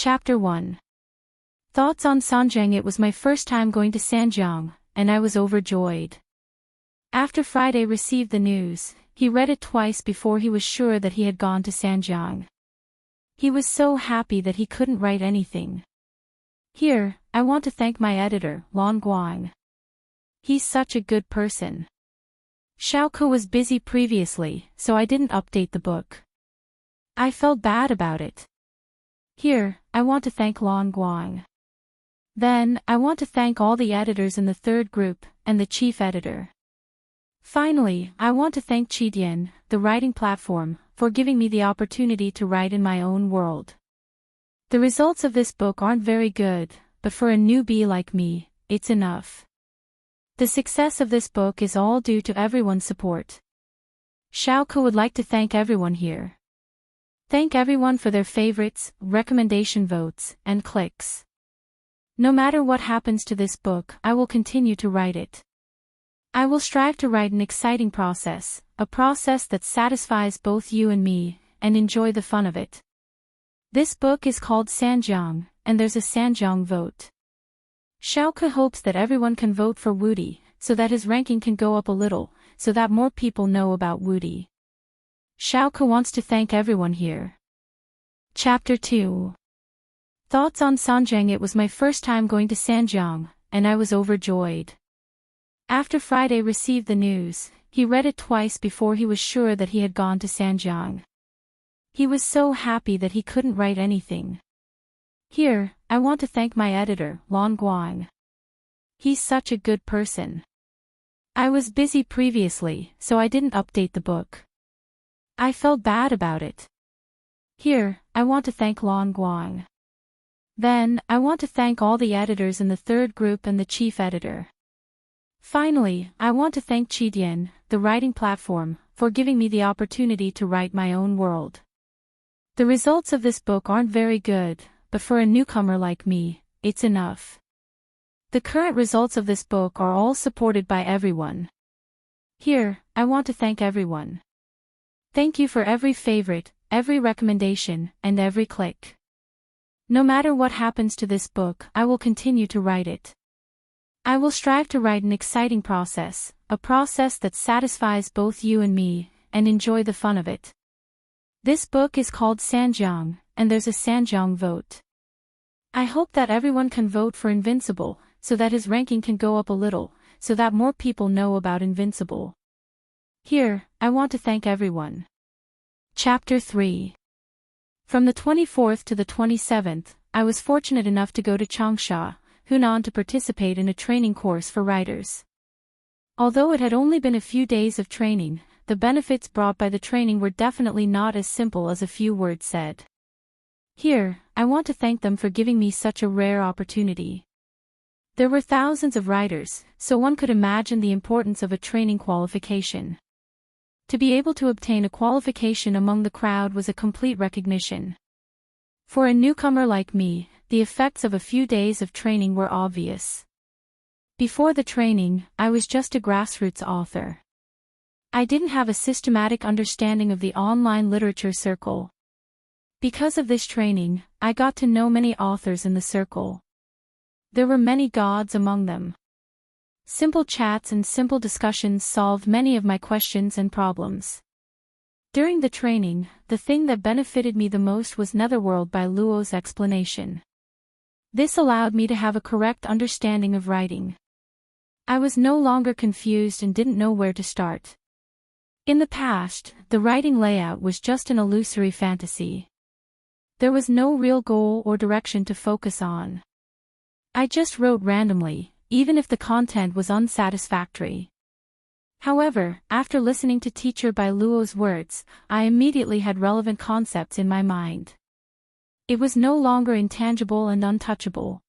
Chapter 1. Thoughts on Sanjiang. It was my first time going to Sanjiang, and I was overjoyed. After Friday received the news, he read it twice before he was sure that he had gone to Sanjiang. He was so happy that he couldn't write anything. Here, I want to thank my editor, Lan Guang. He's such a good person. Xiaoke was busy previously, so I didn't update the book. I felt bad about it. Here, I want to thank Lan Guang. Then, I want to thank all the editors in the third group, and the chief editor. Finally, I want to thank Qidian, the writing platform, for giving me the opportunity to write in my own world. The results of this book aren't very good, but for a newbie like me, it's enough. The success of this book is all due to everyone's support. Xiaoke would like to thank everyone here. Thank everyone for their favorites, recommendation votes, and clicks. No matter what happens to this book, I will continue to write it. I will strive to write an exciting process, a process that satisfies both you and me, and enjoy the fun of it. This book is called Sanjiang, and there's a Sanjiang vote. Xiaoke hopes that everyone can vote for Wudi, so that his ranking can go up a little, so that more people know about Wudi. Xiaoke wants to thank everyone here. Chapter 2. Thoughts on Sanjiang. It was my first time going to Sanjiang, and I was overjoyed. After Friday received the news, he read it twice before he was sure that he had gone to Sanjiang. He was so happy that he couldn't write anything. Here, I want to thank my editor, Lan Guang. He's such a good person. I was busy previously, so I didn't update the book. I felt bad about it. Here, I want to thank Lan Guang. Then, I want to thank all the editors in the third group and the chief editor. Finally, I want to thank Qidian, the writing platform, for giving me the opportunity to write my own world. The results of this book aren't very good, but for a newcomer like me, it's enough. The current results of this book are all supported by everyone. Here, I want to thank everyone. Thank you for every favorite, every recommendation, and every click. No matter what happens to this book, I will continue to write it. I will strive to write an exciting process, a process that satisfies both you and me, and enjoy the fun of it. This book is called Sanjiang, and there's a Sanjiang vote. I hope that everyone can vote for Invincible, so that his ranking can go up a little, so that more people know about Invincible. Here, I want to thank everyone. Chapter 3. From the 24th to the 27th, I was fortunate enough to go to Changsha, Hunan to participate in a training course for writers. Although it had only been a few days of training, the benefits brought by the training were definitely not as simple as a few words said. Here, I want to thank them for giving me such a rare opportunity. There were thousands of writers, so one could imagine the importance of a training qualification. To be able to obtain a qualification among the crowd was a complete recognition. For a newcomer like me, the effects of a few days of training were obvious. Before the training, I was just a grassroots author. I didn't have a systematic understanding of the online literature circle. Because of this training, I got to know many authors in the circle. There were many gods among them. Simple chats and simple discussions solved many of my questions and problems. During the training, the thing that benefited me the most was Netherworld by Luo's explanation. This allowed me to have a correct understanding of writing. I was no longer confused and didn't know where to start. In the past, the writing layout was just an illusory fantasy. There was no real goal or direction to focus on. I just wrote randomly, even if the content was unsatisfactory. However, after listening to Teacher by Luo's words, I immediately had relevant concepts in my mind. It was no longer intangible and untouchable.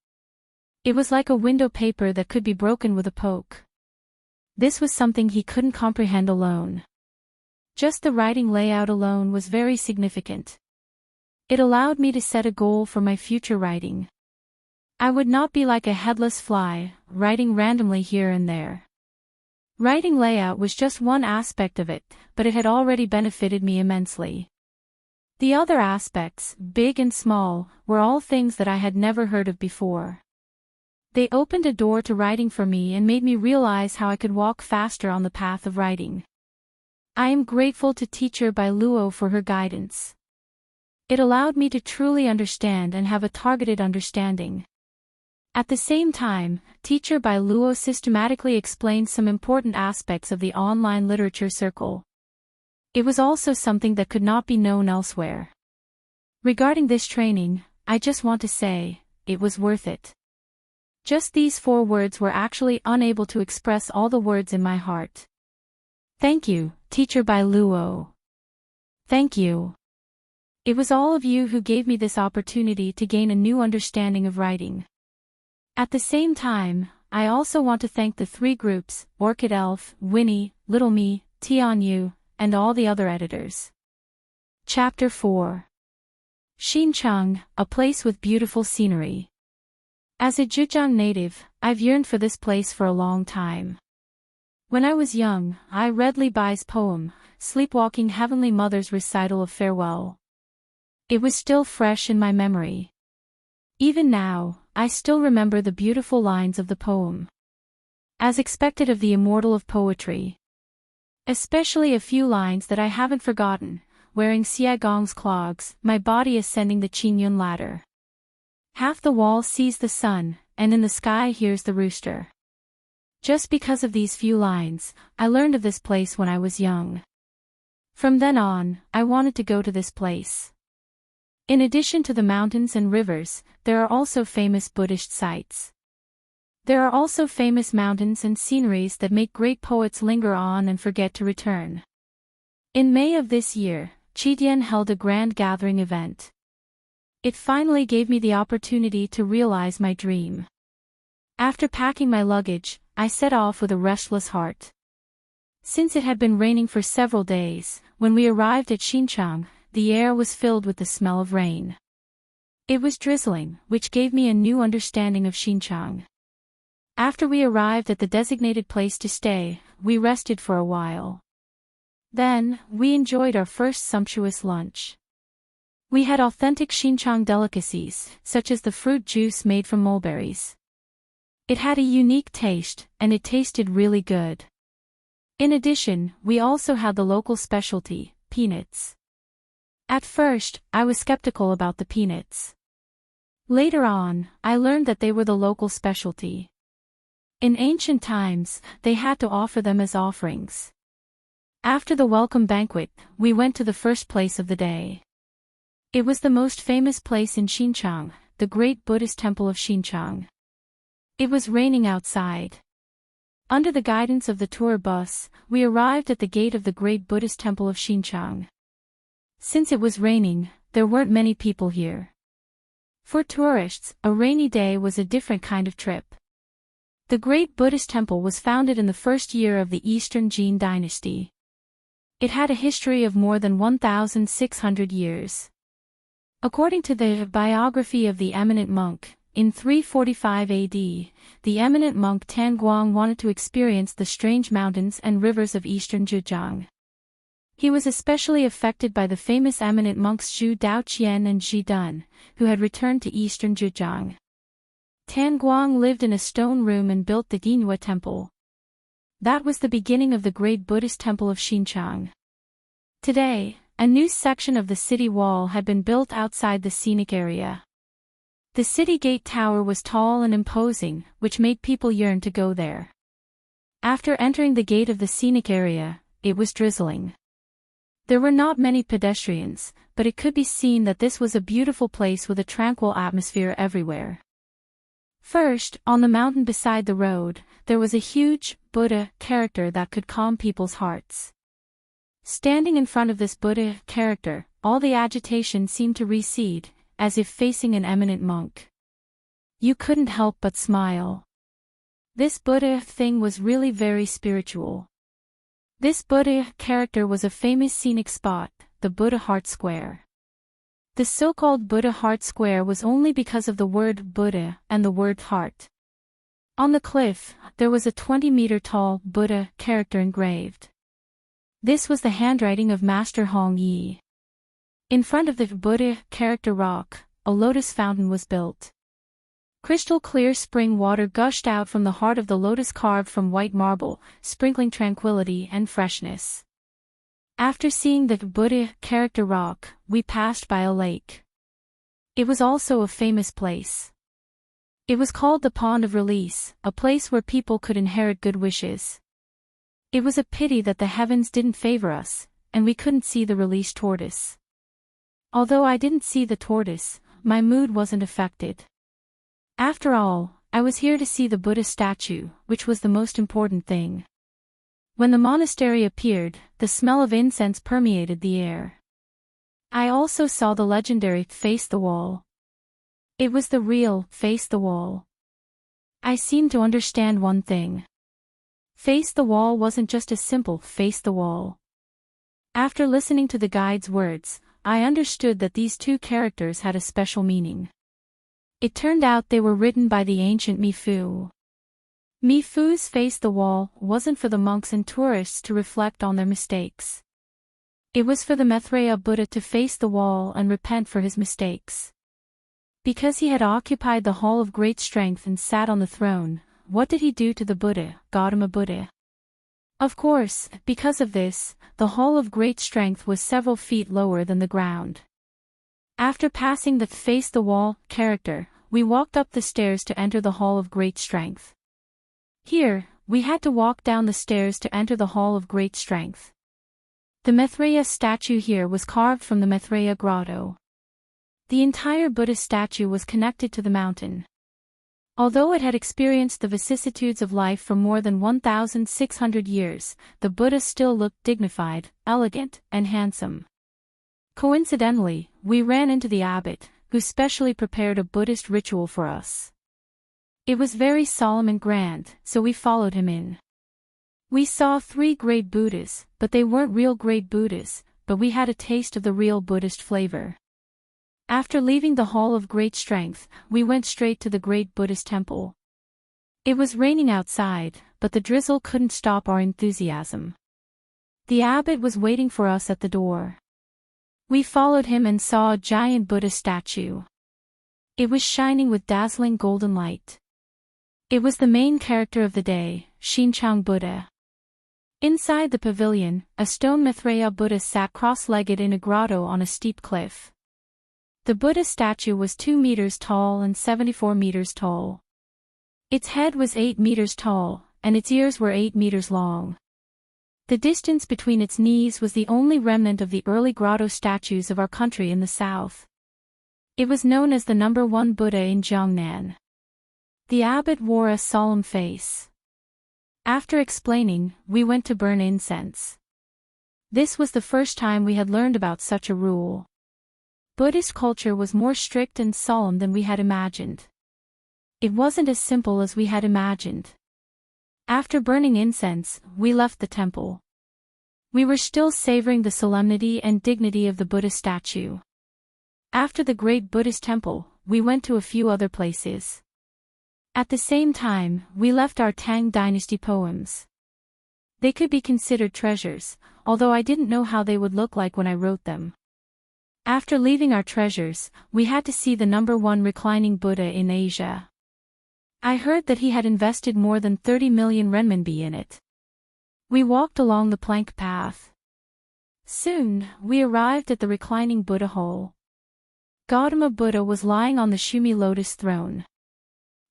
It was like a window paper that could be broken with a poke. This was something he couldn't comprehend alone. Just the writing layout alone was very significant. It allowed me to set a goal for my future writing. I would not be like a headless fly, writing randomly here and there. Writing layout was just one aspect of it, but it had already benefited me immensely. The other aspects, big and small, were all things that I had never heard of before. They opened a door to writing for me and made me realize how I could walk faster on the path of writing. I am grateful to Teacher Bai Luo for her guidance. It allowed me to truly understand and have a targeted understanding. At the same time, Teacher Bai Luo systematically explained some important aspects of the online literature circle. It was also something that could not be known elsewhere. Regarding this training, I just want to say, it was worth it. Just these 4 words were actually unable to express all the words in my heart. Thank you, Teacher Bai Luo. Thank you. It was all of you who gave me this opportunity to gain a new understanding of writing. At the same time, I also want to thank the 3 groups, Orchid Elf, Winnie, Little Me, Tian Yu, and all the other editors. Chapter 4. Xincheng, a place with beautiful scenery. As a Zhejiang native, I've yearned for this place for a long time. When I was young, I read Li Bai's poem, Sleepwalking Heavenly Mother's recital of farewell. It was still fresh in my memory. Even now, I still remember the beautiful lines of the poem. As expected of the immortal of poetry. Especially a few lines that I haven't forgotten, wearing Xia Gong's clogs, my body ascending the Qingyun ladder. Half the wall sees the sun, and in the sky hears the rooster. Just because of these few lines, I learned of this place when I was young. From then on, I wanted to go to this place. In addition to the mountains and rivers, there are also famous Buddhist sites. There are also famous mountains and sceneries that make great poets linger on and forget to return. In May of this year, Qidian held a grand gathering event. It finally gave me the opportunity to realize my dream. After packing my luggage, I set off with a restless heart. Since it had been raining for several days, when we arrived at Xincheng, the air was filled with the smell of rain. It was drizzling, which gave me a new understanding of Xincheng. After we arrived at the designated place to stay, we rested for a while. Then, we enjoyed our first sumptuous lunch. We had authentic Xincheng delicacies, such as the fruit juice made from mulberries. It had a unique taste, and it tasted really good. In addition, we also had the local specialty, peanuts. At first, I was skeptical about the peanuts. Later on, I learned that they were the local specialty. In ancient times, they had to offer them as offerings. After the welcome banquet, we went to the first place of the day. It was the most famous place in Xincheng, the great Buddhist temple of Xincheng. It was raining outside. Under the guidance of the tour bus, we arrived at the gate of the great Buddhist temple of Xincheng. Since it was raining, there weren't many people here. For tourists, a rainy day was a different kind of trip. The great Buddhist temple was founded in the first year of the Eastern Jin dynasty. It had a history of more than 1,600 years. According to the biography of the eminent monk, in 345 AD, the eminent monk Tan Guang wanted to experience the strange mountains and rivers of eastern Zhejiang. He was especially affected by the famous eminent monks Zhu Daoqian and Zhi Dun, who had returned to eastern Zhejiang. Tan Guang lived in a stone room and built the Dinyue temple. That was the beginning of the great Buddhist temple of Xincheng. Today, a new section of the city wall had been built outside the scenic area. The city gate tower was tall and imposing, which made people yearn to go there. After entering the gate of the scenic area, it was drizzling. There were not many pedestrians, but it could be seen that this was a beautiful place with a tranquil atmosphere everywhere. First, on the mountain beside the road, there was a huge Buddha character that could calm people's hearts. Standing in front of this Buddha character, all the agitation seemed to recede, as if facing an eminent monk. You couldn't help but smile. This Buddha thing was really very spiritual. This Buddha character was a famous scenic spot, the Buddha Heart Square. The so-called Buddha Heart Square was only because of the word Buddha and the word heart. On the cliff, there was a 20-meter-tall Buddha character engraved. This was the handwriting of Master Hong Yi. In front of the Buddha character rock, a lotus fountain was built. Crystal clear spring water gushed out from the heart of the lotus carved from white marble, sprinkling tranquility and freshness. After seeing the Buddha character rock, we passed by a lake. It was also a famous place. It was called the Pond of Release, a place where people could inherit good wishes. It was a pity that the heavens didn't favor us, and we couldn't see the released tortoise. Although I didn't see the tortoise, my mood wasn't affected. After all, I was here to see the Buddha statue, which was the most important thing. When the monastery appeared, the smell of incense permeated the air. I also saw the legendary Face the Wall. It was the real Face the Wall. I seemed to understand one thing. Face the Wall wasn't just a simple face the wall. After listening to the guide's words, I understood that these two characters had a special meaning. It turned out they were written by the ancient Mifu. Mifu's Face the Wall wasn't for the monks and tourists to reflect on their mistakes. It was for the Maitreya Buddha to face the wall and repent for his mistakes. Because he had occupied the Hall of Great Strength and sat on the throne, what did he do to the Buddha, Gautama Buddha? Of course, because of this, the Hall of Great Strength was several feet lower than the ground. After passing the Face the Wall character, we walked up the stairs to enter the Hall of Great Strength. Here, we had to walk down the stairs to enter the Hall of Great Strength. The Maitreya statue here was carved from the Maitreya grotto. The entire Buddha statue was connected to the mountain. Although it had experienced the vicissitudes of life for more than 1,600 years, the Buddha still looked dignified, elegant, and handsome. Coincidentally, we ran into the abbot, who specially prepared a Buddhist ritual for us. It was very solemn and grand, so we followed him in. We saw 3 great Buddhas, but they weren't real great Buddhas, but we had a taste of the real Buddhist flavor. After leaving the Hall of Great Strength, we went straight to the great Buddhist temple. It was raining outside, but the drizzle couldn't stop our enthusiasm. The abbot was waiting for us at the door. We followed him and saw a giant Buddha statue. It was shining with dazzling golden light. It was the main character of the day, Shinchang Buddha. Inside the pavilion, a stone Maitreya Buddha sat cross-legged in a grotto on a steep cliff. The Buddha statue was 2 meters tall and 74 meters tall. Its head was 8 meters tall, and its ears were 8 meters long. The distance between its knees was the only remnant of the early grotto statues of our country in the south. It was known as the number 1 Buddha in Jiangnan. The abbot wore a solemn face. After explaining, we went to burn incense. This was the first time we had learned about such a rule. Buddhist culture was more strict and solemn than we had imagined. It wasn't as simple as we had imagined. After burning incense, we left the temple. We were still savoring the solemnity and dignity of the Buddha statue. After the great Buddhist temple, we went to a few other places. At the same time, we left our Tang Dynasty poems. They could be considered treasures, although I didn't know how they would look like when I wrote them. After leaving our treasures, we had to see the number 1 reclining Buddha in Asia. I heard that he had invested more than 30 million renminbi in it. We walked along the plank path. Soon, we arrived at the reclining Buddha hole. Gautama Buddha was lying on the Shumi lotus throne.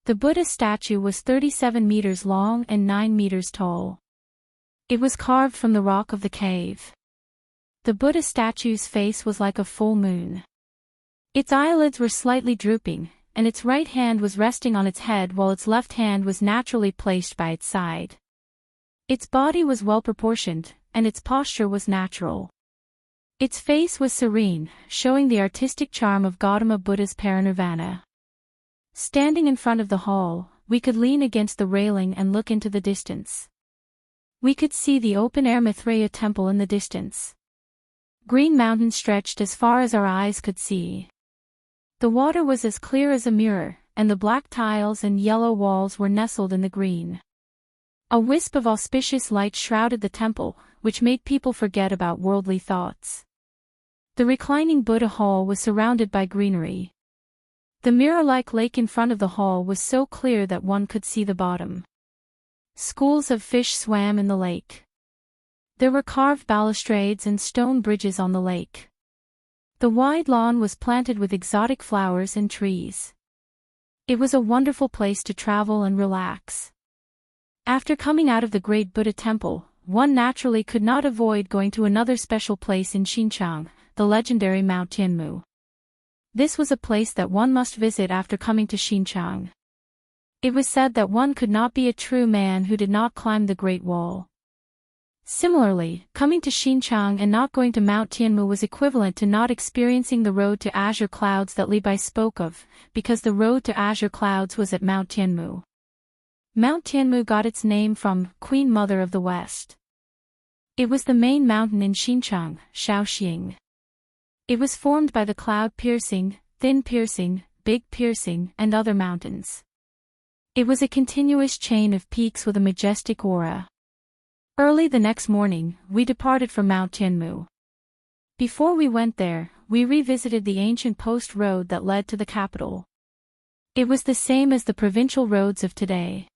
The Buddha statue was 37 meters long and 9 meters tall. It was carved from the rock of the cave. The Buddha statue's face was like a full moon. Its eyelids were slightly drooping, and its right hand was resting on its head while its left hand was naturally placed by its side. Its body was well proportioned, and its posture was natural. Its face was serene, showing the artistic charm of Gautama Buddha's parinirvana. Standing in front of the hall, we could lean against the railing and look into the distance. We could see the open-air Maitreya temple in the distance. Green mountains stretched as far as our eyes could see. The water was as clear as a mirror, and the black tiles and yellow walls were nestled in the green. A wisp of auspicious light shrouded the temple, which made people forget about worldly thoughts. The reclining Buddha hall was surrounded by greenery. The mirror-like lake in front of the hall was so clear that one could see the bottom. Schools of fish swam in the lake. There were carved balustrades and stone bridges on the lake. The wide lawn was planted with exotic flowers and trees. It was a wonderful place to travel and relax. After coming out of the great Buddha temple, one naturally could not avoid going to another special place in Xinjiang, the legendary Mount Tianmu. This was a place that one must visit after coming to Xinjiang. It was said that one could not be a true man who did not climb the Great Wall. Similarly, coming to Xinjiang and not going to Mount Tianmu was equivalent to not experiencing the road to azure clouds that Li Bai spoke of, because the road to azure clouds was at Mount Tianmu. Mount Tianmu got its name from Queen Mother of the West. It was the main mountain in Xinjiang, Shaoxing. It was formed by the Cloud Piercing, Thin Piercing, Big Piercing, and other mountains. It was a continuous chain of peaks with a majestic aura. Early the next morning, we departed from Mount Tianmu. Before we went there, we revisited the ancient post road that led to the capital. It was the same as the provincial roads of today.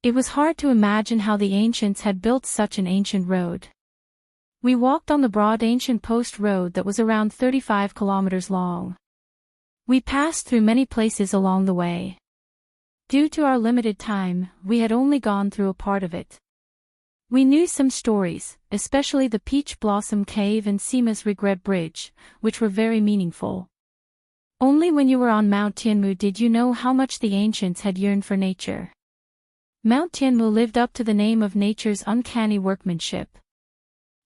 It was hard to imagine how the ancients had built such an ancient road. We walked on the broad ancient post road that was around 35 kilometers long. We passed through many places along the way. Due to our limited time, we had only gone through a part of it. We knew some stories, especially the Peach Blossom Cave and Sima's Regret Bridge, which were very meaningful. Only when you were on Mount Tianmu did you know how much the ancients had yearned for nature. Mount Tianmu lived up to the name of nature's uncanny workmanship.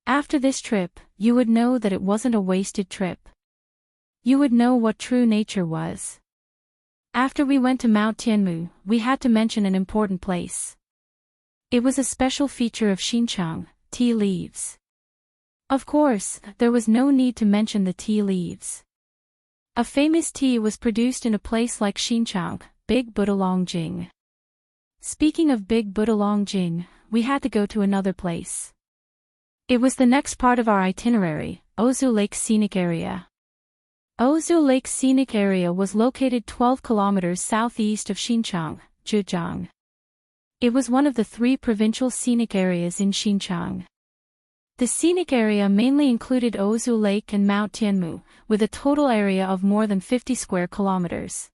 After this trip, you would know that it wasn't a wasted trip. You would know what true nature was. After we went to Mount Tianmu, we had to mention an important place. It was a special feature of Xinjiang, tea leaves. Of course, there was no need to mention the tea leaves. A famous tea was produced in a place like Xinjiang, Big Buddha Longjing. Speaking of Big Buddha Longjing, we had to go to another place. It was the next part of our itinerary, Ozu Lake Scenic Area. Ozu Lake Scenic Area was located 12 kilometers southeast of Xinjiang, Zhejiang. It was one of the 3 provincial scenic areas in Xinjiang. The scenic area mainly included Ozu Lake and Mount Tianmu, with a total area of more than 50 square kilometers.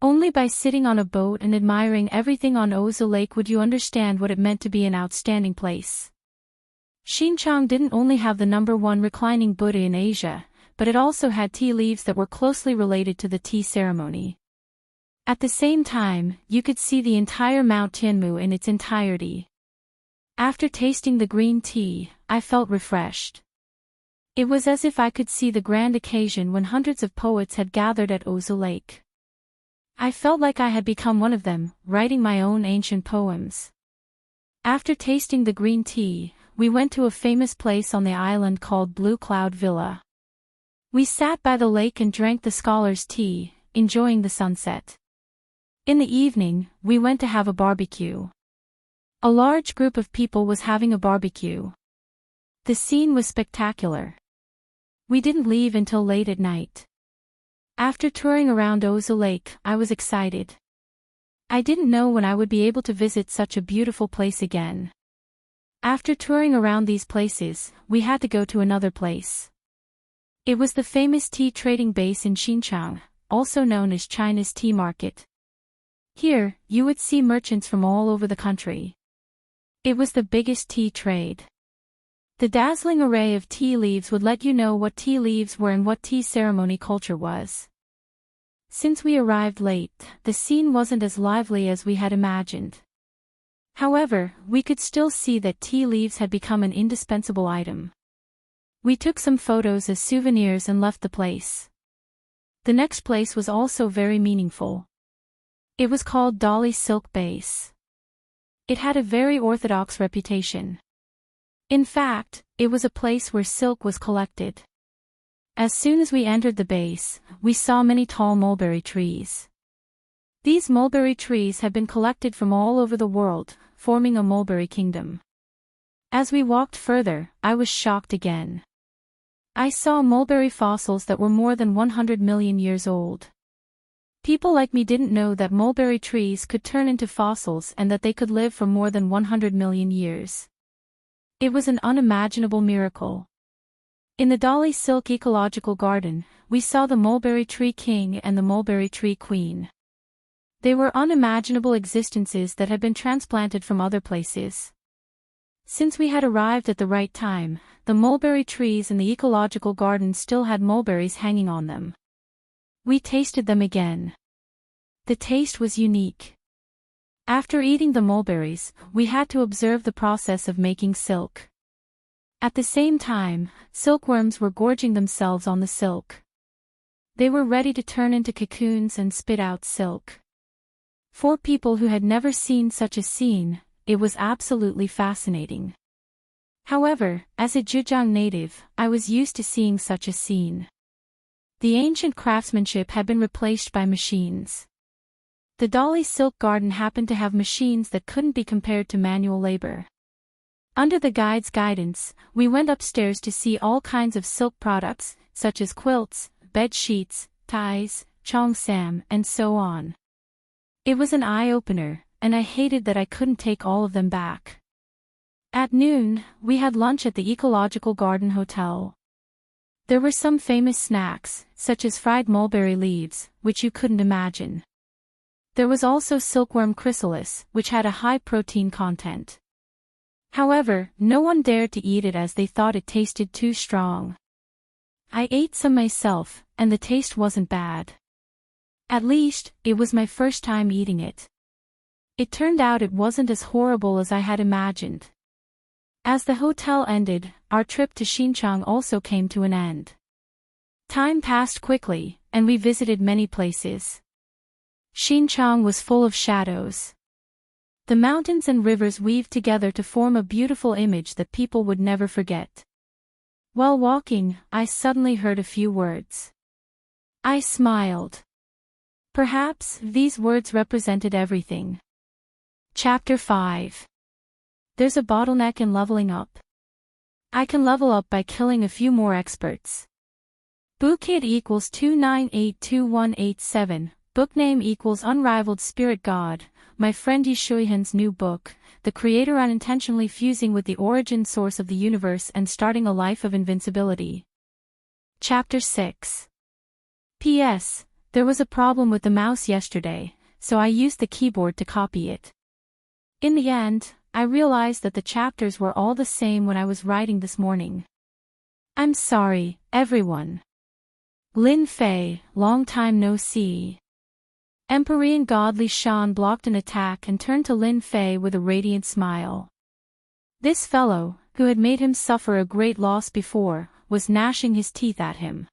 Only by sitting on a boat and admiring everything on Ozu Lake would you understand what it meant to be an outstanding place. Xinjiang didn't only have the #1 reclining Buddha in Asia, but it also had tea leaves that were closely related to the tea ceremony. At the same time, you could see the entire Mount Tianmu in its entirety. After tasting the green tea, I felt refreshed. It was as if I could see the grand occasion when hundreds of poets had gathered at Ozu Lake. I felt like I had become one of them, writing my own ancient poems. After tasting the green tea, we went to a famous place on the island called Blue Cloud Villa. We sat by the lake and drank the scholar's tea, enjoying the sunset. In the evening, we went to have a barbecue. A large group of people was having a barbecue. The scene was spectacular. We didn't leave until late at night. After touring around Ozu Lake, I was excited. I didn't know when I would be able to visit such a beautiful place again. After touring around these places, we had to go to another place. It was the famous tea trading base in Xinjiang, also known as China's tea market. Here, you would see merchants from all over the country. It was the biggest tea trade. The dazzling array of tea leaves would let you know what tea leaves were and what tea ceremony culture was. Since we arrived late, the scene wasn't as lively as we had imagined. However, we could still see that tea leaves had become an indispensable item. We took some photos as souvenirs and left the place. The next place was also very meaningful. It was called Dolly Silk Base. It had a very orthodox reputation. In fact, it was a place where silk was collected. As soon as we entered the base, we saw many tall mulberry trees. These mulberry trees had been collected from all over the world, forming a mulberry kingdom. As we walked further, I was shocked again. I saw mulberry fossils that were more than 100 million years old. People like me didn't know that mulberry trees could turn into fossils and that they could live for more than 100 million years. It was an unimaginable miracle. In the Dali Silk Ecological Garden, we saw the mulberry tree king and the mulberry tree queen. They were unimaginable existences that had been transplanted from other places. Since we had arrived at the right time, the mulberry trees in the ecological garden still had mulberries hanging on them. We tasted them again. The taste was unique. After eating the mulberries, we had to observe the process of making silk. At the same time, silkworms were gorging themselves on the silk. They were ready to turn into cocoons and spit out silk. For people who had never seen such a scene, it was absolutely fascinating. However, as a Zhejiang native, I was used to seeing such a scene. The ancient craftsmanship had been replaced by machines. The Dali Silk Garden happened to have machines that couldn't be compared to manual labor. Under the guide's guidance, we went upstairs to see all kinds of silk products, such as quilts, bed sheets, ties, cheongsam, and so on. It was an eye-opener, and I hated that I couldn't take all of them back. At noon, we had lunch at the Ecological Garden Hotel. There were some famous snacks, such as fried mulberry leaves, which you couldn't imagine. There was also silkworm chrysalis, which had a high protein content. However, no one dared to eat it as they thought it tasted too strong. I ate some myself, and the taste wasn't bad. At least, it was my first time eating it. It turned out it wasn't as horrible as I had imagined. As the hotel ended, our trip to Xinjiang also came to an end. Time passed quickly, and we visited many places. Xinjiang was full of shadows. The mountains and rivers weaved together to form a beautiful image that people would never forget. While walking, I suddenly heard a few words. I smiled. Perhaps these words represented everything. Chapter 5. There's a bottleneck in leveling up. I can level up by killing a few more experts. Bookid equals 2982187, bookname equals Unrivaled Spirit God, my friend Yishuihan's new book, the creator unintentionally fusing with the origin source of the universe and starting a life of invincibility. Chapter 6. P.S. There was a problem with the mouse yesterday, so I used the keyboard to copy it. In the end, I realized that the chapters were all the same when I was writing this morning. I'm sorry, everyone. Lin Fei, long time no see. Empyrean God Li Shan blocked an attack and turned to Lin Fei with a radiant smile. This fellow, who had made him suffer a great loss before, was gnashing his teeth at him.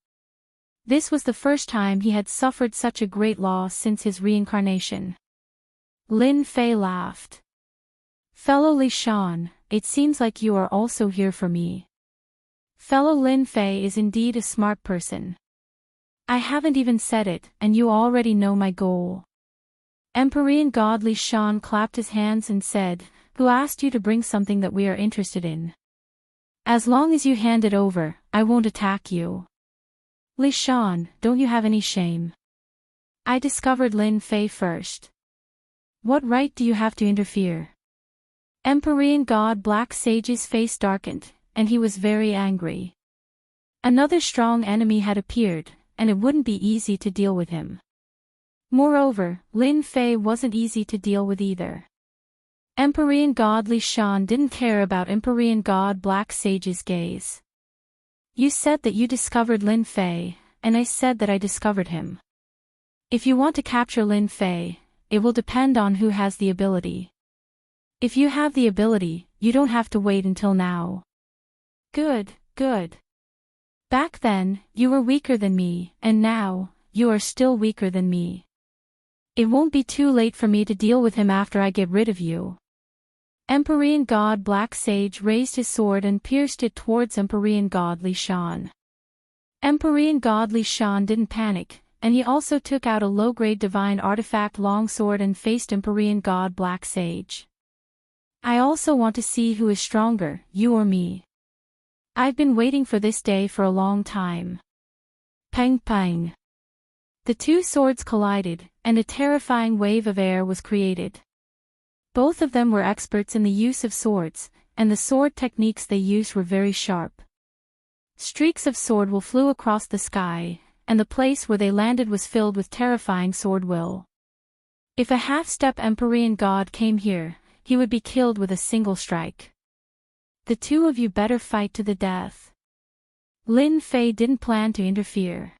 This was the first time he had suffered such a great loss since his reincarnation. Lin Fei laughed. Fellow Li Shan, it seems like you are also here for me. Fellow Lin Fei is indeed a smart person. I haven't even said it, and you already know my goal. Empyrean God Li Shan clapped his hands and said, "Who asked you to bring something that we are interested in? As long as you hand it over, I won't attack you. Li Shan, don't you have any shame? I discovered Lin Fei first. What right do you have to interfere?" Empyrean God Black Sage's face darkened, and he was very angry. Another strong enemy had appeared, and it wouldn't be easy to deal with him. Moreover, Lin Fei wasn't easy to deal with either. Empyrean God Li Shan didn't care about Empyrean God Black Sage's gaze. You said that you discovered Lin Fei, and I said that I discovered him. If you want to capture Lin Fei, it will depend on who has the ability. If you have the ability, you don't have to wait until now. Good, good. Back then, you were weaker than me, and now, you are still weaker than me. It won't be too late for me to deal with him after I get rid of you. Empyrean God Black Sage raised his sword and pierced it towards Empyrean God Li Shan. Empyrean God Li Shan didn't panic, and he also took out a low-grade divine artifact longsword and faced Empyrean God Black Sage. I also want to see who is stronger, you or me. I've been waiting for this day for a long time. Pang pang. The two swords collided, and a terrifying wave of air was created. Both of them were experts in the use of swords, and the sword techniques they used were very sharp. Streaks of sword will flew across the sky, and the place where they landed was filled with terrifying sword will. If a half-step Empyrean god came here, he would be killed with a single strike. The two of you better fight to the death. Lin Fei didn't plan to interfere.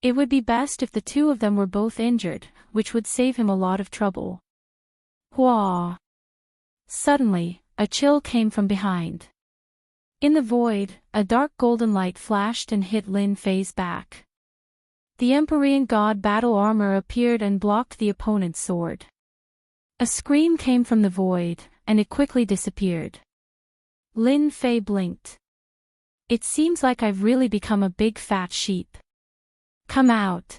It would be best if the two of them were both injured, which would save him a lot of trouble. Hua! Suddenly, a chill came from behind. In the void, a dark golden light flashed and hit Lin Fei's back. The Empyrean god battle armor appeared and blocked the opponent's sword. A scream came from the void, and it quickly disappeared. Lin Fei blinked. It seems like I've really become a big fat sheep. Come out.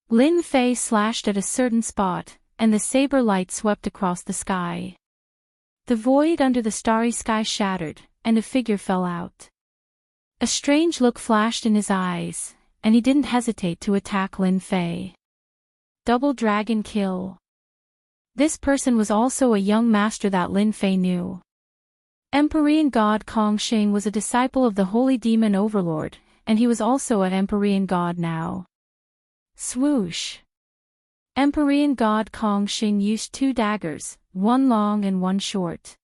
Lin Fei slashed at a certain spot, and the saber light swept across the sky. The void under the starry sky shattered, and a figure fell out. A strange look flashed in his eyes, and he didn't hesitate to attack Lin Fei. Double dragon kill. This person was also a young master that Lin Fei knew. Empyrean god Kongxing was a disciple of the holy demon overlord, and he was also an Empyrean god now. Swoosh! Empyrean god Kongxing used two daggers, one long and one short.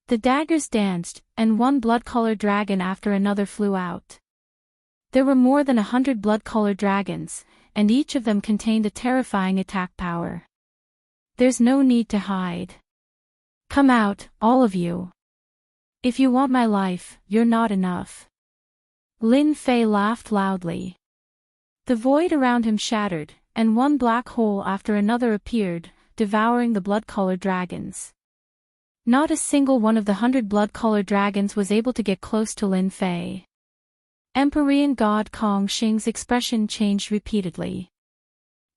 The daggers danced, and one blood-colored dragon after another flew out. There were more than 100 blood-colored dragons, and each of them contained a terrifying attack power. There's no need to hide. Come out, all of you. If you want my life, you're not enough. Lin Fei laughed loudly. The void around him shattered, and one black hole after another appeared, devouring the blood-colored dragons. Not a single one of the 100 blood-colored dragons was able to get close to Lin Fei. Empyrean god Kongxing's expression changed repeatedly.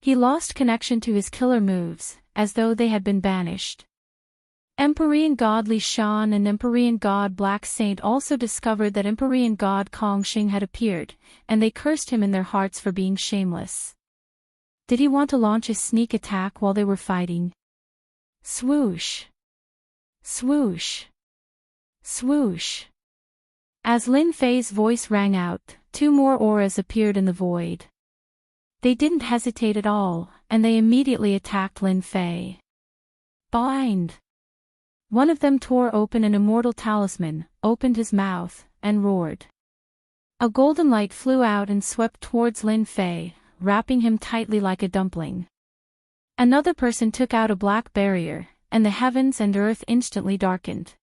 He lost connection to his killer moves, as though they had been banished. Empyrean god Li Shan and Empyrean god Black Saint also discovered that Empyrean god Kongxing had appeared, and they cursed him in their hearts for being shameless. Did he want to launch a sneak attack while they were fighting? Swoosh! Swoosh! Swoosh! As Lin Fei's voice rang out, two more auras appeared in the void. They didn't hesitate at all, and they immediately attacked Lin Fei. Bind! One of them tore open an immortal talisman, opened his mouth, and roared. A golden light flew out and swept towards Lin Fei, wrapping him tightly like a dumpling. Another person took out a black barrier, and the heavens and earth instantly darkened.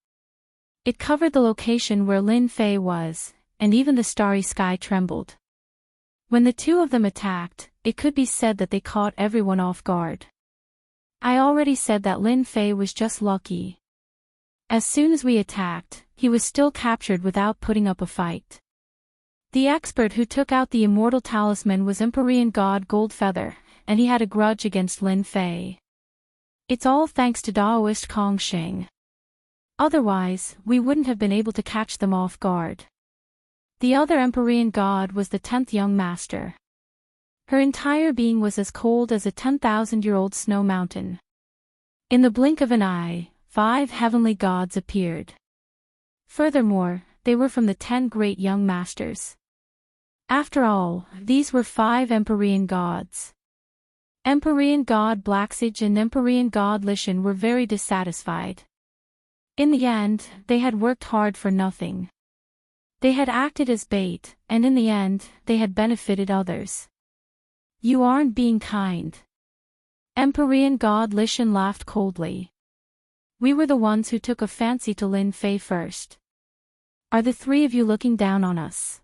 It covered the location where Lin Fei was, and even the starry sky trembled. When the two of them attacked, it could be said that they caught everyone off guard. I already said that Lin Fei was just lucky. As soon as we attacked, he was still captured without putting up a fight. The expert who took out the immortal talisman was Empyrean god Goldfeather, and he had a grudge against Lin Fei. It's all thanks to Daoist Kongxing. Otherwise, we wouldn't have been able to catch them off guard. The other Empyrean god was the 10th young master. Her entire being was as cold as a 10,000-year-old snow mountain. In the blink of an eye, 5 heavenly gods appeared. Furthermore, they were from the 10 great young masters. After all, these were 5 Empyrean gods. Empyrean god Blacksage and Empyrean god Lishan were very dissatisfied. In the end, they had worked hard for nothing. They had acted as bait, and in the end, they had benefited others. You aren't being kind. Empyrean god Lishan laughed coldly. We were the ones who took a fancy to Lin Fei first. Are the 3 of you looking down on us?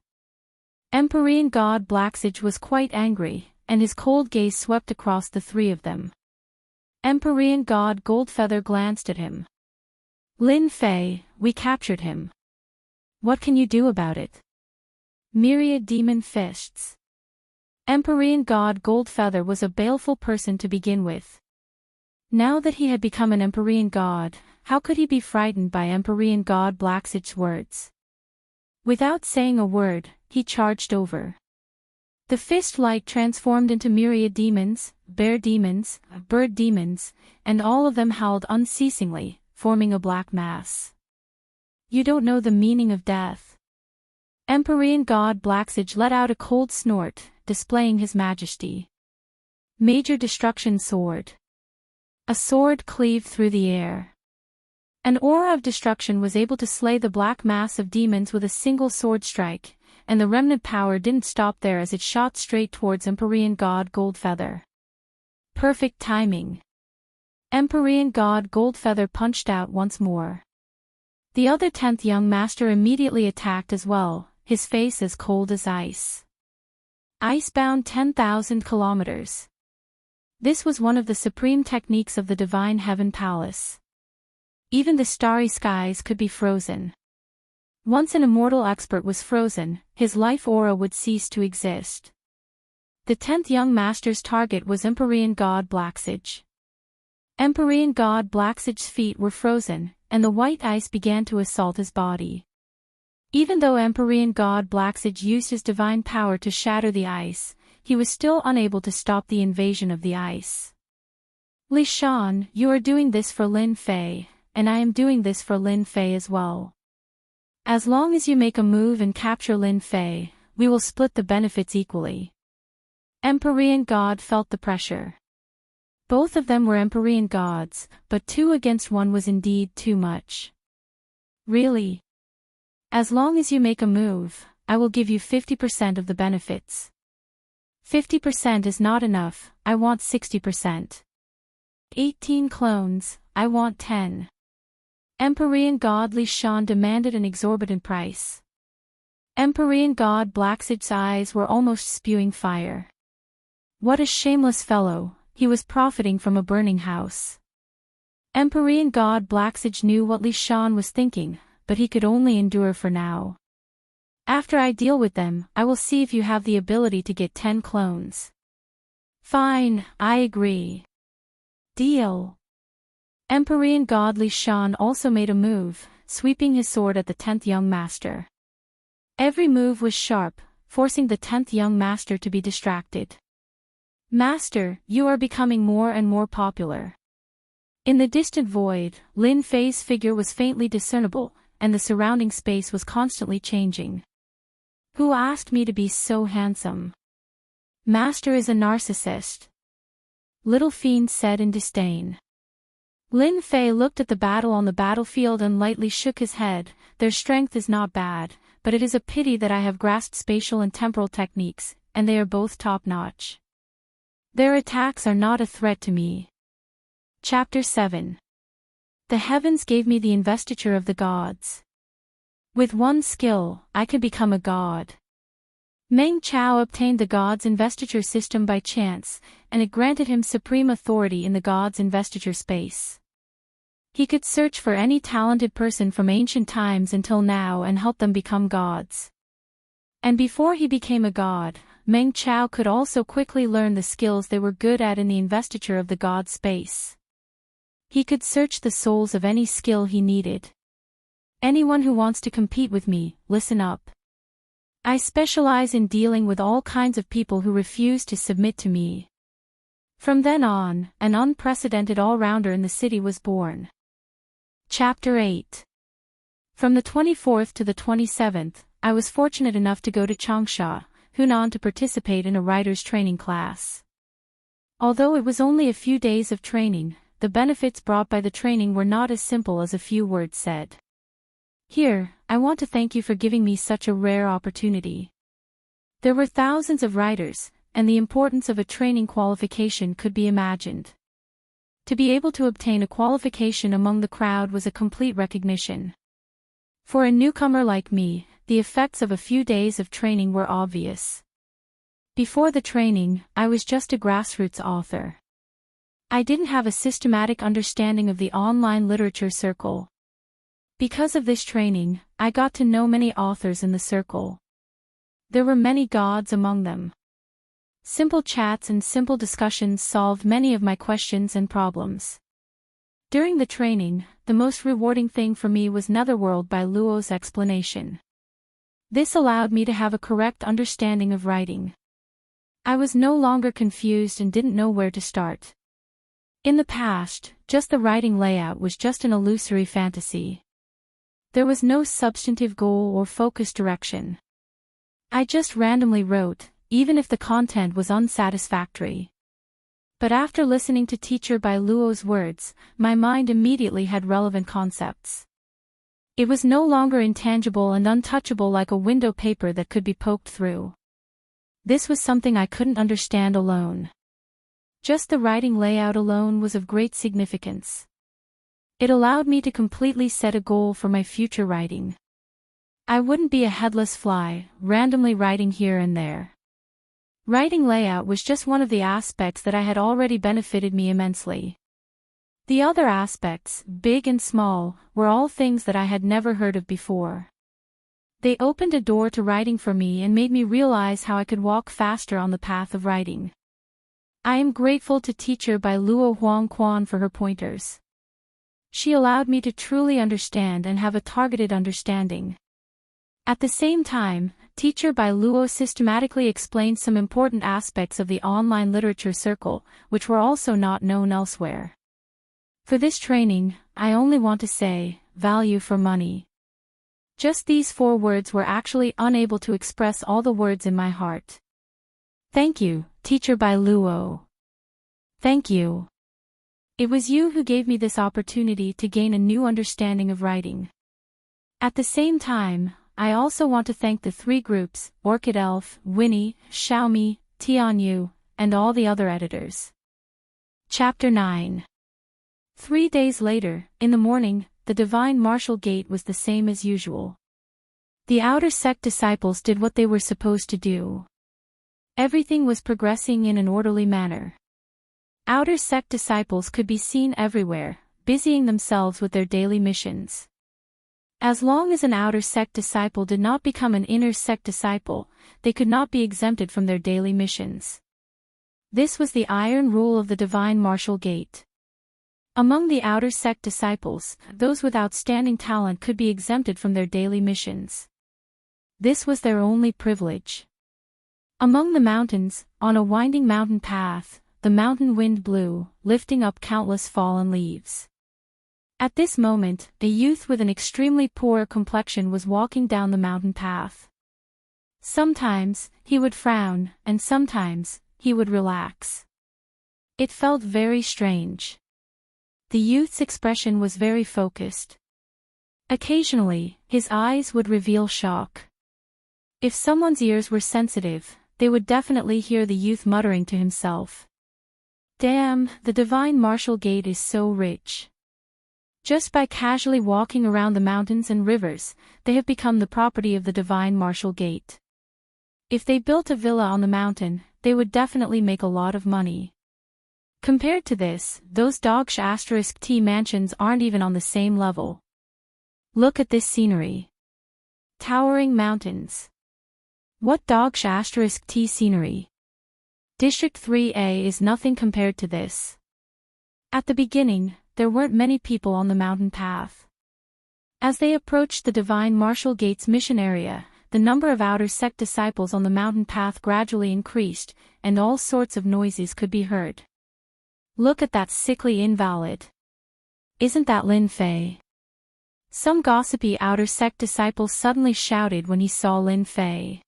Empyrean god Blacksage was quite angry, and his cold gaze swept across the 3 of them. Empyrean god Goldfeather glanced at him. Lin Fei, we captured him. What can you do about it? Myriad demon fists. Empyrean god Goldfeather was a baleful person to begin with. Now that he had become an Empyrean god, how could he be frightened by Empyrean god Blacksage's words? Without saying a word, he charged over. The fist light transformed into myriad demons, bear demons, bird demons, and all of them howled unceasingly, forming a black mass. You don't know the meaning of death. Empyrean god Blacksage let out a cold snort, displaying his majesty. Major destruction sword. A sword cleaved through the air. An aura of destruction was able to slay the black mass of demons with a single sword strike, and the remnant power didn't stop there as it shot straight towards Empyrean god Goldfeather. Perfect timing. Empyrean god Goldfeather punched out once more. The other 10th young master immediately attacked as well, his face as cold as ice. Icebound 10,000 kilometers. This was one of the supreme techniques of the Divine Heaven Palace. Even the starry skies could be frozen. Once an immortal expert was frozen, his life aura would cease to exist. The 10th young master's target was Empyrean god Blacksage. Empyrean god Blacksage's feet were frozen, and the white ice began to assault his body. Even though Empyrean god Blacksage used his divine power to shatter the ice, he was still unable to stop the invasion of the ice. Li Shan, you are doing this for Lin Fei, and I am doing this for Lin Fei as well. As long as you make a move and capture Lin Fei, we will split the benefits equally. Empyrean god felt the pressure. Both of them were Empyrean gods, but 2 against 1 was indeed too much. Really? As long as you make a move, I will give you 50% of the benefits. 50% is not enough, I want 60%. 18 clones, I want 10. Empyrean god Li Shan demanded an exorbitant price. Empyrean god Blacksage's eyes were almost spewing fire. What a shameless fellow, he was profiting from a burning house. Empyrean god Blacksage knew what Li Shan was thinking, but he could only endure for now. After I deal with them, I will see if you have the ability to get 10 clones. Fine, I agree. Deal. Empyrean god Li Shan also made a move, sweeping his sword at the 10th young master. Every move was sharp, forcing the 10th young master to be distracted. Master, you are becoming more and more popular. In the distant void, Lin Fei's figure was faintly discernible, and the surrounding space was constantly changing. Who asked me to be so handsome? Master is a narcissist. Little fiend said in disdain. Lin Fei looked at the battle on the battlefield and lightly shook his head. Their strength is not bad, but it is a pity that I have grasped spatial and temporal techniques, and they are both top-notch. Their attacks are not a threat to me. Chapter 7. The heavens gave me the investiture of the gods. With one skill, I could become a god. Meng Chao obtained the god's investiture system by chance, and it granted him supreme authority in the god's investiture space. He could search for any talented person from ancient times until now and help them become gods. And before he became a god, Meng Chao could also quickly learn the skills they were good at in the investiture of the god space. He could search the souls of any skill he needed. Anyone who wants to compete with me, listen up. I specialize in dealing with all kinds of people who refuse to submit to me. From then on, an unprecedented all-rounder in the city was born. Chapter 8. From the 24th to the 27th, I was fortunate enough to go to Changsha, Hunan to participate in a writer's training class. Although it was only a few days of training, the benefits brought by the training were not as simple as a few words said. Here, I want to thank you for giving me such a rare opportunity. There were thousands of writers, and the importance of a training qualification could be imagined. To be able to obtain a qualification among the crowd was a complete recognition. For a newcomer like me, the effects of a few days of training were obvious. Before the training, I was just a grassroots author. I didn't have a systematic understanding of the online literature circle. Because of this training, I got to know many authors in the circle. There were many gods among them. Simple chats and simple discussions solved many of my questions and problems. During the training, the most rewarding thing for me was Netherworld by Luo's explanation. This allowed me to have a correct understanding of writing. I was no longer confused and didn't know where to start. In the past, just the writing layout was just an illusory fantasy. There was no substantive goal or focused direction. I just randomly wrote, even if the content was unsatisfactory. But after listening to Teacher Bai Luo's words, my mind immediately had relevant concepts. It was no longer intangible and untouchable like a window paper that could be poked through. This was something I couldn't understand alone. Just the writing layout alone was of great significance. It allowed me to completely set a goal for my future writing. I wouldn't be a headless fly, randomly writing here and there. Writing layout was just one of the aspects that I had already benefited me immensely. The other aspects, big and small, were all things that I had never heard of before. They opened a door to writing for me and made me realize how I could walk faster on the path of writing. I am grateful to Teacher Bai Luo Huang Quan for her pointers. She allowed me to truly understand and have a targeted understanding. At the same time, Teacher Bai Luo systematically explained some important aspects of the online literature circle, which were also not known elsewhere. For this training, I only want to say, value for money. Just these 4 words were actually unable to express all the words in my heart. Thank you, Teacher Bai Luo. Thank you. It was you who gave me this opportunity to gain a new understanding of writing. At the same time, I also want to thank the 3 groups, Orchid Elf, Winnie, Xiaomi, Tianyu, and all the other editors. Chapter 9. 3 days later, in the morning, the Divine Martial Gate was the same as usual. The outer sect disciples did what they were supposed to do. Everything was progressing in an orderly manner. Outer sect disciples could be seen everywhere, busying themselves with their daily missions. As long as an outer sect disciple did not become an inner sect disciple, they could not be exempted from their daily missions. This was the iron rule of the Divine Martial Gate. Among the outer sect disciples, those with outstanding talent could be exempted from their daily missions. This was their only privilege. Among the mountains, on a winding mountain path, the mountain wind blew, lifting up countless fallen leaves. At this moment, a youth with an extremely poor complexion was walking down the mountain path. Sometimes, he would frown, and sometimes, he would relax. It felt very strange. The youth's expression was very focused. Occasionally, his eyes would reveal shock. If someone's ears were sensitive, they would definitely hear the youth muttering to himself. Damn, the Divine Martial Gate is so rich. Just by casually walking around the mountains and rivers, they have become the property of the Divine Martial Gate. If they built a villa on the mountain, they would definitely make a lot of money. Compared to this, those T mansions aren't even on the same level. Look at this scenery. Towering mountains. What T scenery? District 3A is nothing compared to this. At the beginning, there weren't many people on the mountain path. As they approached the Divine Martial Gate's mission area, the number of outer sect disciples on the mountain path gradually increased, and all sorts of noises could be heard. Look at that sickly invalid. Isn't that Lin Fei? Some gossipy outer sect disciple suddenly shouted when he saw Lin Fei.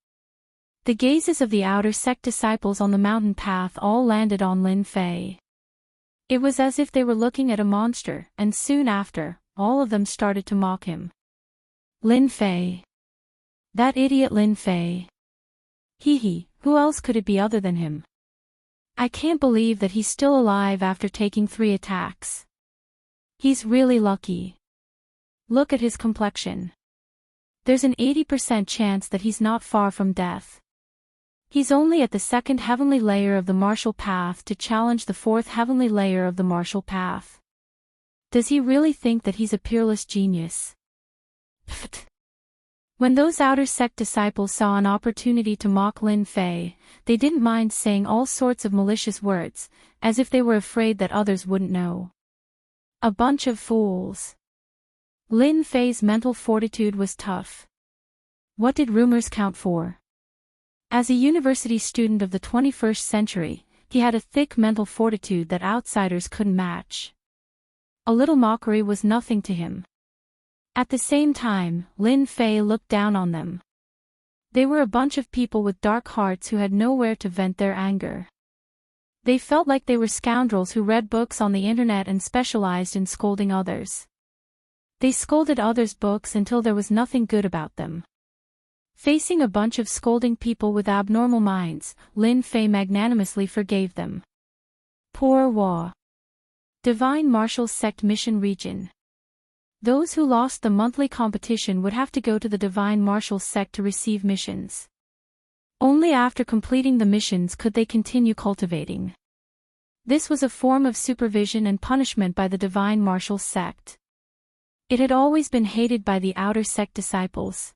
The gazes of the outer sect disciples on the mountain path all landed on Lin Fei. It was as if they were looking at a monster, and soon after, all of them started to mock him. Lin Fei. That idiot Lin Fei. Hee, who else could it be other than him? I can't believe that he's still alive after taking 3 attacks. He's really lucky. Look at his complexion. There's an 80% chance that he's not far from death. He's only at the 2nd heavenly layer of the martial path to challenge the 4th heavenly layer of the martial path. Does he really think that he's a peerless genius? Pfft. When those outer sect disciples saw an opportunity to mock Lin Fei, they didn't mind saying all sorts of malicious words, as if they were afraid that others wouldn't know. A bunch of fools. Lin Fei's mental fortitude was tough. What did rumors count for? As a university student of the 21st century, he had a thick mental fortitude that outsiders couldn't match. A little mockery was nothing to him. At the same time, Lin Fei looked down on them. They were a bunch of people with dark hearts who had nowhere to vent their anger. They felt like they were scoundrels who read books on the internet and specialized in scolding others. They scolded others' books until there was nothing good about them. Facing a bunch of scolding people with abnormal minds, Lin Fei magnanimously forgave them. Poor Wa. Divine Martial Sect Mission Region. Those who lost the monthly competition would have to go to the Divine Martial Sect to receive missions. Only after completing the missions could they continue cultivating. This was a form of supervision and punishment by the Divine Martial Sect. It had always been hated by the outer sect disciples.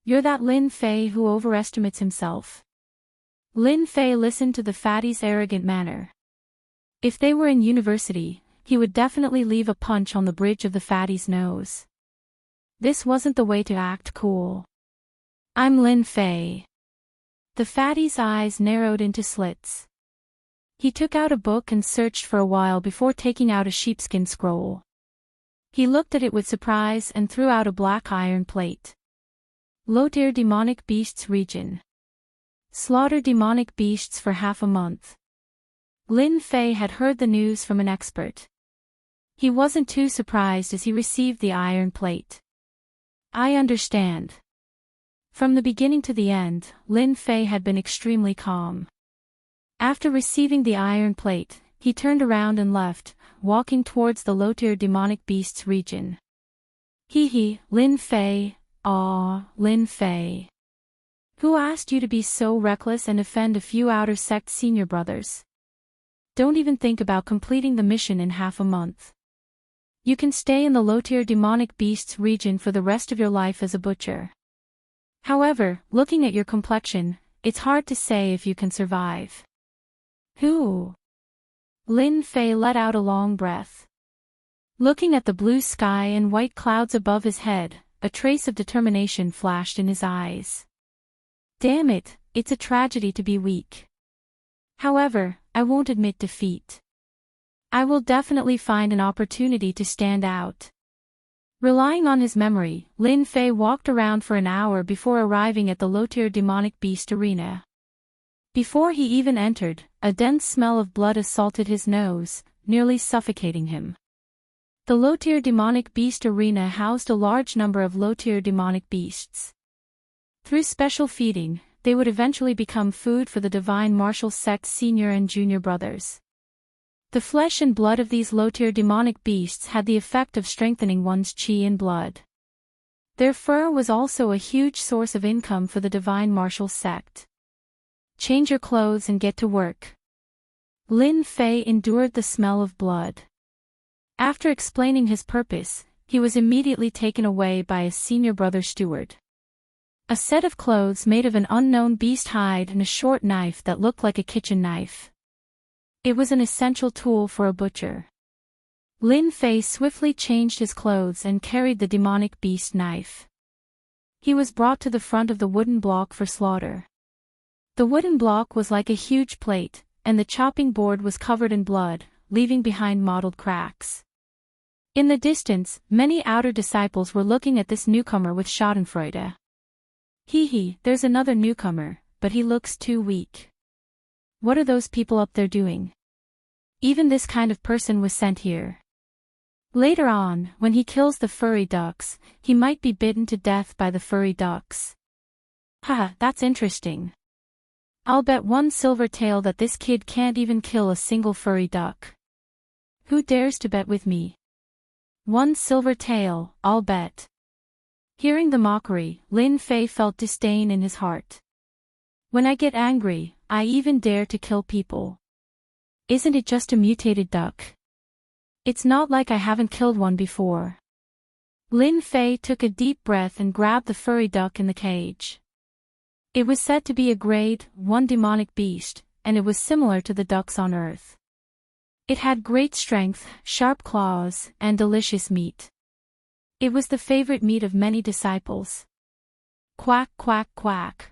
You're that Lin Fei who overestimates himself. Lin Fei listened to the fatty's arrogant manner. If they were in university, he would definitely leave a punch on the bridge of the fatty's nose. This wasn't the way to act cool. I'm Lin Fei. The fatty's eyes narrowed into slits. He took out a book and searched for a while before taking out a sheepskin scroll. He looked at it with surprise and threw out a black iron plate. Low-tier demonic beasts region. Slaughter demonic beasts for half a month. Lin Fei had heard the news from an expert. He wasn't too surprised as he received the iron plate. I understand. From the beginning to the end, Lin Fei had been extremely calm. After receiving the iron plate, he turned around and left, walking towards the low-tier demonic beasts region. Lin Fei. Aw, Lin Fei. Who asked you to be so reckless and offend a few outer sect senior brothers? Don't even think about completing the mission in half a month. You can stay in the low-tier demonic beasts region for the rest of your life as a butcher. However, looking at your complexion, it's hard to say if you can survive. Who? Lin Fei let out a long breath. Looking at the blue sky and white clouds above his head, a trace of determination flashed in his eyes. Damn it, it's a tragedy to be weak. However, I won't admit defeat. I will definitely find an opportunity to stand out. Relying on his memory, Lin Fei walked around for an hour before arriving at the low-tier demonic beast arena. Before he even entered, a dense smell of blood assaulted his nose, nearly suffocating him. The low-tier demonic beast arena housed a large number of low-tier demonic beasts. Through special feeding, they would eventually become food for the Divine Martial Sect's senior and junior brothers. The flesh and blood of these low-tier demonic beasts had the effect of strengthening one's chi and blood. Their fur was also a huge source of income for the Divine Martial Sect. Change your clothes and get to work. Lin Fei endured the smell of blood. After explaining his purpose, he was immediately taken away by a senior brother steward. A set of clothes made of an unknown beast hide and a short knife that looked like a kitchen knife. It was an essential tool for a butcher. Lin Fei swiftly changed his clothes and carried the demonic beast knife. He was brought to the front of the wooden block for slaughter. The wooden block was like a huge plate, and the chopping board was covered in blood, leaving behind mottled cracks. In the distance, many outer disciples were looking at this newcomer with schadenfreude. There's another newcomer, but he looks too weak. What are those people up there doing? Even this kind of person was sent here. Later on, when he kills the furry ducks, he might be bitten to death by the furry ducks. That's interesting. I'll bet one silver tael that this kid can't even kill a single furry duck. Who dares to bet with me? 1 silver tael, I'll bet. Hearing the mockery, Lin Fei felt disdain in his heart. When I get angry, I even dare to kill people. Isn't it just a mutated duck? It's not like I haven't killed one before. Lin Fei took a deep breath and grabbed the furry duck in the cage. It was said to be a grade 1 demonic beast, and it was similar to the ducks on Earth. It had great strength, sharp claws, and delicious meat. It was the favorite meat of many disciples. Quack, quack, quack.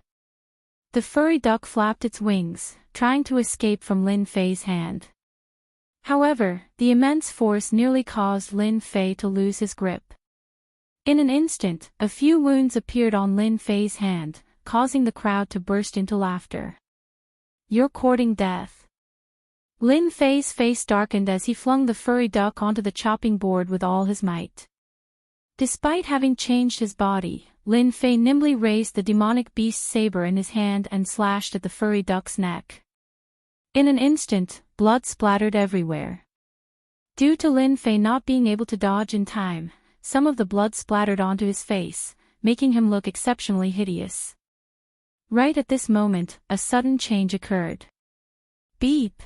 The furry duck flapped its wings, trying to escape from Lin Fei's hand. However, the immense force nearly caused Lin Fei to lose his grip. In an instant, a few wounds appeared on Lin Fei's hand, causing the crowd to burst into laughter. "You're courting death." Lin Fei's face darkened as he flung the furry duck onto the chopping board with all his might. Despite having changed his body, Lin Fei nimbly raised the demonic beast's saber in his hand and slashed at the furry duck's neck. In an instant, blood splattered everywhere. Due to Lin Fei not being able to dodge in time, some of the blood splattered onto his face, making him look exceptionally hideous. Right at this moment, a sudden change occurred. Beep!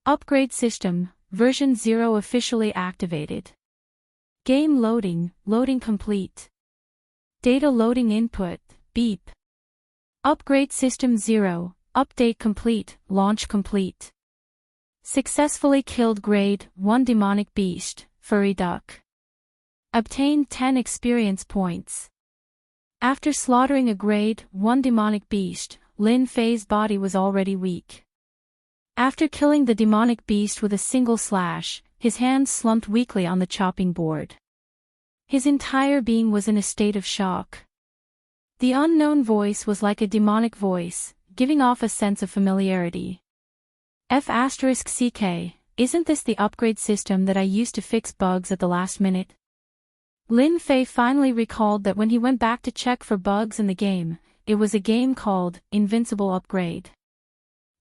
Upgrade system, version 0 officially activated. Game loading, loading complete. Data loading input, beep. Upgrade system 0, update complete, launch complete. Successfully killed grade 1 demonic beast, furry duck. Obtained 10 experience points. After slaughtering a grade 1 demonic beast, Lin Fei's body was already weak. After killing the demonic beast with a single slash, his hands slumped weakly on the chopping board. His entire being was in a state of shock. The unknown voice was like a demonic voice, giving off a sense of familiarity. F*CK, isn't this the upgrade system that I used to fix bugs at the last minute? Lin Fei finally recalled that when he went back to check for bugs in the game, it was a game called Invincible Upgrade.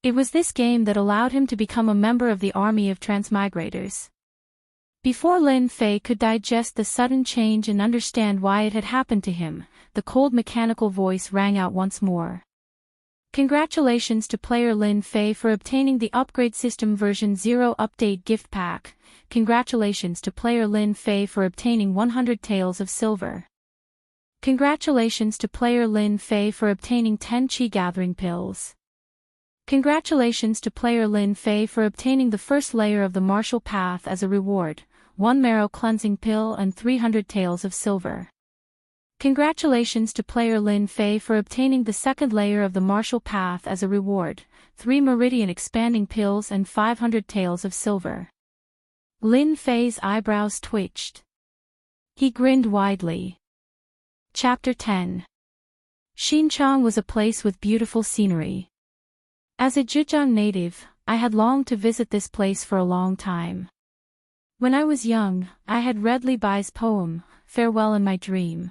It was this game that allowed him to become a member of the army of transmigrators. Before Lin Fei could digest the sudden change and understand why it had happened to him, the cold mechanical voice rang out once more. Congratulations to player Lin Fei for obtaining the Upgrade System version 0 update gift pack. Congratulations to player Lin Fei for obtaining 100 taels of silver. Congratulations to player Lin Fei for obtaining 10 chi gathering pills. Congratulations to player Lin Fei for obtaining the first layer of the martial path as a reward, 1 marrow cleansing pill and 300 taels of silver. Congratulations to player Lin Fei for obtaining the second layer of the martial path as a reward, 3 meridian expanding pills and 500 taels of silver. Lin Fei's eyebrows twitched. He grinned widely. Chapter 10. Xinjiang was a place with beautiful scenery. As a Zhejiang native, I had longed to visit this place for a long time. When I was young, I had read Li Bai's poem, Farewell in my dream.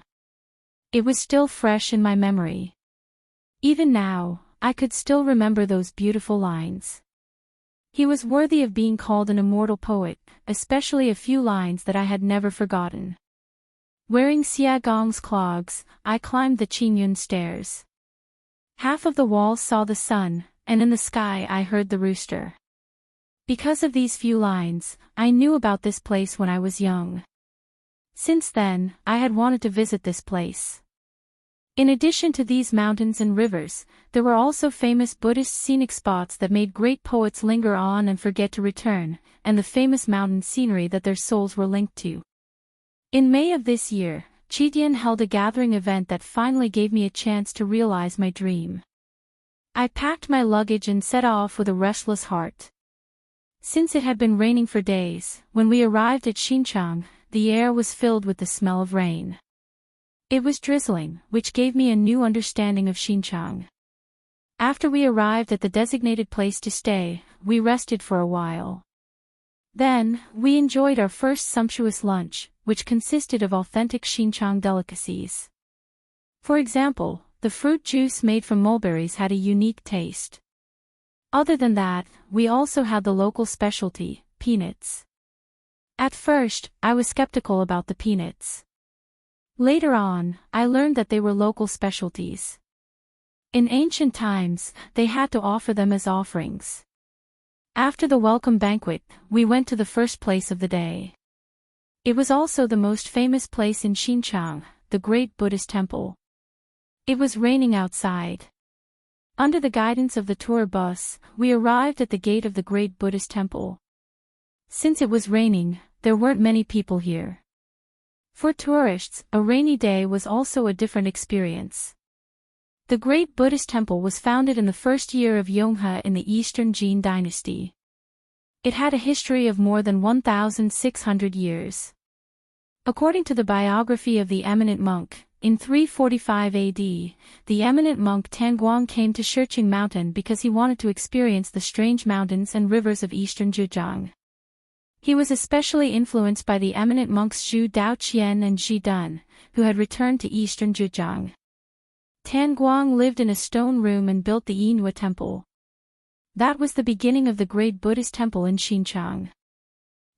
It was still fresh in my memory. Even now, I could still remember those beautiful lines. He was worthy of being called an immortal poet, especially a few lines that I had never forgotten. Wearing Xia Gong's clogs, I climbed the Qingyun stairs. Half of the walls saw the sun, and in the sky I heard the rooster. Because of these few lines, I knew about this place when I was young. Since then, I had wanted to visit this place. In addition to these mountains and rivers, there were also famous Buddhist scenic spots that made great poets linger on and forget to return, and the famous mountain scenery that their souls were linked to. In May of this year, Qidian held a gathering event that finally gave me a chance to realize my dream. I packed my luggage and set off with a restless heart. Since it had been raining for days, when we arrived at Xinjiang, the air was filled with the smell of rain. It was drizzling, which gave me a new understanding of Xinjiang. After we arrived at the designated place to stay, we rested for a while. Then, we enjoyed our first sumptuous lunch, which consisted of authentic Xinjiang delicacies. For example, the fruit juice made from mulberries had a unique taste. Other than that, we also had the local specialty, peanuts. At first, I was skeptical about the peanuts. Later on, I learned that they were local specialties. In ancient times, they had to offer them as offerings. After the welcome banquet, we went to the first place of the day. It was also the most famous place in Xinjiang, the great Buddhist temple. It was raining outside. Under the guidance of the tour bus, we arrived at the gate of the great Buddhist temple. Since it was raining, there weren't many people here. For tourists, a rainy day was also a different experience. The great Buddhist temple was founded in the first year of Yonghe in the Eastern Jin dynasty. It had a history of more than 1,600 years. According to the biography of the eminent monk, in 345 AD, the eminent monk Tanguang came to Shiqing Mountain because he wanted to experience the strange mountains and rivers of eastern Zhejiang. He was especially influenced by the eminent monks Zhu Daoqian and Zhi Dun, who had returned to eastern Zhejiang. Tanguang lived in a stone room and built the Yinhua temple. That was the beginning of the great Buddhist temple in Xinjiang.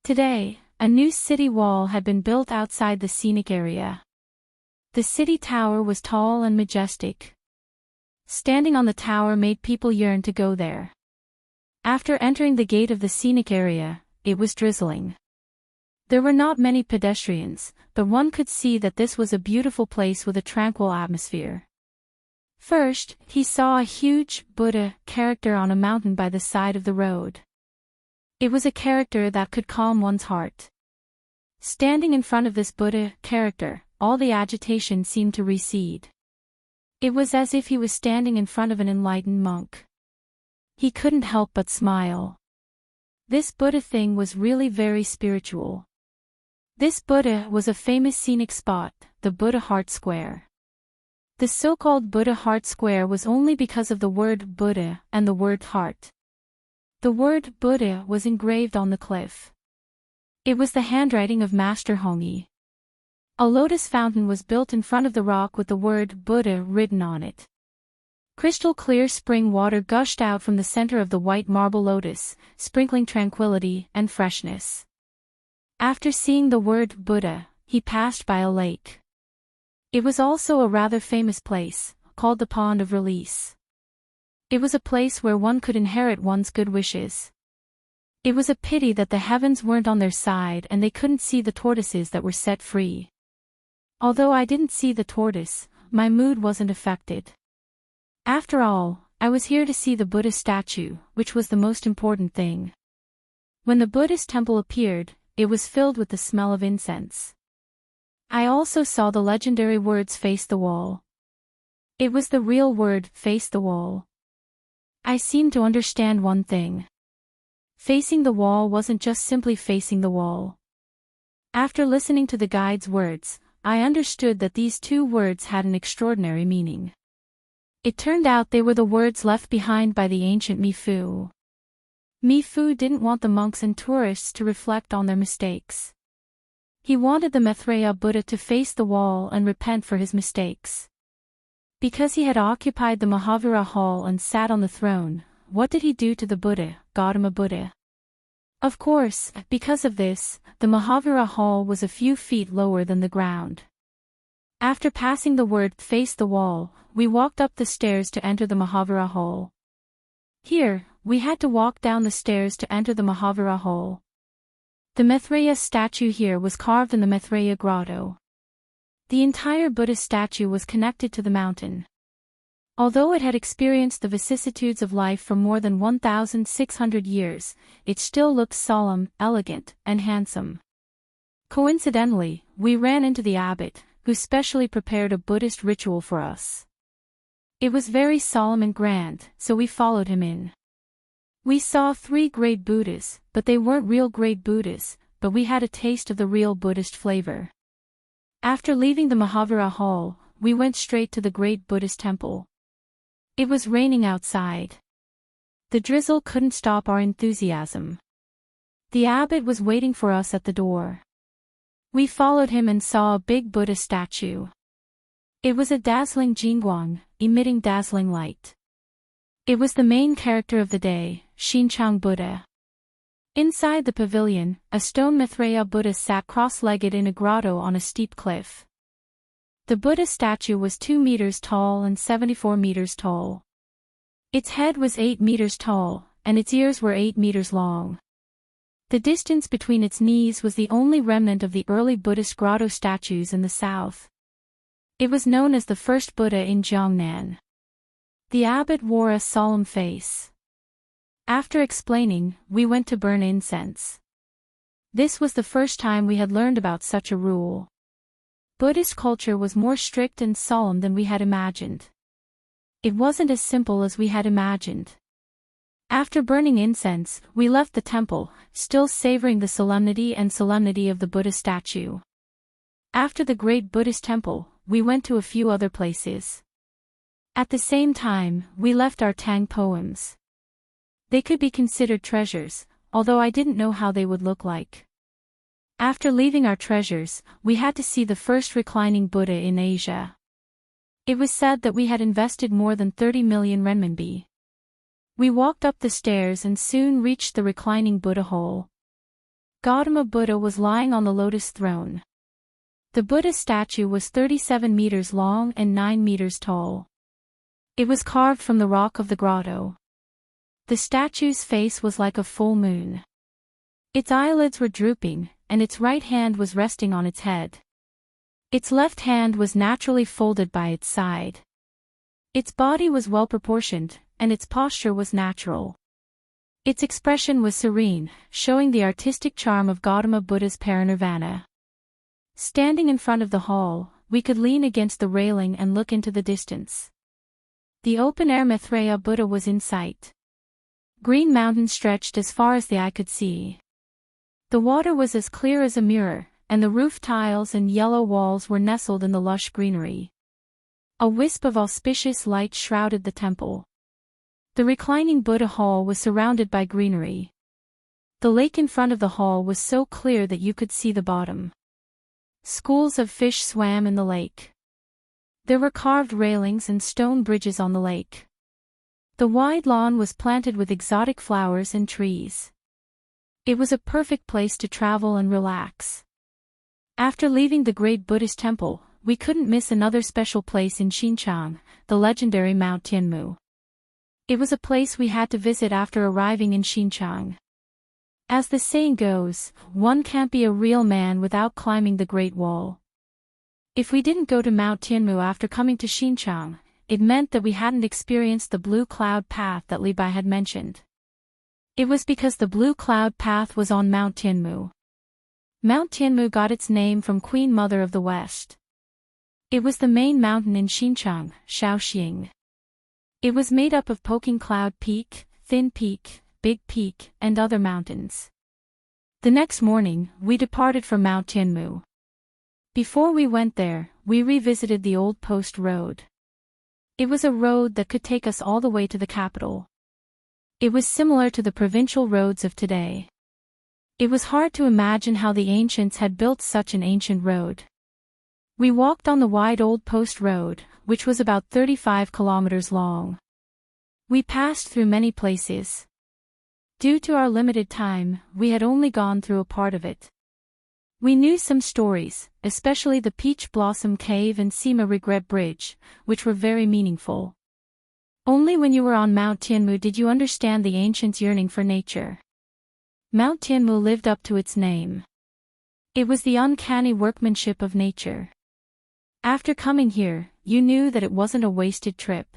Today, a new city wall had been built outside the scenic area. The city tower was tall and majestic. Standing on the tower made people yearn to go there. After entering the gate of the scenic area, it was drizzling. There were not many pedestrians, but one could see that this was a beautiful place with a tranquil atmosphere. First, he saw a huge Buddha character on a mountain by the side of the road. It was a character that could calm one's heart. Standing in front of this Buddha character, all the agitation seemed to recede. It was as if he was standing in front of an enlightened monk. He couldn't help but smile. This Buddha thing was really very spiritual. This Buddha was a famous scenic spot, the Buddha Heart Square. The so-called Buddha Heart Square was only because of the word Buddha and the word heart. The word Buddha was engraved on the cliff. It was the handwriting of Master Hongyi. A lotus fountain was built in front of the rock with the word Buddha written on it. Crystal clear spring water gushed out from the center of the white marble lotus, sprinkling tranquility and freshness. After seeing the word Buddha, he passed by a lake. It was also a rather famous place, called the Pond of Release. It was a place where one could inherit one's good wishes. It was a pity that the heavens weren't on their side and they couldn't see the tortoises that were set free. Although I didn't see the tortoise, my mood wasn't affected. After all, I was here to see the Buddha statue, which was the most important thing. When the Buddhist temple appeared, it was filled with the smell of incense. I also saw the legendary words "face the wall." It was the real word, face the wall. I seemed to understand one thing. Facing the wall wasn't just simply facing the wall. After listening to the guide's words, I understood that these two words had an extraordinary meaning. It turned out they were the words left behind by the ancient Mifu. Mifu didn't want the monks and tourists to reflect on their mistakes. He wanted the Maitreya Buddha to face the wall and repent for his mistakes. Because he had occupied the Mahavira hall and sat on the throne, what did he do to the Buddha, Gautama Buddha? Of course, because of this, the Mahavira hall was a few feet lower than the ground. After passing the word "face the wall," we walked up the stairs to enter the Mahavira hall. Here, we had to walk down the stairs to enter the Mahavira hall. The Maitreya statue here was carved in the Maitreya grotto. The entire Buddha statue was connected to the mountain. Although it had experienced the vicissitudes of life for more than 1,600 years, it still looked solemn, elegant, and handsome. Coincidentally, we ran into the abbot, who specially prepared a Buddhist ritual for us. It was very solemn and grand, so we followed him in. We saw 3 great Buddhas, but they weren't real great Buddhas, but we had a taste of the real Buddhist flavor. After leaving the Mahavira hall, we went straight to the great Buddhist temple. It was raining outside. The drizzle couldn't stop our enthusiasm. The abbot was waiting for us at the door. We followed him and saw a big Buddha statue. It was a dazzling jingguang, emitting dazzling light. It was the main character of the day, Xinjiang Buddha. Inside the pavilion, a stone Maitreya Buddha sat cross-legged in a grotto on a steep cliff. The Buddha statue was 2 meters tall and 74 meters tall. Its head was 8 meters tall, and its ears were 8 meters long. The distance between its knees was the only remnant of the early Buddhist grotto statues in the south. It was known as the first Buddha in Jiangnan. The abbot wore a solemn face. After explaining, we went to burn incense. This was the first time we had learned about such a rule. Buddhist culture was more strict and solemn than we had imagined. It wasn't as simple as we had imagined. After burning incense, we left the temple, still savoring the solemnity of the Buddha statue. After the great Buddhist temple, we went to a few other places. At the same time, we left our Tang poems. They could be considered treasures, although I didn't know how they would look like. After leaving our treasures, we had to see the first reclining Buddha in Asia. It was said that we had invested more than 30 million renminbi. We walked up the stairs and soon reached the reclining Buddha hole. Gautama Buddha was lying on the lotus throne. The Buddha statue was 37 meters long and 9 meters tall. It was carved from the rock of the grotto. The statue's face was like a full moon. Its eyelids were drooping, and its right hand was resting on its head. Its left hand was naturally folded by its side. Its body was well proportioned, and its posture was natural. Its expression was serene, showing the artistic charm of Gautama Buddha's parinirvana. Standing in front of the hall, we could lean against the railing and look into the distance. The open-air Maitreya Buddha was in sight. Green mountains stretched as far as the eye could see. The water was as clear as a mirror, and the roof tiles and yellow walls were nestled in the lush greenery. A wisp of auspicious light shrouded the temple. The reclining Buddha hall was surrounded by greenery. The lake in front of the hall was so clear that you could see the bottom. Schools of fish swam in the lake. There were carved railings and stone bridges on the lake. The wide lawn was planted with exotic flowers and trees. It was a perfect place to travel and relax. After leaving the great Buddhist temple, we couldn't miss another special place in Xinjiang, the legendary Mount Tianmu. It was a place we had to visit after arriving in Xinjiang. As the saying goes, one can't be a real man without climbing the Great Wall. If we didn't go to Mount Tianmu after coming to Xinjiang, it meant that we hadn't experienced the blue cloud path that Li Bai had mentioned. It was because the blue cloud path was on Mount Tianmu. Mount Tianmu got its name from Queen Mother of the West. It was the main mountain in Xinjiang, Shaoxing. It was made up of Poking Cloud Peak, Thin Peak, Big Peak, and other mountains. The next morning, we departed from Mount Tianmu. Before we went there, we revisited the old post road. It was a road that could take us all the way to the capital. It was similar to the provincial roads of today. It was hard to imagine how the ancients had built such an ancient road. We walked on the wide old post road, which was about 35 kilometers long. We passed through many places. Due to our limited time, we had only gone through a part of it. We knew some stories, especially the Peach Blossom Cave and Sima Regret Bridge, which were very meaningful. Only when you were on Mount Tianmu did you understand the ancients' yearning for nature. Mount Tianmu lived up to its name. It was the uncanny workmanship of nature. After coming here, you knew that it wasn't a wasted trip.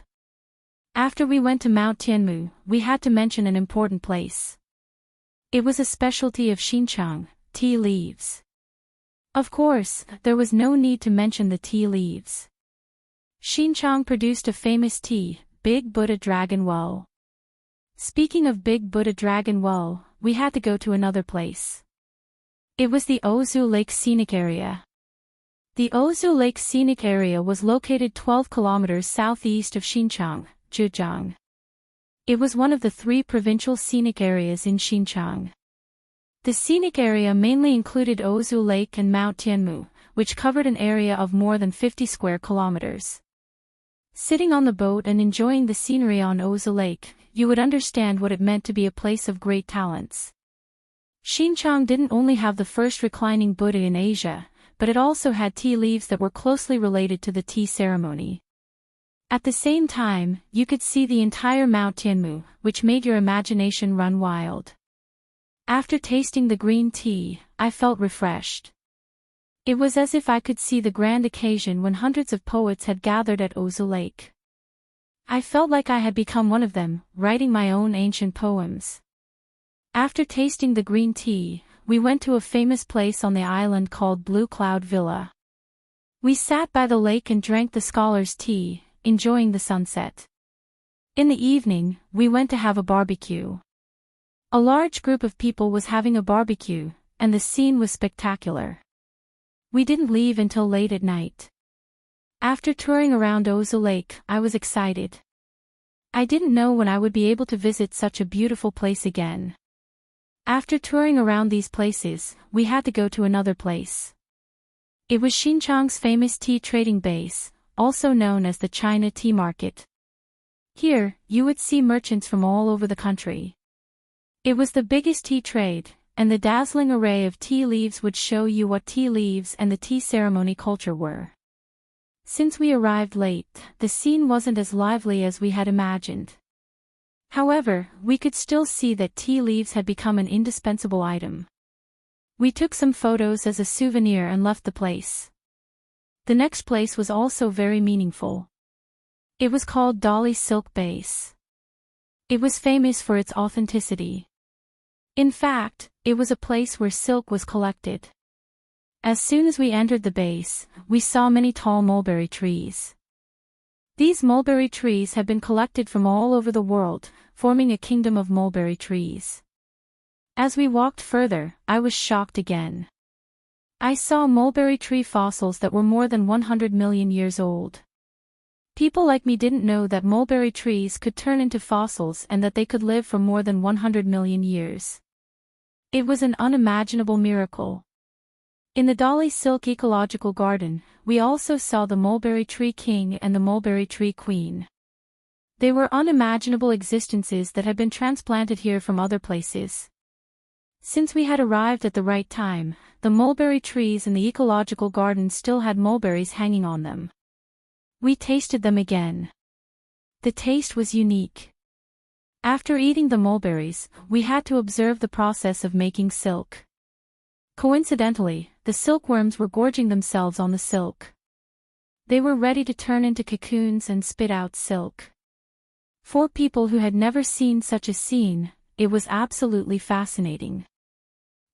After we went to Mount Tianmu, we had to mention an important place. It was a specialty of Xinjiang, tea leaves. Of course, there was no need to mention the tea leaves. Xinjiang produced a famous tea, Big Buddha Dragon Well. Speaking of Big Buddha Dragon Well, we had to go to another place. It was the Ozu Lake Scenic Area. The Ozu Lake Scenic Area was located 12 kilometers southeast of Xinjiang, Zhejiang. It was one of the 3 provincial scenic areas in Xinjiang. The scenic area mainly included Ozu Lake and Mount Tianmu, which covered an area of more than 50 square kilometers. Sitting on the boat and enjoying the scenery on Ozu Lake, you would understand what it meant to be a place of great talents. Xinjiang didn't only have the first reclining Buddha in Asia, but it also had tea leaves that were closely related to the tea ceremony. At the same time, you could see the entire Mount Tianmu, which made your imagination run wild. After tasting the green tea, I felt refreshed. It was as if I could see the grand occasion when hundreds of poets had gathered at Ozu Lake. I felt like I had become one of them, writing my own ancient poems. After tasting the green tea, we went to a famous place on the island called Blue Cloud Villa. We sat by the lake and drank the scholar's tea, enjoying the sunset. In the evening, we went to have a barbecue. A large group of people was having a barbecue, and the scene was spectacular. We didn't leave until late at night. After touring around Ozu Lake, I was excited. I didn't know when I would be able to visit such a beautiful place again. After touring around these places, we had to go to another place. It was Xinjiang's famous tea trading base, also known as the China Tea Market. Here, you would see merchants from all over the country. It was the biggest tea trade, and the dazzling array of tea leaves would show you what tea leaves and the tea ceremony culture were. Since we arrived late, the scene wasn't as lively as we had imagined. However, we could still see that tea leaves had become an indispensable item. We took some photos as a souvenir and left the place. The next place was also very meaningful. It was called Dali Silk Base. It was famous for its authenticity. In fact, it was a place where silk was collected. As soon as we entered the base, we saw many tall mulberry trees. These mulberry trees have been collected from all over the world, forming a kingdom of mulberry trees. As we walked further, I was shocked again. I saw mulberry tree fossils that were more than 100 million years old. People like me didn't know that mulberry trees could turn into fossils and that they could live for more than 100 million years. It was an unimaginable miracle. In the Dali Silk Ecological Garden, we also saw the mulberry tree king and the mulberry tree queen. They were unimaginable existences that had been transplanted here from other places. Since we had arrived at the right time, the mulberry trees in the ecological garden still had mulberries hanging on them. We tasted them again. The taste was unique. After eating the mulberries, we had to observe the process of making silk. Coincidentally, the silkworms were gorging themselves on the silk. They were ready to turn into cocoons and spit out silk. For people who had never seen such a scene, it was absolutely fascinating.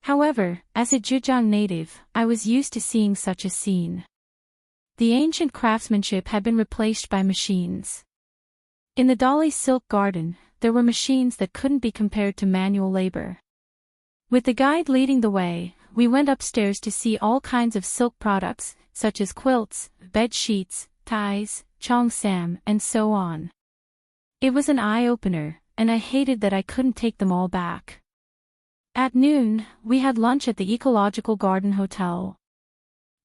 However, as a Zhejiang native, I was used to seeing such a scene. The ancient craftsmanship had been replaced by machines. In the Dali Silk Garden, there were machines that couldn't be compared to manual labor. With the guide leading the way, we went upstairs to see all kinds of silk products, such as quilts, bed sheets, ties, cheongsam, and so on. It was an eye-opener, and I hated that I couldn't take them all back. At noon, we had lunch at the Ecological Garden Hotel.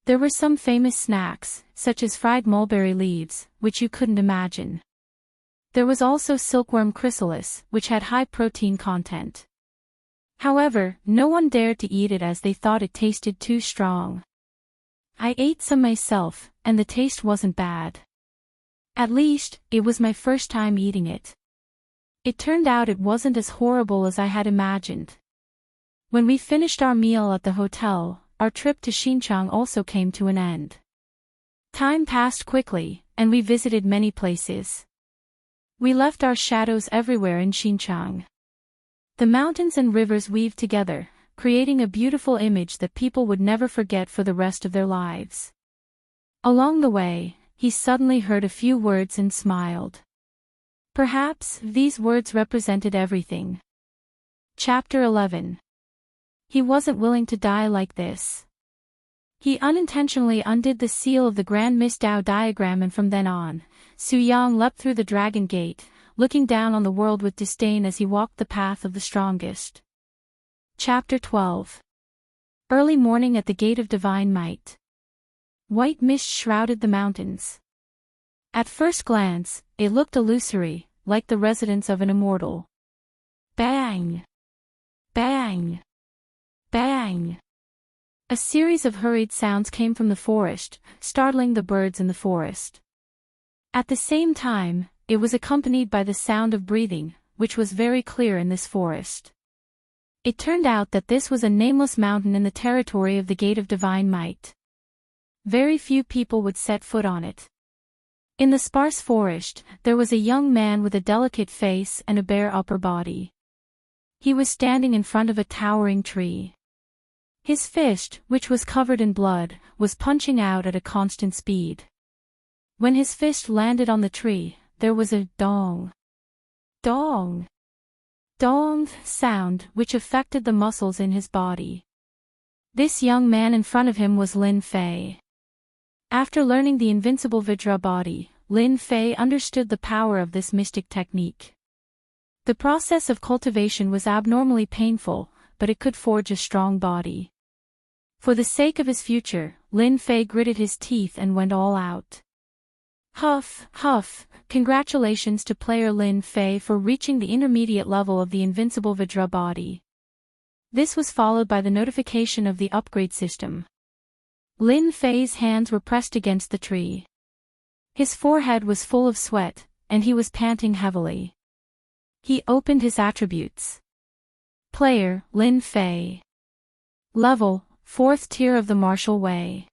There were some famous snacks, such as fried mulberry leaves, which you couldn't imagine. There was also silkworm chrysalis, which had high protein content. However, no one dared to eat it as they thought it tasted too strong. I ate some myself, and the taste wasn't bad. At least, it was my first time eating it. It turned out it wasn't as horrible as I had imagined. When we finished our meal at the hotel, our trip to Xinjiang also came to an end. Time passed quickly, and we visited many places. We left our shadows everywhere in Xinjiang. The mountains and rivers weaved together, creating a beautiful image that people would never forget for the rest of their lives. Along the way, he suddenly heard a few words and smiled. Perhaps these words represented everything. Chapter 11. He wasn't willing to die like this. He unintentionally undid the seal of the Grand Mist Dao diagram, and from then on, Su Yang leapt through the Dragon Gate, looking down on the world with disdain as he walked the path of the strongest. Chapter 12. Early morning at the Gate of Divine Might. White mist shrouded the mountains. At first glance, it looked illusory, like the residence of an immortal. Bang! Bang! Bang! A series of hurried sounds came from the forest, startling the birds in the forest. At the same time, it was accompanied by the sound of breathing, which was very clear in this forest. It turned out that this was a nameless mountain in the territory of the Gate of Divine Might. Very few people would set foot on it. In the sparse forest, there was a young man with a delicate face and a bare upper body. He was standing in front of a towering tree. His fist, which was covered in blood, was punching out at a constant speed. When his fist landed on the tree, there was a dong, dong, dong sound which affected the muscles in his body. This young man in front of him was Lin Fei. After learning the invincible Vajra body, Lin Fei understood the power of this mystic technique. The process of cultivation was abnormally painful, but it could forge a strong body. For the sake of his future, Lin Fei gritted his teeth and went all out. Huff, huff, congratulations to player Lin Fei for reaching the intermediate level of the invincible Vajra body. This was followed by the notification of the upgrade system. Lin Fei's hands were pressed against the tree. His forehead was full of sweat, and he was panting heavily. He opened his attributes. Player, Lin Fei. Level, 4th tier of the martial way.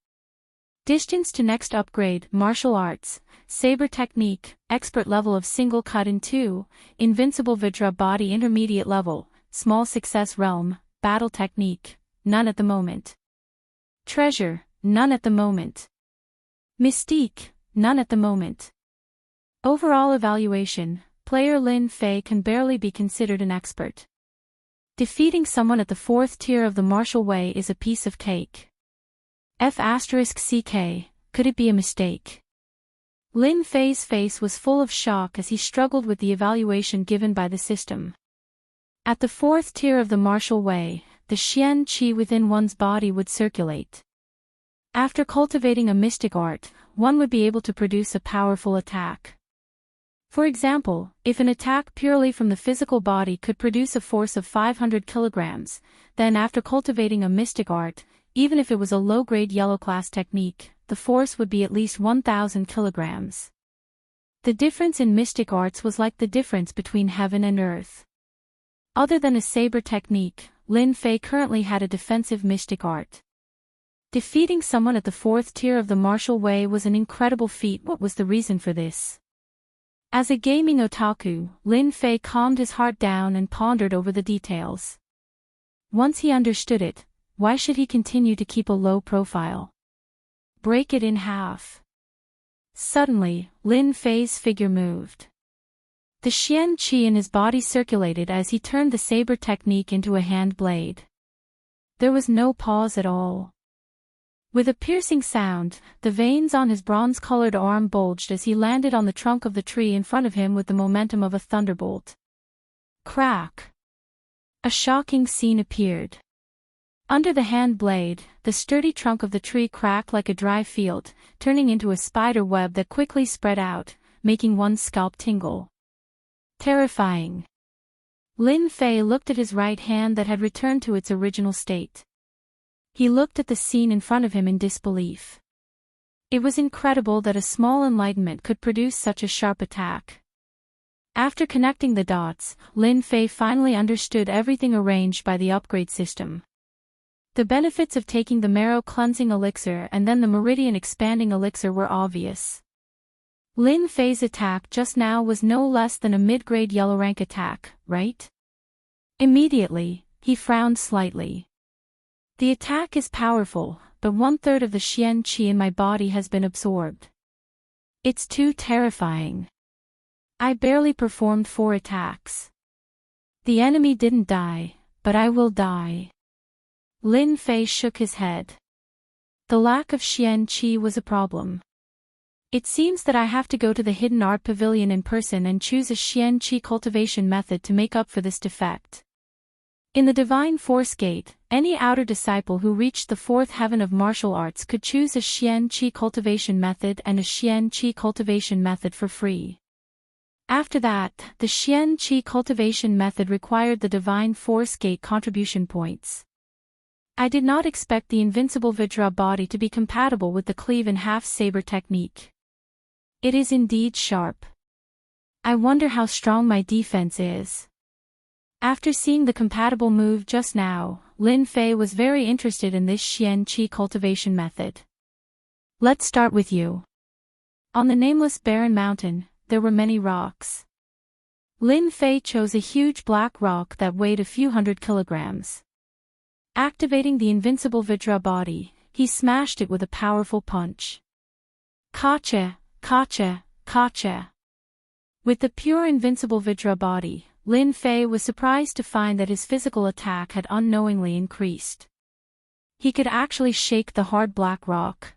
Distance to next upgrade, martial arts, saber technique, expert level of single cut in 2, invincible Vajra body intermediate level, small success realm, battle technique, none at the moment. Treasure, none at the moment. Mystique, none at the moment. Overall evaluation, player Lin Fei can barely be considered an expert. Defeating someone at the 4th tier of the martial way is a piece of cake. F***CK, could it be a mistake? Lin Fei's face was full of shock as he struggled with the evaluation given by the system. At the 4th tier of the martial way, the Xian Qi within one's body would circulate. After cultivating a mystic art, one would be able to produce a powerful attack. For example, if an attack purely from the physical body could produce a force of 500 kilograms, then after cultivating a mystic art, even if it was a low-grade yellow class technique, the force would be at least 1,000 kilograms. The difference in mystic arts was like the difference between heaven and earth. Other than a saber technique, Lin Fei currently had a defensive mystic art. Defeating someone at the 4th tier of the martial way was an incredible feat. What was the reason for this? As a gaming otaku, Lin Fei calmed his heart down and pondered over the details. Once he understood it, why should he continue to keep a low profile? Break it in half. Suddenly, Lin Fei's figure moved. The Xian Qi in his body circulated as he turned the saber technique into a hand blade. There was no pause at all. With a piercing sound, the veins on his bronze-colored arm bulged as he landed on the trunk of the tree in front of him with the momentum of a thunderbolt. Crack! A shocking scene appeared. Under the hand blade, the sturdy trunk of the tree cracked like a dry field, turning into a spider web that quickly spread out, making one's scalp tingle. Terrifying. Lin Fei looked at his right hand that had returned to its original state. He looked at the scene in front of him in disbelief. It was incredible that a small enlightenment could produce such a sharp attack. After connecting the dots, Lin Fei finally understood everything arranged by the upgrade system. The benefits of taking the marrow cleansing elixir and then the meridian expanding elixir were obvious. Lin Fei's attack just now was no less than a mid-grade yellow rank attack, right? Immediately, he frowned slightly. The attack is powerful, but 1/3 of the Xian Qi in my body has been absorbed. It's too terrifying. I barely performed 4 attacks. The enemy didn't die, but I will die. Lin Fei shook his head. The lack of Xian Qi was a problem. It seems that I have to go to the Hidden Art Pavilion in person and choose a Xian Qi cultivation method to make up for this defect. In the Divine Force Gate, any outer disciple who reached the 4th heaven of martial arts could choose a Xian Qi cultivation method and a Xian Qi cultivation method for free. After that, the Xian Qi cultivation method required the Divine Force Gate contribution points. I did not expect the invincible Vajra body to be compatible with the cleave-in-half saber technique. It is indeed sharp. I wonder how strong my defense is. After seeing the compatible move just now, Lin Fei was very interested in this Xian Qi cultivation method. Let's start with you. On the nameless barren mountain, there were many rocks. Lin Fei chose a huge black rock that weighed a few hundred kilograms. Activating the invincible Vajra body, he smashed it with a powerful punch. Kacha, kacha, kacha. With the pure invincible Vajra body, Lin Fei was surprised to find that his physical attack had unknowingly increased. He could actually shake the hard black rock.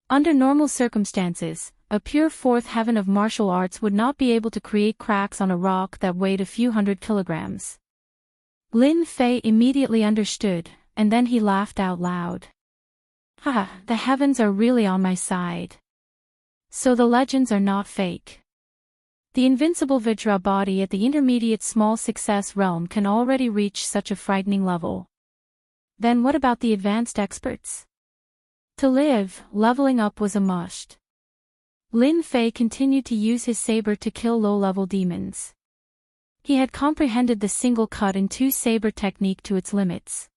Under normal circumstances, a pure fourth heaven of martial arts would not be able to create cracks on a rock that weighed a few hundred kilograms. Lin Fei immediately understood, and then he laughed out loud. Haha, the heavens are really on my side. So the legends are not fake. The invincible Vajra body at the intermediate small success realm can already reach such a frightening level. Then what about the advanced experts? To live, leveling up was a must. Lin Fei continued to use his saber to kill low-level demons. He had comprehended the single cut in two saber technique to its limits.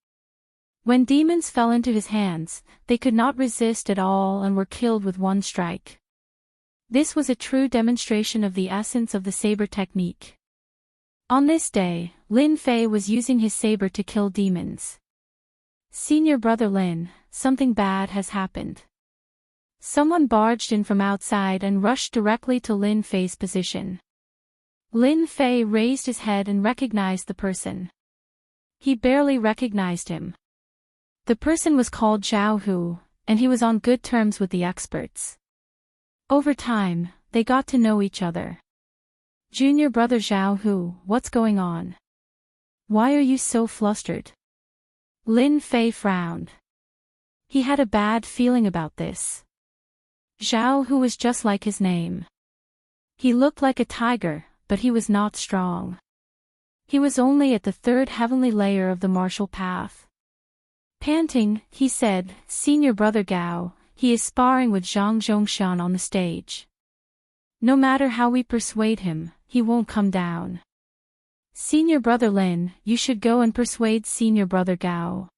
When demons fell into his hands, they could not resist at all and were killed with one strike. This was a true demonstration of the essence of the saber technique. On this day, Lin Fei was using his saber to kill demons. Senior brother Lin, something bad has happened. Someone barged in from outside and rushed directly to Lin Fei's position. Lin Fei raised his head and recognized the person. He barely recognized him. The person was called Zhao Hu, and he was on good terms with the experts. Over time, they got to know each other. Junior brother Zhao Hu, what's going on? Why are you so flustered? Lin Fei frowned. He had a bad feeling about this. Zhao Hu was just like his name. He looked like a tiger, but he was not strong. He was only at the third heavenly layer of the martial path. Panting, he said, Senior brother Gao, he is sparring with Zhang Zhongshan on the stage. No matter how we persuade him, he won't come down. Senior brother Lin, you should go and persuade senior brother Gao.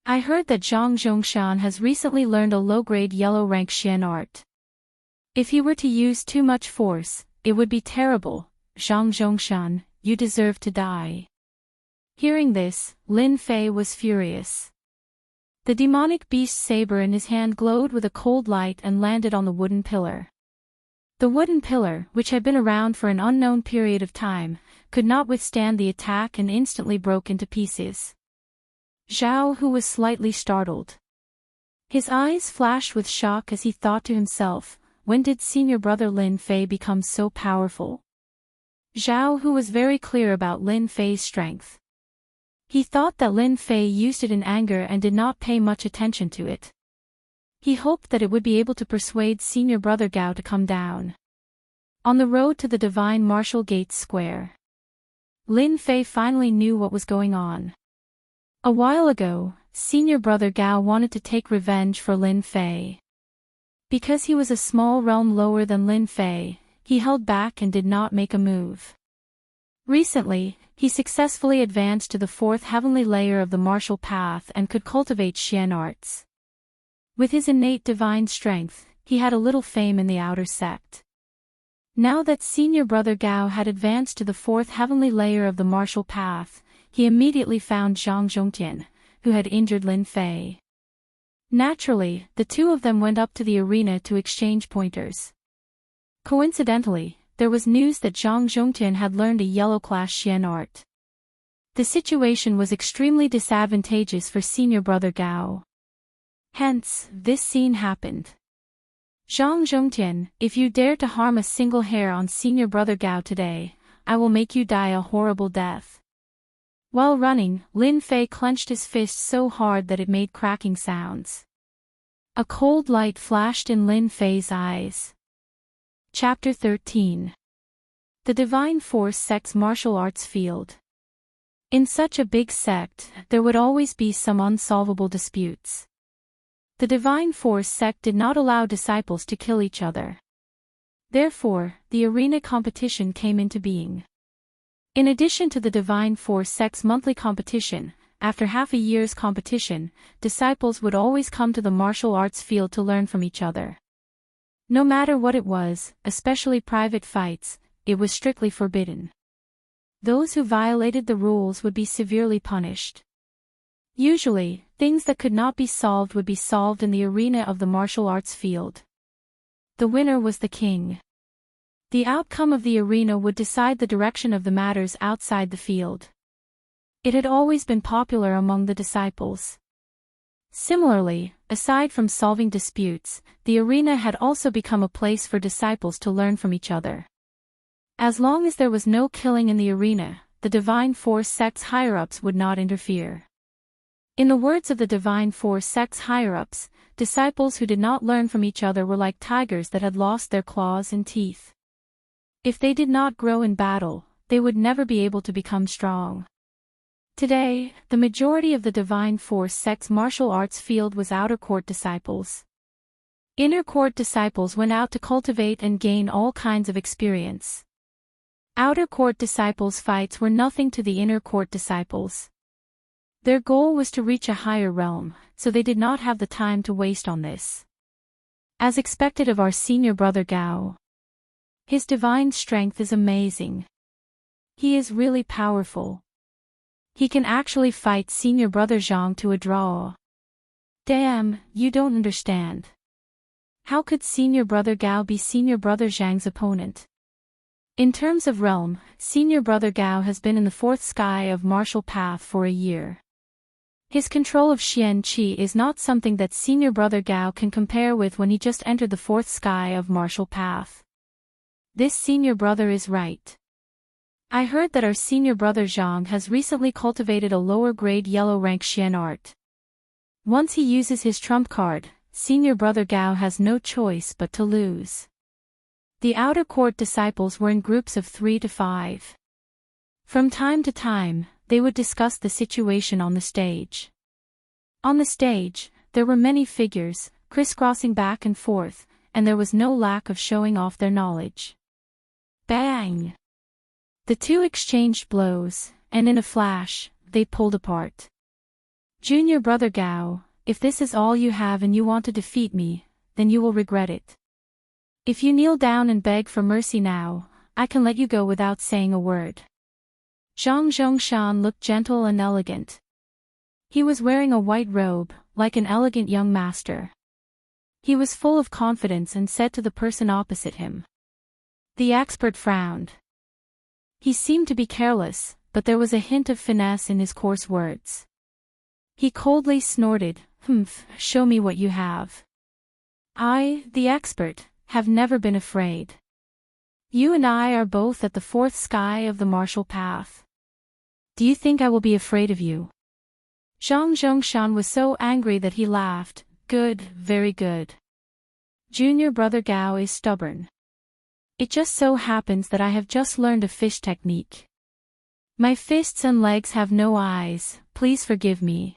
I heard that Zhang Zhongshan has recently learned a low-grade yellow rank Xian art. If he were to use too much force, it would be terrible. Zhang Zhongshan, you deserve to die. Hearing this, Lin Fei was furious. The demonic beast saber in his hand glowed with a cold light and landed on the wooden pillar. The wooden pillar, which had been around for an unknown period of time, could not withstand the attack and instantly broke into pieces. Zhao Hu was slightly startled. His eyes flashed with shock as he thought to himself, when did senior brother Lin Fei become so powerful? Zhao Hu was very clear about Lin Fei's strength. He thought that Lin Fei used it in anger and did not pay much attention to it. He hoped that it would be able to persuade senior brother Gao to come down. On the road to the Divine Martial Gates Square, Lin Fei finally knew what was going on. A while ago, senior brother Gao wanted to take revenge for Lin Fei. Because he was a small realm lower than Lin Fei, he held back and did not make a move. Recently, he successfully advanced to the fourth heavenly layer of the martial path and could cultivate Xian arts. With his innate divine strength, he had a little fame in the outer sect. Now that senior brother Gao had advanced to the fourth heavenly layer of the martial path, he immediately found Zhang Zhongtian, who had injured Lin Fei. Naturally, the two of them went up to the arena to exchange pointers. Coincidentally, there was news that Zhang Zhongtian had learned a yellow-class Xian art. The situation was extremely disadvantageous for senior brother Gao. Hence, this scene happened. Zhang Zhongtian, if you dare to harm a single hair on senior brother Gao today, I will make you die a horrible death. While running, Lin Fei clenched his fist so hard that it made cracking sounds. A cold light flashed in Lin Fei's eyes. Chapter 13. The Divine Force Sect's Martial Arts Field. In such a big sect, there would always be some unsolvable disputes. The Divine Force sect did not allow disciples to kill each other. Therefore, the arena competition came into being. In addition to the Divine Force sect's monthly competition, after half a year's competition, disciples would always come to the martial arts field to learn from each other. No matter what it was, especially private fights, it was strictly forbidden. Those who violated the rules would be severely punished. Usually, things that could not be solved would be solved in the arena of the martial arts field. The winner was the king. The outcome of the arena would decide the direction of the matters outside the field. It had always been popular among the disciples. Similarly, aside from solving disputes, the arena had also become a place for disciples to learn from each other. As long as there was no killing in the arena, the Divine Force sects higher-ups would not interfere. In the words of the Divine Force sects higher-ups, disciples who did not learn from each other were like tigers that had lost their claws and teeth. If they did not grow in battle, they would never be able to become strong. Today, the majority of the Divine Force sect's martial arts field was outer court disciples. Inner court disciples went out to cultivate and gain all kinds of experience. Outer court disciples' fights were nothing to the inner court disciples. Their goal was to reach a higher realm, so they did not have the time to waste on this. As expected of our senior brother Gao. His divine strength is amazing. He is really powerful. He can actually fight senior brother Zhang to a draw. Damn, you don't understand. How could senior brother Gao be senior brother Zhang's opponent? In terms of realm, senior brother Gao has been in the fourth sky of martial path for a year. His control of Xian Qi is not something that senior brother Gao can compare with when he just entered the fourth sky of martial path. This senior brother is right. I heard that our senior brother Zhang has recently cultivated a lower-grade yellow-rank Xian art. Once he uses his trump card, senior brother Gao has no choice but to lose. The outer court disciples were in groups of 3 to 5. From time to time, they would discuss the situation on the stage. On the stage, there were many figures, crisscrossing back and forth, and there was no lack of showing off their knowledge. Bang! The two exchanged blows, and in a flash, they pulled apart. Junior brother Gao, if this is all you have and you want to defeat me, then you will regret it. If you kneel down and beg for mercy now, I can let you go without saying a word. Zhang Zhongshan looked gentle and elegant. He was wearing a white robe, like an elegant young master. He was full of confidence and said to the person opposite him. The expert frowned. He seemed to be careless, but there was a hint of finesse in his coarse words. He coldly snorted, "Humph, show me what you have." I, the expert, have never been afraid. You and I are both at the fourth sky of the martial path. Do you think I will be afraid of you? Zhang Zhongshan was so angry that he laughed. Good, very good. Junior brother Gao is stubborn. It just so happens that I have just learned a fish technique. My fists and legs have no eyes, please forgive me.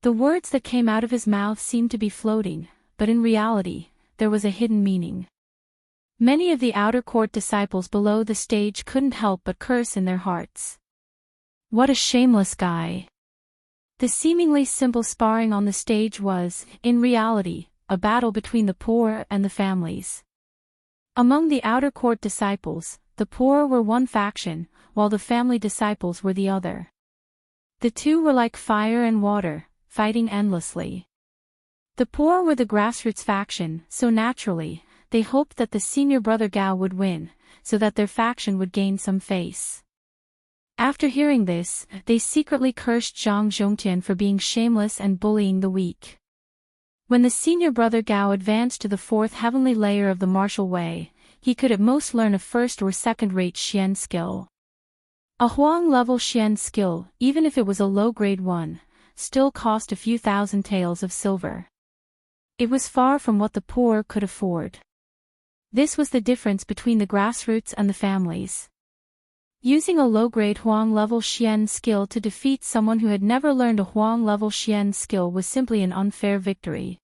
The words that came out of his mouth seemed to be floating, but in reality, there was a hidden meaning. Many of the outer court disciples below the stage couldn't help but curse in their hearts. What a shameless guy. The seemingly simple sparring on the stage was, in reality, a battle between the poor and the families. Among the outer court disciples, the poor were one faction, while the family disciples were the other. The two were like fire and water, fighting endlessly. The poor were the grassroots faction, so naturally, they hoped that the senior brother Gao would win, so that their faction would gain some face. After hearing this, they secretly cursed Zhang Zhongtian for being shameless and bullying the weak. When the senior brother Gao advanced to the fourth heavenly layer of the martial way, he could at most learn a first or second-rate Xian skill. A Huang-level Xian skill, even if it was a low-grade one, still cost a few thousand taels of silver. It was far from what the poor could afford. This was the difference between the grassroots and the families. Using a low-grade Huang-level Xian skill to defeat someone who had never learned a Huang-level Xian skill was simply an unfair victory.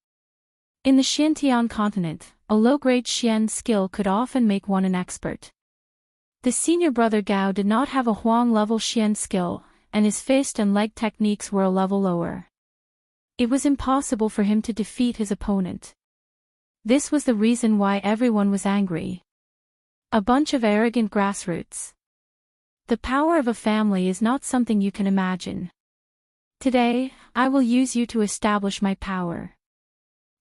In the Xintian continent, a low-grade Xian skill could often make one an expert. The senior brother Gao did not have a Huang-level Xian skill, and his fist and leg techniques were a level lower. It was impossible for him to defeat his opponent. This was the reason why everyone was angry. A bunch of arrogant grassroots. The power of a family is not something you can imagine. Today, I will use you to establish my power.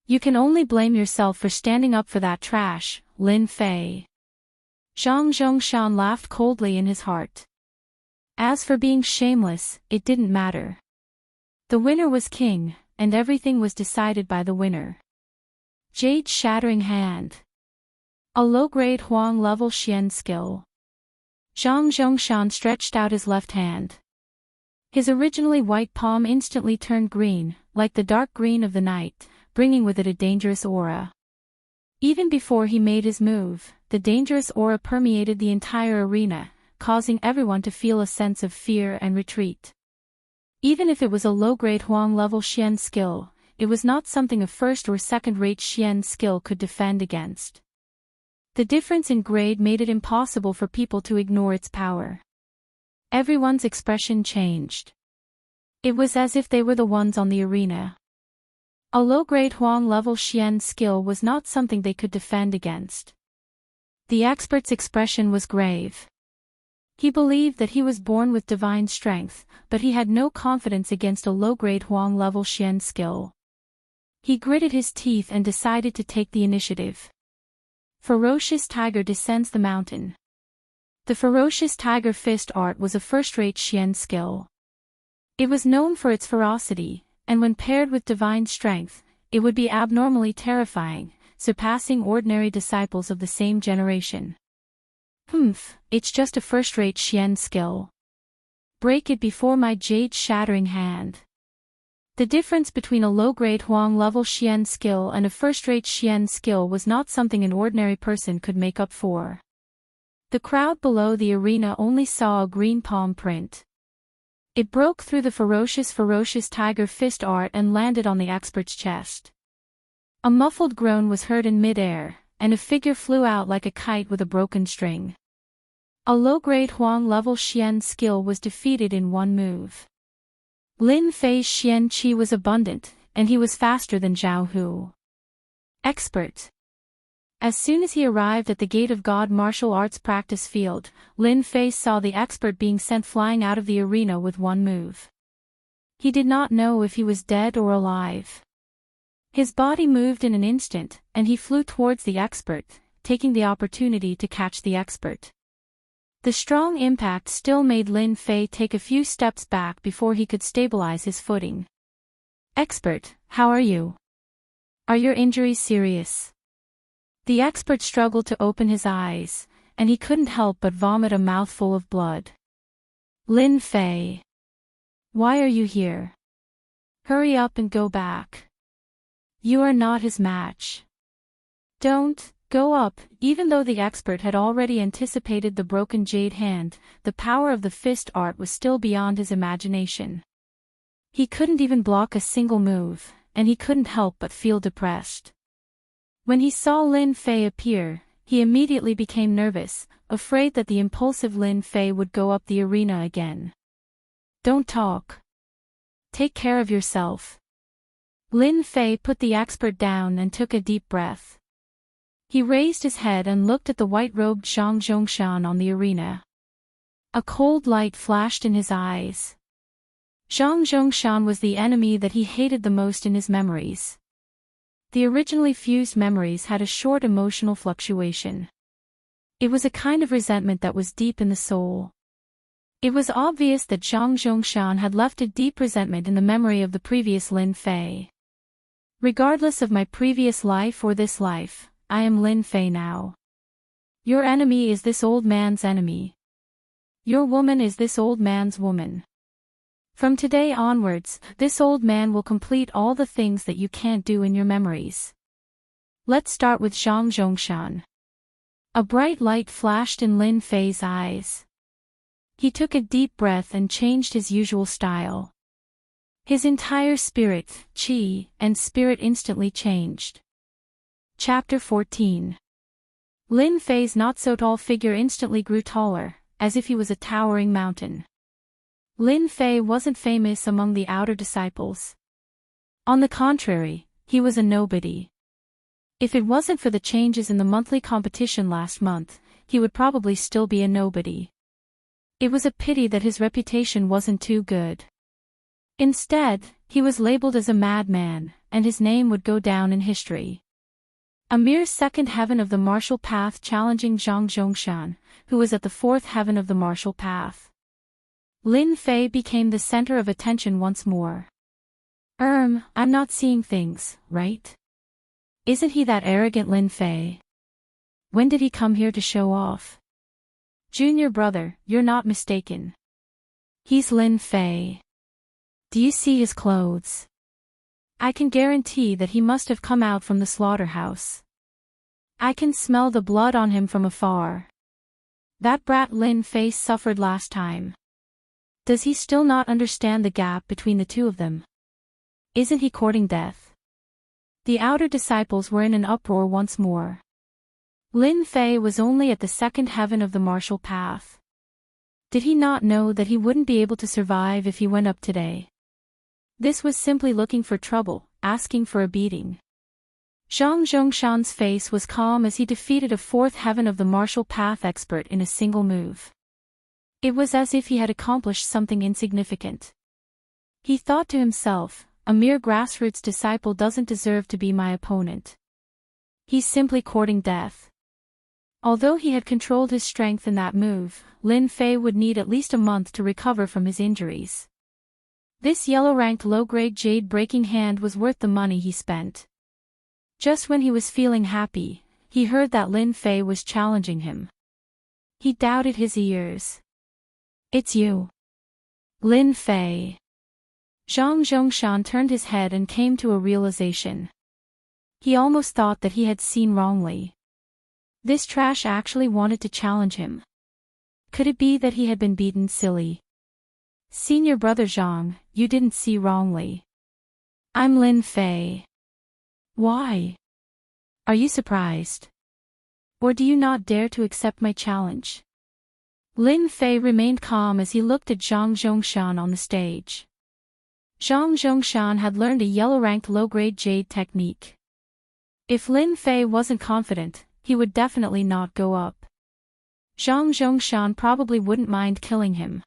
You can only blame yourself for standing up for that trash, Lin Fei. Zhang Zhongshan laughed coldly in his heart. As for being shameless, it didn't matter. The winner was king, and everything was decided by the winner. Jade Shattering Hand. A low-grade Huang-level Xian skill. Zhang Zhongshan stretched out his left hand. His originally white palm instantly turned green, like the dark green of the night, bringing with it a dangerous aura. Even before he made his move, the dangerous aura permeated the entire arena, causing everyone to feel a sense of fear and retreat. Even if it was a low-grade Huang-level Xian skill, it was not something a first- or second-rate Xian skill could defend against. The difference in grade made it impossible for people to ignore its power. Everyone's expression changed. It was as if they were the ones on the arena. A low-grade Huang-level Xian skill was not something they could defend against. The expert's expression was grave. He believed that he was born with divine strength, but he had no confidence against a low-grade Huang-level Xian skill. He gritted his teeth and decided to take the initiative. Ferocious Tiger Descends the Mountain. The Ferocious Tiger Fist art was a first-rate Xian skill. It was known for its ferocity, and when paired with divine strength, it would be abnormally terrifying, surpassing ordinary disciples of the same generation. It's just a first-rate Xian skill. Break it before my Jade Shattering Hand. The difference between a low-grade Huang-level Xian skill and a first-rate Xian skill was not something an ordinary person could make up for. The crowd below the arena only saw a green palm print. It broke through the ferocious tiger fist art and landed on the expert's chest. A muffled groan was heard in mid-air, and a figure flew out like a kite with a broken string. A low-grade Huang-level Xian skill was defeated in one move. Lin Fei's Xian Qi was abundant, and he was faster than Zhao Hu. Expert. As soon as he arrived at the gate of God martial arts practice field, Lin Fei saw the expert being sent flying out of the arena with one move. He did not know if he was dead or alive. His body moved in an instant, and he flew towards the expert, taking the opportunity to catch the expert. The strong impact still made Lin Fei take a few steps back before he could stabilize his footing. Expert, how are you? Are your injuries serious? The expert struggled to open his eyes, and he couldn't help but vomit a mouthful of blood. Lin Fei. Why are you here? Hurry up and go back. You are not his match. Don't go up. Even though the expert had already anticipated the broken jade hand, the power of the fist art was still beyond his imagination. He couldn't even block a single move, and he couldn't help but feel depressed. When he saw Lin Fei appear, he immediately became nervous, afraid that the impulsive Lin Fei would go up the arena again. Don't talk. Take care of yourself. Lin Fei put the expert down and took a deep breath. He raised his head and looked at the white-robed Zhang Zhongshan on the arena. A cold light flashed in his eyes. Zhang Zhongshan was the enemy that he hated the most in his memories. The originally fused memories had a short emotional fluctuation. It was a kind of resentment that was deep in the soul. It was obvious that Zhang Zhongshan had left a deep resentment in the memory of the previous Lin Fei. Regardless of my previous life or this life, I am Lin Fei now. Your enemy is this old man's enemy. Your woman is this old man's woman. From today onwards, this old man will complete all the things that you can't do in your memories. Let's start with Zhang Zhongshan. A bright light flashed in Lin Fei's eyes. He took a deep breath and changed his usual style. His entire spirit, qi, and spirit instantly changed. Chapter 14. Lin Fei's not-so-tall figure instantly grew taller, as if he was a towering mountain. Lin Fei wasn't famous among the outer disciples. On the contrary, he was a nobody. If it wasn't for the changes in the monthly competition last month, he would probably still be a nobody. It was a pity that his reputation wasn't too good. Instead, he was labeled as a madman, and his name would go down in history. A mere second heaven of the martial path challenging Zhang Zhongshan, who was at the fourth heaven of the martial path. Lin Fei became the center of attention once more. I'm not seeing things, right? Isn't he that arrogant Lin Fei? When did he come here to show off? Junior brother, you're not mistaken. He's Lin Fei. Do you see his clothes? I can guarantee that he must have come out from the slaughterhouse. I can smell the blood on him from afar. That brat Lin Fei suffered last time. Does he still not understand the gap between the two of them? Isn't he courting death? The outer disciples were in an uproar once more. Lin Fei was only at the second heaven of the martial path. Did he not know that he wouldn't be able to survive if he went up today? This was simply looking for trouble, asking for a beating. Zhang Zhongshan's face was calm as he defeated a fourth heaven of the martial path expert in a single move. It was as if he had accomplished something insignificant. He thought to himself, a mere grassroots disciple doesn't deserve to be my opponent. He's simply courting death. Although he had controlled his strength in that move, Lin Fei would need at least a month to recover from his injuries. This yellow-ranked low-grade jade-breaking hand was worth the money he spent. Just when he was feeling happy, he heard that Lin Fei was challenging him. He doubted his ears. It's you. Lin Fei. Zhang Zhongshan turned his head and came to a realization. He almost thought that he had seen wrongly. This trash actually wanted to challenge him. Could it be that he had been beaten silly? Senior brother Zhang, you didn't see wrongly. I'm Lin Fei. Why? Are you surprised? Or do you not dare to accept my challenge? Lin Fei remained calm as he looked at Zhang Zhongshan on the stage. Zhang Zhongshan had learned a yellow-ranked low-grade jade technique. If Lin Fei wasn't confident, he would definitely not go up. Zhang Zhongshan probably wouldn't mind killing him.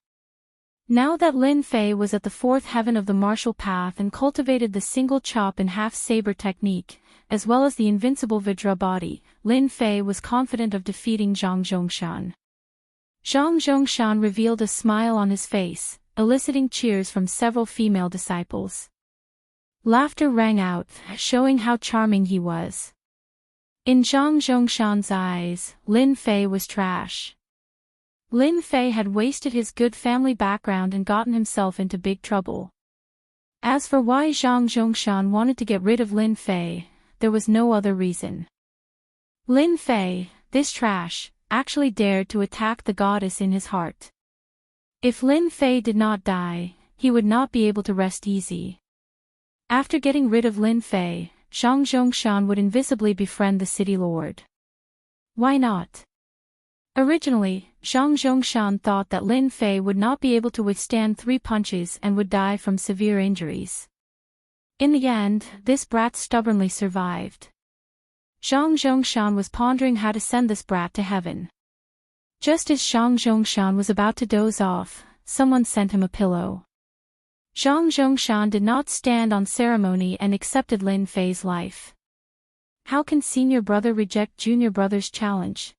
Now that Lin Fei was at the fourth heaven of the martial path and cultivated the single chop and half saber technique, as well as the invincible Vajra body, Lin Fei was confident of defeating Zhang Zhongshan. Zhang Zhongshan revealed a smile on his face, eliciting cheers from several female disciples. Laughter rang out, showing how charming he was. In Zhang Zhongshan's eyes, Lin Fei was trash. Lin Fei had wasted his good family background and gotten himself into big trouble. As for why Zhang Zhongshan wanted to get rid of Lin Fei, there was no other reason. Lin Fei, this trash, actually dared to attack the goddess in his heart. If Lin Fei did not die, he would not be able to rest easy. After getting rid of Lin Fei, Zhang Zhongshan would invisibly befriend the city lord. Why not? Originally, Zhang Zhongshan thought that Lin Fei would not be able to withstand 3 punches and would die from severe injuries. In the end, this brat stubbornly survived. Zhang Zhongshan was pondering how to send this brat to heaven. Just as Zhang Zhongshan was about to doze off, someone sent him a pillow. Zhang Zhongshan did not stand on ceremony and accepted Lin Fei's life. How can senior brother reject junior brother's challenge?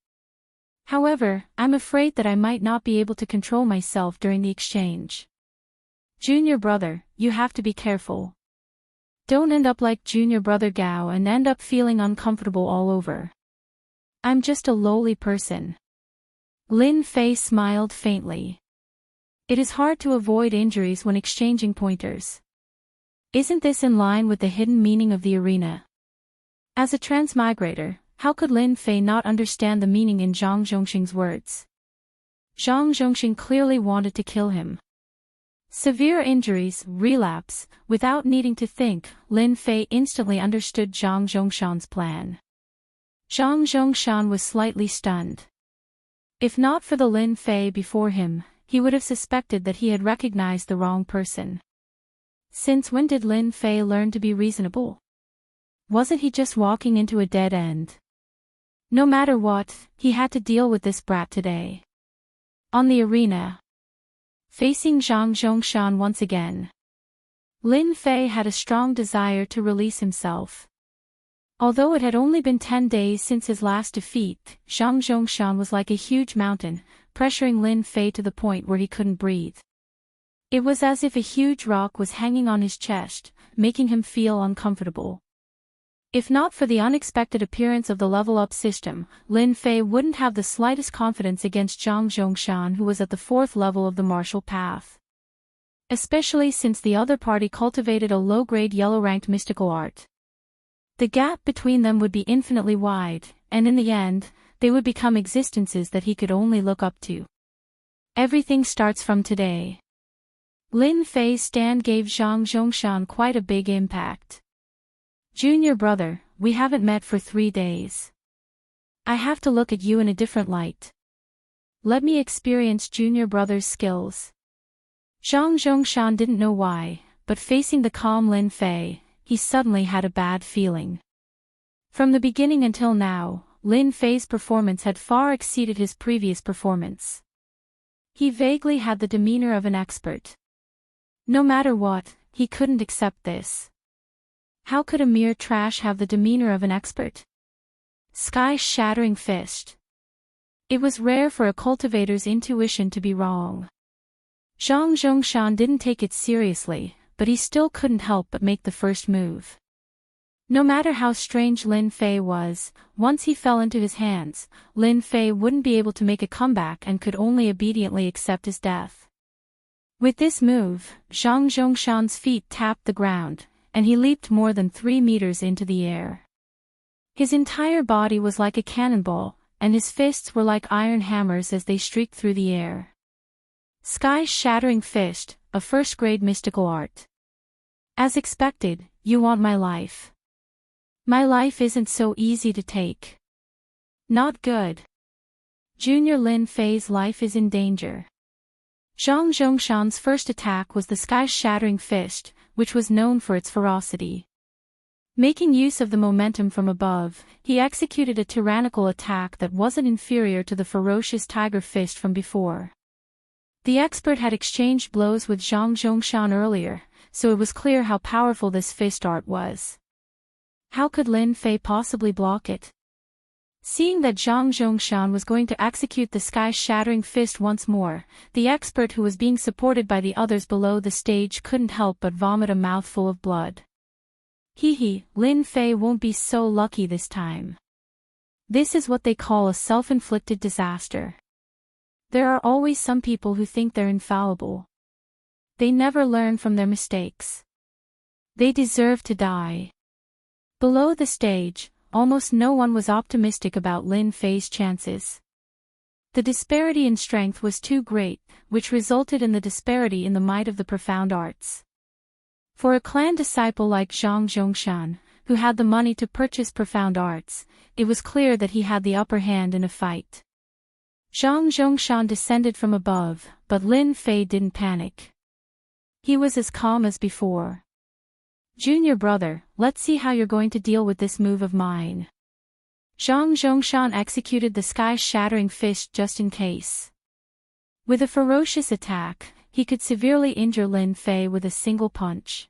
However, I'm afraid that I might not be able to control myself during the exchange. Junior brother, you have to be careful. Don't end up like junior brother Gao and end up feeling uncomfortable all over. I'm just a lowly person. Lin Fei smiled faintly. It is hard to avoid injuries when exchanging pointers. Isn't this in line with the hidden meaning of the arena? As a transmigrator, how could Lin Fei not understand the meaning in Zhang Zhongxing's words? Zhang Zhongxing clearly wanted to kill him. Severe injuries, relapse, without needing to think, Lin Fei instantly understood Zhang Zhongshan's plan. Zhang Zhongshan was slightly stunned. If not for the Lin Fei before him, he would have suspected that he had recognized the wrong person. Since when did Lin Fei learn to be reasonable? Wasn't he just walking into a dead end? No matter what, he had to deal with this brat today. On the arena. Facing Zhang Zhongshan once again. Lin Fei had a strong desire to release himself. Although it had only been 10 days since his last defeat, Zhang Zhongshan was like a huge mountain, pressuring Lin Fei to the point where he couldn't breathe. It was as if a huge rock was hanging on his chest, making him feel uncomfortable. If not for the unexpected appearance of the level-up system, Lin Fei wouldn't have the slightest confidence against Zhang Zhongshan, who was at the 4th level of the martial path. Especially since the other party cultivated a low-grade yellow-ranked mystical art. The gap between them would be infinitely wide, and in the end, they would become existences that he could only look up to. Everything starts from today. Lin Fei's stand gave Zhang Zhongshan quite a big impact. Junior brother, we haven't met for 3 days. I have to look at you in a different light. Let me experience junior brother's skills. Zhang Zhongshan didn't know why, but facing the calm Lin Fei, he suddenly had a bad feeling. From the beginning until now, Lin Fei's performance had far exceeded his previous performance. He vaguely had the demeanor of an expert. No matter what, he couldn't accept this. How could a mere trash have the demeanor of an expert? Sky-shattering fist. It was rare for a cultivator's intuition to be wrong. Zhang Zhongshan didn't take it seriously, but he still couldn't help but make the first move. No matter how strange Lin Fei was, once he fell into his hands, Lin Fei wouldn't be able to make a comeback and could only obediently accept his death. With this move, Zhang Zhongshan's feet tapped the ground, and he leaped more than 3 meters into the air. His entire body was like a cannonball, and his fists were like iron hammers as they streaked through the air. Sky-shattering fist, a first-grade mystical art. As expected, you want my life. My life isn't so easy to take. Not good. Junior Lin Fei's life is in danger. Zhang Zhongshan's first attack was the sky-shattering fist, which was known for its ferocity. Making use of the momentum from above, he executed a tyrannical attack that wasn't inferior to the ferocious tiger fist from before. The expert had exchanged blows with Zhang Zhongshan earlier, so it was clear how powerful this fist art was. How could Lin Fei possibly block it? Seeing that Zhang Zhongshan was going to execute the sky-shattering fist once more, the expert who was being supported by the others below the stage couldn't help but vomit a mouthful of blood. Lin Fei won't be so lucky this time. This is what they call a self-inflicted disaster. There are always some people who think they're infallible. They never learn from their mistakes. They deserve to die. Below the stage, almost no one was optimistic about Lin Fei's chances. The disparity in strength was too great, which resulted in the disparity in the might of the profound arts. For a clan disciple like Zhang Zhongshan, who had the money to purchase profound arts, it was clear that he had the upper hand in a fight. Zhang Zhongshan descended from above, but Lin Fei didn't panic. He was as calm as before. Junior brother, let's see how you're going to deal with this move of mine. Zhang Zhongshan executed the sky-shattering fist just in case. With a ferocious attack, he could severely injure Lin Fei with a single punch.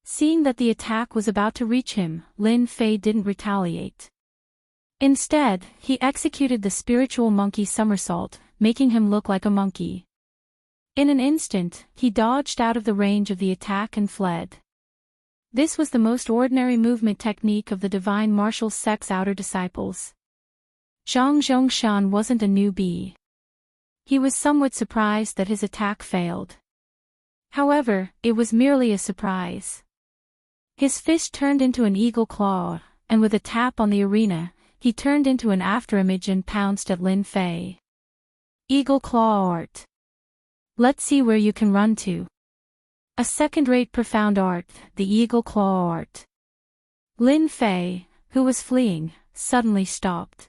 Seeing that the attack was about to reach him, Lin Fei didn't retaliate. Instead, he executed the spiritual monkey somersault, making him look like a monkey. In an instant, he dodged out of the range of the attack and fled. This was the most ordinary movement technique of the divine martial sect's outer disciples. Zhang Zhongshan wasn't a newbie. He was somewhat surprised that his attack failed. However, it was merely a surprise. His fist turned into an eagle claw, and with a tap on the arena, he turned into an afterimage and pounced at Lin Fei. Eagle claw art. Let's see where you can run to. A second-rate profound art, the eagle claw art. Lin Fei, who was fleeing, suddenly stopped.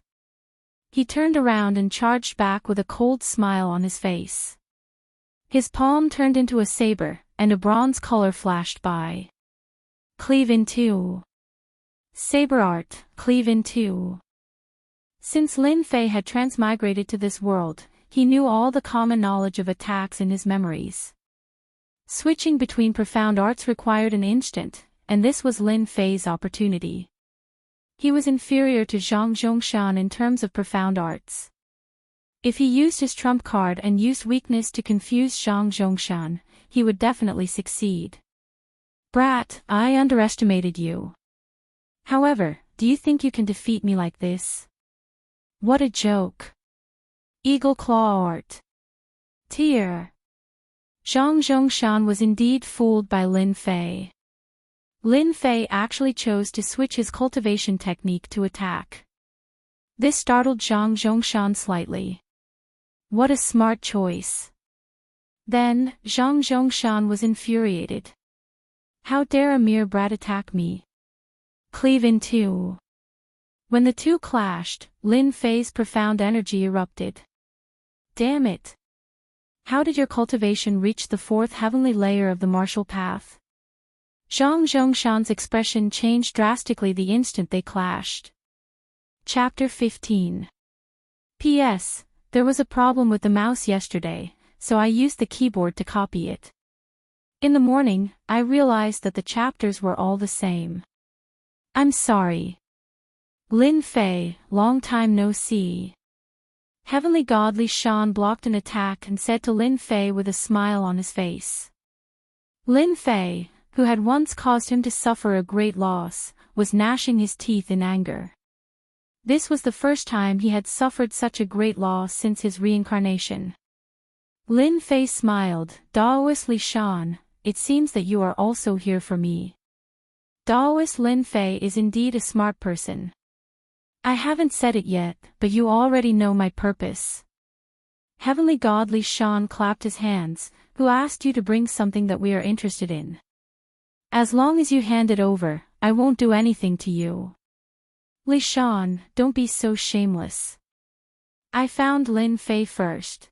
He turned around and charged back with a cold smile on his face. His palm turned into a saber, and a bronze color flashed by. Cleave in two. Saber art, cleave in two. Since Lin Fei had transmigrated to this world, he knew all the common knowledge of attacks in his memories. Switching between profound arts required an instant, and this was Lin Fei's opportunity. He was inferior to Zhang Zhongshan in terms of profound arts. If he used his trump card and used weakness to confuse Zhang Zhongshan, he would definitely succeed. Brat, I underestimated you. However, do you think you can defeat me like this? What a joke. Eagle Claw Art. Tear. Zhang Zhongshan was indeed fooled by Lin Fei. Lin Fei actually chose to switch his cultivation technique to attack. This startled Zhang Zhongshan slightly. What a smart choice. Then, Zhang Zhongshan was infuriated. How dare a mere brat attack me? Cleave in two. When the two clashed, Lin Fei's profound energy erupted. Damn it. How did your cultivation reach the fourth heavenly layer of the martial path? Zhang Zhongshan's expression changed drastically the instant they clashed. Chapter 15. P.S. There was a problem with the mouse yesterday, so I used the keyboard to copy it. In the morning, I realized that the chapters were all the same. I'm sorry. Lin Fei, long time no see. Heavenly God Li Shan blocked an attack and said to Lin Fei with a smile on his face. Lin Fei, who had once caused him to suffer a great loss, was gnashing his teeth in anger. This was the first time he had suffered such a great loss since his reincarnation. Lin Fei smiled. Daoist Li Shan, it seems that you are also here for me. Daoist Lin Fei is indeed a smart person. I haven't said it yet, but you already know my purpose. Heavenly God Li Shan clapped his hands. Who asked you to bring something that we are interested in? As long as you hand it over, I won't do anything to you. Li Shan, don't be so shameless. I found Lin Fei first.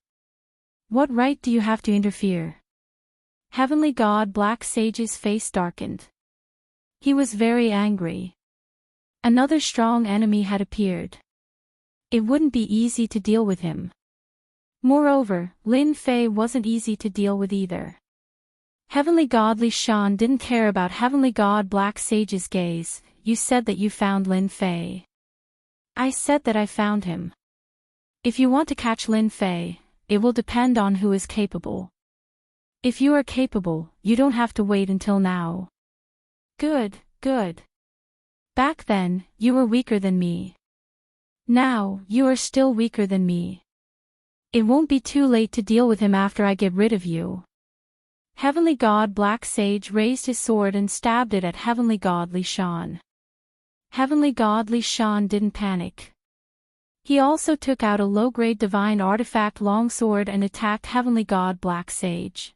What right do you have to interfere? Heavenly God Black Sage's face darkened. He was very angry. Another strong enemy had appeared. It wouldn't be easy to deal with him. Moreover, Lin Fei wasn't easy to deal with either. Heavenly God Li Shan didn't care about Heavenly God Black Sage's gaze. You said that you found Lin Fei. I said that I found him. If you want to catch Lin Fei, it will depend on who is capable. If you are capable, you don't have to wait until now. Good, good. Back then, you were weaker than me. Now, you are still weaker than me. It won't be too late to deal with him after I get rid of you. Heavenly God Black Sage raised his sword and stabbed it at Heavenly God Li Shan. Heavenly God Li Shan didn't panic. He also took out a low-grade divine artifact longsword and attacked Heavenly God Black Sage.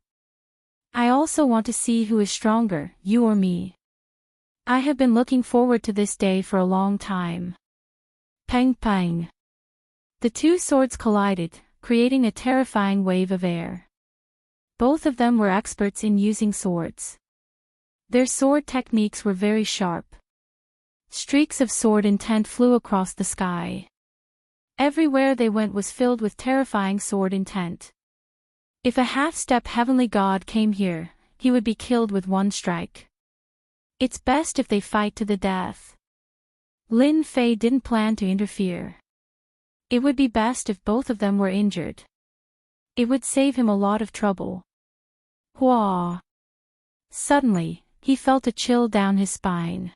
I also want to see who is stronger, you or me. I have been looking forward to this day for a long time. Peng peng. The two swords collided, creating a terrifying wave of air. Both of them were experts in using swords. Their sword techniques were very sharp. Streaks of sword intent flew across the sky. Everywhere they went was filled with terrifying sword intent. If a half-step heavenly god came here, he would be killed with one strike. It's best if they fight to the death. Lin Fei didn't plan to interfere. It would be best if both of them were injured. It would save him a lot of trouble. Hua! Suddenly, he felt a chill down his spine.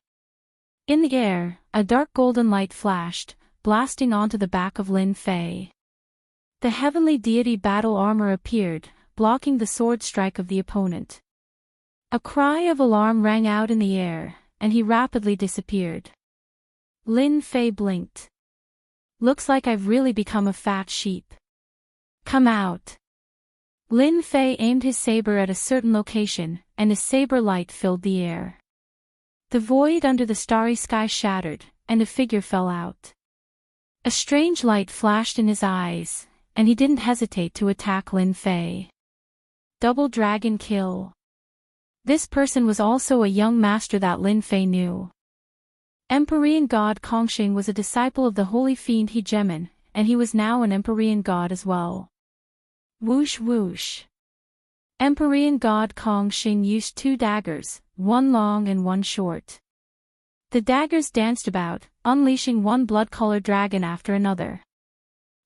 In the air, a dark golden light flashed, blasting onto the back of Lin Fei. The heavenly deity battle armor appeared, blocking the sword strike of the opponent. A cry of alarm rang out in the air, and he rapidly disappeared. Lin Fei blinked. Looks like I've really become a fat sheep. Come out. Lin Fei aimed his saber at a certain location, and a saber light filled the air. The void under the starry sky shattered, and a figure fell out. A strange light flashed in his eyes, and he didn't hesitate to attack Lin Fei. Double dragon kill. This person was also a young master that Lin Fei knew. Empyrean god Kongxing was a disciple of the holy fiend Hegemon, and he was now an Empyrean god as well. Whoosh whoosh. Empyrean god Kong Xing used 2 daggers, one long and one short. The daggers danced about, unleashing one blood-colored dragon after another.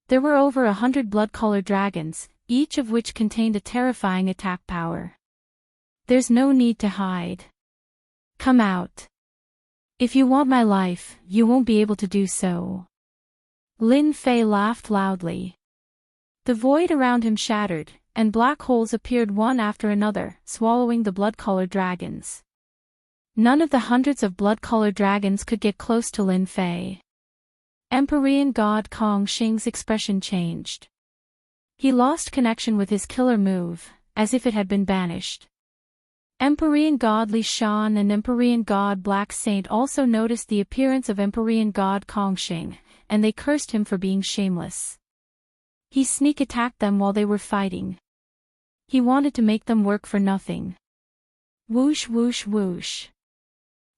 There were over 100 blood-colored dragons, each of which contained a terrifying attack power. There's no need to hide. Come out. If you want my life, you won't be able to do so. Lin Fei laughed loudly. The void around him shattered, and black holes appeared one after another, swallowing the blood-colored dragons. None of the hundreds of blood-colored dragons could get close to Lin Fei. Empyrean god Kong Xing's expression changed. He lost connection with his killer move, as if it had been banished. Empyrean god Li Shan and Empyrean god Black Saint also noticed the appearance of Empyrean god Kong Xing, and they cursed him for being shameless. He sneak attacked them while they were fighting. He wanted to make them work for nothing. Whoosh whoosh whoosh.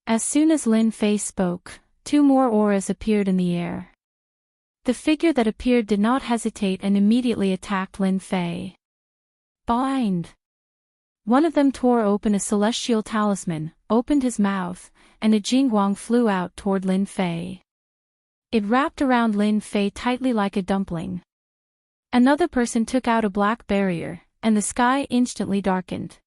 As soon as Lin Fei spoke, 2 more auras appeared in the air. The figure that appeared did not hesitate and immediately attacked Lin Fei. Bind! One of them tore open a celestial talisman, opened his mouth, and a jingguang flew out toward Lin Fei. It wrapped around Lin Fei tightly like a dumpling. Another person took out a black barrier, and the sky instantly darkened.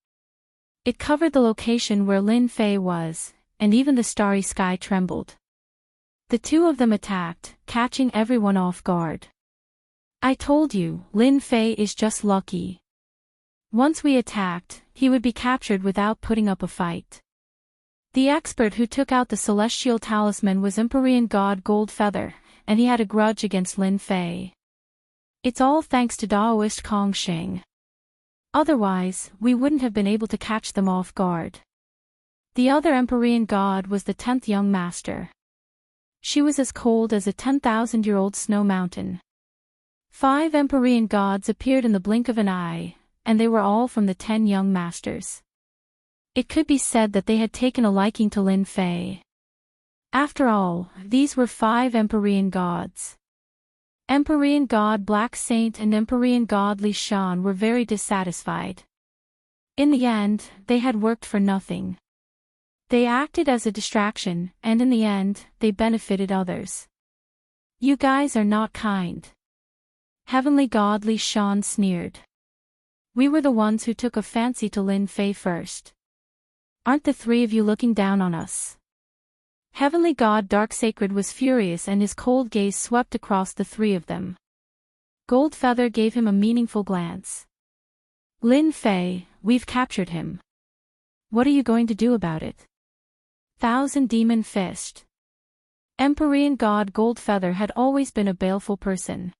It covered the location where Lin Fei was, and even the starry sky trembled. The 2 of them attacked, catching everyone off guard. I told you, Lin Fei is just lucky. Once we attacked, he would be captured without putting up a fight. The expert who took out the celestial talisman was Empyrean god Goldfeather, and he had a grudge against Lin Fei. It's all thanks to Daoist Kong Xing. Otherwise, we wouldn't have been able to catch them off guard. The other Empyrean god was the 10th young master. She was as cold as a 10,000-year-old snow mountain. 5 Empyrean gods appeared in the blink of an eye, and they were all from the 10 young masters. It could be said that they had taken a liking to Lin Fei. After all, these were 5 Empyrean gods. Empyrean god Black Saint and Empyrean god Li Shan were very dissatisfied. In the end, they had worked for nothing. They acted as a distraction, and in the end, they benefited others. You guys are not kind. Heavenly god Li Shan sneered. We were the ones who took a fancy to Lin Fei first. Aren't the 3 of you looking down on us? Heavenly god Dark Sacred was furious and his cold gaze swept across the 3 of them. Goldfeather gave him a meaningful glance. Lin Fei, we've captured him. What are you going to do about it? Thousand Demon Fist. Empyrean god Goldfeather had always been a baleful person.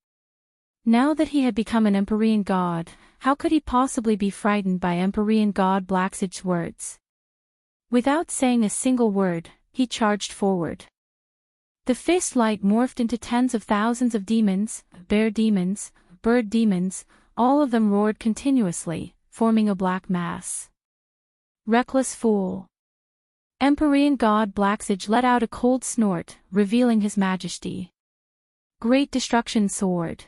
Now that he had become an Empyrean god, how could he possibly be frightened by Empyrean god Blacksage's words? Without saying a single word, he charged forward. The fist light morphed into tens of thousands of demons, bear demons, bird demons, all of them roared continuously, forming a black mass. Reckless fool. Empyrean god Blacksage let out a cold snort, revealing his majesty. Great Destruction Sword.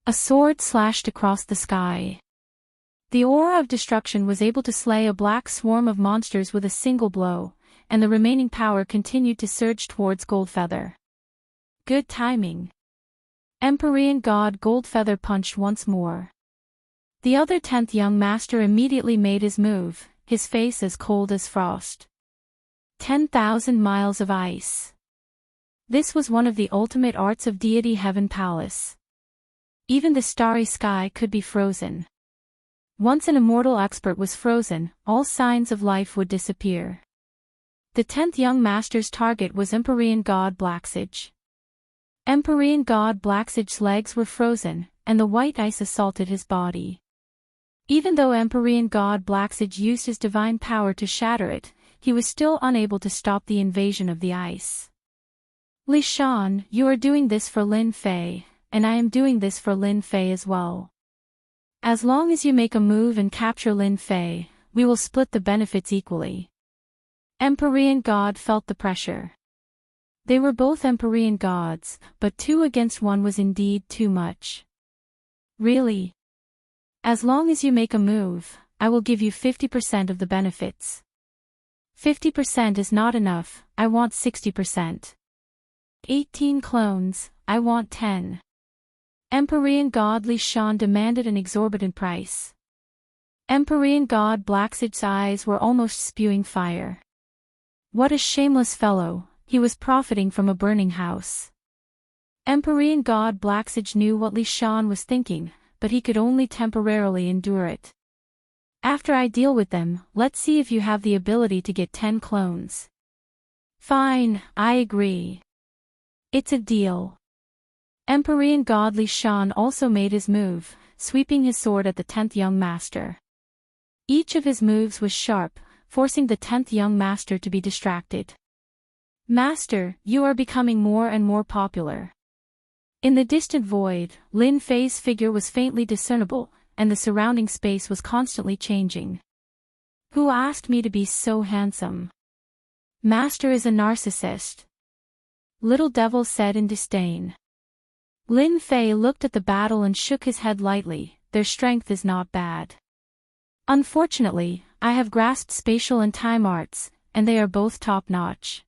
A sword slashed across the sky. The aura of destruction was able to slay a black swarm of monsters with a single blow, and the remaining power continued to surge towards Goldfeather. Good timing. Empyrean god Goldfeather punched once more. The other 10th young master immediately made his move, his face as cold as frost. 10,000 miles of ice. This was one of the ultimate arts of deity Heaven Palace. Even the starry sky could be frozen. Once an immortal expert was frozen, all signs of life would disappear. The 10th young master's target was Empyrean god Blacksage. Empyrean god Blacksage's legs were frozen, and the white ice assaulted his body. Even though Empyrean god Blacksage used his divine power to shatter it, he was still unable to stop the invasion of the ice. Li Shan, you are doing this for Lin Fei, and I am doing this for Lin Fei as well. As long as you make a move and capture Lin Fei, we will split the benefits equally. Empyrean god felt the pressure. They were both Empyrean gods, but 2 against 1 was indeed too much. Really? As long as you make a move, I will give you 50% of the benefits. 50% is not enough, I want 60%. 18 clones, I want 10. Empyrean god Li Shan demanded an exorbitant price. Empyrean god Blacksid's eyes were almost spewing fire. What a shameless fellow, he was profiting from a burning house. Empyrean god Blacksid knew what Li Shan was thinking, but he could only temporarily endure it. After I deal with them, let's see if you have the ability to get 10 clones. Fine, I agree. It's a deal. Empyrean god Li Shan also made his move, sweeping his sword at the 10th young master. Each of his moves was sharp, forcing the 10th young master to be distracted. Master, you are becoming more and more popular. In the distant void, Lin Fei's figure was faintly discernible, and the surrounding space was constantly changing. Who asked me to be so handsome? Master is a narcissist. Little Devil said in disdain. Lin Fei looked at the battle and shook his head lightly. Their strength is not bad. Unfortunately, I have grasped spatial and time arts, and they are both top-notch.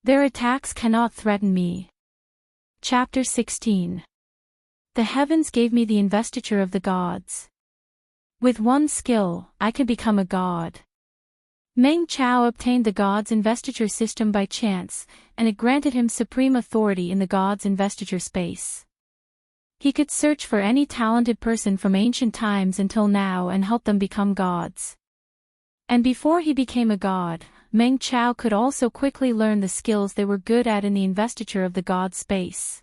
Their attacks cannot threaten me. Chapter 16. The heavens gave me the investiture of the gods. With one skill, I can become a god. Meng Chao obtained the god's investiture system by chance, and it granted him supreme authority in the god's investiture space. He could search for any talented person from ancient times until now and help them become gods. And before he became a god, Meng Chao could also quickly learn the skills they were good at in the investiture of the god space.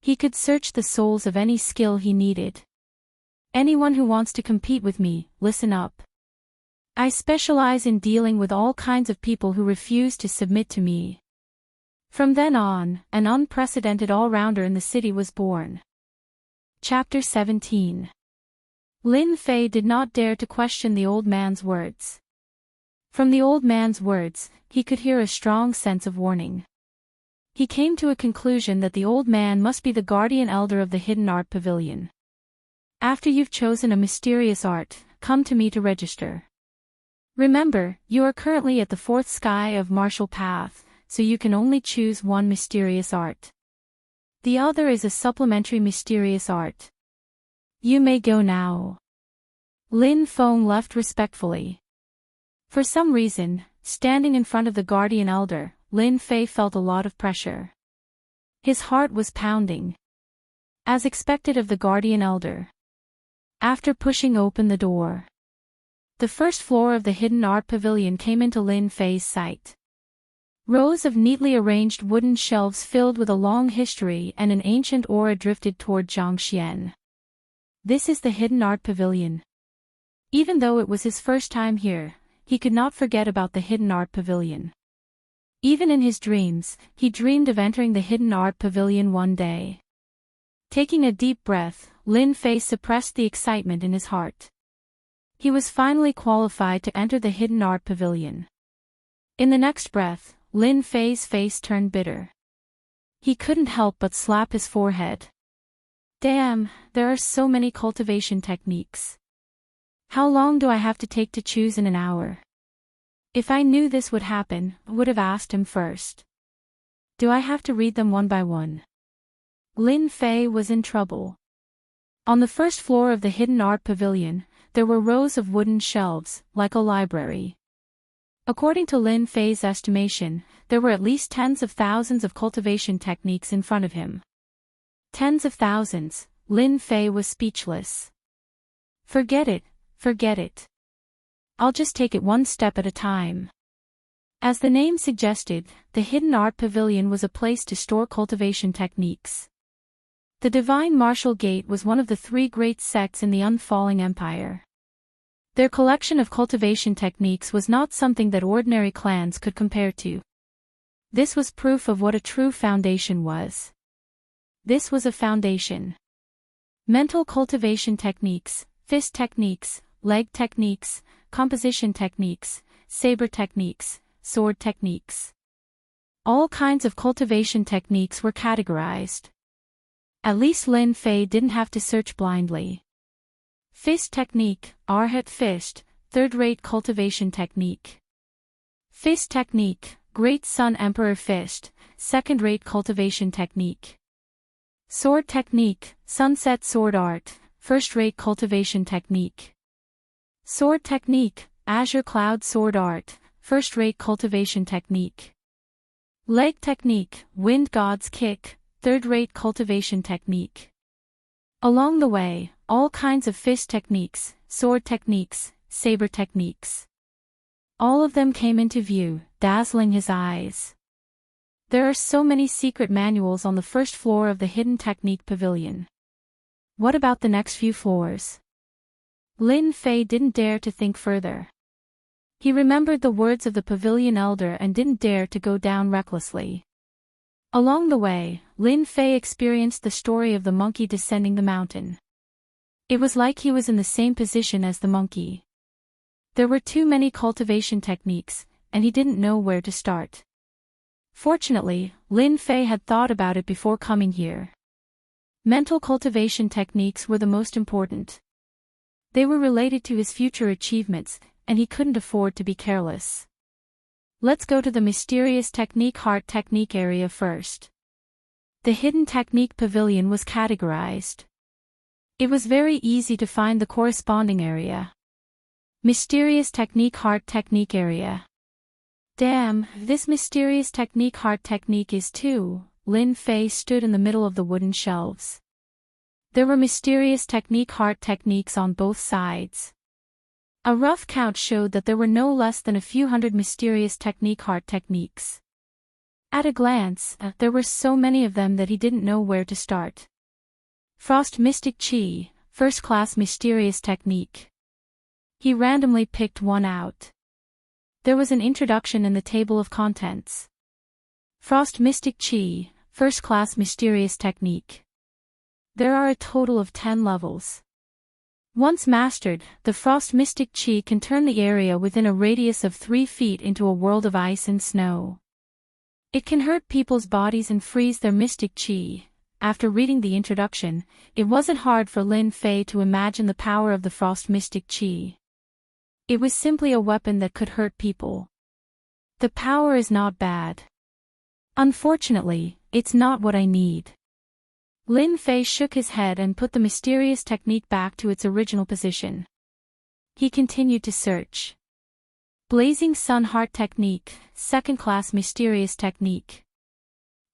He could search the souls of any skill he needed. Anyone who wants to compete with me, listen up. I specialize in dealing with all kinds of people who refuse to submit to me. From then on, an unprecedented all-rounder in the city was born. Chapter 17. Lin Fei did not dare to question the old man's words. From the old man's words, he could hear a strong sense of warning. He came to a conclusion that the old man must be the guardian elder of the hidden art pavilion. After you've chosen a mysterious art, come to me to register. Remember, you are currently at the 4th sky of martial path, so you can only choose one mysterious art. The other is a supplementary mysterious art. You may go now. Lin Feng left respectfully. For some reason, standing in front of the guardian elder, Lin Fei felt a lot of pressure. His heart was pounding. As expected of the guardian elder. After pushing open the door, the first floor of the hidden art pavilion came into Lin Fei's sight. Rows of neatly arranged wooden shelves filled with a long history and an ancient aura drifted toward Zhangxian. This is the hidden art pavilion. Even though it was his first time here, he could not forget about the hidden art pavilion. Even in his dreams, he dreamed of entering the hidden art pavilion one day. Taking a deep breath, Lin Fei suppressed the excitement in his heart. He was finally qualified to enter the hidden art pavilion. In the next breath, Lin Fei's face turned bitter. He couldn't help but slap his forehead. Damn, there are so many cultivation techniques. How long do I have to take to choose in an hour? If I knew this would happen, I would have asked him first. Do I have to read them one by one? Lin Fei was in trouble. On the first floor of the hidden art pavilion, there were rows of wooden shelves, like a library. According to Lin Fei's estimation, there were at least tens of thousands of cultivation techniques in front of him. Tens of thousands, Lin Fei was speechless. Forget it, forget it. I'll just take it one step at a time. As the name suggested, the hidden art pavilion was a place to store cultivation techniques. The Divine Martial Gate was one of the 3 great sects in the Unfalling Empire. Their collection of cultivation techniques was not something that ordinary clans could compare to. This was proof of what a true foundation was. This was a foundation. Mental cultivation techniques, fist techniques, leg techniques, composition techniques, saber techniques, sword techniques. All kinds of cultivation techniques were categorized. At least Lin Fei didn't have to search blindly. Fist technique, Arhat fist, third-rate cultivation technique. Fist technique, Great Sun Emperor fist, second-rate cultivation technique. Sword technique, Sunset sword art, first-rate cultivation technique. Sword technique, Azure Cloud sword art, first-rate cultivation technique. Leg technique, Wind God's kick, third-rate cultivation technique. Along the way, all kinds of fist techniques, sword techniques, saber techniques. All of them came into view, dazzling his eyes. There are so many secret manuals on the first floor of the Hidden Technique Pavilion. What about the next few floors? Lin Fei didn't dare to think further. He remembered the words of the pavilion elder and didn't dare to go down recklessly. Along the way, Lin Fei experienced the story of the monkey descending the mountain. It was like he was in the same position as the monkey. There were too many cultivation techniques, and he didn't know where to start. Fortunately, Lin Fei had thought about it before coming here. Mental cultivation techniques were the most important. They were related to his future achievements, and he couldn't afford to be careless. Let's go to the mysterious technique heart technique area first. The Hidden Technique Pavilion was categorized. It was very easy to find the corresponding area. Mysterious technique heart technique area. Damn, this mysterious technique heart technique is too. Lin Fei stood in the middle of the wooden shelves. There were mysterious technique heart techniques on both sides. A rough count showed that there were no less than a few hundred mysterious technique heart techniques. At a glance, there were so many of them that he didn't know where to start. Frost Mystic Chi, First Class Mysterious Technique. He randomly picked one out. There was an introduction in the table of contents. Frost Mystic Chi, First Class Mysterious Technique. There are a total of 10 levels. Once mastered, the Frost Mystic Chi can turn the area within a radius of 3 feet into a world of ice and snow. It can hurt people's bodies and freeze their mystic chi. After reading the introduction, it wasn't hard for Lin Fei to imagine the power of the Frost Mystic Chi. It was simply a weapon that could hurt people. The power is not bad. Unfortunately, it's not what I need. Lin Fei shook his head and put the mysterious technique back to its original position. He continued to search. Blazing Sun Heart Technique, Second Class Mysterious Technique.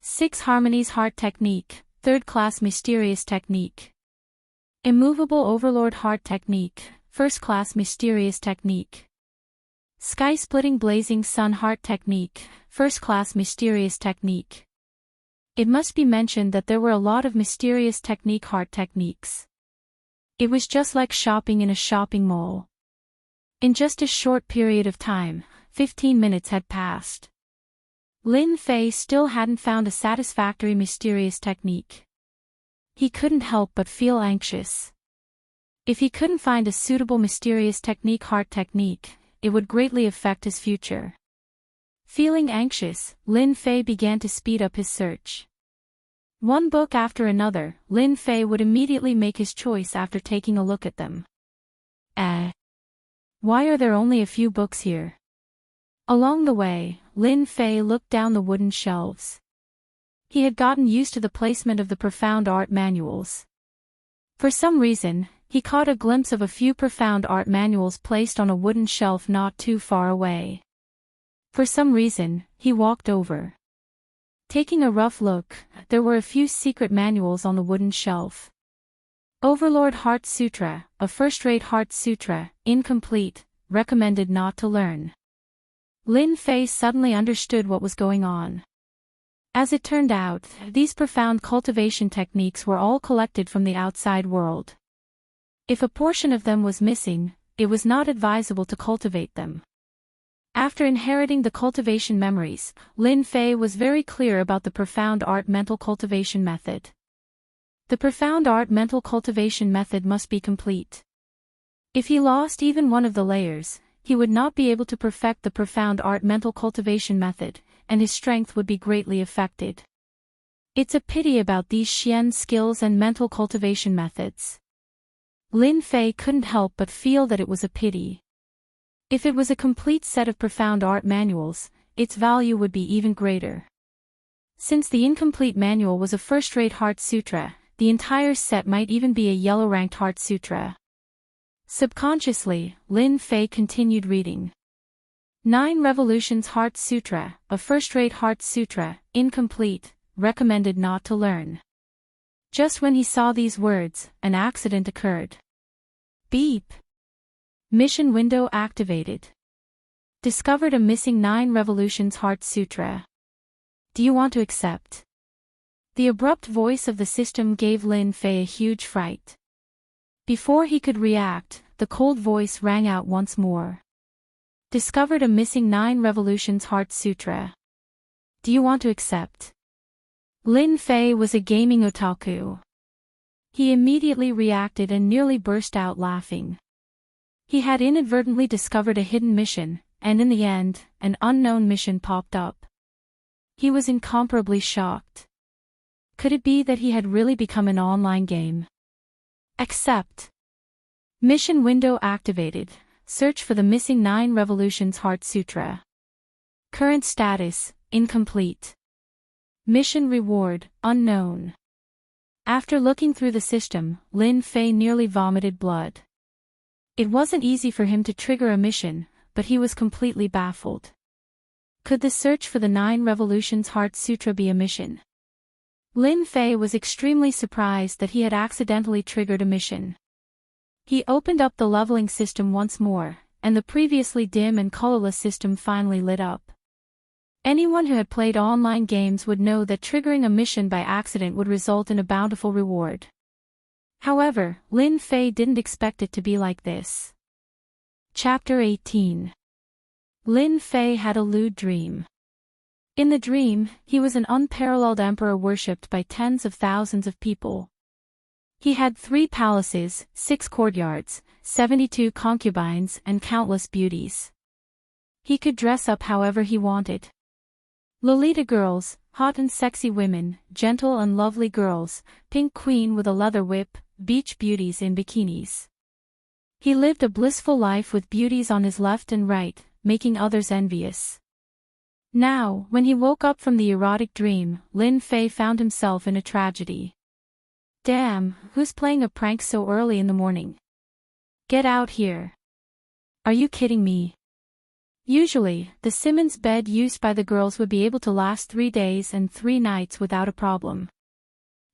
6 Harmonies Heart Technique, Third Class Mysterious Technique. Immovable Overlord Heart Technique, First Class Mysterious Technique. Sky-Splitting Blazing Sun Heart Technique, First Class Mysterious Technique. It must be mentioned that there were a lot of mysterious technique heart techniques. It was just like shopping in a shopping mall. In just a short period of time, 15 minutes had passed. Lin Fei still hadn't found a satisfactory mysterious technique. He couldn't help but feel anxious. If he couldn't find a suitable mysterious technique heart technique, it would greatly affect his future. Feeling anxious, Lin Fei began to speed up his search. One book after another, Lin Fei would immediately make his choice after taking a look at them. Why are there only a few books here? Along the way, Lin Fei looked down the wooden shelves. He had gotten used to the placement of the profound art manuals. For some reason, he caught a glimpse of a few profound art manuals placed on a wooden shelf not too far away. For some reason, he walked over. Taking a rough look, there were a few secret manuals on the wooden shelf. Overlord Heart Sutra, a first-rate Heart Sutra, incomplete, recommended not to learn. Lin Fei suddenly understood what was going on. As it turned out, these profound cultivation techniques were all collected from the outside world. If a portion of them was missing, it was not advisable to cultivate them. After inheriting the cultivation memories, Lin Fei was very clear about the profound art mental cultivation method. The profound art mental cultivation method must be complete. If he lost even one of the layers, he would not be able to perfect the profound art mental cultivation method, and his strength would be greatly affected. It's a pity about these Xian skills and mental cultivation methods. Lin Fei couldn't help but feel that it was a pity. If it was a complete set of profound art manuals, its value would be even greater. Since the incomplete manual was a first-rate Heart Sutra, the entire set might even be a yellow-ranked Heart Sutra. Subconsciously, Lin Fei continued reading. 9 Revolutions Heart Sutra, a first-rate Heart Sutra, incomplete, recommended not to learn. Just when he saw these words, an accident occurred. Beep. Mission window activated. Discovered a missing 9 Revolutions Heart Sutra. Do you want to accept? The abrupt voice of the system gave Lin Fei a huge fright. Before he could react, the cold voice rang out once more. Discovered a missing 9 Revolutions Heart Sutra. Do you want to accept? Lin Fei was a gaming otaku. He immediately reacted and nearly burst out laughing. He had inadvertently discovered a hidden mission, and in the end, an unknown mission popped up. He was incomparably shocked. Could it be that he had really become an online game? Accept. Mission window activated. Search for the missing 9 Revolutions Heart Sutra. Current status, incomplete. Mission reward, unknown. After looking through the system, Lin Fei nearly vomited blood. It wasn't easy for him to trigger a mission, but he was completely baffled. Could the search for the 9 Revolutions Heart Sutra be a mission? Lin Fei was extremely surprised that he had accidentally triggered a mission. He opened up the leveling system once more, and the previously dim and colorless system finally lit up. Anyone who had played online games would know that triggering a mission by accident would result in a bountiful reward. However, Lin Fei didn't expect it to be like this. Chapter 18. Lin Fei had a lewd dream. In the dream, he was an unparalleled emperor worshipped by tens of thousands of people. He had 3 palaces, 6 courtyards, 72 concubines and countless beauties. He could dress up however he wanted. Lolita girls, hot and sexy women, gentle and lovely girls, pink queen with a leather whip, beach beauties in bikinis. He lived a blissful life with beauties on his left and right, making others envious. Now, when he woke up from the erotic dream, Lin Fei found himself in a tragedy. Damn, who's playing a prank so early in the morning? Get out here. Are you kidding me? Usually, the Simmons bed used by the girls would be able to last 3 days and 3 nights without a problem.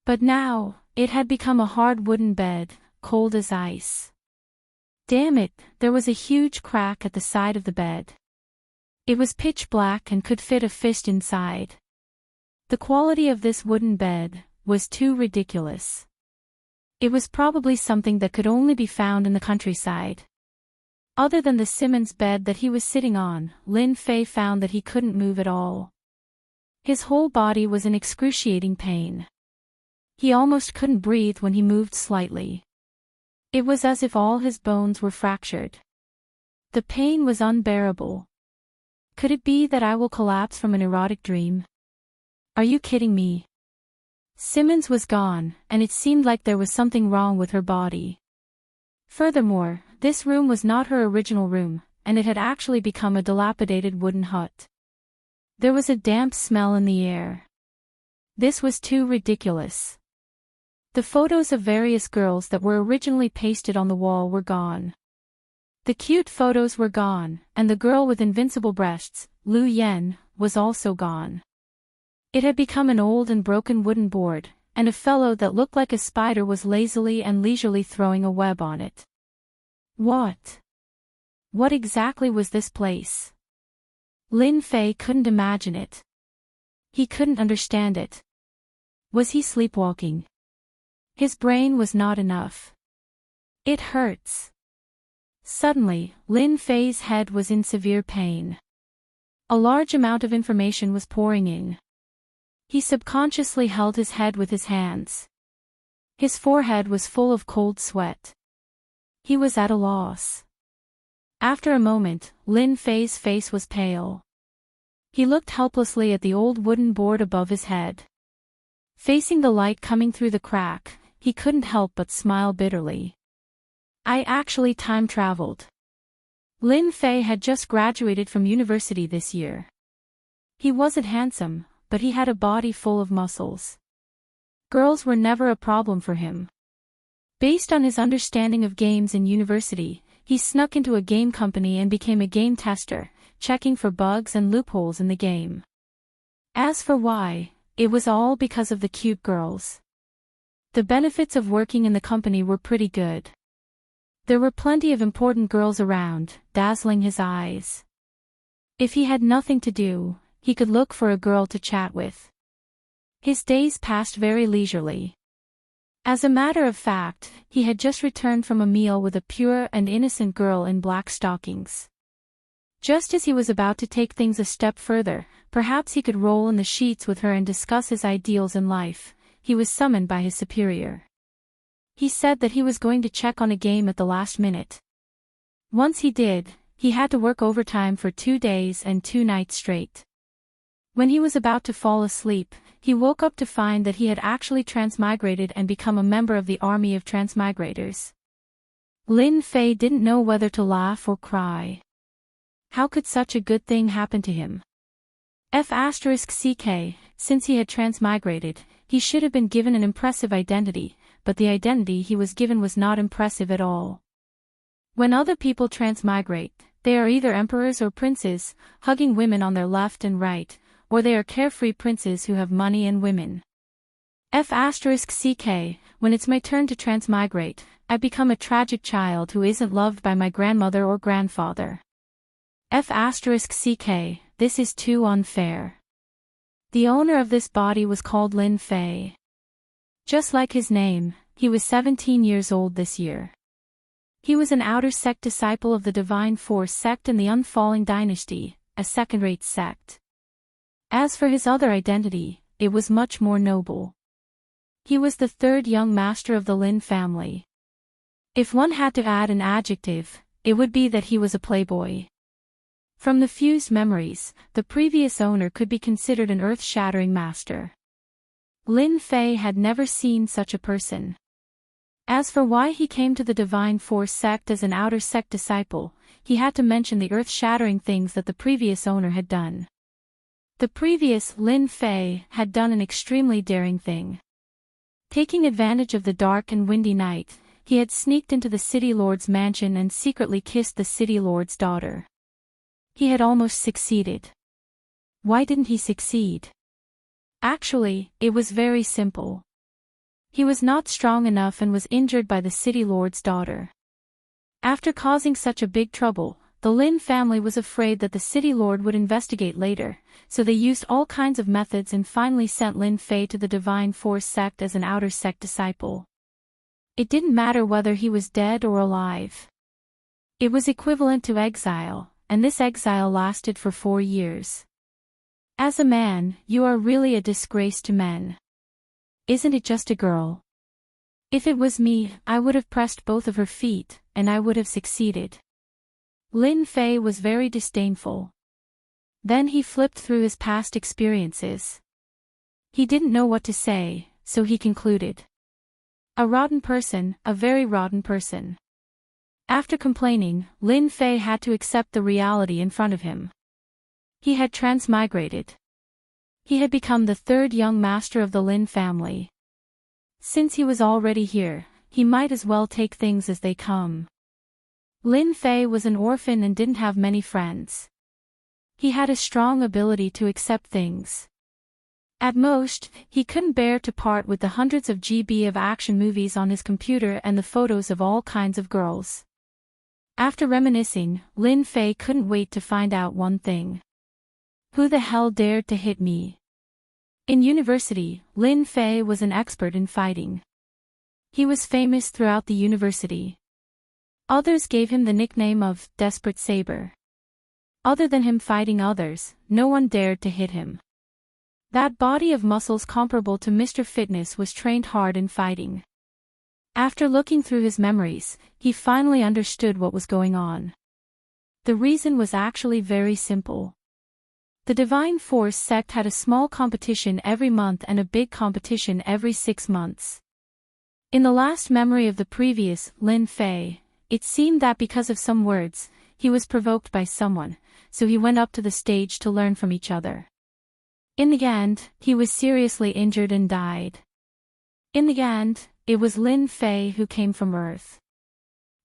But now, it had become a hard wooden bed, cold as ice. Damn it, there was a huge crack at the side of the bed. It was pitch black and could fit a fist inside. The quality of this wooden bed was too ridiculous. It was probably something that could only be found in the countryside. Other than the Simmons bed that he was sitting on, Lin Fei found that he couldn't move at all. His whole body was in excruciating pain. He almost couldn't breathe when he moved slightly. It was as if all his bones were fractured. The pain was unbearable. Could it be that I will collapse from an erotic dream? Are you kidding me? Simmons was gone, and it seemed like there was something wrong with her body. Furthermore, this room was not her original room, and it had actually become a dilapidated wooden hut. There was a damp smell in the air. This was too ridiculous. The photos of various girls that were originally pasted on the wall were gone. The cute photos were gone, and the girl with invincible breasts, Lu Yen, was also gone. It had become an old and broken wooden board, and a fellow that looked like a spider was lazily and leisurely throwing a web on it. What? What exactly was this place? Lin Fei couldn't imagine it. He couldn't understand it. Was he sleepwalking? His brain was not enough. It hurts. Suddenly, Lin Fei's head was in severe pain. A large amount of information was pouring in. He subconsciously held his head with his hands. His forehead was full of cold sweat. He was at a loss. After a moment, Lin Fei's face was pale. He looked helplessly at the old wooden board above his head. Facing the light coming through the crack, he couldn't help but smile bitterly. I actually time traveled. Lin Fei had just graduated from university this year. He wasn't handsome, but he had a body full of muscles. Girls were never a problem for him. Based on his understanding of games in university, he snuck into a game company and became a game tester, checking for bugs and loopholes in the game. As for why, it was all because of the cute girls. The benefits of working in the company were pretty good. There were plenty of important girls around, dazzling his eyes. If he had nothing to do, he could look for a girl to chat with. His days passed very leisurely. As a matter of fact, he had just returned from a meal with a pure and innocent girl in black stockings. Just as he was about to take things a step further, perhaps he could roll in the sheets with her and discuss his ideals in life, he was summoned by his superior. He said that he was going to check on a game at the last minute. Once he did, he had to work overtime for 2 days and 2 nights straight. When he was about to fall asleep, he woke up to find that he had actually transmigrated and become a member of the army of transmigrators. Lin Fei didn't know whether to laugh or cry. How could such a good thing happen to him? *CK, since he had transmigrated, he should have been given an impressive identity, but the identity he was given was not impressive at all. When other people transmigrate, they are either emperors or princes, hugging women on their left and right, or they are carefree princes who have money and women. *CK, when it's my turn to transmigrate, I become a tragic child who isn't loved by my grandmother or grandfather. *CK, this is too unfair. The owner of this body was called Lin Fei. Just like his name, he was 17 years old this year. He was an outer sect disciple of the Divine Force sect and the Unfalling Dynasty, a second-rate sect. As for his other identity, it was much more noble. He was the third young master of the Lin family. If one had to add an adjective, it would be that he was a playboy. From the fused memories, the previous owner could be considered an earth-shattering master. Lin Fei had never seen such a person. As for why he came to the Divine Force sect as an outer sect disciple, he had to mention the earth-shattering things that the previous owner had done. The previous Lin Fei had done an extremely daring thing. Taking advantage of the dark and windy night, he had sneaked into the city lord's mansion and secretly kissed the city lord's daughter. He had almost succeeded. Why didn't he succeed? Actually, it was very simple. He was not strong enough and was injured by the city lord's daughter. After causing such a big trouble, the Lin family was afraid that the city lord would investigate later, so they used all kinds of methods and finally sent Lin Fei to the Divine Force sect as an outer sect disciple. It didn't matter whether he was dead or alive. It was equivalent to exile, and this exile lasted for 4 years. As a man, you are really a disgrace to men. Isn't it just a girl? If it was me, I would have pressed both of her feet, and I would have succeeded. Lin Fei was very disdainful. Then he flipped through his past experiences. He didn't know what to say, so he concluded. A rotten person, a very rotten person. After complaining, Lin Fei had to accept the reality in front of him. He had transmigrated. He had become the third young master of the Lin family. Since he was already here, he might as well take things as they come. Lin Fei was an orphan and didn't have many friends. He had a strong ability to accept things. At most, he couldn't bear to part with the hundreds of GB of action movies on his computer and the photos of all kinds of girls. After reminiscing, Lin Fei couldn't wait to find out one thing. Who the hell dared to hit me? In university, Lin Fei was an expert in fighting. He was famous throughout the university. Others gave him the nickname of Desperate Saber. Other than him fighting others, no one dared to hit him. That body of muscles comparable to Mr. Fitness was trained hard in fighting. After looking through his memories, he finally understood what was going on. The reason was actually very simple. The Divine Force sect had a small competition every month and a big competition every 6 months. In the last memory of the previous Lin Fei, It seemed that because of some words, he was provoked by someone, so he went up to the stage to learn from each other. In the end, he was seriously injured and died. In the end, it was Lin Fei who came from Earth.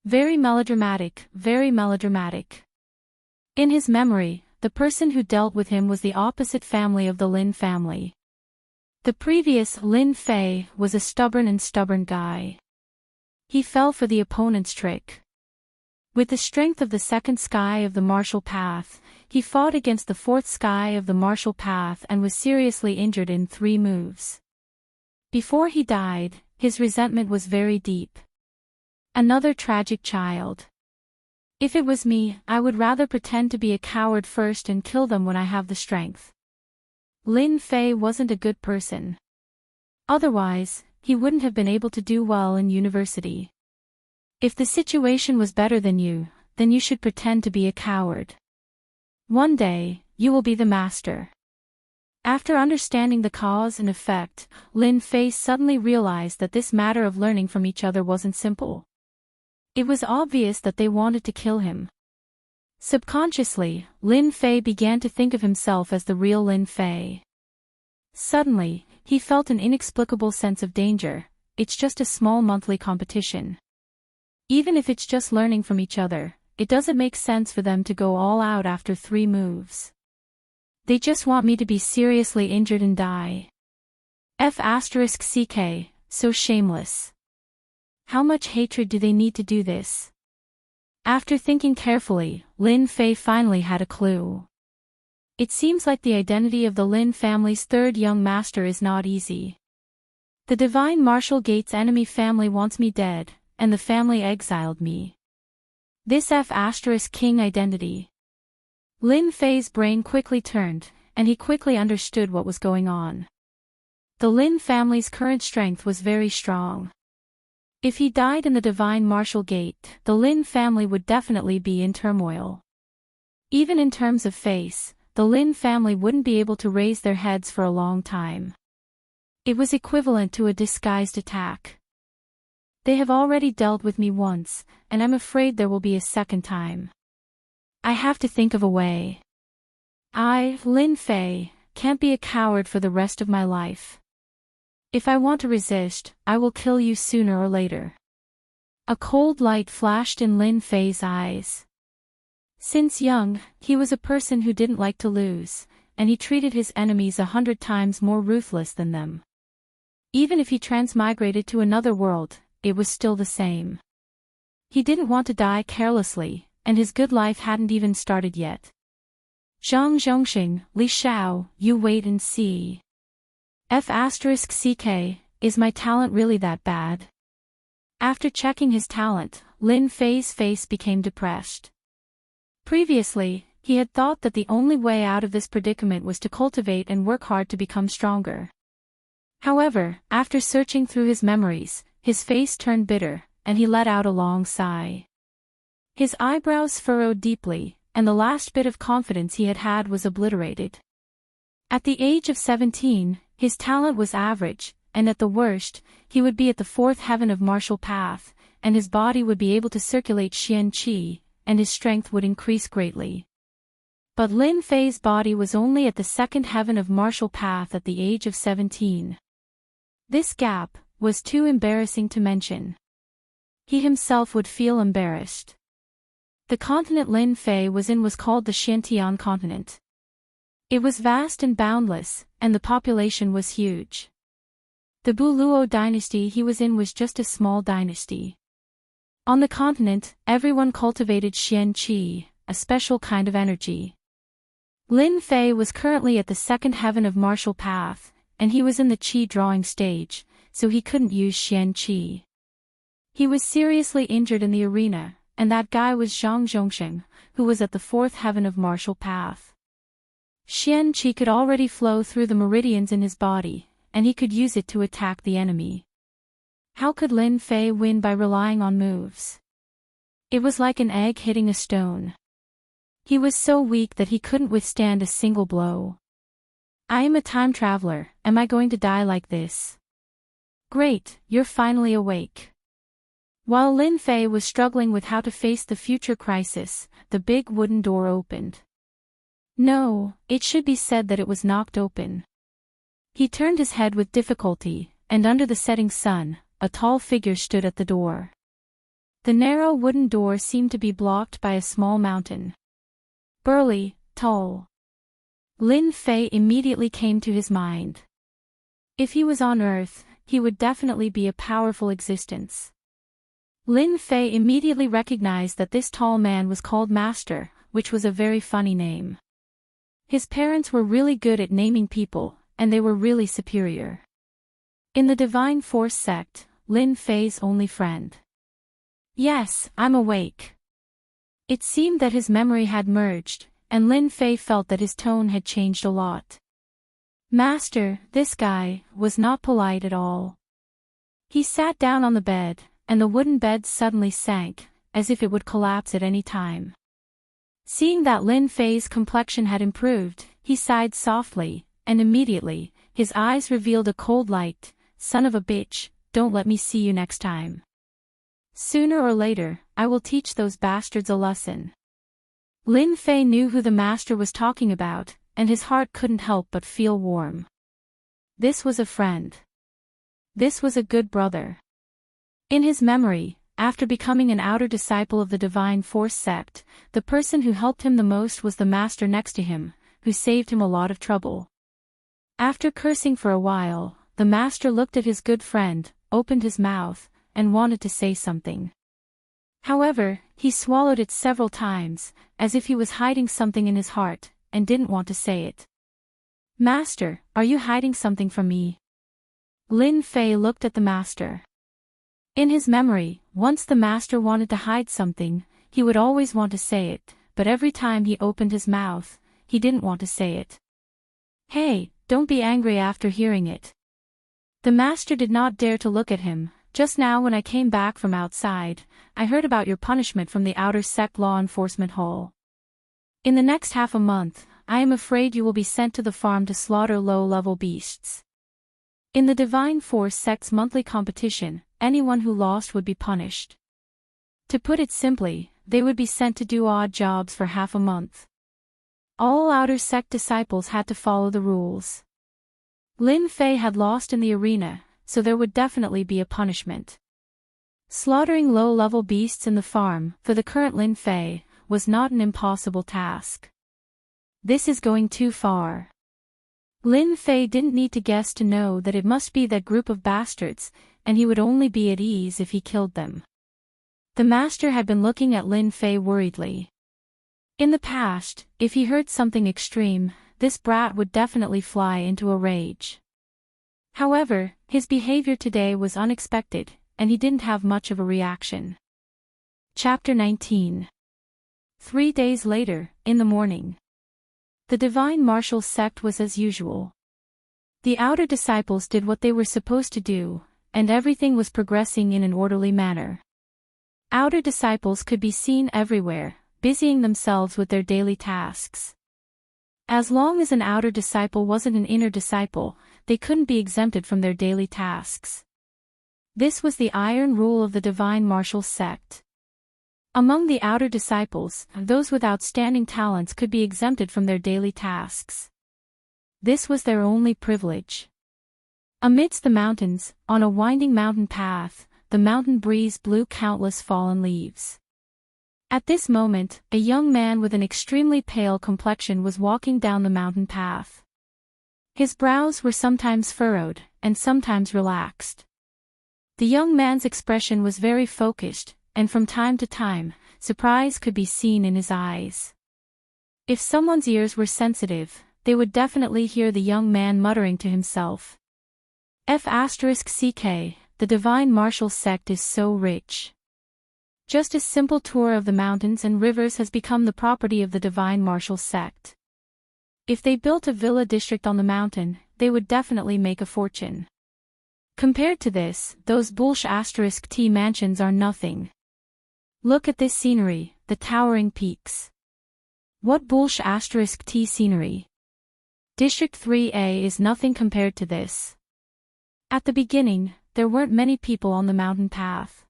Very melodramatic, very melodramatic. In his memory, the person who dealt with him was the opposite family of the Lin family. The previous Lin Fei was a stubborn guy. He fell for the opponent's trick. With the strength of the second sky of the martial path, he fought against the fourth sky of the martial path and was seriously injured in 3 moves. Before he died, his resentment was very deep. Another tragic child. If it was me, I would rather pretend to be a coward first and kill them when I have the strength. Lin Fei wasn't a good person. Otherwise, he wouldn't have been able to do well in university. If the situation was better than you, then you should pretend to be a coward. One day, you will be the master. After understanding the cause and effect, Lin Fei suddenly realized that this matter of learning from each other wasn't simple. It was obvious that they wanted to kill him. Subconsciously, Lin Fei began to think of himself as the real Lin Fei. Suddenly, he felt an inexplicable sense of danger. It's just a small monthly competition. Even if it's just learning from each other, it doesn't make sense for them to go all out after 3 moves. They just want me to be seriously injured and die. F***ck, so shameless. How much hatred do they need to do this? After thinking carefully, Lin Fei finally had a clue. It seems like the identity of the Lin family's 3rd young master is not easy. The divine martial gate's enemy family wants me dead, and the family exiled me. This F***king identity. Lin Fei's brain quickly turned, and he quickly understood what was going on. The Lin family's current strength was very strong. If he died in the divine martial gate, the Lin family would definitely be in turmoil. Even in terms of face, the Lin family wouldn't be able to raise their heads for a long time. It was equivalent to a disguised attack. They have already dealt with me once, and I'm afraid there will be a second time. I have to think of a way. I, Lin Fei, can't be a coward for the rest of my life. If I want to resist, I will kill you sooner or later. A cold light flashed in Lin Fei's eyes. Since young, he was a person who didn't like to lose, and he treated his enemies 100 times more ruthless than them. Even if he transmigrated to another world, it was still the same. He didn't want to die carelessly, and his good life hadn't even started yet. Zhang Zhongxing, Li Xiao, you wait and see. F***ck, is my talent really that bad? After checking his talent, Lin Fei's face became depressed. Previously, he had thought that the only way out of this predicament was to cultivate and work hard to become stronger. However, after searching through his memories, his face turned bitter, and he let out a long sigh. His eyebrows furrowed deeply, and the last bit of confidence he had was obliterated. At the age of 17, his talent was average, and at the worst, he would be at the 4th heaven of martial path, and his body would be able to circulate Xian Qi, and his strength would increase greatly. But Lin Fei's body was only at the 2nd heaven of martial path at the age of 17. This gap was too embarrassing to mention. He himself would feel embarrassed. The continent Lin Fei was in was called the Xiantian continent. It was vast and boundless, and the population was huge. The Buluo dynasty he was in was just a small dynasty. On the continent, everyone cultivated Xian Qi, a special kind of energy. Lin Fei was currently at the 2nd heaven of martial path, and he was in the Qi drawing stage, so he couldn't use Xian Qi. He was seriously injured in the arena, and that guy was Zhang Zhongxing, who was at the 4th heaven of martial path. Xian Qi could already flow through the meridians in his body, and he could use it to attack the enemy. How could Lin Fei win by relying on moves? It was like an egg hitting a stone. He was so weak that he couldn't withstand a single blow. I am a time traveler, am I going to die like this? Great, you're finally awake. While Lin Fei was struggling with how to face the future crisis, the big wooden door opened. No, it should be said that it was knocked open. He turned his head with difficulty, and under the setting sun, a tall figure stood at the door. The narrow wooden door seemed to be blocked by a small mountain. Burly, tall. Lin Fei immediately came to his mind. If he was on Earth, he would definitely be a powerful existence. Lin Fei immediately recognized that this tall man was called Master, which was a very funny name. His parents were really good at naming people, and they were really superior. In the Divine Force sect, Lin Fei's only friend. Yes, I'm awake. It seemed that his memory had merged, and Lin Fei felt that his tone had changed a lot. Master, this guy, was not polite at all. He sat down on the bed, and the wooden bed suddenly sank, as if it would collapse at any time. Seeing that Lin Fei's complexion had improved, he sighed softly, and immediately, his eyes revealed a cold light. Son of a bitch, don't let me see you next time. Sooner or later, I will teach those bastards a lesson. Lin Fei knew who the master was talking about, and his heart couldn't help but feel warm. This was a friend. This was a good brother. In his memory, after becoming an outer disciple of the Divine Force sect, the person who helped him the most was the master next to him, who saved him a lot of trouble. After cursing for a while, the master looked at his good friend, opened his mouth, and wanted to say something. However, he swallowed it several times, as if he was hiding something in his heart, and didn't want to say it. Master, are you hiding something from me? Lin Fei looked at the master. In his memory, once the master wanted to hide something, he would always want to say it, but every time he opened his mouth, he didn't want to say it. Hey, don't be angry after hearing it. The master did not dare to look at him. Just now when I came back from outside, I heard about your punishment from the outer sect law enforcement hall. In the next half a month, I am afraid you will be sent to the farm to slaughter low-level beasts. In the Divine Force sect's monthly competition, anyone who lost would be punished. To put it simply, they would be sent to do odd jobs for half a month. All outer sect disciples had to follow the rules. Lin Fei had lost in the arena, so there would definitely be a punishment. Slaughtering low-level beasts in the farm, for the current Lin Fei, was not an impossible task. This is going too far. Lin Fei didn't need to guess to know that it must be that group of bastards, and he would only be at ease if he killed them. The master had been looking at Lin Fei worriedly. In the past, if he heard something extreme, this brat would definitely fly into a rage. However, his behavior today was unexpected, and he didn't have much of a reaction. Chapter 19. 3 days later, in the morning. The Divine Martial sect was as usual. The outer disciples did what they were supposed to do, and everything was progressing in an orderly manner. Outer disciples could be seen everywhere, busying themselves with their daily tasks. As long as an outer disciple wasn't an inner disciple, they couldn't be exempted from their daily tasks. This was the iron rule of the Divine Martial sect. Among the outer disciples, those with outstanding talents could be exempted from their daily tasks. This was their only privilege. Amidst the mountains, on a winding mountain path, the mountain breeze blew countless fallen leaves. At this moment, a young man with an extremely pale complexion was walking down the mountain path. His brows were sometimes furrowed, and sometimes relaxed. The young man's expression was very focused, and from time to time, surprise could be seen in his eyes. If someone's ears were sensitive, they would definitely hear the young man muttering to himself. *CK, the Divine Martial sect is so rich. Just a simple tour of the mountains and rivers has become the property of the Divine Martial sect. If they built a villa district on the mountain, they would definitely make a fortune. Compared to this, those *T mansions are nothing. Look at this scenery, the towering peaks. What *T scenery? District 3A is nothing compared to this. At the beginning, there weren't many people on the mountain path.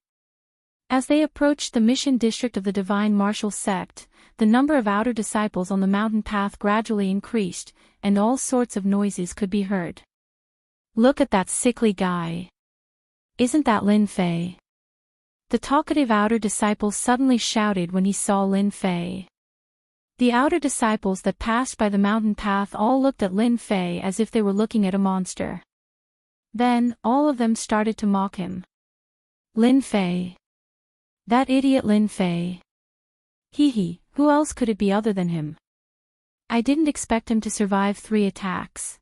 As they approached the mission district of the Divine Martial Sect, the number of outer disciples on the mountain path gradually increased, and all sorts of noises could be heard. "Look at that sickly guy. Isn't that Lin Fei?" The talkative outer disciple suddenly shouted when he saw Lin Fei. The outer disciples that passed by the mountain path all looked at Lin Fei as if they were looking at a monster. Then, all of them started to mock him. "Lin Fei. That idiot Lin Fei. Hee, who else could it be other than him? I didn't expect him to survive 3 attacks.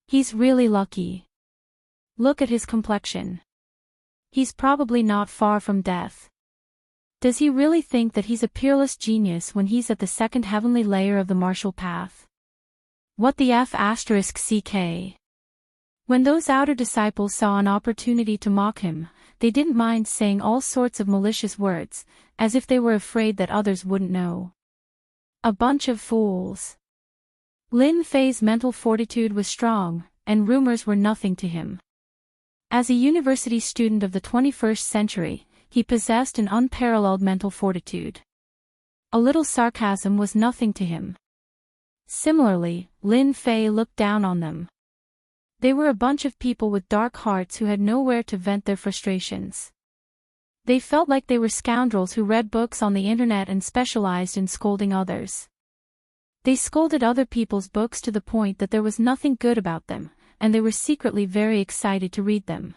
He's really lucky. Look at his complexion. He's probably not far from death. Does he really think that he's a peerless genius when he's at the second heavenly layer of the martial path? What the F***ck?" When those outer disciples saw an opportunity to mock him, they didn't mind saying all sorts of malicious words, as if they were afraid that others wouldn't know. A bunch of fools. Lin Fei's mental fortitude was strong, and rumors were nothing to him. As a university student of the 21st century, he possessed an unparalleled mental fortitude. A little sarcasm was nothing to him. Similarly, Lin Fei looked down on them. They were a bunch of people with dark hearts who had nowhere to vent their frustrations. They felt like they were scoundrels who read books on the internet and specialized in scolding others. They scolded other people's books to the point that there was nothing good about them, and they were secretly very excited to read them.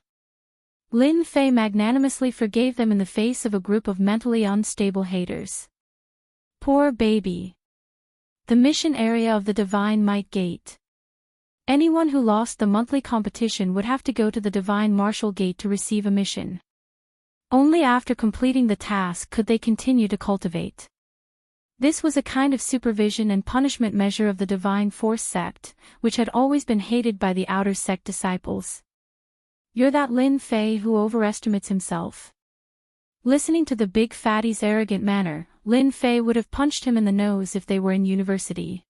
Lin Fei magnanimously forgave them in the face of a group of mentally unstable haters. Poor baby. The mission area of the Divine Might Gate. Anyone who lost the monthly competition would have to go to the Divine Martial Gate to receive a mission. Only after completing the task could they continue to cultivate. This was a kind of supervision and punishment measure of the Divine Force sect, which had always been hated by the outer sect disciples. "You're that Lin Fei who overestimates himself." Listening to the big fatty's arrogant manner, Lin Fei would have punched him in the nose if they were in university.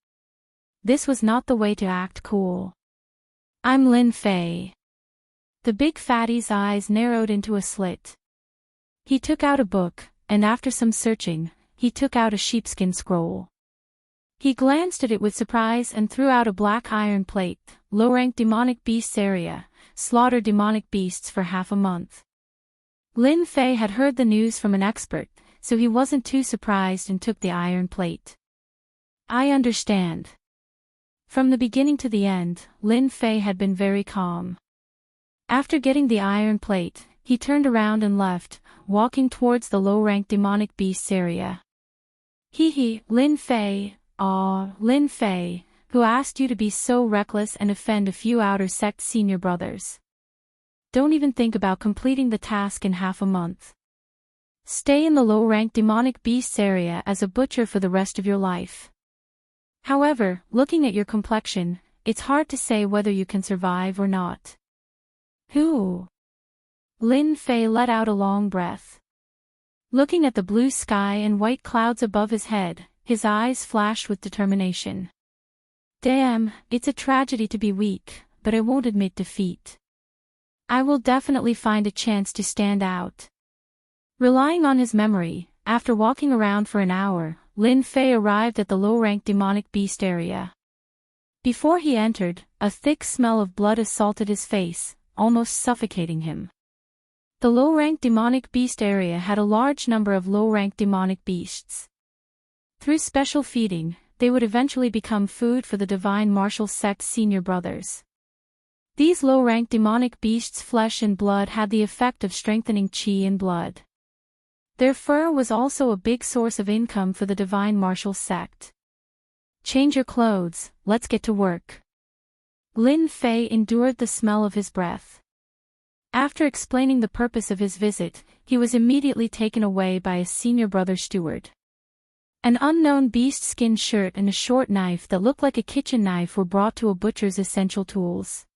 This was not the way to act cool. "I'm Lin Fei." The big fatty's eyes narrowed into a slit. He took out a book, and after some searching, he took out a sheepskin scroll. He glanced at it with surprise and threw out a black iron plate, "Low-rank demonic beasts area, slaughter demonic beasts for half a month." Lin Fei had heard the news from an expert, so he wasn't too surprised and took the iron plate. "I understand." From the beginning to the end, Lin Fei had been very calm. After getting the iron plate, he turned around and left, walking towards the low-rank demonic beasts area. Lin Fei, Lin Fei, who asked you to be so reckless and offend a few outer sect senior brothers? Don't even think about completing the task in half a month. Stay in the low-rank demonic beasts area as a butcher for the rest of your life. However, looking at your complexion, it's hard to say whether you can survive or not. Who? Lin Fei let out a long breath. Looking at the blue sky and white clouds above his head, his eyes flashed with determination. Damn, it's a tragedy to be weak, but I won't admit defeat. I will definitely find a chance to stand out. Relying on his memory, after walking around for an hour, Lin Fei arrived at the low-rank demonic beast area. Before he entered, a thick smell of blood assaulted his face, almost suffocating him. The low-rank demonic beast area had a large number of low-rank demonic beasts. Through special feeding, they would eventually become food for the Divine Martial Sect senior brothers. These low-rank demonic beasts' flesh and blood had the effect of strengthening qi in blood. Their fur was also a big source of income for the Divine Martial Sect. Change your clothes, let's get to work. Lin Fei endured the smell of his breath. After explaining the purpose of his visit, he was immediately taken away by a senior brother steward. An unknown beast skin shirt and a short knife that looked like a kitchen knife were brought to a butcher's essential tools.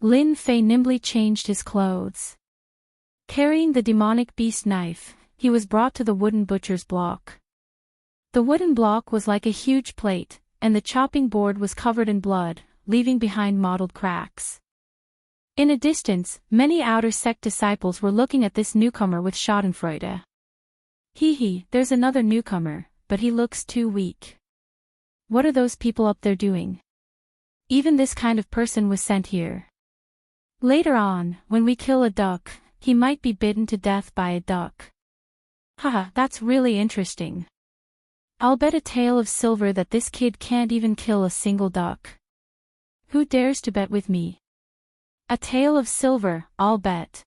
Lin Fei nimbly changed his clothes. Carrying the demonic beast knife, he was brought to the wooden butcher's block. The wooden block was like a huge plate, and the chopping board was covered in blood, leaving behind mottled cracks. In a distance, many outer sect disciples were looking at this newcomer with schadenfreude. Hee, there's another newcomer, but he looks too weak. What are those people up there doing? Even this kind of person was sent here. Later on, when we kill a duck, he might be bitten to death by a duck. Haha, that's really interesting. I'll bet a tael of silver that this kid can't even kill a single duck. Who dares to bet with me? A tael of silver, I'll bet.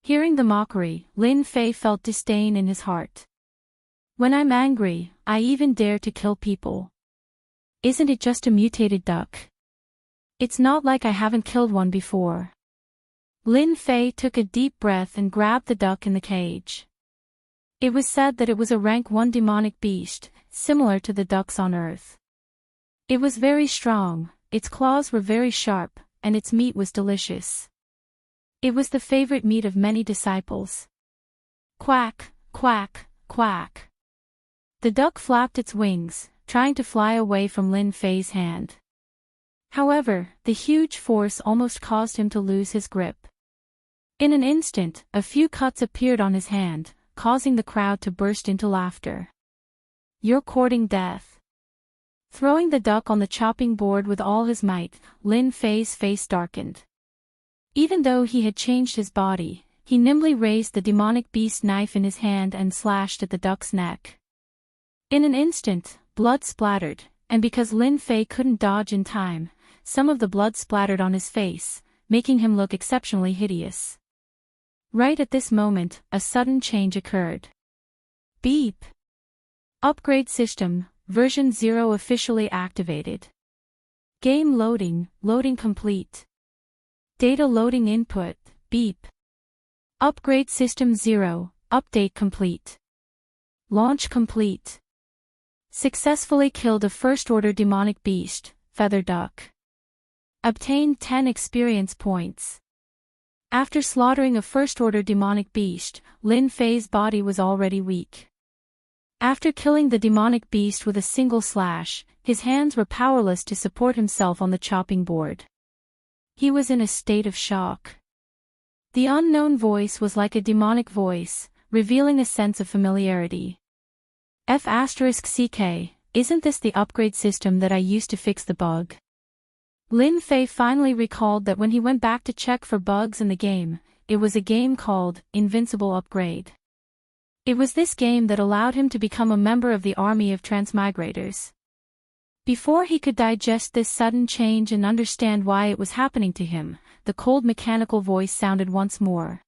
Hearing the mockery, Lin Fei felt disdain in his heart. When I'm angry, I even dare to kill people. Isn't it just a mutated duck? It's not like I haven't killed one before. Lin Fei took a deep breath and grabbed the duck in the cage. It was said that it was a rank 1 demonic beast, similar to the ducks on Earth. It was very strong, its claws were very sharp, and its meat was delicious. It was the favorite meat of many disciples. Quack, quack, quack. The duck flapped its wings, trying to fly away from Lin Fei's hand. However, the huge force almost caused him to lose his grip. In an instant, a few cuts appeared on his hand, causing the crowd to burst into laughter. You're courting death. Throwing the duck on the chopping board with all his might, Lin Fei's face darkened. Even though he had changed his body, he nimbly raised the demonic beast knife in his hand and slashed at the duck's neck. In an instant, blood splattered, and because Lin Fei couldn't dodge in time, some of the blood splattered on his face, making him look exceptionally hideous. Right at this moment, a sudden change occurred. Beep! Upgrade system, version 0 officially activated. Game loading, loading complete. Data loading input, beep. Upgrade system 0, update complete. Launch complete. Successfully killed a first-order demonic beast, feather duck. Obtained 10 experience points. After slaughtering a first-order demonic beast, Lin Fei's body was already weak. After killing the demonic beast with a single slash, his hands were powerless to support himself on the chopping board. He was in a state of shock. The unknown voice was like a demonic voice, revealing a sense of familiarity. F*CK, isn't this the upgrade system that I used to fix the bug? Lin Fei finally recalled that when he went back to check for bugs in the game, it was a game called Invincible Upgrade. It was this game that allowed him to become a member of the army of transmigrators. Before he could digest this sudden change and understand why it was happening to him, the cold mechanical voice sounded once more.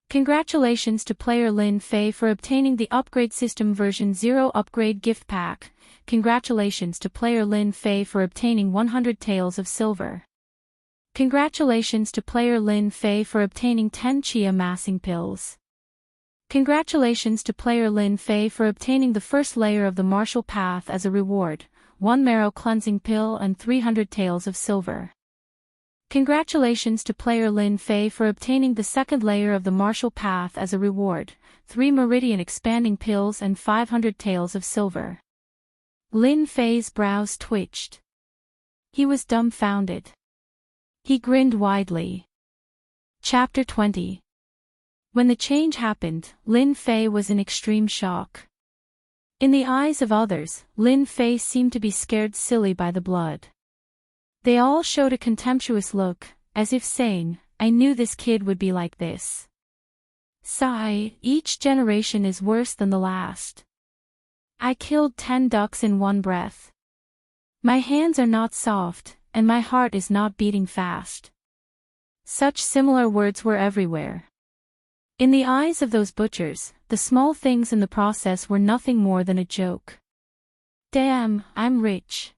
Congratulations to player Lin Fei for obtaining the Upgrade System version 0 upgrade gift pack. Congratulations to player Lin Fei for obtaining 100 taels of silver. Congratulations to player Lin Fei for obtaining 10 Qi amassing pills. Congratulations to player Lin Fei for obtaining the first layer of the martial path as a reward, 1 marrow cleansing pill and 300 taels of silver. Congratulations to player Lin Fei for obtaining the second layer of the martial path as a reward, 3 meridian expanding pills and 500 taels of silver. Lin Fei's brows twitched. He was dumbfounded. He grinned widely. Chapter 20. When the change happened, Lin Fei was in extreme shock. In the eyes of others, Lin Fei seemed to be scared silly by the blood. They all showed a contemptuous look, as if saying, I knew this kid would be like this. Sigh, each generation is worse than the last. I killed 10 ducks in one breath. My hands are not soft, and my heart is not beating fast. Such similar words were everywhere. In the eyes of those butchers, the small things in the process were nothing more than a joke. Damn, I'm rich.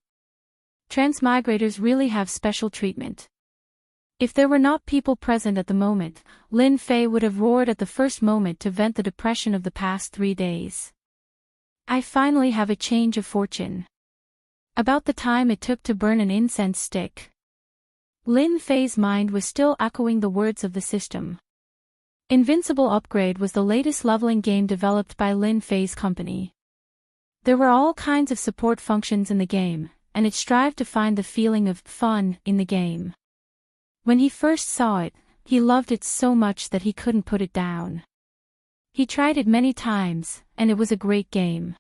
Transmigrators really have special treatment. If there were not people present at the moment, Lin Fei would have roared at the first moment to vent the depression of the past 3 days. I finally have a change of fortune. About the time it took to burn an incense stick. Lin Fei's mind was still echoing the words of the system. Invincible Upgrade was the latest leveling game developed by Lin Fei's company. There were all kinds of support functions in the game, and it strived to find the feeling of fun in the game. When he first saw it, he loved it so much that he couldn't put it down. He tried it many times, and it was a great game.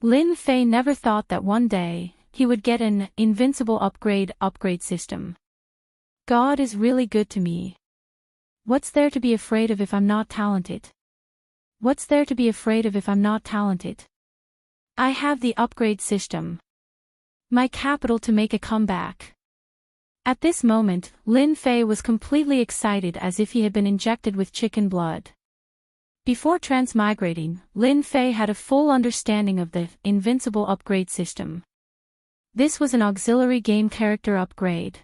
Lin Fei never thought that one day, he would get an invincible upgrade system. God is really good to me. What's there to be afraid of if I'm not talented? What's there to be afraid of if I'm not talented? I have the upgrade system. My capital to make a comeback. At this moment, Lin Fei was completely excited as if he had been injected with chicken blood. Before transmigrating, Lin Fei had a full understanding of the invincible upgrade system. This was an auxiliary game character upgrade.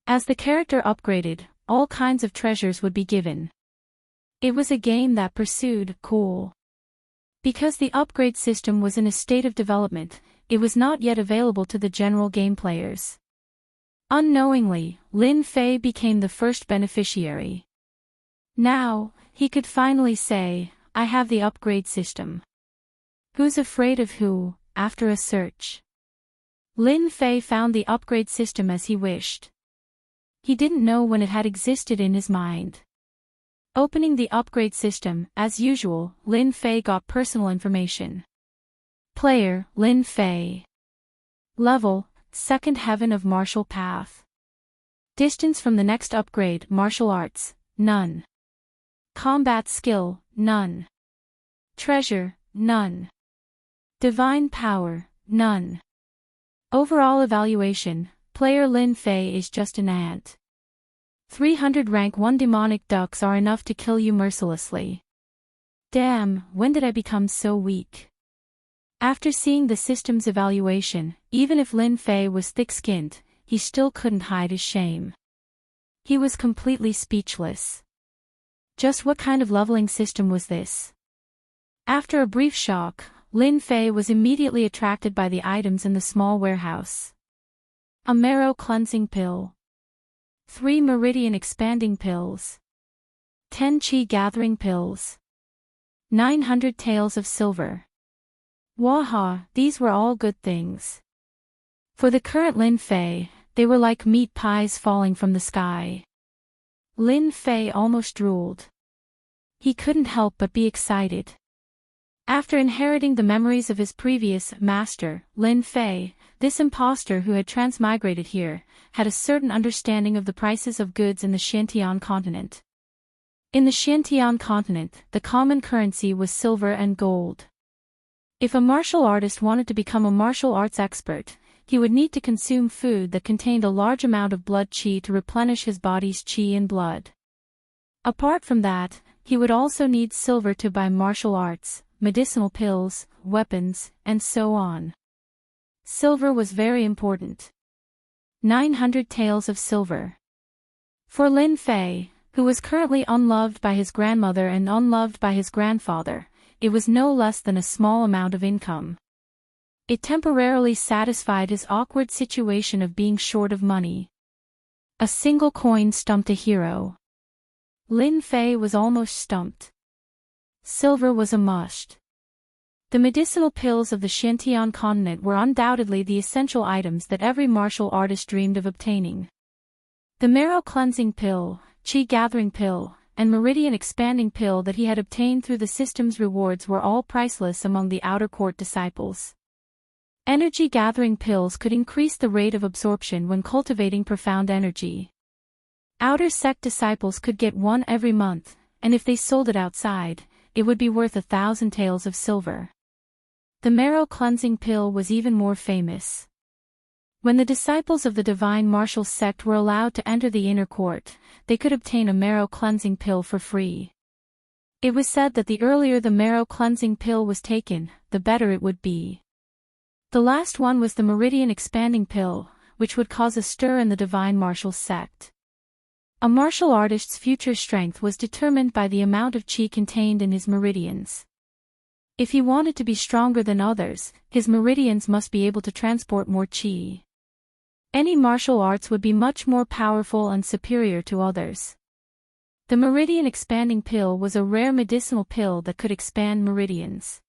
As the character upgraded, all kinds of treasures would be given. It was a game that pursued cool. Because the upgrade system was in a state of development, it was not yet available to the general game players. Unknowingly, Lin Fei became the first beneficiary. Now, he could finally say, I have the upgrade system. Who's afraid of who? After a search, Lin Fei found the upgrade system as he wished. He didn't know when it had existed in his mind. Opening the upgrade system, as usual, Lin Fei got personal information. Player, Lin Fei. Level, Second Heaven of Martial Path. Distance from the next upgrade, Martial Arts, none. Combat Skill, none. Treasure, none. Divine Power, none. Overall evaluation, player Lin Fei is just an ant. 300 rank 1 demonic ducks are enough to kill you mercilessly. Damn, when did I become so weak? After seeing the system's evaluation, even if Lin Fei was thick-skinned, he still couldn't hide his shame. He was completely speechless. Just what kind of leveling system was this? After a brief shock, Lin Fei was immediately attracted by the items in the small warehouse. A marrow cleansing pill. 3 meridian expanding pills. 10 chi gathering pills. 900 taels of silver. Waha, these were all good things. For the current Lin Fei, they were like meat pies falling from the sky. Lin Fei almost drooled. He couldn't help but be excited. After inheriting the memories of his previous master, Lin Fei, this impostor who had transmigrated here, had a certain understanding of the prices of goods in the Xiantian continent. In the Xiantian continent, the common currency was silver and gold. If a martial artist wanted to become a martial arts expert, he would need to consume food that contained a large amount of blood qi to replenish his body's qi and blood. Apart from that, he would also need silver to buy martial arts, medicinal pills, weapons, and so on. Silver was very important. 900 taels of silver. For Lin Fei, who was currently unloved by his grandmother and unloved by his grandfather, it was no less than a small amount of income. It temporarily satisfied his awkward situation of being short of money. A single coin stumped a hero. Lin Fei was almost stumped. Silver was a must. The medicinal pills of the Xiantian continent were undoubtedly the essential items that every martial artist dreamed of obtaining. The marrow cleansing pill, chi gathering pill, and meridian expanding pill that he had obtained through the system's rewards were all priceless among the outer court disciples. Energy gathering pills could increase the rate of absorption when cultivating profound energy. Outer sect disciples could get one every month, and if they sold it outside, it would be worth 1,000 taels of silver. The marrow cleansing pill was even more famous. When the disciples of the divine martial sect were allowed to enter the inner court, they could obtain a marrow cleansing pill for free. It was said that the earlier the marrow cleansing pill was taken, the better it would be. The last one was the meridian expanding pill, which would cause a stir in the divine martial sect. A martial artist's future strength was determined by the amount of qi contained in his meridians. If he wanted to be stronger than others, his meridians must be able to transport more qi. Any martial arts would be much more powerful and superior to others. The meridian expanding pill was a rare medicinal pill that could expand meridians.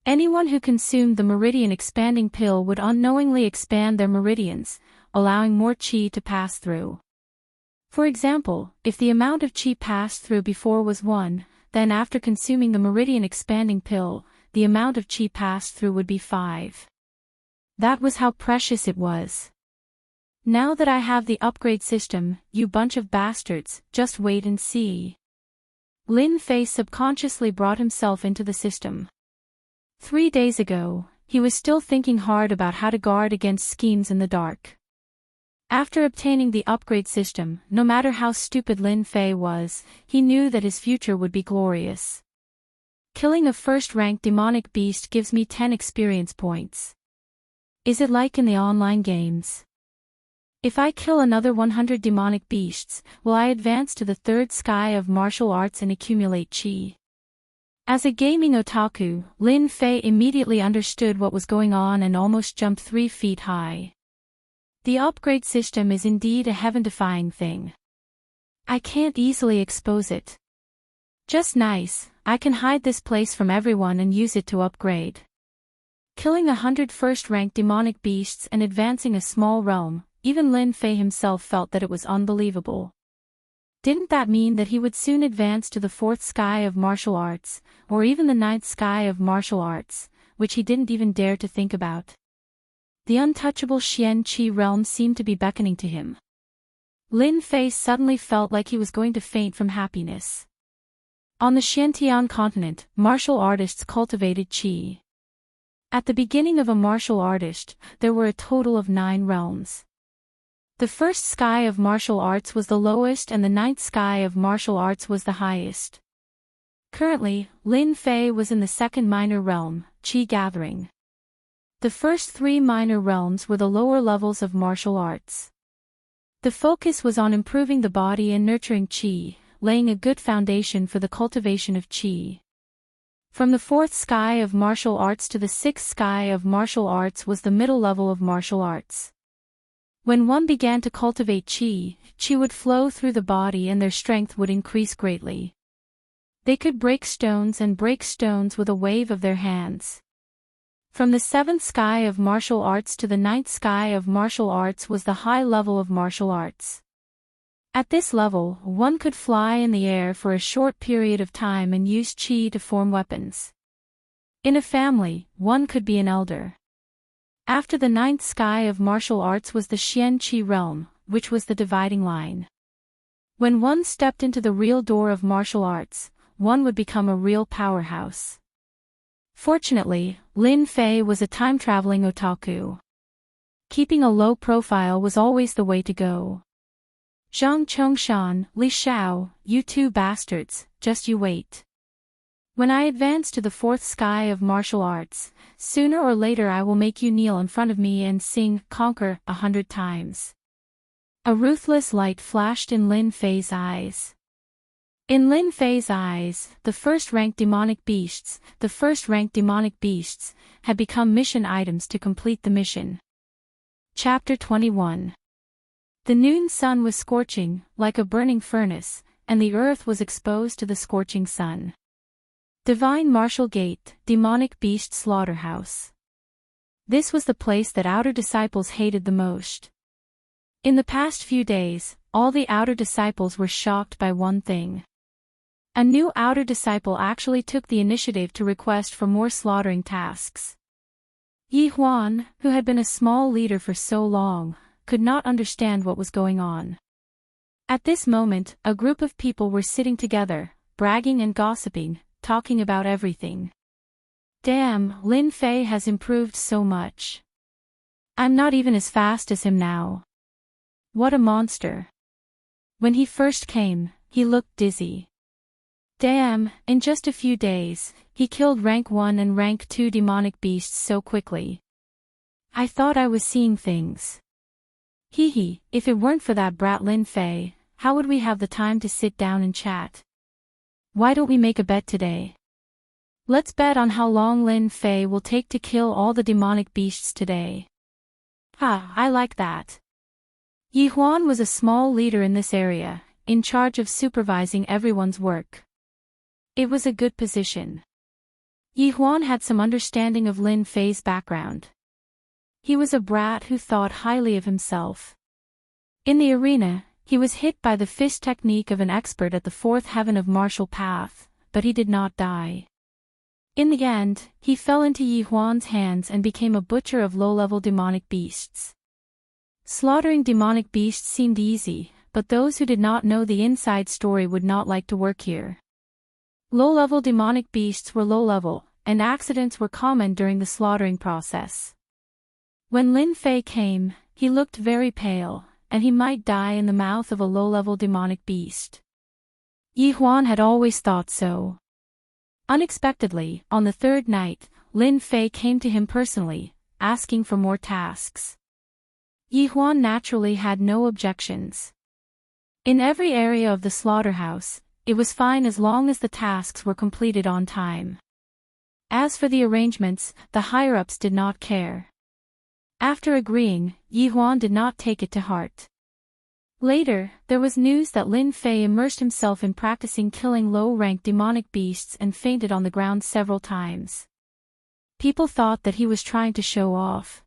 Anyone who consumed the meridian expanding pill would unknowingly expand their meridians, allowing more qi to pass through. For example, if the amount of chi passed through before was 1, then after consuming the meridian expanding pill, the amount of chi passed through would be 5. That was how precious it was. Now that I have the upgrade system, you bunch of bastards, just wait and see. Lin Fei subconsciously brought himself into the system. 3 days ago, he was still thinking hard about how to guard against schemes in the dark. After obtaining the upgrade system, no matter how stupid Lin Fei was, he knew that his future would be glorious. Killing a first-rank demonic beast gives me 10 experience points. Is it like in the online games? If I kill another 100 demonic beasts, will I advance to the 3rd sky of martial arts and accumulate chi? As a gaming otaku, Lin Fei immediately understood what was going on and almost jumped 3 feet high. The upgrade system is indeed a heaven-defying thing. I can't easily expose it. Just nice, I can hide this place from everyone and use it to upgrade. Killing 100 first-rank demonic beasts and advancing a small realm, even Lin Fei himself felt that it was unbelievable. Didn't that mean that he would soon advance to the 4th sky of martial arts, or even the 9th sky of martial arts, which he didn't even dare to think about? The untouchable Xian Qi realm seemed to be beckoning to him. Lin Fei suddenly felt like he was going to faint from happiness. On the Xiantian continent, martial artists cultivated qi. At the beginning of a martial artist, there were a total of 9 realms. The 1st sky of martial arts was the lowest and the 9th sky of martial arts was the highest. Currently, Lin Fei was in the 2nd minor realm, qi gathering. The first 3 minor realms were the lower levels of martial arts. The focus was on improving the body and nurturing qi, laying a good foundation for the cultivation of qi. From the 4th sky of martial arts to the 6th sky of martial arts was the middle level of martial arts. When one began to cultivate qi, qi would flow through the body and their strength would increase greatly. They could break stones with a wave of their hands. From the 7th sky of martial arts to the 9th sky of martial arts was the high level of martial arts. At this level, one could fly in the air for a short period of time and use qi to form weapons. In a family, one could be an elder. After the 9th sky of martial arts was the Xian Qi realm, which was the dividing line. When one stepped into the real door of martial arts, one would become a real powerhouse. Fortunately, Lin Fei was a time-traveling otaku. Keeping a low profile was always the way to go. Zhang Chongshan, Li Xiao, you 2 bastards, just you wait. When I advance to the 4th sky of martial arts, sooner or later I will make you kneel in front of me and sing "Conquer" 100 times. A ruthless light flashed in Lin Fei's eyes. In Lin Fei's eyes, the first-rank demonic beasts, had become mission items to complete the mission. Chapter 21. The noon sun was scorching, like a burning furnace, and the earth was exposed to the scorching sun. Divine Martial Gate, Demonic Beast Slaughterhouse. This was the place that outer disciples hated the most. In the past few days, all the outer disciples were shocked by one thing. A new outer disciple actually took the initiative to request for more slaughtering tasks. Yi Huan, who had been a small leader for so long, could not understand what was going on. At this moment, a group of people were sitting together, bragging and gossiping, talking about everything. Damn, Lin Fei has improved so much. I'm not even as fast as him now. What a monster. When he first came, he looked dizzy. Damn, in just a few days, he killed rank 1 and rank 2 demonic beasts so quickly. I thought I was seeing things. Hee, if it weren't for that brat Lin Fei, how would we have the time to sit down and chat? Why don't we make a bet today? Let's bet on how long Lin Fei will take to kill all the demonic beasts today. Ha, I like that. Yi Huan was a small leader in this area, in charge of supervising everyone's work. It was a good position. Yi Huan had some understanding of Lin Fei's background. He was a brat who thought highly of himself. In the arena, He was hit by the fist technique of an expert at the fourth heaven of martial path, but he did not die. In the end, he fell into Yi Huan's hands and became a butcher of low-level demonic beasts. Slaughtering demonic beasts seemed easy, but those who did not know the inside story would not like to work here. Low-level demonic beasts were low-level, and accidents were common during the slaughtering process. When Lin Fei came, he looked very pale, and he might die in the mouth of a low-level demonic beast. Yi Huan had always thought so. Unexpectedly, on the third night, Lin Fei came to him personally, asking for more tasks. Yi Huan naturally had no objections. In every area of the slaughterhouse, it was fine as long as the tasks were completed on time. As for the arrangements, the higher-ups did not care. After agreeing, Yi Huan did not take it to heart. Later, there was news that Lin Fei immersed himself in practicing killing low-ranked demonic beasts and fainted on the ground several times. People thought that he was trying to show off.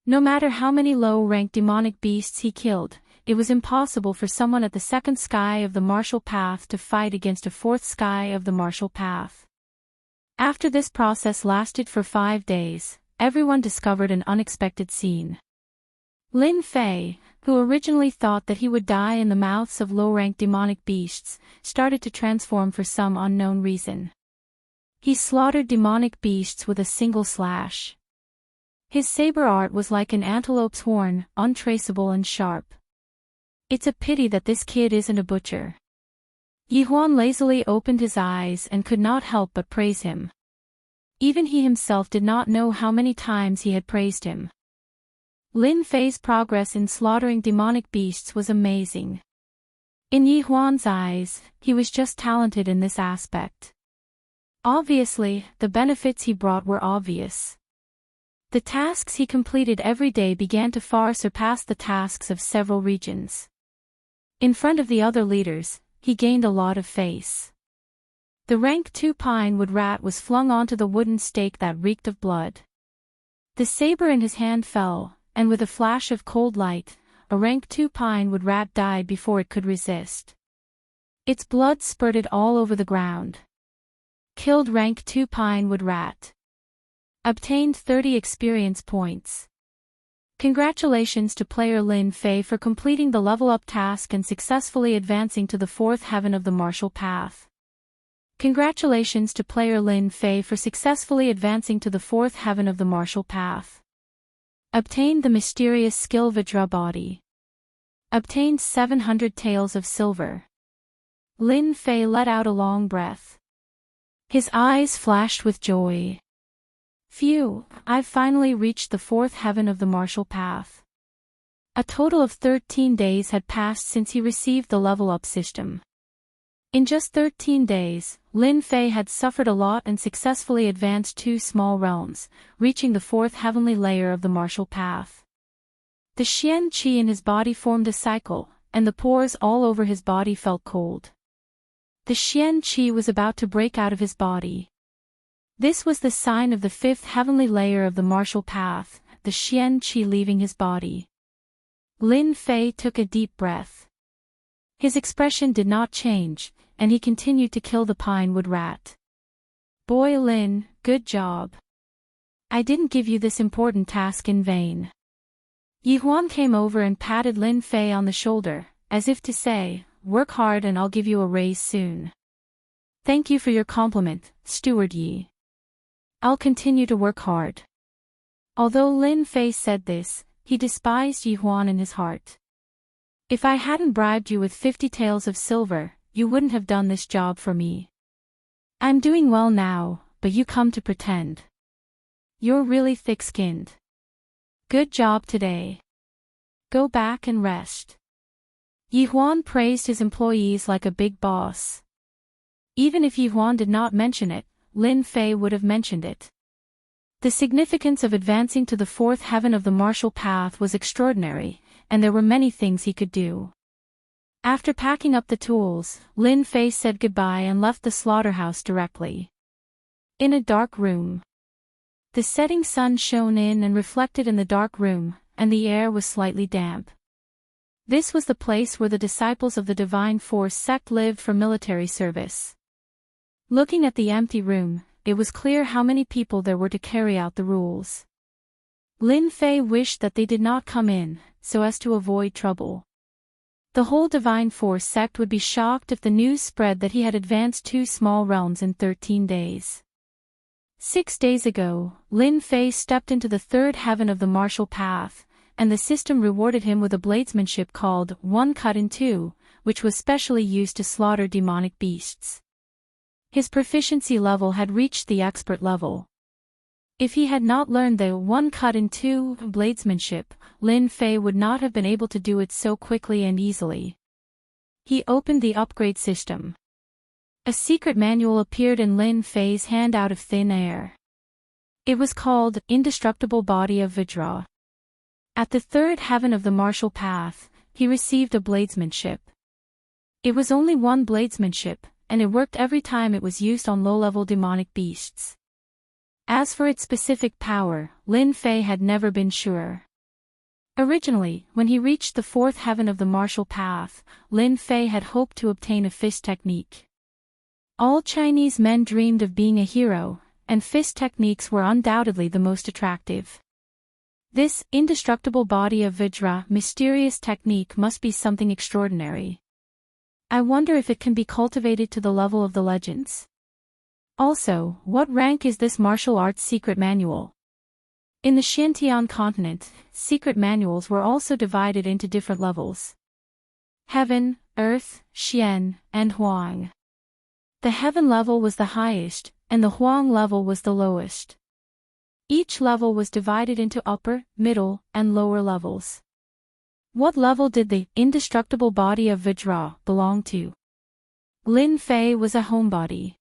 No matter how many low-ranked demonic beasts he killed, it was impossible for someone at the second sky of the martial path to fight against a fourth sky of the martial path. After this process lasted for 5 days, everyone discovered an unexpected scene. Lin Fei, who originally thought that he would die in the mouths of low-ranked demonic beasts, started to transform for some unknown reason. He slaughtered demonic beasts with a single slash. His saber art was like an antelope's horn, untraceable and sharp. It's a pity that this kid isn't a butcher. Yi Huan lazily opened his eyes and could not help but praise him. Even he himself did not know how many times he had praised him. Lin Fei's progress in slaughtering demonic beasts was amazing. In Yi Huan's eyes, he was just talented in this aspect. Obviously, the benefits he brought were obvious. The tasks he completed every day began to far surpass the tasks of several regions. In front of the other leaders, he gained a lot of face. The rank 2 pine wood rat was flung onto the wooden stake that reeked of blood. The saber in his hand fell, and with a flash of cold light, a rank 2 pine wood rat died before it could resist. Its blood spurted all over the ground. Killed rank 2 pine wood rat. Obtained 30 experience points. Congratulations to player Lin Fei for completing the level-up task and successfully advancing to the fourth heaven of the martial path. Congratulations to player Lin Fei for successfully advancing to the fourth heaven of the martial path. Obtained the mysterious skill Vajra body. Obtained 700 taels of silver. Lin Fei let out a long breath. His eyes flashed with joy. Phew, I've finally reached the fourth heaven of the martial path. A total of 13 days had passed since he received the level-up system. In just 13 days, Lin Fei had suffered a lot and successfully advanced 2 small realms, reaching the fourth heavenly layer of the martial path. The Xian Qi in his body formed a cycle, and the pores all over his body felt cold. The Xian Qi was about to break out of his body. This was the sign of the fifth heavenly layer of the martial path, the Xian Qi leaving his body. Lin Fei took a deep breath. His expression did not change, and he continued to kill the pine wood rat. Boy Lin, good job. I didn't give you this important task in vain. Yi Huan came over and patted Lin Fei on the shoulder, as if to say, work hard and I'll give you a raise soon. Thank you for your compliment, Steward Yi. I'll continue to work hard. Although Lin Fei said this, he despised Yi Huan in his heart. If I hadn't bribed you with 50 taels of silver, you wouldn't have done this job for me. I'm doing well now, but you come to pretend. You're really thick-skinned. Good job today. Go back and rest. Yi Huan praised his employees like a big boss. Even if Yi Huan did not mention it, Lin Fei would have mentioned it. The significance of advancing to the fourth heaven of the martial path was extraordinary, and there were many things he could do. After packing up the tools, Lin Fei said goodbye and left the slaughterhouse directly. In a dark room. The setting sun shone in and reflected in the dark room, and the air was slightly damp. This was the place where the disciples of the Divine Force sect lived for military service. Looking at the empty room, it was clear how many people there were to carry out the rules. Lin Fei wished that they did not come in, so as to avoid trouble. The whole Divine Force sect would be shocked if the news spread that he had advanced 2 small realms in 13 days. 6 days ago, Lin Fei stepped into the 3rd heaven of the martial path, and the system rewarded him with a bladesmanship called One Cut in Two, which was specially used to slaughter demonic beasts. His proficiency level had reached the expert level. If he had not learned the One Cut in Two bladesmanship, Lin Fei would not have been able to do it so quickly and easily. He opened the upgrade system. A secret manual appeared in Lin Fei's hand out of thin air. It was called Indestructible Body of Vajra. At the 3rd heaven of the martial path, he received a bladesmanship. It was only one bladesmanship, and it worked every time it was used on low-level demonic beasts. As for its specific power, Lin Fei had never been sure. Originally, when he reached the 4th heaven of the martial path, Lin Fei had hoped to obtain a fist technique. All Chinese men dreamed of being a hero, and fist techniques were undoubtedly the most attractive. This indestructible body of Vajra mysterious technique must be something extraordinary. I wonder if it can be cultivated to the level of the legends. Also, what rank is this martial arts secret manual? In the Xintian continent, secret manuals were also divided into different levels. Heaven, Earth, Xian, and Huang. The Heaven level was the highest, and the Huang level was the lowest. Each level was divided into upper, middle, and lower levels. What level did the indestructible body of Vajra belong to? Lin Fei was a homebody.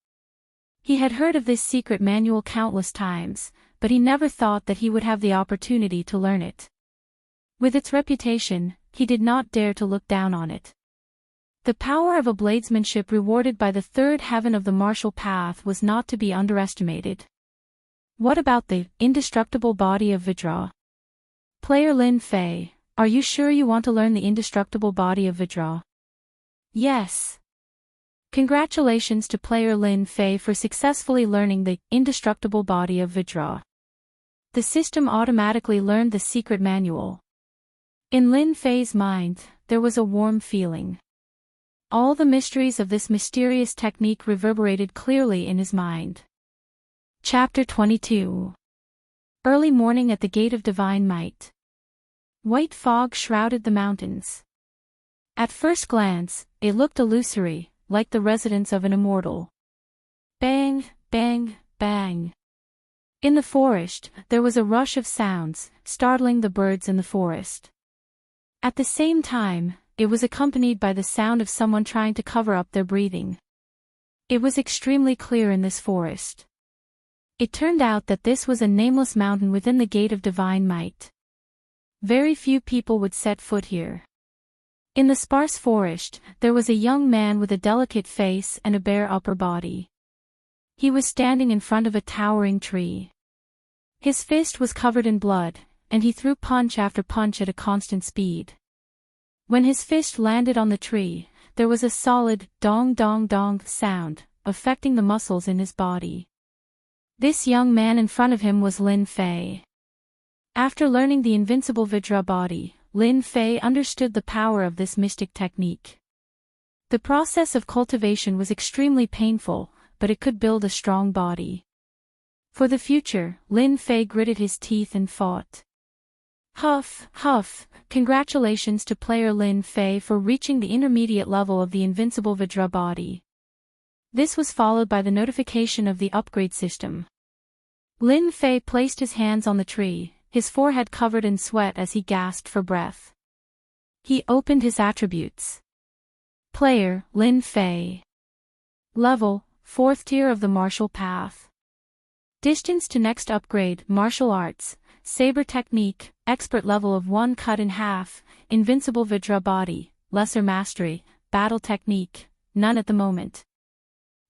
He had heard of this secret manual countless times, but he never thought that he would have the opportunity to learn it. With its reputation, he did not dare to look down on it. The power of a bladesmanship rewarded by the 3rd heaven of the martial path was not to be underestimated. What about the indestructible body of Vajra? Player Lin Fei, are you sure you want to learn the indestructible body of Vajra? Yes. Congratulations to player Lin Fei for successfully learning the indestructible body of Vajra. The system automatically learned the secret manual. In Lin Fei's mind, there was a warm feeling. All the mysteries of this mysterious technique reverberated clearly in his mind. Chapter 22. Early morning at the Gate of Divine Might. White fog shrouded the mountains. At first glance, it looked illusory, like the residence of an immortal. Bang, bang, bang. In the forest, there was a rush of sounds, startling the birds in the forest. At the same time, it was accompanied by the sound of someone trying to cover up their breathing. It was extremely clear in this forest. It turned out that this was a nameless mountain within the Gate of Divine Might. Very few people would set foot here. In the sparse forest, there was a young man with a delicate face and a bare upper body. He was standing in front of a towering tree. His fist was covered in blood, and he threw punch after punch at a constant speed. When his fist landed on the tree, there was a solid dong dong dong sound, affecting the muscles in his body. This young man in front of him was Lin Fei. After learning the invincible Vajra body, Lin Fei understood the power of this mystic technique. The process of cultivation was extremely painful, but it could build a strong body. For the future, Lin Fei gritted his teeth and fought. Huff, huff, congratulations to player Lin Fei for reaching the intermediate level of the invincible Vajra body. This was followed by the notification of the upgrade system. Lin Fei placed his hands on the tree, his forehead covered in sweat as he gasped for breath. He opened his attributes. Player, Lin Fei. Level, 4th tier of the martial path. Distance to next upgrade, martial arts, saber technique, expert level of 1 cut in half, invincible Vajra body, lesser mastery, battle technique, none at the moment.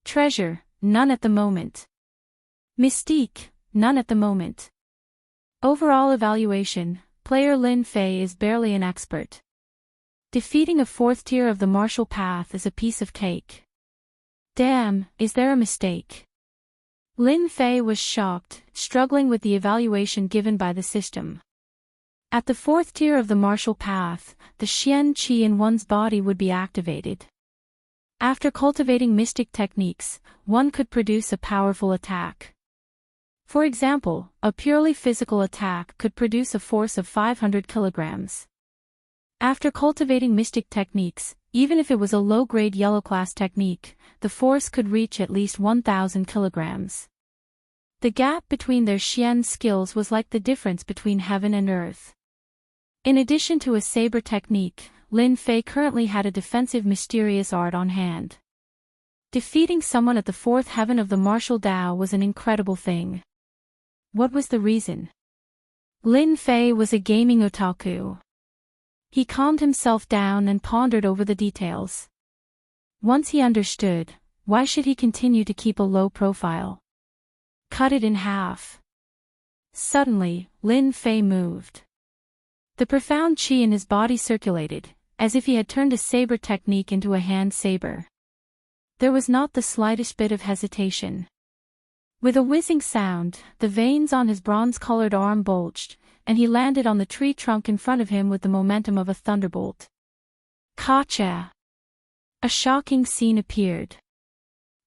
Treasure, none at the moment. Mystique, none at the moment. Overall evaluation, player Lin Fei is barely an expert. Defeating a fourth tier of the martial path is a piece of cake. Damn, is there a mistake? Lin Fei was shocked, struggling with the evaluation given by the system. At the fourth tier of the martial path, the Xian Qi in one's body would be activated. After cultivating mystic techniques, one could produce a powerful attack. For example, a purely physical attack could produce a force of 500 kilograms. After cultivating mystic techniques, even if it was a low-grade yellow class technique, the force could reach at least 1,000 kilograms. The gap between their Xian skills was like the difference between heaven and earth. In addition to a saber technique, Lin Fei currently had a defensive mysterious art on hand. Defeating someone at the fourth heaven of the martial Tao was an incredible thing. What was the reason? Lin Fei was a gaming otaku. He calmed himself down and pondered over the details. Once he understood, why should he continue to keep a low profile? Cut it in half. Suddenly, Lin Fei moved. The profound qi in his body circulated, as if he had turned a saber technique into a hand saber. There was not the slightest bit of hesitation. With a whizzing sound, the veins on his bronze-colored arm bulged, and he landed on the tree trunk in front of him with the momentum of a thunderbolt. Gotcha! A shocking scene appeared.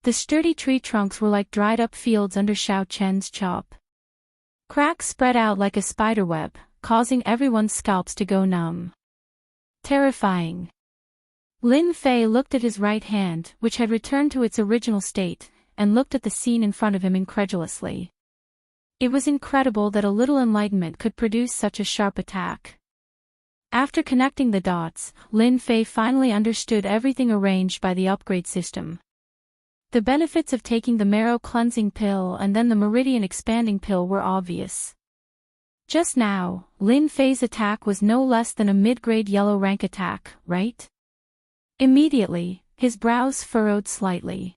The sturdy tree trunks were like dried-up fields under Xiao Chen's chop. Cracks spread out like a spiderweb, causing everyone's scalps to go numb. Terrifying. Lin Fei looked at his right hand, which had returned to its original state, and looked at the scene in front of him incredulously. It was incredible that a little enlightenment could produce such a sharp attack. After connecting the dots, Lin Fei finally understood everything arranged by the upgrade system. The benefits of taking the marrow cleansing pill and then the meridian expanding pill were obvious. Just now, Lin Fei's attack was no less than a mid-grade yellow rank attack, right? Immediately, his brows furrowed slightly.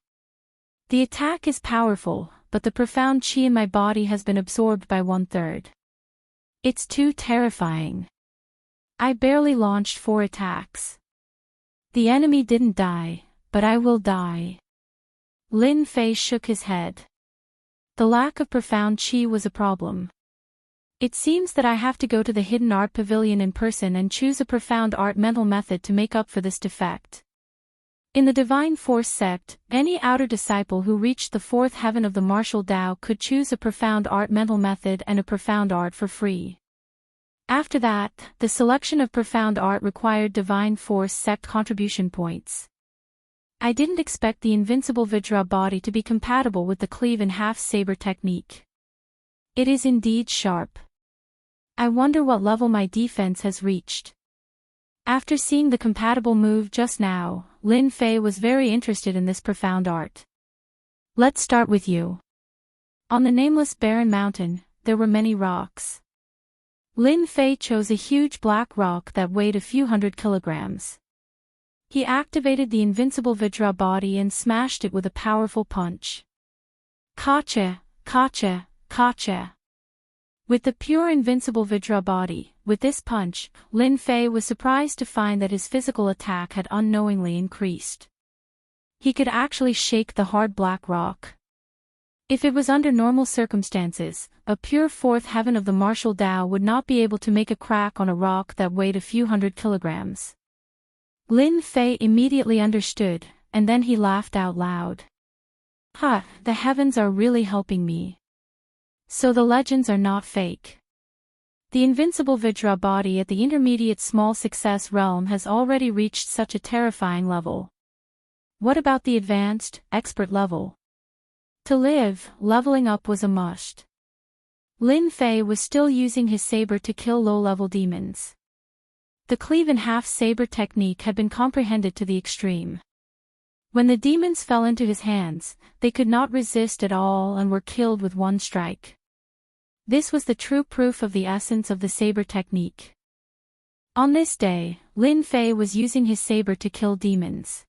The attack is powerful, but the profound qi in my body has been absorbed by 1/3. It's too terrifying. I barely launched 4 attacks. The enemy didn't die, but I will die. Lin Fei shook his head. The lack of profound qi was a problem. It seems that I have to go to the Hidden Art Pavilion in person and choose a profound art mental method to make up for this defect. In the Divine Force sect, any outer disciple who reached the fourth heaven of the martial Tao could choose a profound art mental method and a profound art for free. After that, the selection of profound art required Divine Force sect contribution points. I didn't expect the invincible Vajra body to be compatible with the cleave-in-half saber technique. It is indeed sharp. I wonder what level my defense has reached. After seeing the compatible move just now, Lin Fei was very interested in this profound art. Let's start with you. On the nameless barren mountain, there were many rocks. Lin Fei chose a huge black rock that weighed a few hundred kilograms. He activated the invincible Vajra body and smashed it with a powerful punch. Gotcha, gotcha, gotcha. With the pure invincible Vajra body, with this punch, Lin Fei was surprised to find that his physical attack had unknowingly increased. He could actually shake the hard black rock. If it was under normal circumstances, a pure fourth heaven of the martial Tao would not be able to make a crack on a rock that weighed a few hundred kilograms. Lin Fei immediately understood, and then he laughed out loud. Ha, the heavens are really helping me. So the legends are not fake. The invincible Vajra body at the intermediate small success realm has already reached such a terrifying level. What about the advanced, expert level? To live, leveling up was a must. Lin Fei was still using his saber to kill low-level demons. The cleave-in-half saber technique had been comprehended to the extreme. When the demons fell into his hands, they could not resist at all and were killed with one strike. This was the true proof of the essence of the saber technique. On this day, Lin Fei was using his saber to kill demons.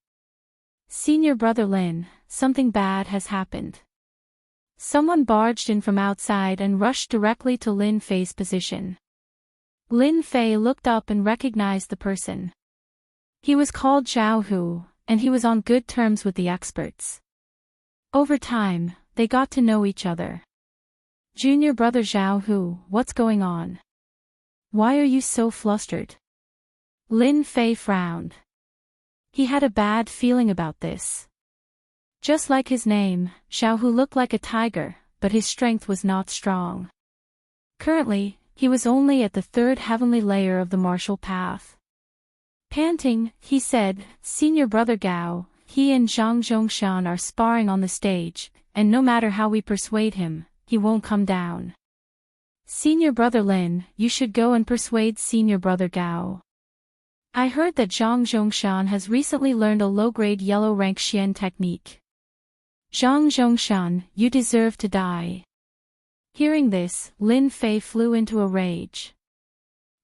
Senior brother Lin, something bad has happened. Someone barged in from outside and rushed directly to Lin Fei's position. Lin Fei looked up and recognized the person. He was called Zhao Hu, and he was on good terms with the experts. Over time, they got to know each other. Junior brother Zhao Hu, what's going on? Why are you so flustered? Lin Fei frowned. He had a bad feeling about this. Just like his name, Zhao Hu looked like a tiger, but his strength was not strong. Currently, he was only at the third heavenly layer of the martial path. Panting, he said, "Senior brother Gao, he and Zhang Zhongshan are sparring on the stage, and no matter how we persuade him, he won't come down. Senior brother Lin, you should go and persuade senior brother Gao. I heard that Zhang Zhongshan has recently learned a low-grade yellow rank Xian technique. Zhang Zhongshan, you deserve to die." Hearing this, Lin Fei flew into a rage.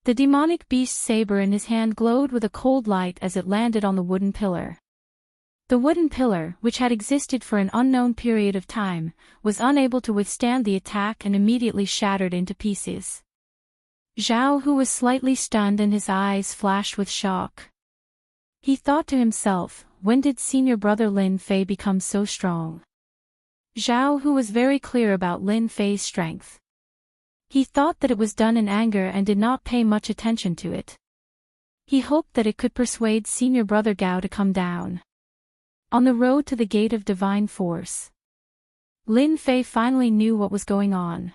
The demonic beast saber in his hand glowed with a cold light as it landed on the wooden pillar. The wooden pillar, which had existed for an unknown period of time, was unable to withstand the attack and immediately shattered into pieces. Zhao Hu was slightly stunned and his eyes flashed with shock. He thought to himself, when did senior brother Lin Fei become so strong? Zhao Hu was very clear about Lin Fei's strength. He thought that it was done in anger and did not pay much attention to it. He hoped that it could persuade senior brother Gao to come down. On the road to the gate of divine force, Lin Fei finally knew what was going on.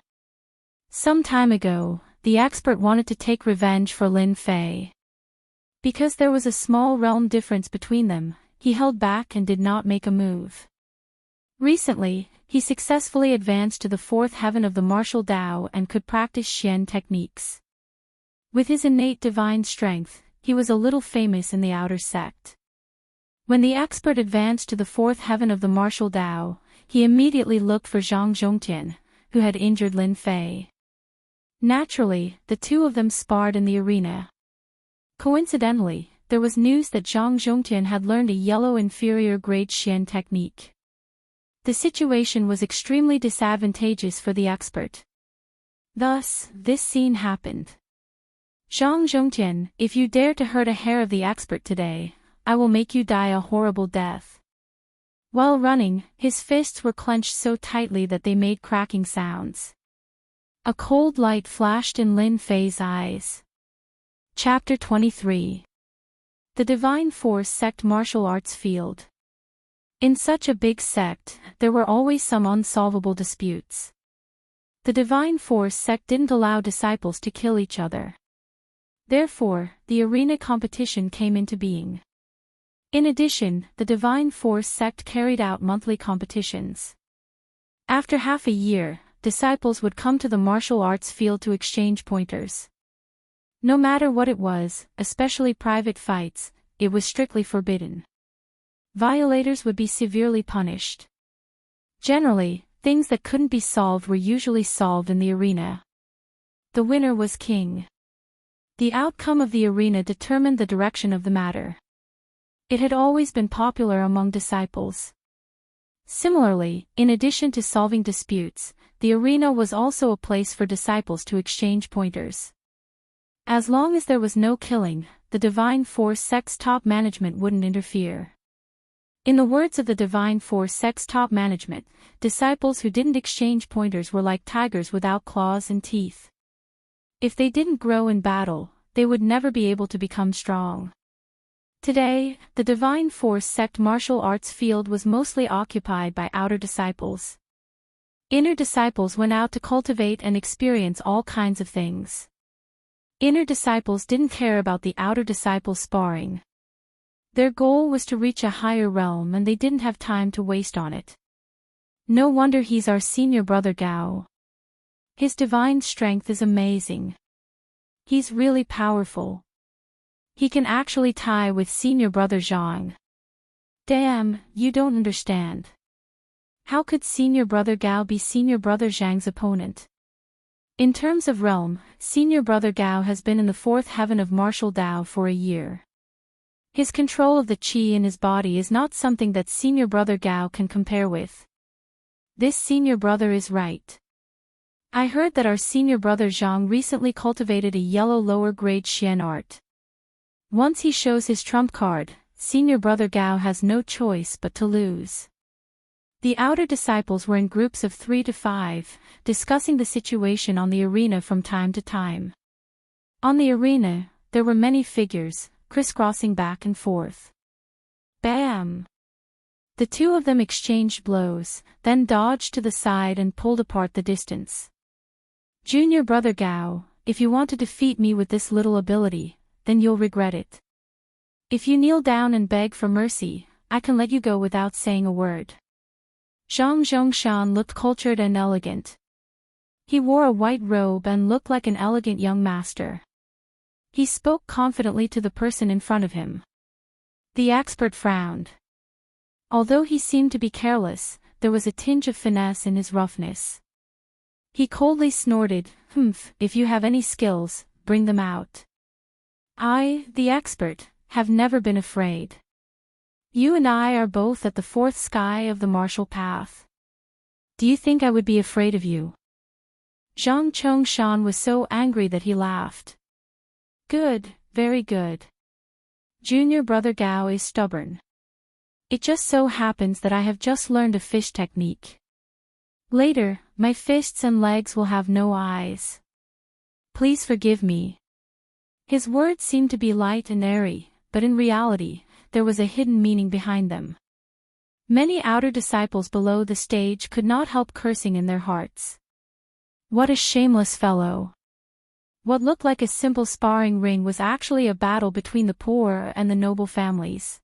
Some time ago, the expert wanted to take revenge for Lin Fei. Because there was a small realm difference between them, he held back and did not make a move. Recently, he successfully advanced to the fourth heaven of the martial Tao and could practice Xian techniques. With his innate divine strength, he was a little famous in the outer sect. When the expert advanced to the fourth heaven of the martial Tao, he immediately looked for Zhang Zhongtian, who had injured Lin Fei. Naturally, the two of them sparred in the arena. Coincidentally, there was news that Zhang Zhongtian had learned a yellow inferior grade Xian technique. The situation was extremely disadvantageous for the expert. Thus, this scene happened. "Zhang Zhongtian, if you dare to hurt a hair of the expert today, I will make you die a horrible death." While running, his fists were clenched so tightly that they made cracking sounds. A cold light flashed in Lin Fei's eyes. Chapter 23. The Divine Force Sect Martial Arts Field. In such a big sect, there were always some unsolvable disputes. The Divine Force sect didn't allow disciples to kill each other. Therefore, the arena competition came into being. In addition, the Divine Force sect carried out monthly competitions. After half a year, disciples would come to the martial arts field to exchange pointers. No matter what it was, especially private fights, it was strictly forbidden. Violators would be severely punished. Generally, things that couldn't be solved were usually solved in the arena. The winner was king. The outcome of the arena determined the direction of the matter. It had always been popular among disciples. Similarly, in addition to solving disputes, the arena was also a place for disciples to exchange pointers. As long as there was no killing, the Divine Force sect's top management wouldn't interfere. In the words of the Divine Force sect's top management, disciples who didn't exchange pointers were like tigers without claws and teeth. If they didn't grow in battle, they would never be able to become strong. Today, the Divine Force sect martial arts field was mostly occupied by outer disciples. Inner disciples went out to cultivate and experience all kinds of things. Inner disciples didn't care about the outer disciples sparring. Their goal was to reach a higher realm and they didn't have time to waste on it. No wonder he's our senior brother Gao. His divine strength is amazing. He's really powerful. He can actually tie with senior brother Zhang. Damn, you don't understand. How could senior brother Gao be senior brother Zhang's opponent? In terms of realm, senior brother Gao has been in the fourth heaven of martial Tao for a year. His control of the qi in his body is not something that senior brother Gao can compare with. This senior brother is right. I heard that our senior brother Zhang recently cultivated a yellow lower grade Xian art. Once he shows his trump card, senior brother Gao has no choice but to lose. The outer disciples were in groups of 3 to 5, discussing the situation on the arena from time to time. On the arena, there were many figures, crisscrossing back and forth. Bam! The two of them exchanged blows, then dodged to the side and pulled apart the distance. Junior brother Gao, if you want to defeat me with this little ability, then you'll regret it. If you kneel down and beg for mercy, I can let you go without saying a word. Zhang Zhongshan looked cultured and elegant. He wore a white robe and looked like an elegant young master. He spoke confidently to the person in front of him. The expert frowned. Although he seemed to be careless, there was a tinge of finesse in his roughness. He coldly snorted, if you have any skills, bring them out. I, the expert, have never been afraid. You and I are both at the fourth sky of the martial path. Do you think I would be afraid of you? Zhang Chongshan was so angry that he laughed. Good, very good. Junior brother Gao is stubborn. It just so happens that I have just learned a fish technique. Later, my fists and legs will have no eyes. Please forgive me. His words seemed to be light and airy, but in reality, there was a hidden meaning behind them. Many outer disciples below the stage could not help cursing in their hearts. What a shameless fellow! What looked like a simple sparring ring was actually a battle between the poor and the noble families.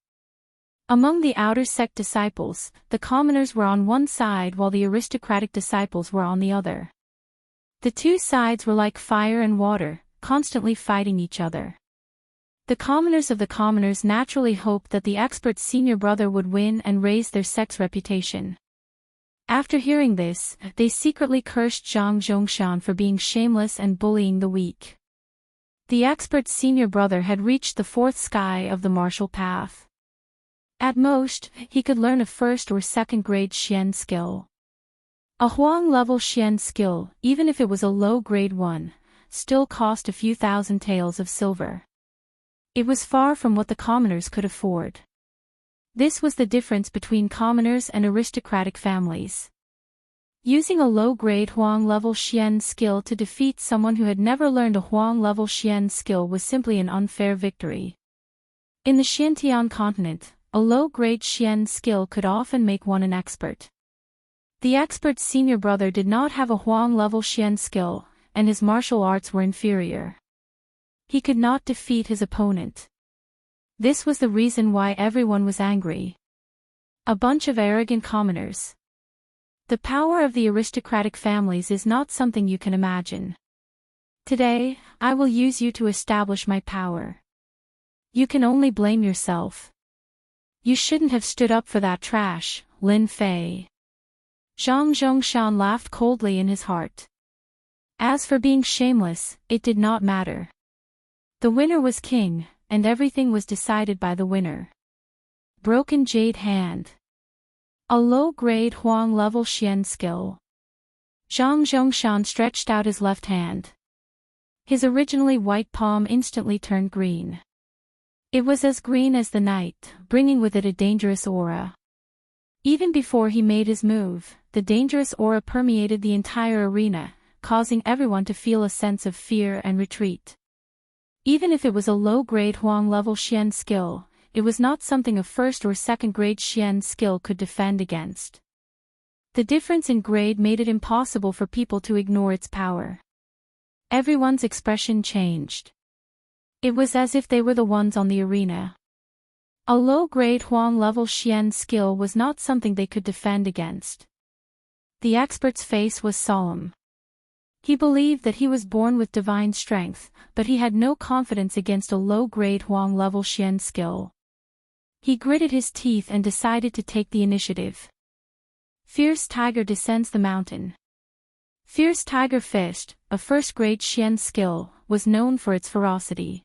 Among the outer sect disciples, the commoners were on one side while the aristocratic disciples were on the other. The two sides were like fire and water, constantly fighting each other. The commoners of the commoners naturally hoped that the expert senior brother would win and raise their sect's reputation. After hearing this, they secretly cursed Zhang Zhongshan for being shameless and bullying the weak. The expert senior brother had reached the fourth sky of the martial path. At most, he could learn a first or second grade Xian skill. A Huang level Xian skill, even if it was a low grade one, still cost a few thousand taels of silver. It was far from what the commoners could afford. This was the difference between commoners and aristocratic families. Using a low-grade Huang-level Xian skill to defeat someone who had never learned a Huang-level Xian skill was simply an unfair victory. In the Xiantian continent, a low-grade Xian skill could often make one an expert. The expert's senior brother did not have a Huang-level Xian skill, and his martial arts were inferior. He could not defeat his opponent. This was the reason why everyone was angry. A bunch of arrogant commoners. The power of the aristocratic families is not something you can imagine. Today, I will use you to establish my power. You can only blame yourself. You shouldn't have stood up for that trash, Lin Fei. Zhang Zhongshan laughed coldly in his heart. As for being shameless, it did not matter. The winner was king, and everything was decided by the winner. Broken Jade Hand. A low-grade Huang-level Xian skill. Zhang Zhongshan stretched out his left hand. His originally white palm instantly turned green. It was as green as the night, bringing with it a dangerous aura. Even before he made his move, the dangerous aura permeated the entire arena, causing everyone to feel a sense of fear and retreat. Even if it was a low-grade Huang-level Xian skill, it was not something a first or second-grade Xian skill could defend against. The difference in grade made it impossible for people to ignore its power. Everyone's expression changed. It was as if they were the ones on the arena. A low-grade Huang-level Xian skill was not something they could defend against. The expert's face was solemn. He believed that he was born with divine strength, but he had no confidence against a low-grade Huang-level Xian skill. He gritted his teeth and decided to take the initiative. Fierce Tiger descends the mountain. Fierce Tiger Fist, a first-grade Xian skill, was known for its ferocity.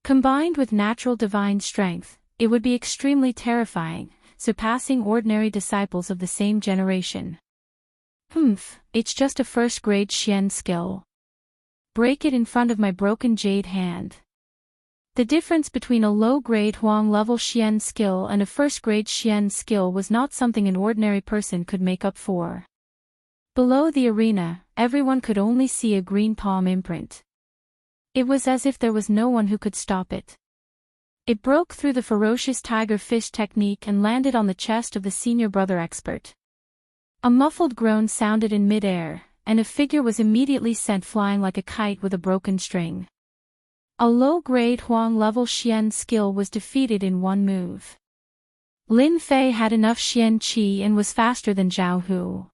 Combined with natural divine strength, it would be extremely terrifying, surpassing ordinary disciples of the same generation. It's just a first-grade Xian skill. Break it in front of my broken jade hand. The difference between a low-grade Huang-level Xian skill and a first-grade Xian skill was not something an ordinary person could make up for. Below the arena, everyone could only see a green palm imprint. It was as if there was no one who could stop it. It broke through the ferocious tiger fish technique and landed on the chest of the senior brother expert. A muffled groan sounded in mid-air, and a figure was immediately sent flying like a kite with a broken string. A low-grade Huang-level Xian skill was defeated in one move. Lin Fei had enough Xian Qi and was faster than Zhao Hu.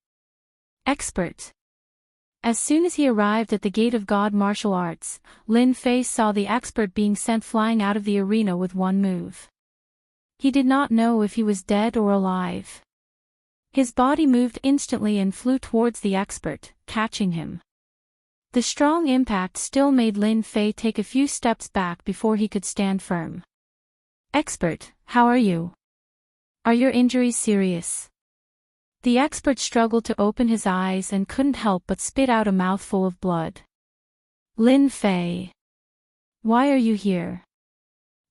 Expert. As soon as he arrived at the gate of God martial arts, Lin Fei saw the expert being sent flying out of the arena with one move. He did not know if he was dead or alive. His body moved instantly and flew towards the expert, catching him. The strong impact still made Lin Fei take a few steps back before he could stand firm. Expert, how are you? Are your injuries serious? The expert struggled to open his eyes and couldn't help but spit out a mouthful of blood. Lin Fei. Why are you here?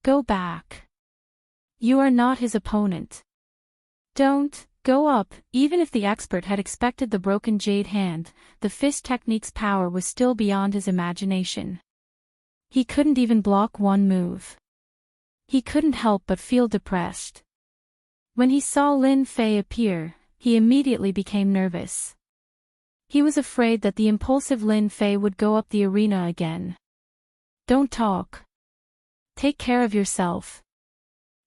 Go back. You are not his opponent. Don't. Go up. Even if the expert had expected the broken jade hand, the fist technique's power was still beyond his imagination. He couldn't even block one move. He couldn't help but feel depressed. When he saw Lin Fei appear, he immediately became nervous. He was afraid that the impulsive Lin Fei would go up the arena again. Don't talk. Take care of yourself.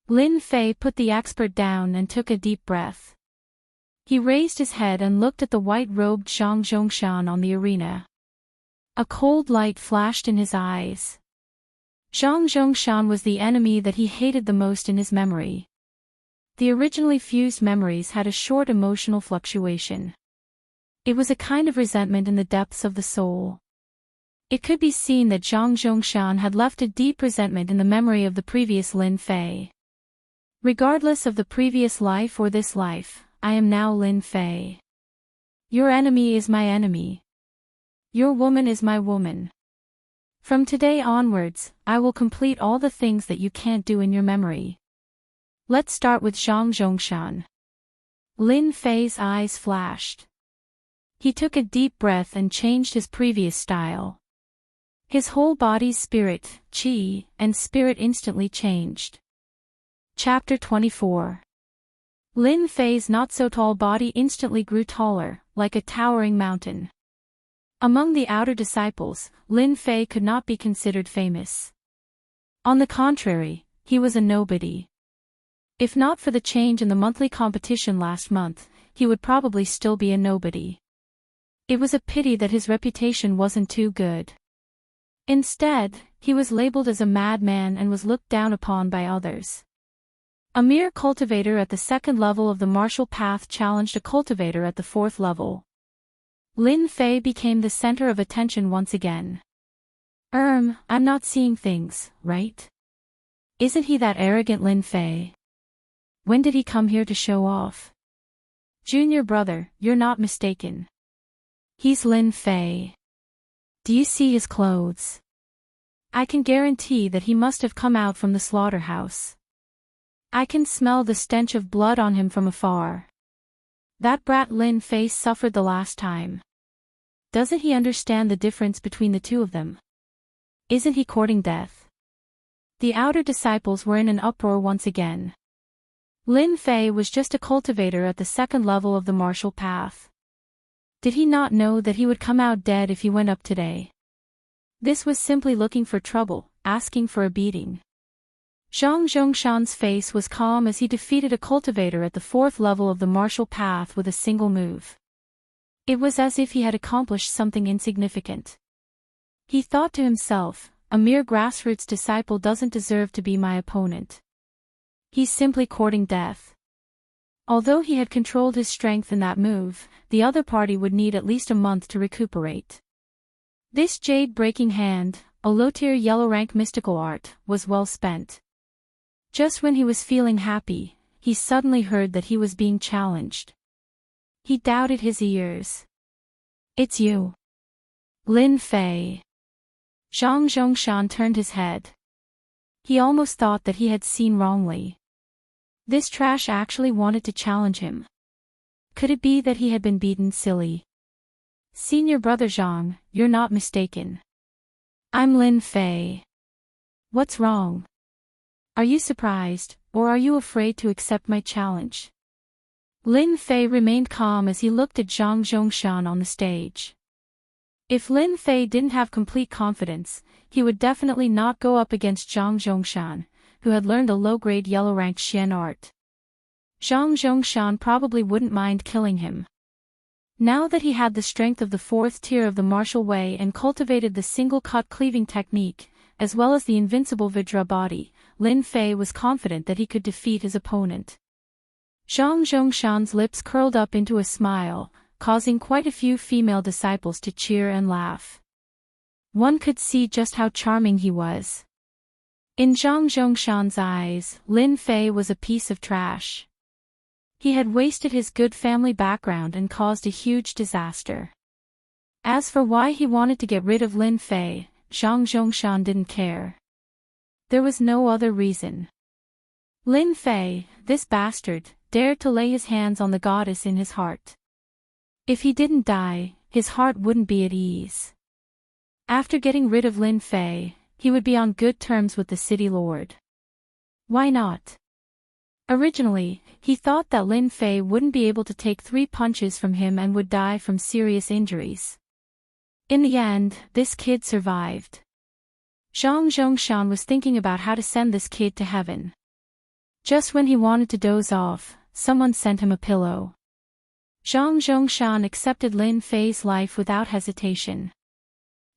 Lin Fei put the expert down and took a deep breath. He raised his head and looked at the white-robed Zhang Zhongshan on the arena. A cold light flashed in his eyes. Zhang Zhongshan was the enemy that he hated the most in his memory. The originally fused memories had a short emotional fluctuation. It was a kind of resentment in the depths of the soul. It could be seen that Zhang Zhongshan had left a deep resentment in the memory of the previous Lin Fei. Regardless of the previous life or this life, I am now Lin Fei. Your enemy is my enemy. Your woman is my woman. From today onwards, I will complete all the things that you can't do in your memory. Let's start with Zhang Zhongshan. Lin Fei's eyes flashed. He took a deep breath and changed his previous style. His whole body's spirit, qi, and spirit instantly changed. Chapter 24. Lin Fei's not-so-tall body instantly grew taller, like a towering mountain. Among the outer disciples, Lin Fei could not be considered famous. On the contrary, he was a nobody. If not for the change in the monthly competition last month, he would probably still be a nobody. It was a pity that his reputation wasn't too good. Instead, he was labeled as a madman and was looked down upon by others. A mere cultivator at the second level of the martial path challenged a cultivator at the fourth level. Lin Fei became the center of attention once again. I'm not seeing things, right? Isn't he that arrogant Lin Fei? When did he come here to show off? Junior brother, you're not mistaken. He's Lin Fei. Do you see his clothes? I can guarantee that he must have come out from the slaughterhouse. I can smell the stench of blood on him from afar. That brat Lin Fei suffered the last time. Doesn't he understand the difference between the two of them? Isn't he courting death? The outer disciples were in an uproar once again. Lin Fei was just a cultivator at the second level of the martial path. Did he not know that he would come out dead if he went up today? This was simply looking for trouble, asking for a beating. Zhang Zhongshan's face was calm as he defeated a cultivator at the fourth level of the martial path with a single move. It was as if he had accomplished something insignificant. He thought to himself, a mere grassroots disciple doesn't deserve to be my opponent. He's simply courting death. Although he had controlled his strength in that move, the other party would need at least a month to recuperate. This jade-breaking hand, a low-tier yellow-rank mystical art, was well spent. Just when he was feeling happy, he suddenly heard that he was being challenged. He doubted his ears. It's you. Lin Fei. Zhang Zhongshan turned his head. He almost thought that he had seen wrongly. This trash actually wanted to challenge him. Could it be that he had been beaten silly? Senior brother Zhang, you're not mistaken. I'm Lin Fei. What's wrong? Are you surprised, or are you afraid to accept my challenge? Lin Fei remained calm as he looked at Zhang Zhongshan on the stage. If Lin Fei didn't have complete confidence, he would definitely not go up against Zhang Zhongshan, who had learned a low-grade yellow-ranked Xian art. Zhang Zhongshan probably wouldn't mind killing him. Now that he had the strength of the fourth tier of the martial way and cultivated the single-cut cleaving technique, as well as the invincible Vidra body, Lin Fei was confident that he could defeat his opponent. Zhang Zhongshan's lips curled up into a smile, causing quite a few female disciples to cheer and laugh. One could see just how charming he was. In Zhang Zhongshan's eyes, Lin Fei was a piece of trash. He had wasted his good family background and caused a huge disaster. As for why he wanted to get rid of Lin Fei, Zhang Zhongshan didn't care. There was no other reason. Lin Fei, this bastard, dared to lay his hands on the goddess in his heart. If he didn't die, his heart wouldn't be at ease. After getting rid of Lin Fei, he would be on good terms with the city lord. Why not? Originally, he thought that Lin Fei wouldn't be able to take 3 punches from him and would die from serious injuries. In the end, this kid survived. Zhang Zhongshan was thinking about how to send this kid to heaven. Just when he wanted to doze off, someone sent him a pillow. Zhang Zhongshan accepted Lin Fei's life without hesitation.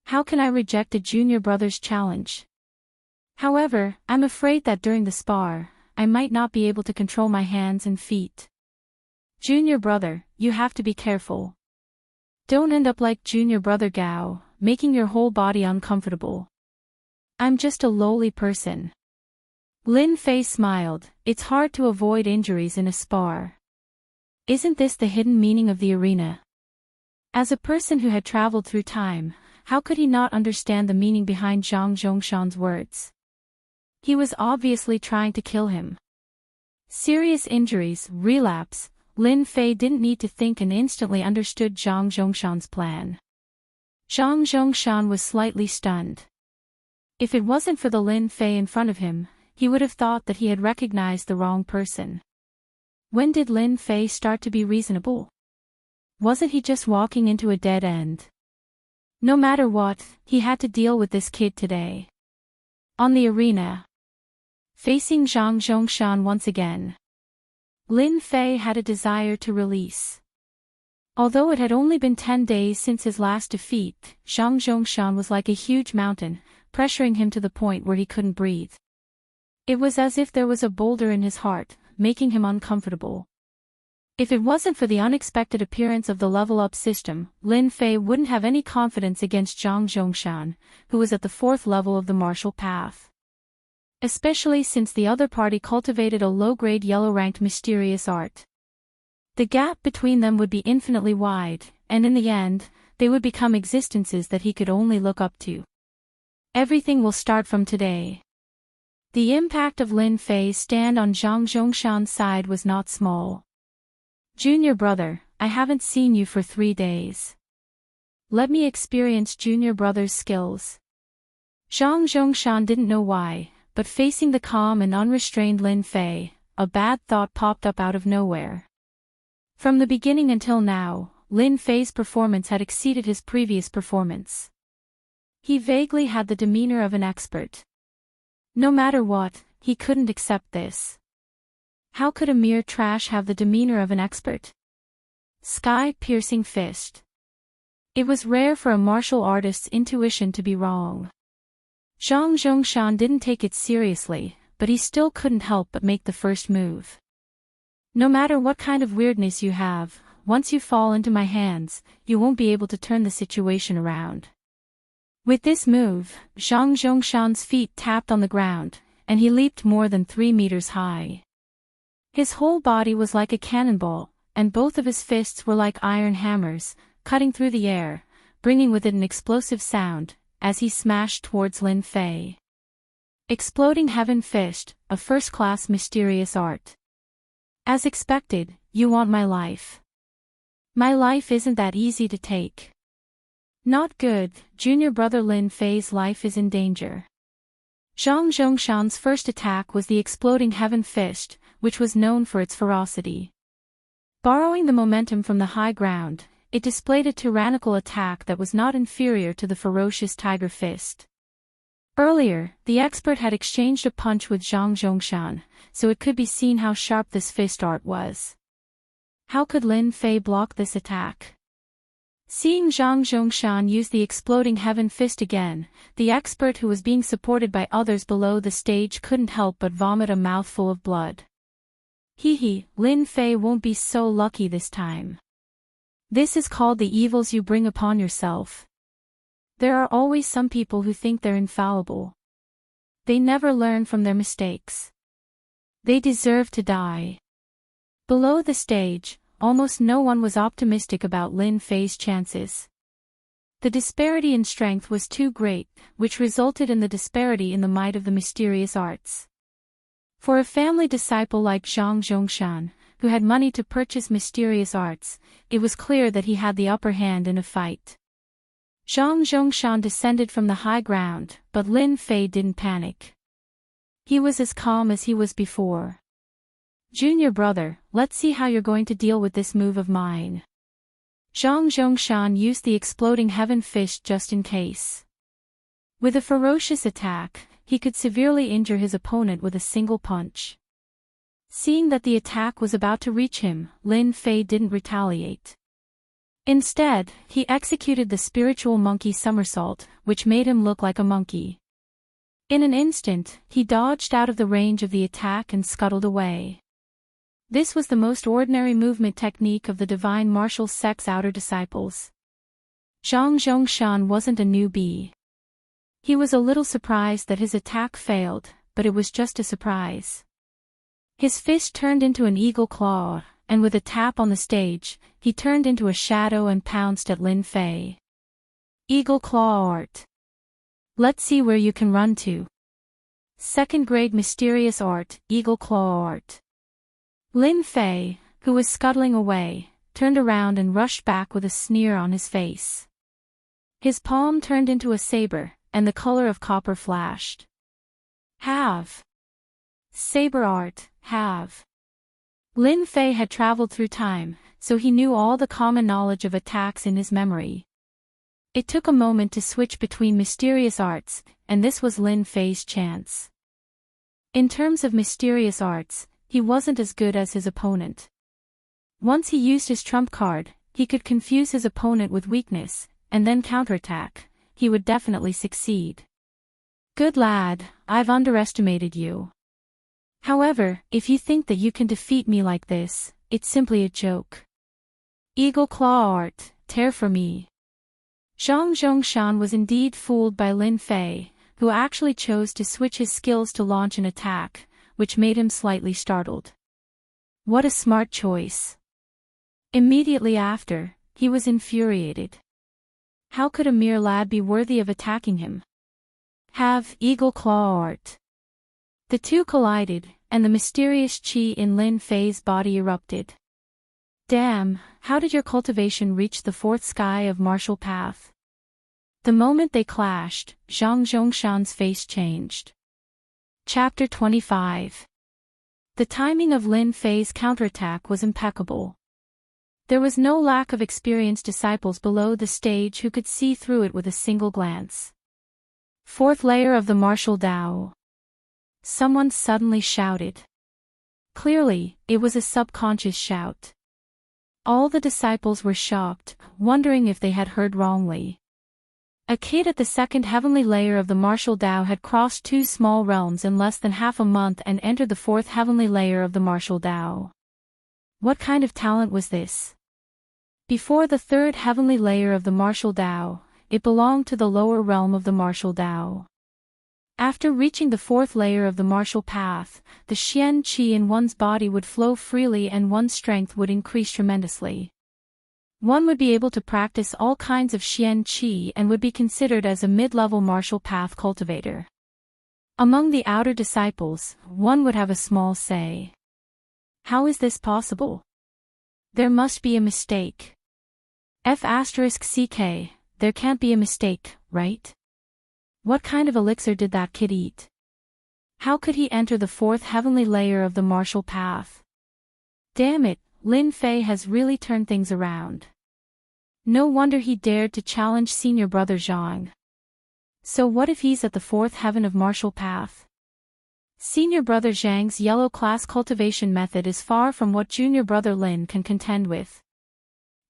How can I reject a junior brother's challenge? However, I'm afraid that during the spar, I might not be able to control my hands and feet. Junior brother, you have to be careful. Don't end up like junior brother Gao, making your whole body uncomfortable. I'm just a lowly person. Lin Fei smiled. It's hard to avoid injuries in a spar. Isn't this the hidden meaning of the arena? As a person who had traveled through time, how could he not understand the meaning behind Zhang Zhongshan's words? He was obviously trying to kill him. Serious injuries, relapse. Lin Fei didn't need to think and instantly understood Zhang Zhongshan's plan. Zhang Zhongshan was slightly stunned. If it wasn't for the Lin Fei in front of him, he would have thought that he had recognized the wrong person. When did Lin Fei start to be reasonable? Wasn't he just walking into a dead end? No matter what, he had to deal with this kid today. On the arena. Facing Zhang Zhongshan once again. Lin Fei had a desire to release. Although it had only been 10 days since his last defeat, Zhang Zhongshan was like a huge mountain, pressuring him to the point where he couldn't breathe. It was as if there was a boulder in his heart, making him uncomfortable. If it wasn't for the unexpected appearance of the level-up system, Lin Fei wouldn't have any confidence against Zhang Zhongshan, who was at the 4th level of the martial path. Especially since the other party cultivated a low-grade yellow-ranked mysterious art. The gap between them would be infinitely wide, and in the end, they would become existences that he could only look up to. Everything will start from today. The impact of Lin Fei's stand on Zhang Zhongshan's side was not small. Junior brother, I haven't seen you for 3 days. Let me experience junior brother's skills. Zhang Zhongshan didn't know why, but facing the calm and unrestrained Lin Fei, a bad thought popped up out of nowhere. From the beginning until now, Lin Fei's performance had exceeded his previous performance. He vaguely had the demeanor of an expert. No matter what, he couldn't accept this. How could a mere trash have the demeanor of an expert? Sky-piercing fist. It was rare for a martial artist's intuition to be wrong. Zhang Zhongshan didn't take it seriously, but he still couldn't help but make the first move. No matter what kind of weirdness you have, once you fall into my hands, you won't be able to turn the situation around. With this move, Zhang Zhongshan's feet tapped on the ground, and he leaped more than 3 meters high. His whole body was like a cannonball, and both of his fists were like iron hammers, cutting through the air, bringing with it an explosive sound, as he smashed towards Lin Fei. Exploding Heaven Fist, a first-class mysterious art. As expected, you want my life. My life isn't that easy to take. Not good, junior brother Lin Fei's life is in danger. Zhang Zhongshan's first attack was the Exploding Heaven Fist, which was known for its ferocity. Borrowing the momentum from the high ground, it displayed a tyrannical attack that was not inferior to the ferocious Tiger Fist. Earlier, the expert had exchanged a punch with Zhang Zhongshan, so it could be seen how sharp this fist art was. How could Lin Fei block this attack? Seeing Zhang Zhongshan use the Exploding Heaven Fist again, the expert who was being supported by others below the stage couldn't help but vomit a mouthful of blood. Hee, Lin Fei won't be so lucky this time. This is called the evils you bring upon yourself. There are always some people who think they're infallible. They never learn from their mistakes. They deserve to die. Below the stage, almost no one was optimistic about Lin Fei's chances. The disparity in strength was too great, which resulted in the disparity in the might of the mysterious arts. For a family disciple like Zhang Zhongshan, who had money to purchase mysterious arts, it was clear that he had the upper hand in a fight. Zhang Zhongshan descended from the high ground, but Lin Fei didn't panic. He was as calm as he was before. Junior brother, let's see how you're going to deal with this move of mine. Zhang Zhongshan used the Exploding Heaven Fist just in case. With a ferocious attack, he could severely injure his opponent with a single punch. Seeing that the attack was about to reach him, Lin Fei didn't retaliate. Instead, he executed the spiritual monkey somersault, which made him look like a monkey. In an instant, he dodged out of the range of the attack and scuttled away. This was the most ordinary movement technique of the divine martial sect's outer disciples. Zhang Zhongshan wasn't a newbie. He was a little surprised that his attack failed, but it was just a surprise. His fist turned into an eagle claw, and with a tap on the stage, he turned into a shadow and pounced at Lin Fei. Eagle claw art. Let's see where you can run to. Second grade mysterious art, eagle claw art. Lin Fei, who was scuttling away, turned around and rushed back with a sneer on his face. His palm turned into a saber, and the color of copper flashed. Have. Saber art, have. Lin Fei had traveled through time, so he knew all the common knowledge of attacks in his memory. It took a moment to switch between mysterious arts, and this was Lin Fei's chance. In terms of mysterious arts, he wasn't as good as his opponent. Once he used his trump card, he could confuse his opponent with weakness, and then counterattack. He would definitely succeed. Good lad, I've underestimated you. However, if you think that you can defeat me like this, it's simply a joke. Eagle claw art, tear for me. Zhang Zhongshan was indeed fooled by Lin Fei, who actually chose to switch his skills to launch an attack, which made him slightly startled. What a smart choice. Immediately after, he was infuriated. How could a mere lad be worthy of attacking him? Have eagle claw art. The two collided, and the mysterious qi in Lin Fei's body erupted. Damn, how did your cultivation reach the fourth sky of martial path? The moment they clashed, Zhang Zhongshan's face changed. Chapter 25. The timing of Lin Fei's counterattack was impeccable. There was no lack of experienced disciples below the stage who could see through it with a single glance. Fourth layer of the martial Tao. Someone suddenly shouted. Clearly, it was a subconscious shout. All the disciples were shocked, wondering if they had heard wrongly. A kid at the second heavenly layer of the martial Tao had crossed two small realms in less than half a month and entered the fourth heavenly layer of the martial Tao. What kind of talent was this? Before the third heavenly layer of the martial Tao, it belonged to the lower realm of the martial Tao. After reaching the fourth layer of the martial path, the Xian Qi in one's body would flow freely and one's strength would increase tremendously. One would be able to practice all kinds of Xian Qi and would be considered as a mid-level martial path cultivator. Among the outer disciples, one would have a small say. How is this possible? There must be a mistake. F***ck, there can't be a mistake, right? What kind of elixir did that kid eat? How could he enter the fourth heavenly layer of the martial path? Damn it, Lin Fei has really turned things around. No wonder he dared to challenge senior brother Zhang. So what if he's at the fourth heaven of martial path? Senior brother Zhang's yellow class cultivation method is far from what junior brother Lin can contend with.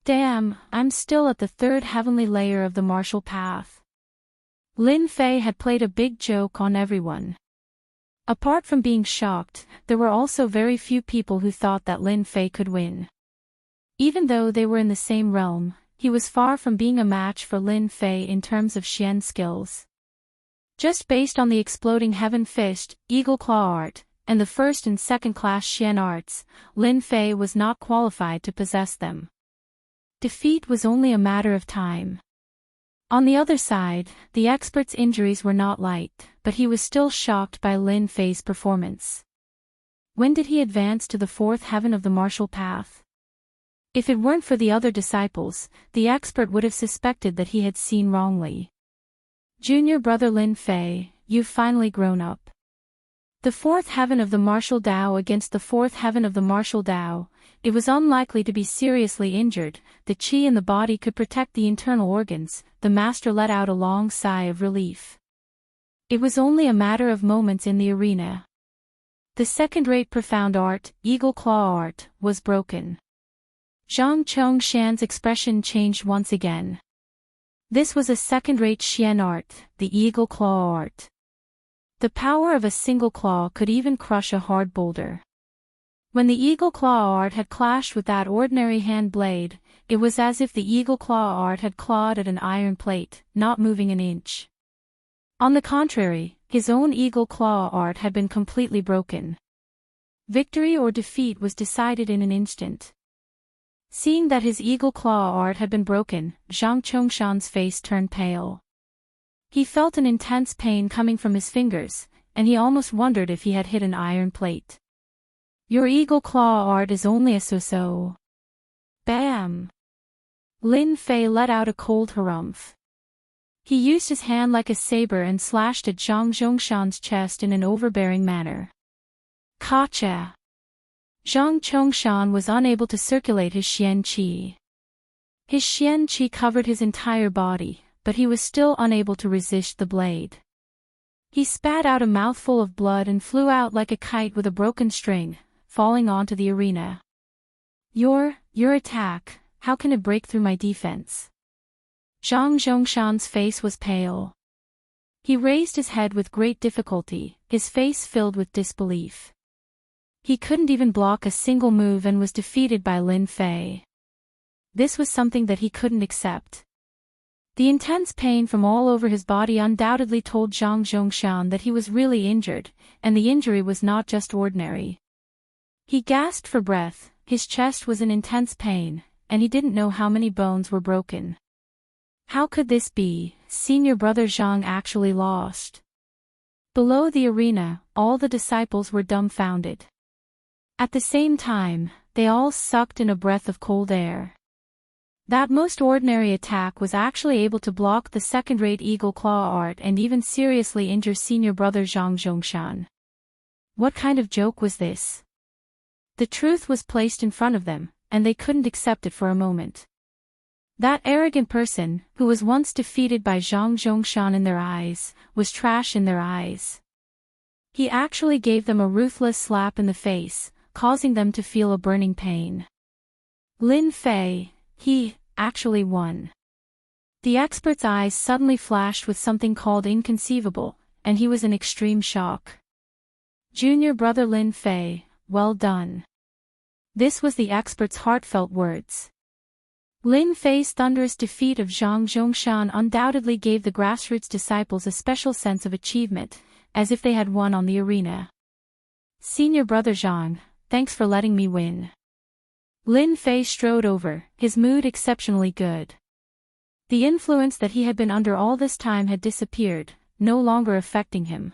Damn, I'm still at the third heavenly layer of the martial path. Lin Fei had played a big joke on everyone. Apart from being shocked, there were also very few people who thought that Lin Fei could win. Even though they were in the same realm, he was far from being a match for Lin Fei in terms of Xian skills. Just based on the exploding heaven fist, eagle claw art, and the first and second class Xian arts, Lin Fei was not qualified to possess them. Defeat was only a matter of time. On the other side, the expert's injuries were not light, but he was still shocked by Lin Fei's performance. When did he advance to the fourth heaven of the martial path? If it weren't for the other disciples, the expert would have suspected that he had seen wrongly. Junior brother Lin Fei, you've finally grown up. The fourth heaven of the martial Dao against the fourth heaven of the martial Dao, it was unlikely to be seriously injured, the qi in the body could protect the internal organs, the master let out a long sigh of relief. It was only a matter of moments in the arena. The second-rate profound art, eagle claw art, was broken. Zhang Chongshan's expression changed once again. This was a second-rate Xian art, the eagle claw art. The power of a single claw could even crush a hard boulder. When the eagle claw art had clashed with that ordinary hand blade, it was as if the eagle claw art had clawed at an iron plate, not moving an inch. On the contrary, his own eagle claw art had been completely broken. Victory or defeat was decided in an instant. Seeing that his eagle claw art had been broken, Zhang Chongshan's face turned pale. He felt an intense pain coming from his fingers, and he almost wondered if he had hit an iron plate. Your eagle claw art is only a so-so. Bam! Lin Fei let out a cold harumph. He used his hand like a saber and slashed at Zhang Zhongshan's chest in an overbearing manner. Gotcha! Zhang Chongshan was unable to circulate his Xian qi. His Xian qi covered his entire body, but he was still unable to resist the blade. He spat out a mouthful of blood and flew out like a kite with a broken string, falling onto the arena. Your attack, how can it break through my defense? Zhang Zhongshan's face was pale. He raised his head with great difficulty, his face filled with disbelief. He couldn't even block a single move and was defeated by Lin Fei. This was something that he couldn't accept. The intense pain from all over his body undoubtedly told Zhang Zhongshan that he was really injured, and the injury was not just ordinary. He gasped for breath, his chest was in intense pain, and he didn't know how many bones were broken. How could this be? Senior brother Zhang actually lost. Below the arena, all the disciples were dumbfounded. At the same time, they all sucked in a breath of cold air. That most ordinary attack was actually able to block the second-rate eagle claw art and even seriously injure senior brother Zhang Zhongshan. What kind of joke was this? The truth was placed in front of them, and they couldn't accept it for a moment. That arrogant person, who was once defeated by Zhang Zhongshan in their eyes, was trash in their eyes. He actually gave them a ruthless slap in the face, causing them to feel a burning pain. Lin Fei, he actually won. The expert's eyes suddenly flashed with something called inconceivable, and he was in extreme shock. Junior brother Lin Fei, well done. This was the expert's heartfelt words. Lin Fei's thunderous defeat of Zhang Zhongshan undoubtedly gave the grassroots disciples a special sense of achievement, as if they had won on the arena. Senior brother Zhang, thanks for letting me win. Lin Fei strode over, his mood exceptionally good. The influence that he had been under all this time had disappeared, no longer affecting him.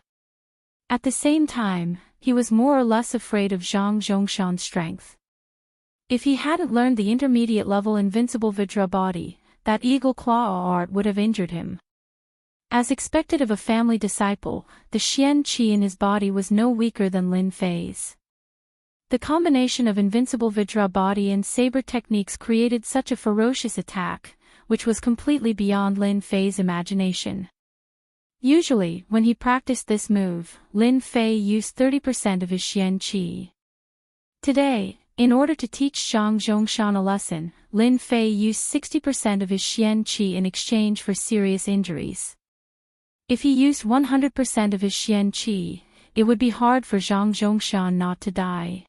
At the same time, he was more or less afraid of Zhang Zhongshan's strength. If he hadn't learned the intermediate level invincible Vidra body, that eagle claw art would have injured him. As expected of a family disciple, the Xian Qi in his body was no weaker than Lin Fei's. The combination of invincible Vidra body and saber techniques created such a ferocious attack, which was completely beyond Lin Fei's imagination. Usually, when he practiced this move, Lin Fei used 30% of his Xian Qi. Today, in order to teach Zhang Zhongshan a lesson, Lin Fei used 60% of his Xian Qi in exchange for serious injuries. If he used 100% of his Xian Qi, it would be hard for Zhang Zhongshan not to die.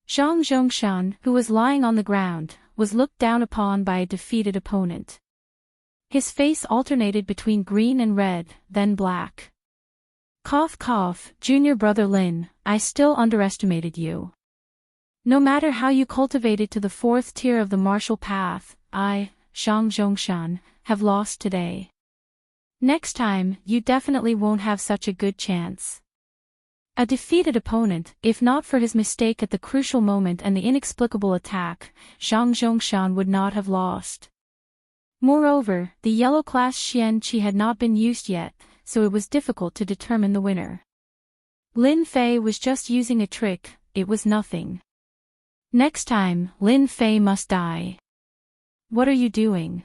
Zhang Zhongshan, who was lying on the ground, was looked down upon by a defeated opponent. His face alternated between green and red, then black. Cough cough, junior brother Lin, I still underestimated you. No matter how you cultivated to the 4th tier of the martial path, I, Zhang Zhongshan, have lost today. Next time, you definitely won't have such a good chance. A defeated opponent, if not for his mistake at the crucial moment and the inexplicable attack, Zhang Zhongshan would not have lost. Moreover, the yellow class Xian Qi had not been used yet, so it was difficult to determine the winner. Lin Fei was just using a trick, it was nothing. Next time, Lin Fei must die. What are you doing?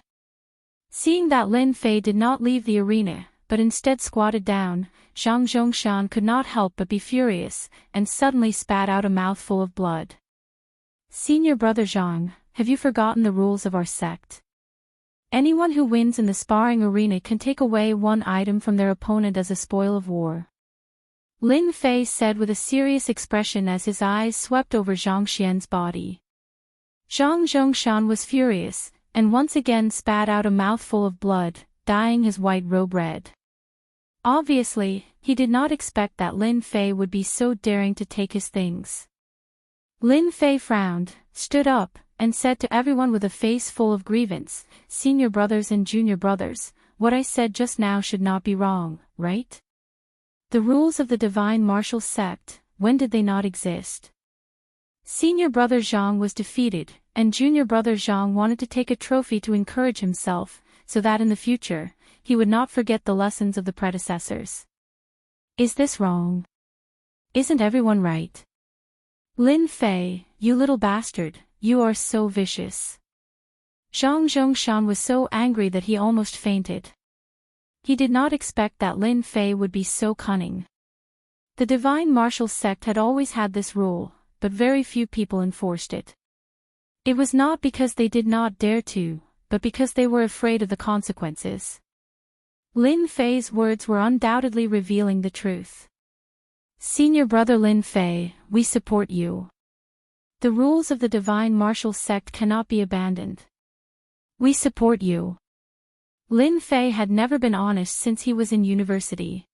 Seeing that Lin Fei did not leave the arena, but instead squatted down, Zhang Zhongshan could not help but be furious, and suddenly spat out a mouthful of blood. Senior brother Zhang, have you forgotten the rules of our sect? Anyone who wins in the sparring arena can take away one item from their opponent as a spoil of war. Lin Fei said with a serious expression as his eyes swept over Zhang Xian's body. Zhang Zhongshan was furious, and once again spat out a mouthful of blood, dyeing his white robe red. Obviously, he did not expect that Lin Fei would be so daring to take his things. Lin Fei frowned, stood up, and said to everyone with a face full of grievance, "Senior brothers and junior brothers, what I said just now should not be wrong, right? The rules of the divine martial sect, when did they not exist?" Senior brother Zhang was defeated, and junior brother Zhang wanted to take a trophy to encourage himself, so that in the future, he would not forget the lessons of the predecessors. Is this wrong? Isn't everyone right? Lin Fei, you little bastard, you are so vicious. Zhang Zhongshan was so angry that he almost fainted. He did not expect that Lin Fei would be so cunning. The divine martial sect had always had this rule, but very few people enforced it. It was not because they did not dare to, but because they were afraid of the consequences. Lin Fei's words were undoubtedly revealing the truth. Senior brother Lin Fei, we support you. The rules of the divine martial sect cannot be abandoned. We support you. Lin Fei had never been honest since he was in university.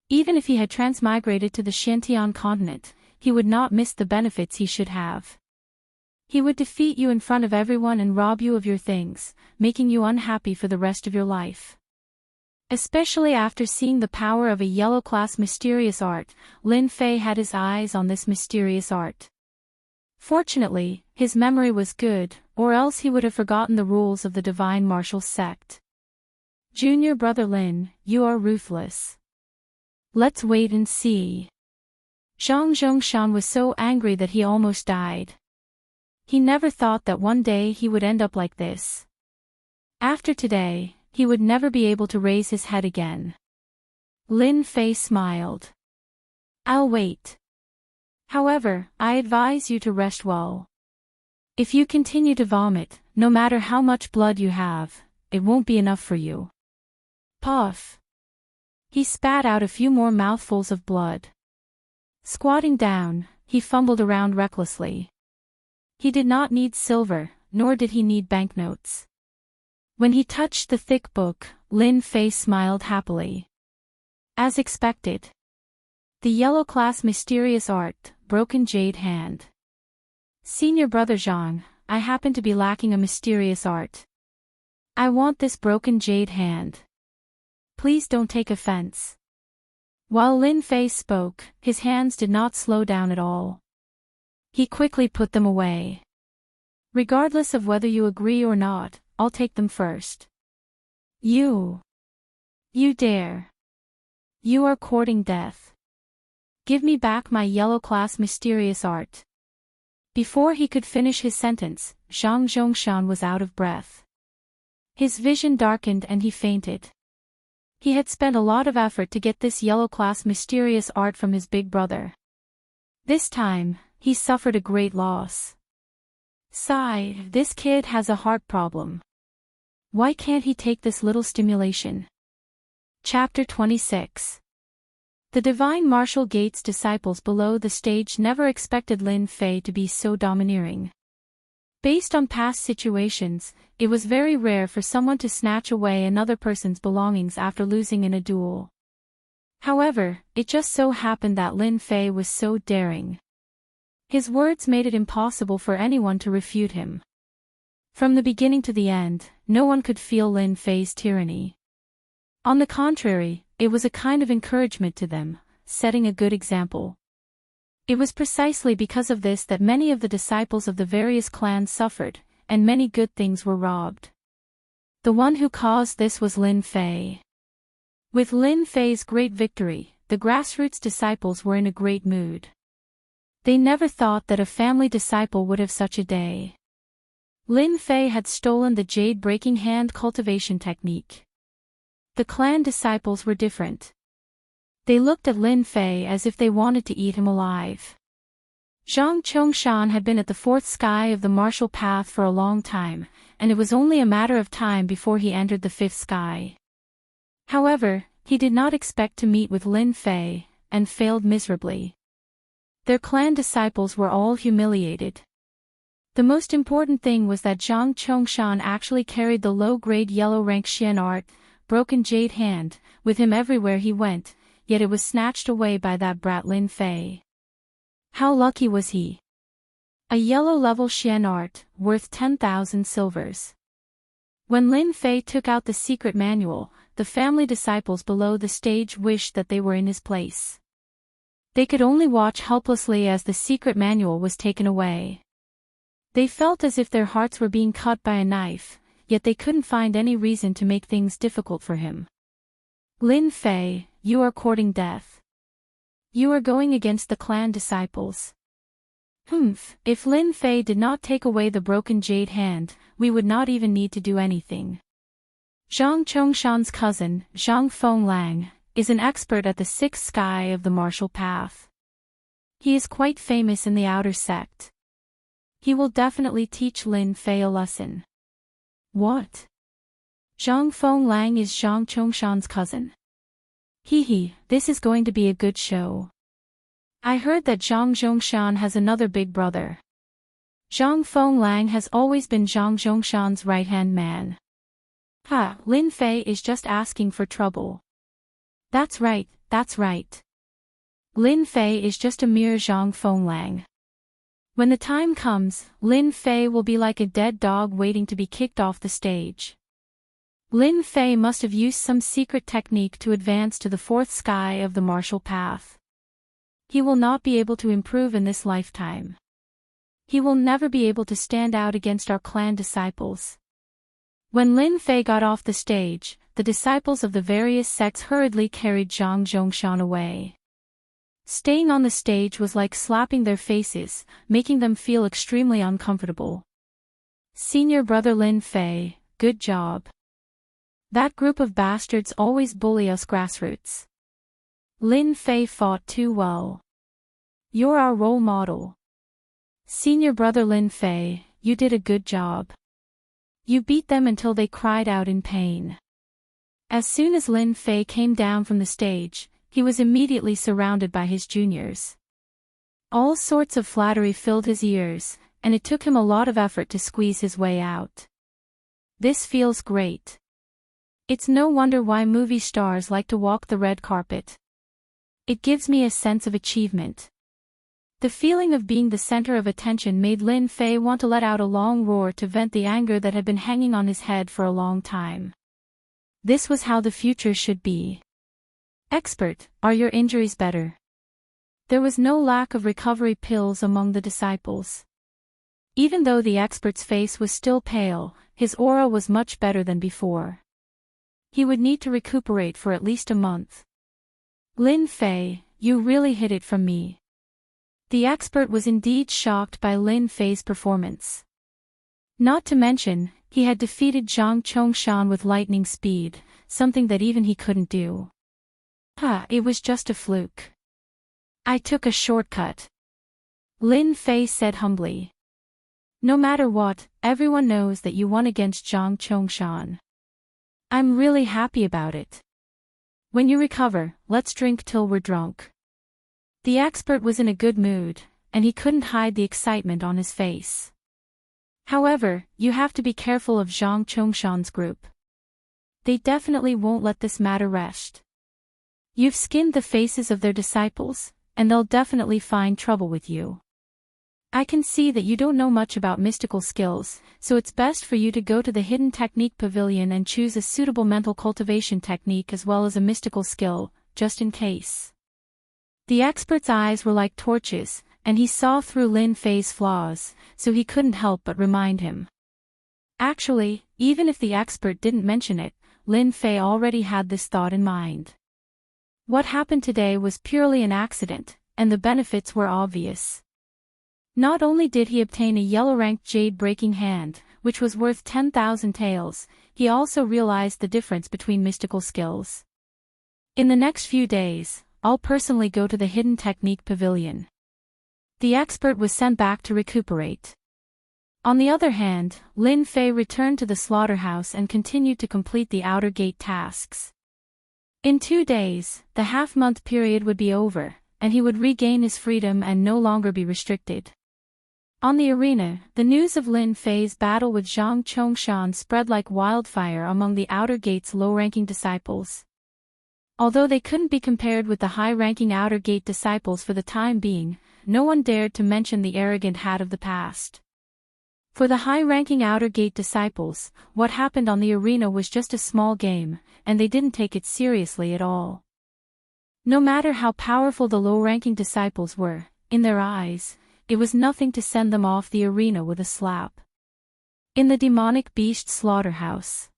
Even if he had transmigrated to the Xiantian continent, he would not miss the benefits he should have. He would defeat you in front of everyone and rob you of your things, making you unhappy for the rest of your life. Especially after seeing the power of a yellow-class mysterious art, Lin Fei had his eyes on this mysterious art. Fortunately, his memory was good, or else he would have forgotten the rules of the divine martial sect. Junior brother Lin, you are ruthless. Let's wait and see. Zhang Zhongshan was so angry that he almost died. He never thought that one day he would end up like this. After today, he would never be able to raise his head again. Lin Fei smiled. I'll wait. However, I advise you to rest well. If you continue to vomit, no matter how much blood you have, it won't be enough for you. Puff. He spat out a few more mouthfuls of blood. Squatting down, he fumbled around recklessly. He did not need silver, nor did he need banknotes. When he touched the thick book, Lin Fei smiled happily. As expected. The yellow class mysterious art, broken jade hand. Senior brother Zhang, I happen to be lacking a mysterious art. I want this broken jade hand. Please don't take offense. While Lin Fei spoke, his hands did not slow down at all. He quickly put them away. Regardless of whether you agree or not, I'll take them first. You dare. You are courting death. Give me back my yellow class mysterious art. Before he could finish his sentence, Zhang Zhongshan was out of breath. His vision darkened and he fainted. He had spent a lot of effort to get this yellow class mysterious art from his big brother. This time, he suffered a great loss. Sigh, this kid has a heart problem. Why can't he take this little stimulation? Chapter 26. The Divine Martial Gate's disciples below the stage never expected Lin Fei to be so domineering. Based on past situations, it was very rare for someone to snatch away another person's belongings after losing in a duel. However, it just so happened that Lin Fei was so daring. His words made it impossible for anyone to refute him. From the beginning to the end, no one could feel Lin Fei's tyranny. On the contrary, it was a kind of encouragement to them, setting a good example. It was precisely because of this that many of the disciples of the various clans suffered, and many good things were robbed. The one who caused this was Lin Fei. With Lin Fei's great victory, the grassroots disciples were in a great mood. They never thought that a family disciple would have such a day. Lin Fei had stolen the jade-breaking hand cultivation technique. The clan disciples were different. They looked at Lin Fei as if they wanted to eat him alive. Zhang Chongshan had been at the fourth sky of the martial path for a long time, and it was only a matter of time before he entered the fifth sky. However, he did not expect to meet with Lin Fei, and failed miserably. Their clan disciples were all humiliated. The most important thing was that Zhang Chongshan actually carried the low-grade yellow-rank Xian art, broken jade hand, with him everywhere he went, yet it was snatched away by that brat Lin Fei. How lucky was he? A yellow-level Xian art, worth 10,000 silvers. When Lin Fei took out the secret manual, the family disciples below the stage wished that they were in his place. They could only watch helplessly as the secret manual was taken away. They felt as if their hearts were being cut by a knife, yet they couldn't find any reason to make things difficult for him. Lin Fei, you are courting death. You are going against the clan disciples. If Lin Fei did not take away the broken jade hand, we would not even need to do anything. Zhang Chongshan's cousin, Zhang Fenglang, is an expert at the sixth sky of the martial path. He is quite famous in the outer sect. He will definitely teach Lin Fei a lesson. What? Zhang Fenglang is Zhang Chongshan's cousin. This is going to be a good show. I heard that Zhang Zhongshan has another big brother. Zhang Fenglang has always been Zhang Zhongshan's right-hand man. Lin Fei is just asking for trouble. That's right. Lin Fei is just a mere Zhang Fenglang. When the time comes, Lin Fei will be like a dead dog waiting to be kicked off the stage. Lin Fei must have used some secret technique to advance to the fourth sky of the martial path. He will not be able to improve in this lifetime. He will never be able to stand out against our clan disciples. When Lin Fei got off the stage, the disciples of the various sects hurriedly carried Zhang Zhongshan away. Staying on the stage was like slapping their faces, making them feel extremely uncomfortable. Senior brother Lin Fei, good job. That group of bastards always bully us grassroots. Lin Fei fought too well. You're our role model. Senior brother Lin Fei, you did a good job. You beat them until they cried out in pain. As soon as Lin Fei came down from the stage, he was immediately surrounded by his juniors. All sorts of flattery filled his ears, and it took him a lot of effort to squeeze his way out. This feels great. It's no wonder why movie stars like to walk the red carpet. It gives me a sense of achievement. The feeling of being the center of attention made Lin Fei want to let out a long roar to vent the anger that had been hanging on his head for a long time. This was how the future should be. Expert, are your injuries better? There was no lack of recovery pills among the disciples. Even though the expert's face was still pale, his aura was much better than before. He would need to recuperate for at least a month. Lin Fei, you really hid it from me. The expert was indeed shocked by Lin Fei's performance. Not to mention, he had defeated Zhang Chongshan with lightning speed, something that even he couldn't do. It was just a fluke. I took a shortcut. Lin Fei said humbly. No matter what, everyone knows that you won against Zhang Chongshan. I'm really happy about it. When you recover, let's drink till we're drunk. The expert was in a good mood, and he couldn't hide the excitement on his face. However, you have to be careful of Zhang Chongshan's group. They definitely won't let this matter rest. You've skinned the faces of their disciples, and they'll definitely find trouble with you. I can see that you don't know much about mystical skills, so it's best for you to go to the Hidden Technique Pavilion and choose a suitable mental cultivation technique as well as a mystical skill, just in case. The expert's eyes were like torches, and he saw through Lin Fei's flaws, so he couldn't help but remind him. Actually, even if the expert didn't mention it, Lin Fei already had this thought in mind. What happened today was purely an accident, and the benefits were obvious. Not only did he obtain a yellow-ranked jade-breaking hand, which was worth 10,000 taels, he also realized the difference between mystical skills. In the next few days, I'll personally go to the Hidden Technique Pavilion. The expert was sent back to recuperate. On the other hand, Lin Fei returned to the slaughterhouse and continued to complete the outer gate tasks. In 2 days, the half-month period would be over, and he would regain his freedom and no longer be restricted. On the arena, the news of Lin Fei's battle with Zhang Chongshan spread like wildfire among the outer gate's low-ranking disciples. Although they couldn't be compared with the high-ranking outer gate disciples for the time being, no one dared to mention the arrogant hat of the past. For the high-ranking outer gate disciples, what happened on the arena was just a small game, and they didn't take it seriously at all. No matter how powerful the low-ranking disciples were, in their eyes, it was nothing to send them off the arena with a slap. In the demonic beast slaughterhouse.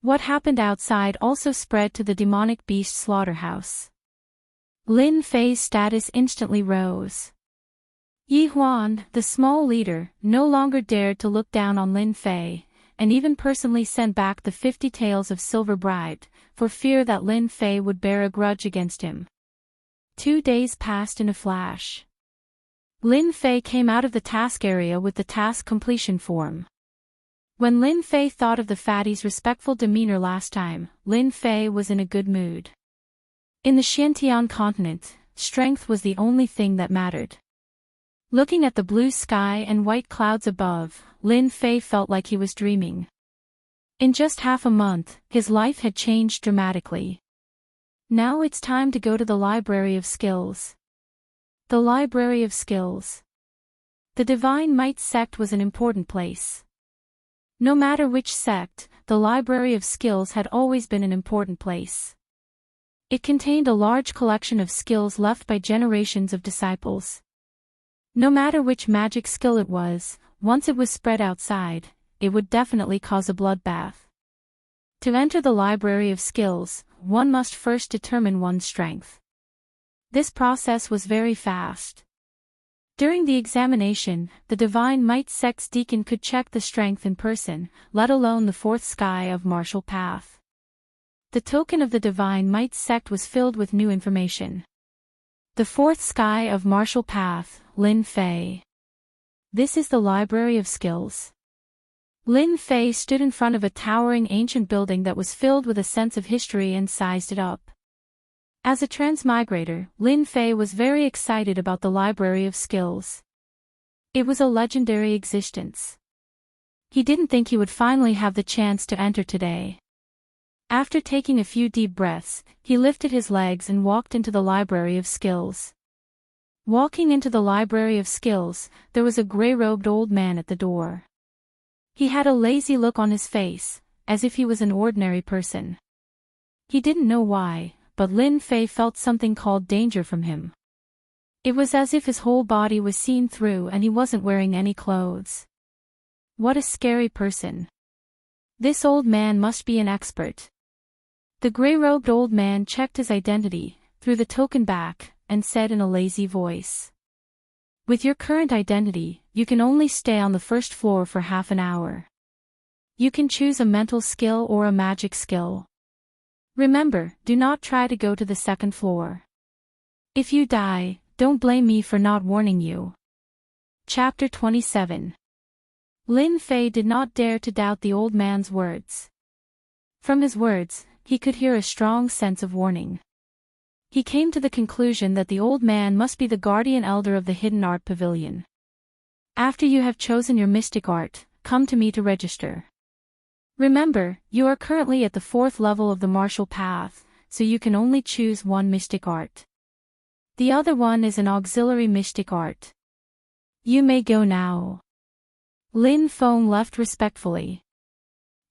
What happened outside also spread to the demonic beast slaughterhouse. Lin Fei's status instantly rose. Yi Huan, the small leader, no longer dared to look down on Lin Fei, and even personally sent back the 50 taels of silver bribed, for fear that Lin Fei would bear a grudge against him. 2 days passed in a flash. Lin Fei came out of the task area with the task completion form. When Lin Fei thought of the fatty's respectful demeanor last time, Lin Fei was in a good mood. In the Xiantian continent, strength was the only thing that mattered. Looking at the blue sky and white clouds above, Lin Fei felt like he was dreaming. In just half a month, his life had changed dramatically. Now it's time to go to the Library of Skills. The Library of Skills. The Divine Might sect was an important place. No matter which sect, the Library of Skills had always been an important place. It contained a large collection of skills left by generations of disciples. No matter which magic skill it was, once it was spread outside, it would definitely cause a bloodbath. To enter the Library of Skills, one must first determine one's strength. This process was very fast. During the examination, the Divine Might sect's deacon could check the strength in person, let alone the fourth sky of martial path. The token of the Divine Might sect was filled with new information. The fourth sky of martial path, Lin Fei. This is the Library of Skills. Lin Fei stood in front of a towering ancient building that was filled with a sense of history and sized it up. As a transmigrator, Lin Fei was very excited about the Library of Skills. It was a legendary existence. He didn't think he would finally have the chance to enter today. After taking a few deep breaths, he lifted his legs and walked into the Library of Skills. Walking into the Library of Skills, there was a gray-robed old man at the door. He had a lazy look on his face, as if he was an ordinary person. He didn't know why, but Lin Fei felt something called danger from him. It was as if his whole body was seen through and he wasn't wearing any clothes. What a scary person. This old man must be an expert. The gray-robed old man checked his identity, threw the token back, and said in a lazy voice. With your current identity, you can only stay on the first floor for half an hour. You can choose a mental skill or a magic skill. Remember, do not try to go to the second floor. If you die, don't blame me for not warning you. Chapter 27. Lin Fei did not dare to doubt the old man's words. From his words, he could hear a strong sense of warning. He came to the conclusion that the old man must be the guardian elder of the Hidden Art Pavilion. After you have chosen your mystic art, come to me to register. Remember, you are currently at the 4th level of the martial path, so you can only choose one mystic art. The other one is an auxiliary mystic art. You may go now. Lin Feng left respectfully.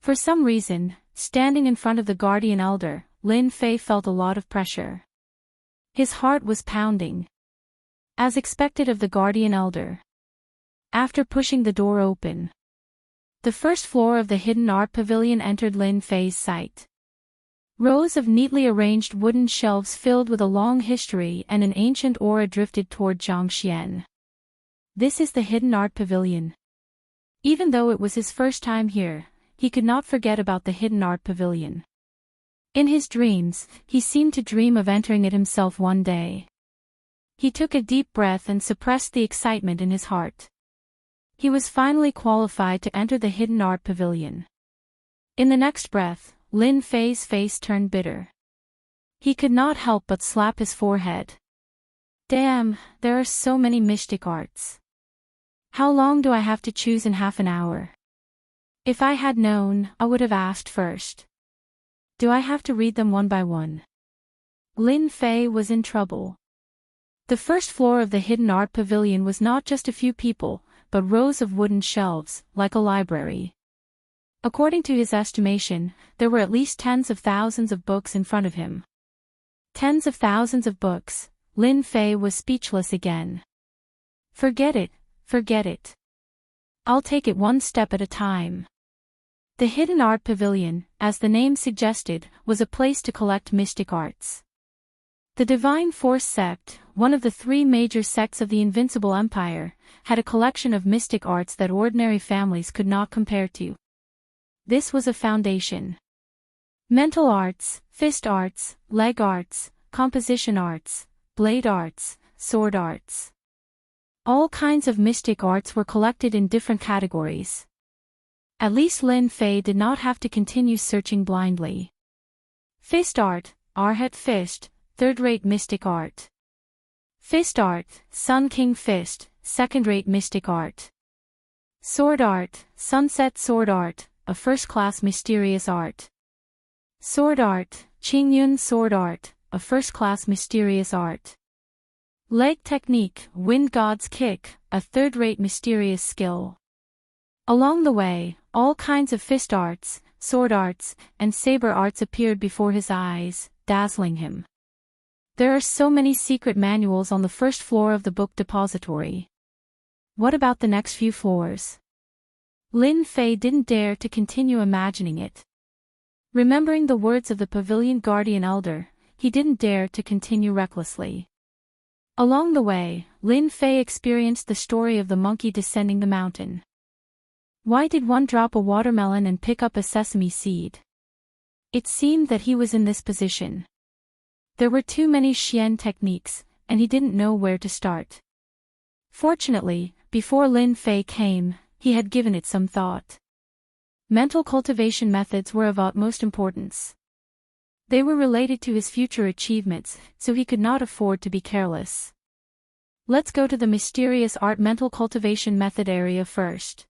For some reason, standing in front of the guardian elder, Lin Fei felt a lot of pressure. His heart was pounding. As expected of the guardian elder. After pushing the door open, the first floor of the Hidden Art Pavilion entered Lin Fei's sight. Rows of neatly arranged wooden shelves filled with a long history and an ancient aura drifted toward Zhangxian. This is the Hidden Art Pavilion. Even though it was his first time here, he could not forget about the Hidden Art Pavilion. In his dreams, he seemed to dream of entering it himself one day. He took a deep breath and suppressed the excitement in his heart. He was finally qualified to enter the Hidden Art Pavilion. In the next breath, Lin Fei's face turned bitter. He could not help but slap his forehead. Damn, there are so many mystic arts. How long do I have to choose in half an hour? If I had known, I would have asked first. Do I have to read them one by one? Lin Fei was in trouble. The first floor of the Hidden Art Pavilion was not just a few people, but rows of wooden shelves, like a library. According to his estimation, there were at least tens of thousands of books in front of him. Tens of thousands of books. Lin Fei was speechless again. Forget it, forget it. I'll take it one step at a time. The Hidden Art Pavilion, as the name suggested, was a place to collect mystic arts. The Divine Force sect, one of the 3 major sects of the Invincible Empire, had a collection of mystic arts that ordinary families could not compare to. This was a foundation. Mental arts, fist arts, leg arts, composition arts, blade arts, sword arts. All kinds of mystic arts were collected in different categories. At least Lin Fei did not have to continue searching blindly. Fist art, Arhat Fist, 3rd-rate mystic art. Fist art, Sun King Fist, 2nd-rate mystic art. Sword art, Sunset Sword art, a first-class mysterious art. Sword art, Qingyun Sword art, a first-class mysterious art. Leg technique, Wind God's Kick, a 3rd-rate mysterious skill. Along the way, all kinds of fist arts, sword arts, and saber arts appeared before his eyes, dazzling him. There are so many secret manuals on the first floor of the book depository. What about the next few floors? Lin Fei didn't dare to continue imagining it. Remembering the words of the pavilion guardian elder, he didn't dare to continue recklessly. Along the way, Lin Fei experienced the story of the monkey descending the mountain. Why did one drop a watermelon and pick up a sesame seed? It seemed that he was in this position. There were too many Xian techniques, and he didn't know where to start. Fortunately, before Lin Fei came, he had given it some thought. Mental cultivation methods were of utmost importance. They were related to his future achievements, so he could not afford to be careless. Let's go to the mysterious art mental cultivation method area first.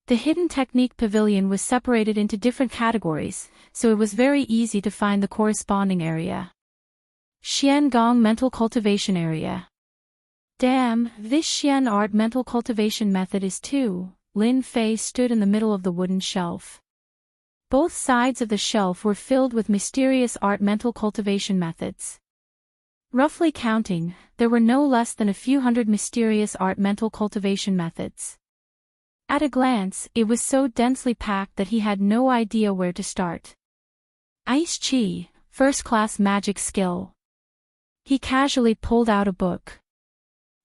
The hidden technique pavilion was separated into different categories, so it was very easy to find the corresponding area. Xian Gong Mental Cultivation Area. Damn, this Xian art mental cultivation method is too. Lin Fei stood in the middle of the wooden shelf. Both sides of the shelf were filled with mysterious art mental cultivation methods. Roughly counting, there were no less than a few hundred mysterious art mental cultivation methods. At a glance, it was so densely packed that he had no idea where to start. Ice Chi, first-class magic skill. He casually pulled out a book.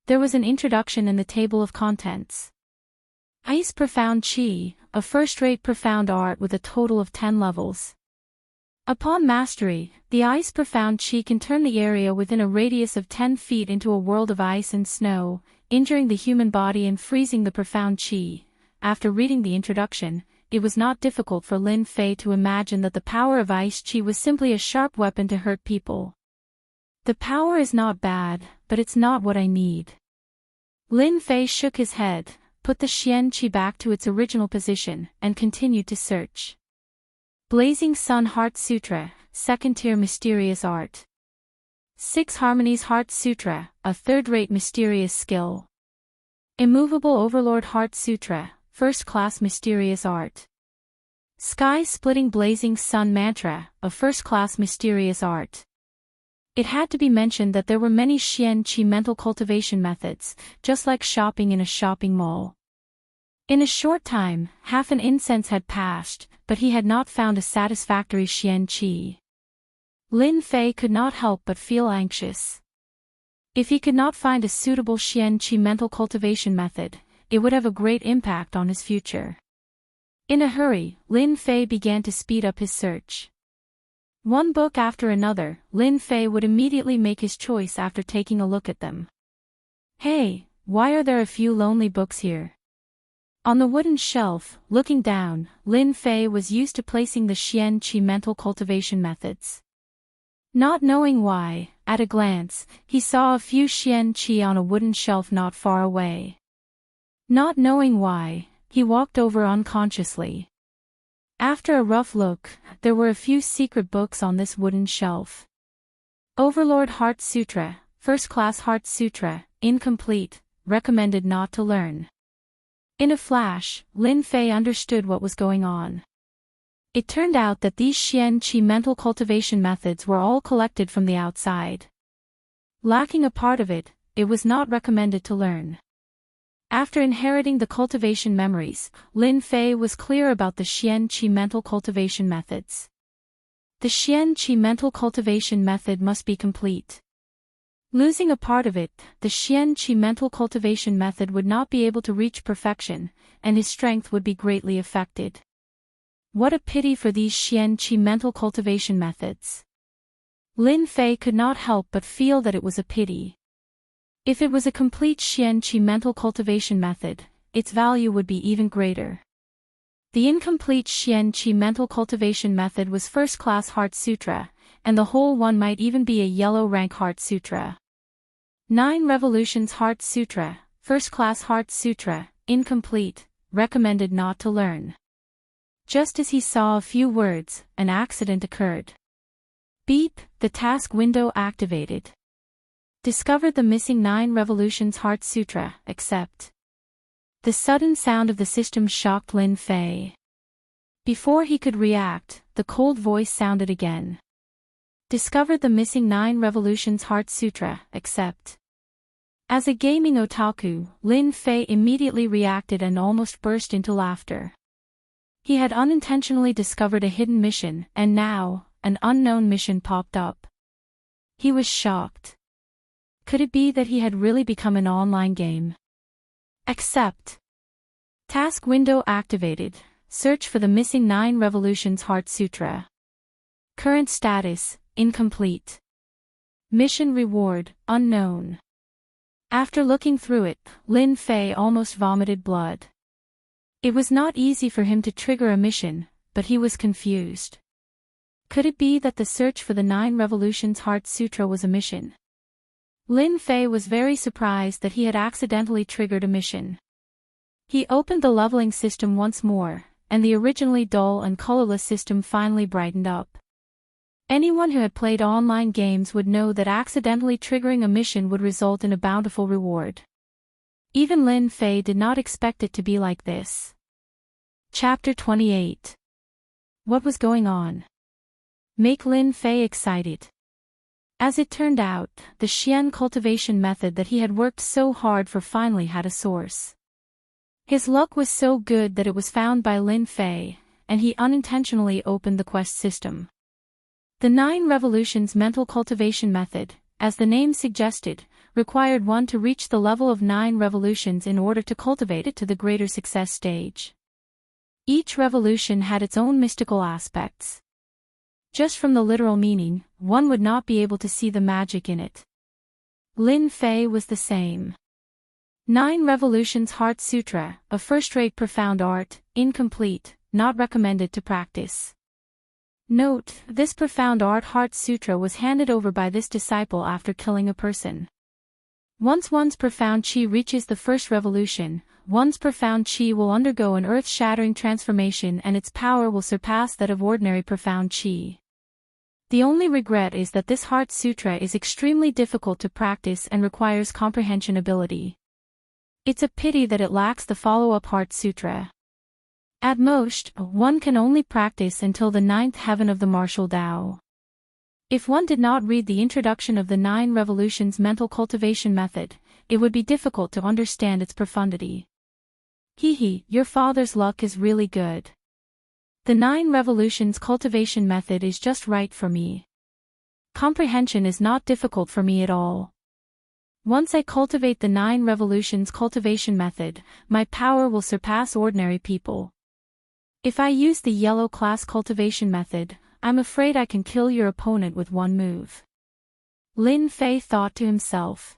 There was an introduction in the table of contents. Ice Profound Chi, a first-rate profound art with a total of 10 levels. Upon mastery, the Ice Profound Chi can turn the area within a radius of 10 feet into a world of ice and snow, injuring the human body and freezing the profound Chi. After reading the introduction, it was not difficult for Lin Fei to imagine that the power of Ice Chi was simply a sharp weapon to hurt people. The power is not bad, but it's not what I need. Lin Fei shook his head, put the Xian Qi back to its original position, and continued to search. Blazing Sun Heart Sutra, second-tier mysterious art. 6 Harmonies Heart Sutra, a third-rate mysterious skill. Immovable Overlord Heart Sutra, first-class mysterious art. Sky-splitting Blazing Sun Mantra, a first-class mysterious art. It had to be mentioned that there were many Xian Qi mental cultivation methods, just like shopping in a shopping mall. In a short time, half an incense had passed, but he had not found a satisfactory Xian Qi. Lin Fei could not help but feel anxious. If he could not find a suitable Xian Qi mental cultivation method, it would have a great impact on his future. In a hurry, Lin Fei began to speed up his search. One book after another, Lin Fei would immediately make his choice after taking a look at them. Hey, why are there a few lonely books here? On the wooden shelf, looking down, Lin Fei was used to placing the Xian Qi mental cultivation methods. Not knowing why, at a glance, he saw a few Xian Qi on a wooden shelf not far away. Not knowing why, he walked over unconsciously. After a rough look, there were a few secret books on this wooden shelf. Overlord Heart Sutra, First-Class Heart Sutra, incomplete, recommended not to learn. In a flash, Lin Fei understood what was going on. It turned out that these Xian Qi mental cultivation methods were all collected from the outside. Lacking a part of it, it was not recommended to learn. After inheriting the cultivation memories, Lin Fei was clear about the Xian Qi mental cultivation methods. The Xian Qi mental cultivation method must be complete. Losing a part of it, the Xian Qi mental cultivation method would not be able to reach perfection, and his strength would be greatly affected. What a pity for these Xian Qi mental cultivation methods. Lin Fei could not help but feel that it was a pity. If it was a complete Xian Qi mental cultivation method, its value would be even greater. The incomplete Xian Qi mental cultivation method was first-class Heart Sutra, and the whole one might even be a yellow rank Heart Sutra. 9 Revolutions Heart Sutra, first-class Heart Sutra, incomplete, recommended not to learn. Just as he saw a few words, an accident occurred. Beep, the task window activated. Discovered the missing 9 Revolutions Heart Sutra, accept. The sudden sound of the system shocked Lin Fei. Before he could react, the cold voice sounded again. Discovered the missing 9 Revolutions Heart Sutra, accept. As a gaming otaku, Lin Fei immediately reacted and almost burst into laughter. He had unintentionally discovered a hidden mission, and now, an unknown mission popped up. He was shocked. Could it be that he had really become an online game? Accept. Task window activated. Search for the missing 9 Revolutions Heart Sutra. Current status, incomplete. Mission reward, unknown. After looking through it, Lin Fei almost vomited blood. It was not easy for him to trigger a mission, but he was confused. Could it be that the search for the 9 Revolutions Heart Sutra was a mission? Lin Fei was very surprised that he had accidentally triggered a mission. He opened the leveling system once more, and the originally dull and colorless system finally brightened up. Anyone who had played online games would know that accidentally triggering a mission would result in a bountiful reward. Even Lin Fei did not expect it to be like this. Chapter 28. What was going on? Make Lin Fei excited. As it turned out, the Xian cultivation method that he had worked so hard for finally had a source. His luck was so good that it was found by Lin Fei, and he unintentionally opened the quest system. The 9 Revolutions mental cultivation method, as the name suggested, required one to reach the level of 9 revolutions in order to cultivate it to the greater success stage. Each revolution had its own mystical aspects. Just from the literal meaning, one would not be able to see the magic in it. Lin Fei was the same. 9 Revolutions Heart Sutra, a first-rate profound art, incomplete, not recommended to practice. Note, this profound art Heart Sutra was handed over by this disciple after killing a person. Once one's profound chi reaches the first revolution, one's profound chi will undergo an earth-shattering transformation and its power will surpass that of ordinary profound chi. The only regret is that this Heart Sutra is extremely difficult to practice and requires comprehension ability. It's a pity that it lacks the follow-up Heart Sutra. At most, one can only practice until the 9th heaven of the martial Tao. If one did not read the introduction of the 9 Revolutions mental cultivation method, it would be difficult to understand its profundity. Your father's luck is really good. The 9 Revolutions cultivation method is just right for me. Comprehension is not difficult for me at all. Once I cultivate the 9 Revolutions cultivation method, my power will surpass ordinary people. If I use the yellow class cultivation method, I'm afraid I can kill your opponent with one move. Lin Fei thought to himself.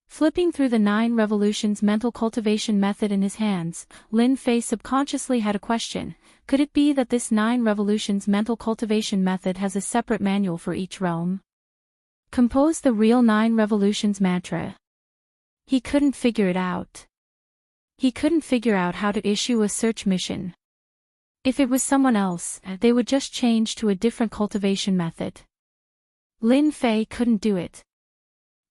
Flipping through the 9 Revolutions mental cultivation method in his hands, Lin Fei subconsciously had a question. Could it be that this 9 Revolutions mental cultivation method has a separate manual for each realm? Compose the real 9 Revolutions mantra. He couldn't figure it out. He couldn't figure out how to issue a search mission. If it was someone else, they would just change to a different cultivation method. Lin Fei couldn't do it.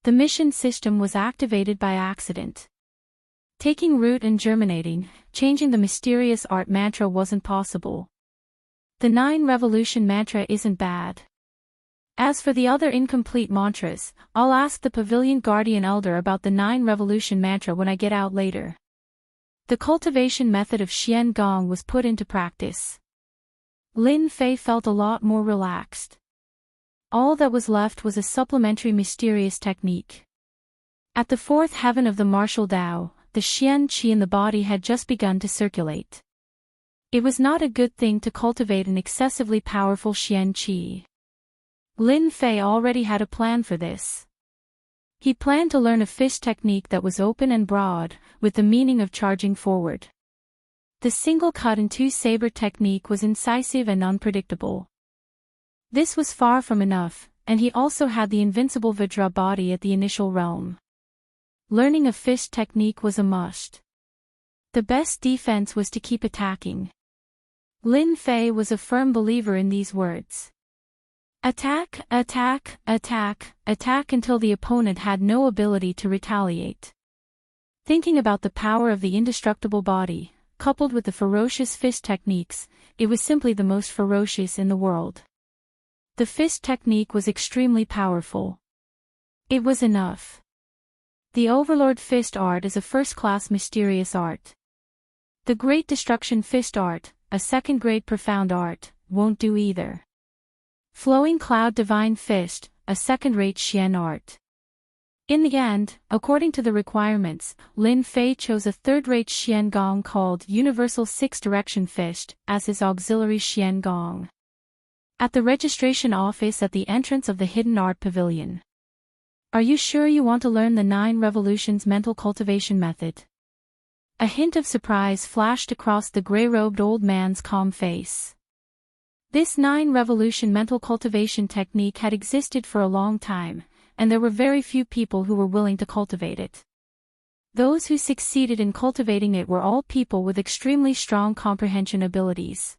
The mission system was activated by accident. Taking root and germinating, changing the mysterious art mantra wasn't possible. The 9 Revolution mantra isn't bad. As for the other incomplete mantras, I'll ask the Pavilion Guardian Elder about the 9 Revolution mantra when I get out later. The cultivation method of Xian Gong was put into practice. Lin Fei felt a lot more relaxed. All that was left was a supplementary mysterious technique. At the 4th heaven of the martial Tao, the Xian Qi in the body had just begun to circulate. It was not a good thing to cultivate an excessively powerful Xian Qi. Lin Fei already had a plan for this. He planned to learn a fist technique that was open and broad, with the meaning of charging forward. The single cut in 2 saber technique was incisive and unpredictable. This was far from enough, and he also had the invincible Vajra body at the initial realm. Learning a fist technique was a must. The best defense was to keep attacking. Lin Fei was a firm believer in these words. Attack, attack, attack, attack until the opponent had no ability to retaliate. Thinking about the power of the indestructible body, coupled with the ferocious fist techniques, it was simply the most ferocious in the world. The fist technique was extremely powerful. It was enough. The Overlord fist art is a first-class mysterious art. The Great Destruction fist art, a second-grade profound art, won't do either. Flowing Cloud Divine Fist, a second-rate Xian art. In the end, according to the requirements, Lin Fei chose a third-rate Xian Gong called Universal Six-Direction Fist as his auxiliary Xian Gong. At the registration office at the entrance of the Hidden Art Pavilion. Are you sure you want to learn the 9 Revolutions mental cultivation method? A hint of surprise flashed across the gray-robed old man's calm face. This 9 Revolution mental cultivation technique had existed for a long time, and there were very few people who were willing to cultivate it. Those who succeeded in cultivating it were all people with extremely strong comprehension abilities.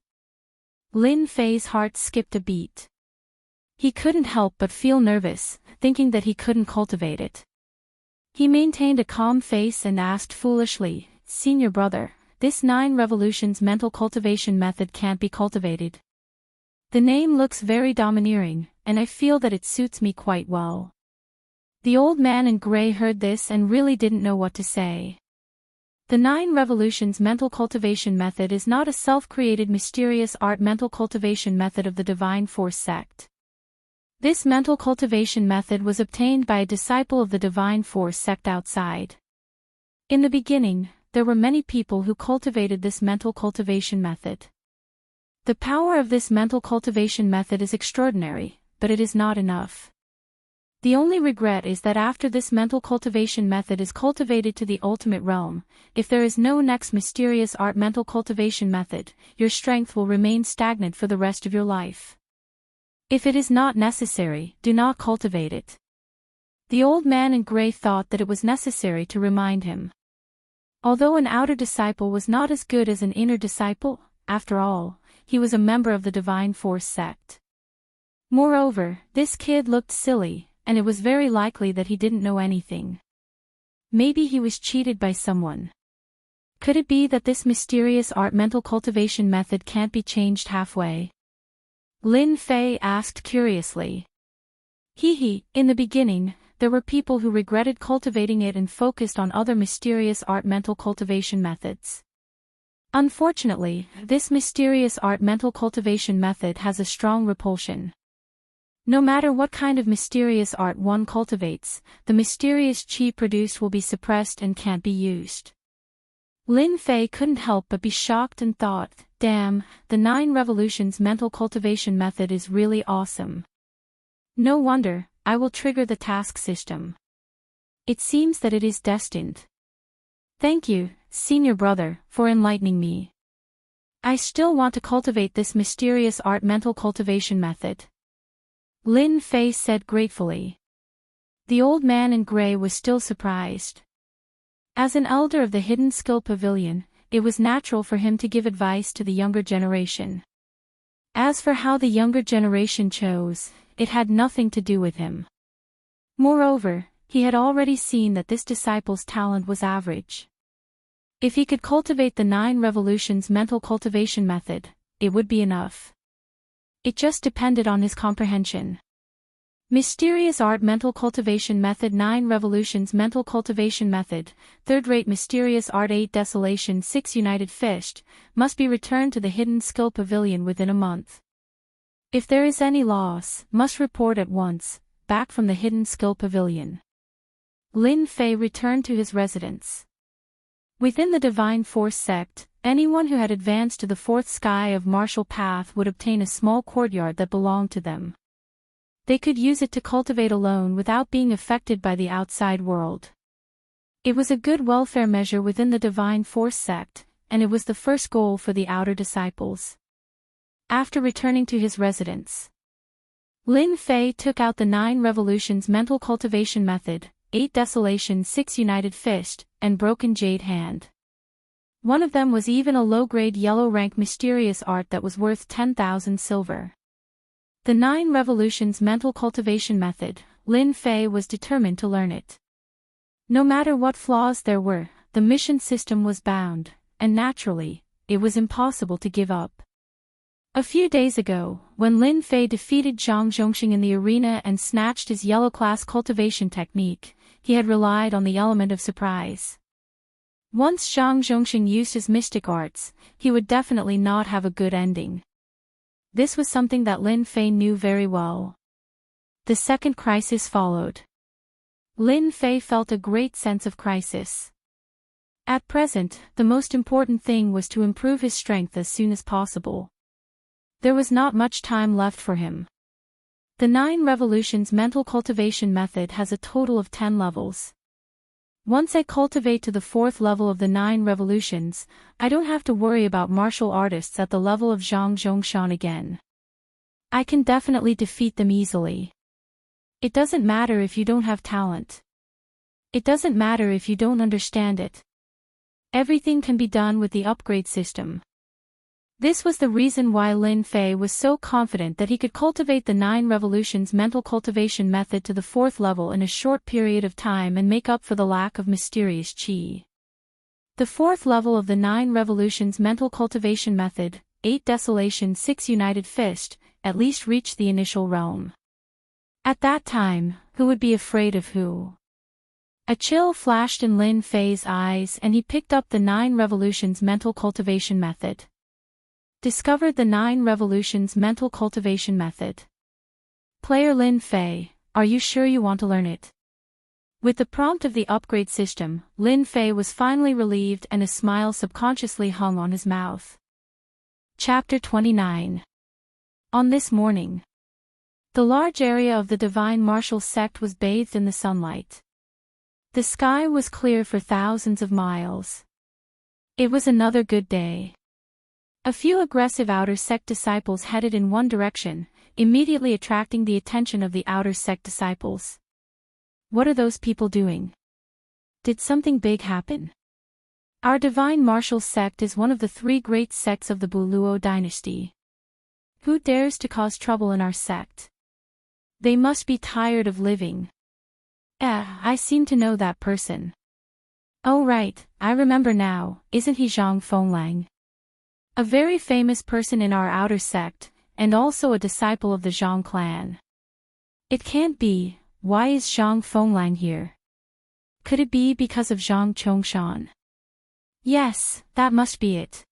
Lin Fei's heart skipped a beat. He couldn't help but feel nervous, thinking that he couldn't cultivate it. He maintained a calm face and asked foolishly, "Senior brother, this 9 Revolutions mental cultivation method can't be cultivated, The name looks very domineering, and I feel that it suits me quite well. The old man in gray heard this and really didn't know what to say. The 9 Revolutions mental cultivation method is not a self-created mysterious art mental cultivation method of the Divine Force sect. This mental cultivation method was obtained by a disciple of the Divine Force sect outside. In the beginning, there were many people who cultivated this mental cultivation method. The power of this mental cultivation method is extraordinary, but it is not enough. The only regret is that after this mental cultivation method is cultivated to the ultimate realm, if there is no next mysterious art mental cultivation method, your strength will remain stagnant for the rest of your life. If it is not necessary, do not cultivate it. The old man in gray thought that it was necessary to remind him. Although an outer disciple was not as good as an inner disciple, after all, he was a member of the Divine Force sect. Moreover, this kid looked silly, and it was very likely that he didn't know anything. Maybe he was cheated by someone. Could it be that this mysterious art mental cultivation method can't be changed halfway? Lin Fei asked curiously. In the beginning, there were people who regretted cultivating it and focused on other mysterious art mental cultivation methods. Unfortunately, this mysterious art mental cultivation method has a strong repulsion. No matter what kind of mysterious art one cultivates, the mysterious qi produced will be suppressed and can't be used. Lin Fei couldn't help but be shocked and thought, damn, the 9 Revolutions mental cultivation method is really awesome. No wonder, I will trigger the task system. It seems that it is destined. Thank you, senior brother, for enlightening me. I still want to cultivate this mysterious art mental cultivation method. Lin Fei said gratefully. The old man in gray was still surprised. As an elder of the Hidden Skill Pavilion, it was natural for him to give advice to the younger generation. As for how the younger generation chose, it had nothing to do with him. Moreover, he had already seen that this disciple's talent was average. If he could cultivate the 9 Revolutions mental cultivation method, it would be enough. It just depended on his comprehension. Mysterious Art Mental Cultivation Method 9 Revolutions Mental Cultivation Method, Third-Rate Mysterious Art 8 Desolation 6 United Fist, must be returned to the Hidden Skill Pavilion within a month. If there is any loss, must report at once, back from the Hidden Skill Pavilion. Lin Fei returned to his residence. Within the Divine Force sect, anyone who had advanced to the 4th sky of Martial Path would obtain a small courtyard that belonged to them. They could use it to cultivate alone without being affected by the outside world. It was a good welfare measure within the Divine Force sect, and it was the first goal for the outer disciples. After returning to his residence, Lin Fei took out the 9 Revolutions Mental Cultivation Method, 8 Desolation 6 United Fist, and Broken Jade Hand. One of them was even a low-grade yellow-rank mysterious art that was worth 10,000 silver. The 9 Revolutions Mental Cultivation Method, Lin Fei was determined to learn it. No matter what flaws there were, the mission system was bound, and naturally, it was impossible to give up. A few days ago, when Lin Fei defeated Zhang Zhongxing in the arena and snatched his yellow-class cultivation technique, he had relied on the element of surprise. Once Zhang Zhongxing used his mystic arts, he would definitely not have a good ending. This was something that Lin Fei knew very well. The second crisis followed. Lin Fei felt a great sense of crisis. At present, the most important thing was to improve his strength as soon as possible. There was not much time left for him. The 9 Revolutions Mental Cultivation Method has a total of 10 levels. Once I cultivate to the 4th level of the 9 Revolutions, I don't have to worry about martial artists at the level of Zhang Zhongshan again. I can definitely defeat them easily. It doesn't matter if you don't have talent. It doesn't matter if you don't understand it. Everything can be done with the upgrade system. This was the reason why Lin Fei was so confident that he could cultivate the 9 Revolutions Mental Cultivation Method to the 4th level in a short period of time and make up for the lack of mysterious qi. The 4th level of the 9 Revolutions Mental Cultivation Method, 8 Desolation 6 United Fist, at least reach the initial realm. At that time, who would be afraid of who? A chill flashed in Lin Fei's eyes and he picked up the 9 Revolutions mental cultivation method. Discovered the 9 Revolutions mental cultivation method. Player Lin Fei, are you sure you want to learn it? With the prompt of the upgrade system, Lin Fei was finally relieved and a smile subconsciously hung on his mouth. Chapter 29. On this morning, the large area of the Divine Martial Sect was bathed in the sunlight. The sky was clear for thousands of miles. It was another good day. A few aggressive outer sect disciples headed in one direction, immediately attracting the attention of the outer sect disciples. What are those people doing? Did something big happen? Our Divine Martial Sect is one of the 3 great sects of the Buluo dynasty. Who dares to cause trouble in our sect? They must be tired of living. I seem to know that person. Oh right, I remember now, isn't he Zhang Fenglang? A very famous person in our outer sect, and also a disciple of the Zhang clan. It can't be, why is Zhang Fenglang here? Could it be because of Zhang Chongshan? Yes, that must be it.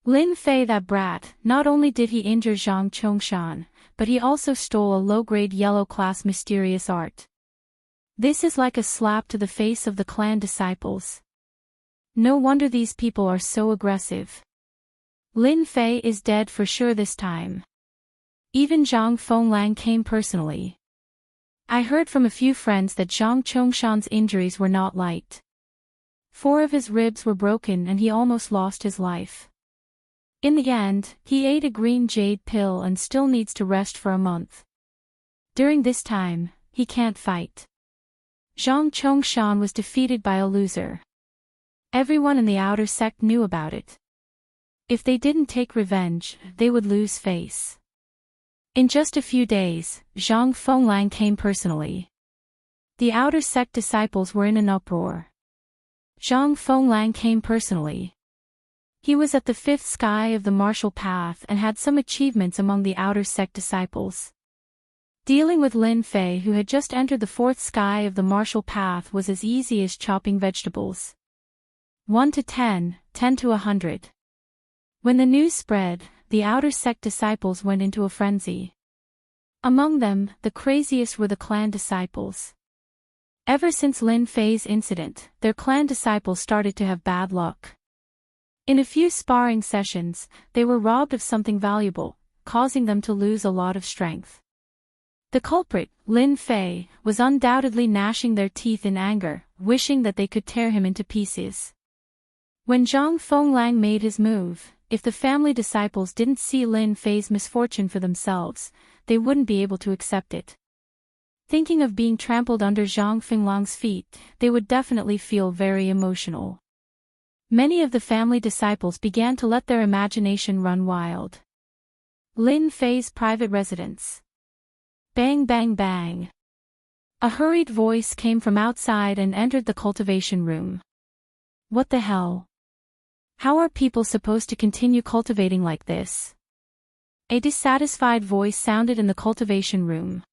Lin Fei, that brat, not only did he injure Zhang Chongshan, but he also stole a low-grade yellow-class mysterious art. This is like a slap to the face of the clan disciples. No wonder these people are so aggressive. Lin Fei is dead for sure this time. Even Zhang Fenglang came personally. I heard from a few friends that Zhang Chongshan's injuries were not light. 4 of his ribs were broken and he almost lost his life. In the end, he ate a green jade pill and still needs to rest for a month. During this time, he can't fight. Zhang Chongshan was defeated by a loser. Everyone in the outer sect knew about it. If they didn't take revenge, they would lose face. In just a few days, Zhang Fenglang came personally. The outer sect disciples were in an uproar. Zhang Fenglang came personally. He was at the 5th sky of the martial path and had some achievements among the outer sect disciples. Dealing with Lin Fei, who had just entered the 4th sky of the martial path, was as easy as chopping vegetables. 1 to 10, 10 to 100. When the news spread, the outer sect disciples went into a frenzy. Among them, the craziest were the clan disciples. Ever since Lin Fei's incident, their clan disciples started to have bad luck. In a few sparring sessions, they were robbed of something valuable, causing them to lose a lot of strength. The culprit, Lin Fei, was undoubtedly gnashing their teeth in anger, wishing that they could tear him into pieces. When Zhang Fenglang made his move, if the family disciples didn't see Lin Fei's misfortune for themselves, they wouldn't be able to accept it. Thinking of being trampled under Zhang Fenglang's feet, they would definitely feel very emotional. Many of the family disciples began to let their imagination run wild. Lin Fei's private residence. Bang bang bang. A hurried voice came from outside and entered the cultivation room. What the hell? How are people supposed to continue cultivating like this? A dissatisfied voice sounded in the cultivation room.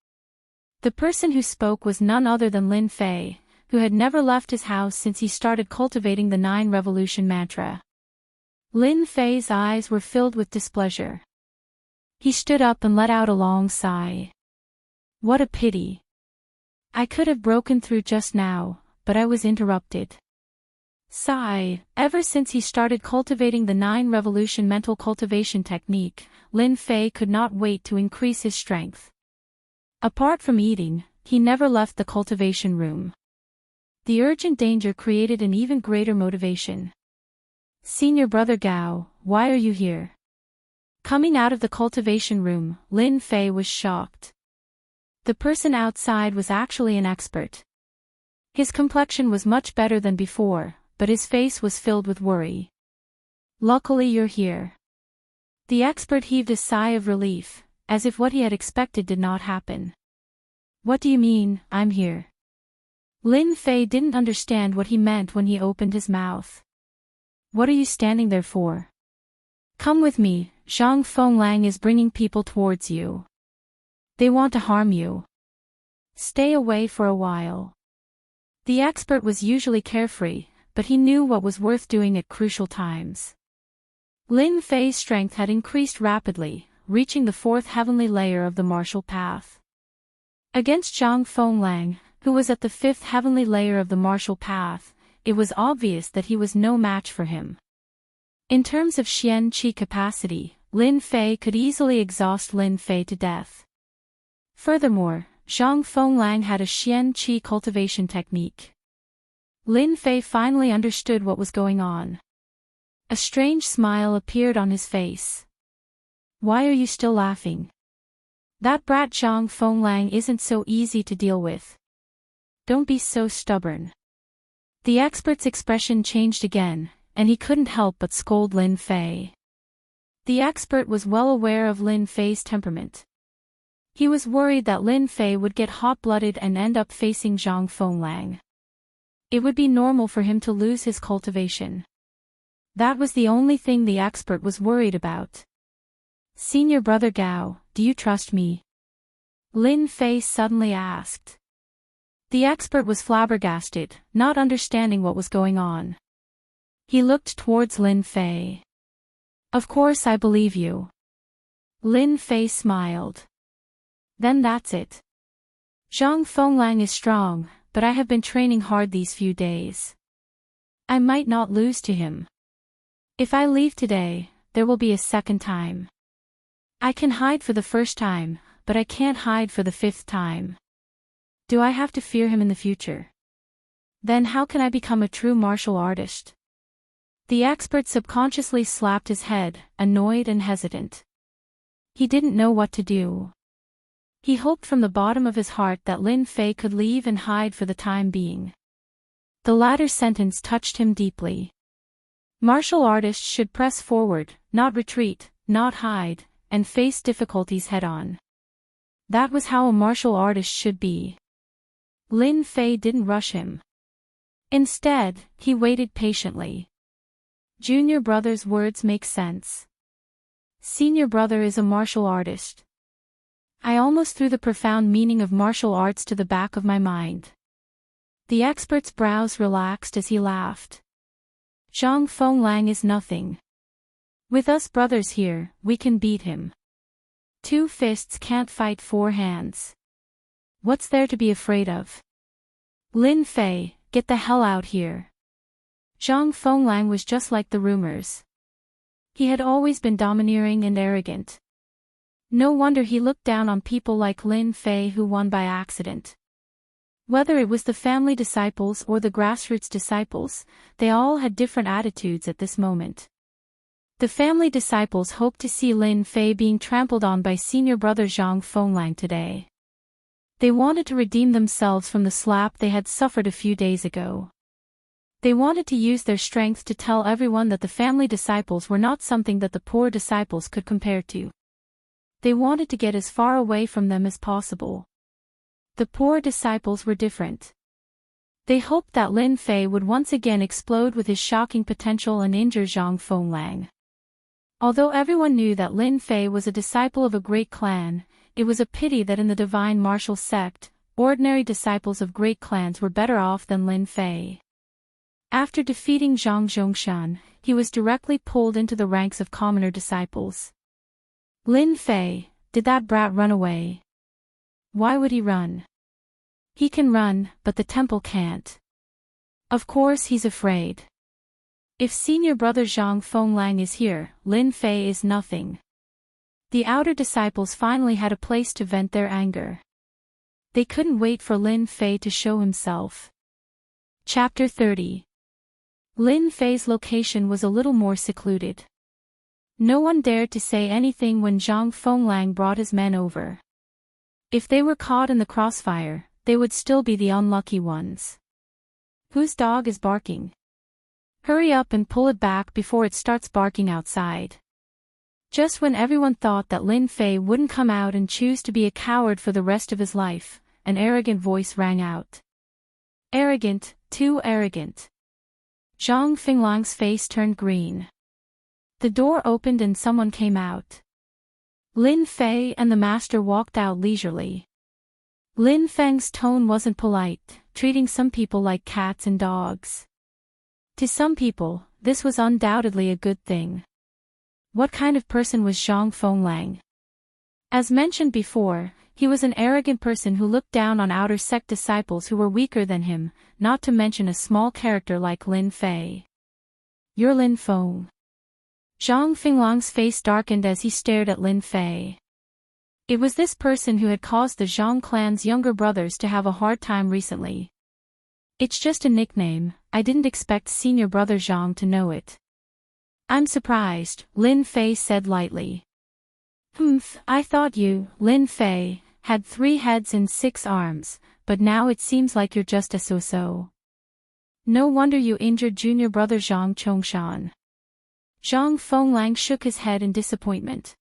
The person who spoke was none other than Lin Fei, who had never left his house since he started cultivating the 9 Revolution mantra. Lin Fei's eyes were filled with displeasure. He stood up and let out a long sigh. What a pity. I could have broken through just now, but I was interrupted. Sigh. Ever since he started cultivating the 9 Revolution mental cultivation technique, Lin Fei could not wait to increase his strength. Apart from eating, he never left the cultivation room. The urgent danger created an even greater motivation. Senior Brother Gao, why are you here? Coming out of the cultivation room, Lin Fei was shocked. The person outside was actually an expert. His complexion was much better than before, but his face was filled with worry. Luckily you're here. The expert heaved a sigh of relief, as if what he had expected did not happen. What do you mean, I'm here? Lin Fei didn't understand what he meant when he opened his mouth. What are you standing there for? Come with me, Zhang Fenglang is bringing people towards you. They want to harm you. Stay away for a while. The expert was usually carefree, but he knew what was worth doing at crucial times. Lin Fei's strength had increased rapidly, reaching the fourth heavenly layer of the martial path. Against Zhang Fenglang, who was at the fifth heavenly layer of the martial path, it was obvious that he was no match for him. In terms of Xian Qi capacity, Lin Fei could easily exhaust Lin Fei to death. Furthermore, Zhang Fenglang had a Xian Qi cultivation technique. Lin Fei finally understood what was going on. A strange smile appeared on his face. Why are you still laughing? That brat Zhang Fenglang isn't so easy to deal with. Don't be so stubborn. The expert's expression changed again, and he couldn't help but scold Lin Fei. The expert was well aware of Lin Fei's temperament. He was worried that Lin Fei would get hot-blooded and end up facing Zhang Fenglang. It would be normal for him to lose his cultivation. That was the only thing the expert was worried about. Senior brother Gao, do you trust me? Lin Fei suddenly asked. The expert was flabbergasted, not understanding what was going on. He looked towards Lin Fei. Of course I believe you. Lin Fei smiled. Then that's it. Zhang Fenglang is strong, but I have been training hard these few days. I might not lose to him. If I leave today, there will be a second time. I can hide for the first time, but I can't hide for the fifth time. Do I have to fear him in the future? Then how can I become a true martial artist? The expert subconsciously slapped his head, annoyed and hesitant. He didn't know what to do. He hoped from the bottom of his heart that Lin Fei could leave and hide for the time being. The latter sentence touched him deeply. Martial artists should press forward, not retreat, not hide, and face difficulties head-on. That was how a martial artist should be. Lin Fei didn't rush him. Instead, he waited patiently. Junior brother's words make sense. Senior brother is a martial artist. I almost threw the profound meaning of martial arts to the back of my mind. The expert's brows relaxed as he laughed. Zhang Fenglang is nothing. With us brothers here, we can beat him. 2 fists can't fight 4 hands. What's there to be afraid of? Lin Fei, get the hell out here. Zhang Fenglang was just like the rumors. He had always been domineering and arrogant. No wonder he looked down on people like Lin Fei who won by accident. Whether it was the family disciples or the grassroots disciples, they all had different attitudes at this moment. The family disciples hoped to see Lin Fei being trampled on by senior brother Zhang Fenglang today. They wanted to redeem themselves from the slap they had suffered a few days ago. They wanted to use their strength to tell everyone that the family disciples were not something that the poor disciples could compare to. They wanted to get as far away from them as possible. The poor disciples were different. They hoped that Lin Fei would once again explode with his shocking potential and injure Zhang Fenglang. Although everyone knew that Lin Fei was a disciple of a great clan, it was a pity that in the divine martial sect, ordinary disciples of great clans were better off than Lin Fei. After defeating Zhang Zhongshan, he was directly pulled into the ranks of commoner disciples. Lin Fei, did that brat run away? Why would he run? He can run, but the temple can't. Of course he's afraid. If senior brother Zhang Fenglang is here, Lin Fei is nothing. The outer disciples finally had a place to vent their anger. They couldn't wait for Lin Fei to show himself. Chapter 30. Lin Fei's location was a little more secluded. No one dared to say anything when Zhang Fenglang brought his men over. If they were caught in the crossfire, they would still be the unlucky ones. Whose dog is barking? Hurry up and pull it back before it starts barking outside. Just when everyone thought that Lin Fei wouldn't come out and choose to be a coward for the rest of his life, an arrogant voice rang out. Arrogant, too arrogant. Zhang Fenglang's face turned green. The door opened and someone came out. Lin Fei and the master walked out leisurely. Lin Feng's tone wasn't polite, treating some people like cats and dogs. To some people, this was undoubtedly a good thing. What kind of person was Zhang Fenglang? As mentioned before, he was an arrogant person who looked down on outer sect disciples who were weaker than him, not to mention a small character like Lin Fei. You're Lin Feng. Zhang Fenglang's face darkened as he stared at Lin Fei. It was this person who had caused the Zhang clan's younger brothers to have a hard time recently. It's just a nickname, I didn't expect senior brother Zhang to know it. I'm surprised, Lin Fei said lightly. I thought you, Lin Fei, had 3 heads and 6 arms, but now it seems like you're just a so-so. No wonder you injured junior brother Zhang Chongshan. Zhang Fenglang shook his head in disappointment.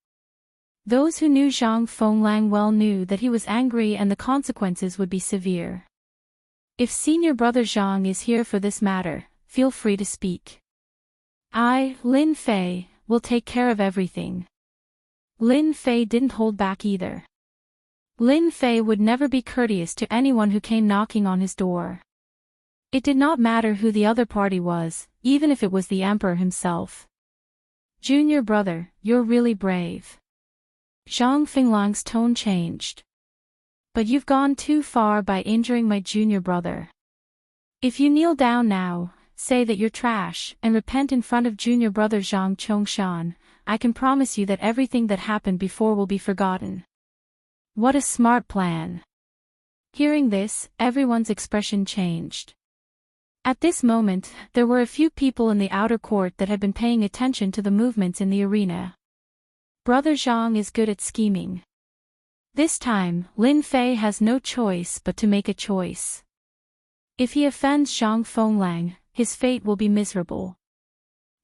Those who knew Zhang Fenglang well knew that he was angry and the consequences would be severe. If senior brother Zhang is here for this matter, feel free to speak. I, Lin Fei, will take care of everything. Lin Fei didn't hold back either. Lin Fei would never be courteous to anyone who came knocking on his door. It did not matter who the other party was, even if it was the emperor himself. Junior brother, you're really brave. Zhang Fenglang's tone changed. But you've gone too far by injuring my junior brother. If you kneel down now, say that you're trash, and repent in front of junior brother Zhang Chongshan, I can promise you that everything that happened before will be forgotten. What a smart plan. Hearing this, everyone's expression changed. At this moment, there were a few people in the outer court that had been paying attention to the movements in the arena. Brother Zhang is good at scheming. This time, Lin Fei has no choice but to make a choice. If he offends Zhang Fenglang, his fate will be miserable.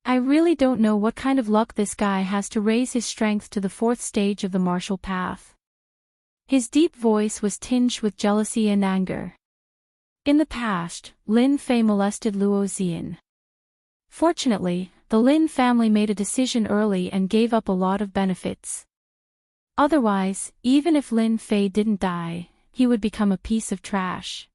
I really don't know what kind of luck this guy has to raise his strength to the 4th stage of the martial path. His deep voice was tinged with jealousy and anger. In the past, Lin Fei molested Luo Xian. Fortunately, the Lin family made a decision early and gave up a lot of benefits. Otherwise, even if Lin Fei didn't die, he would become a piece of trash.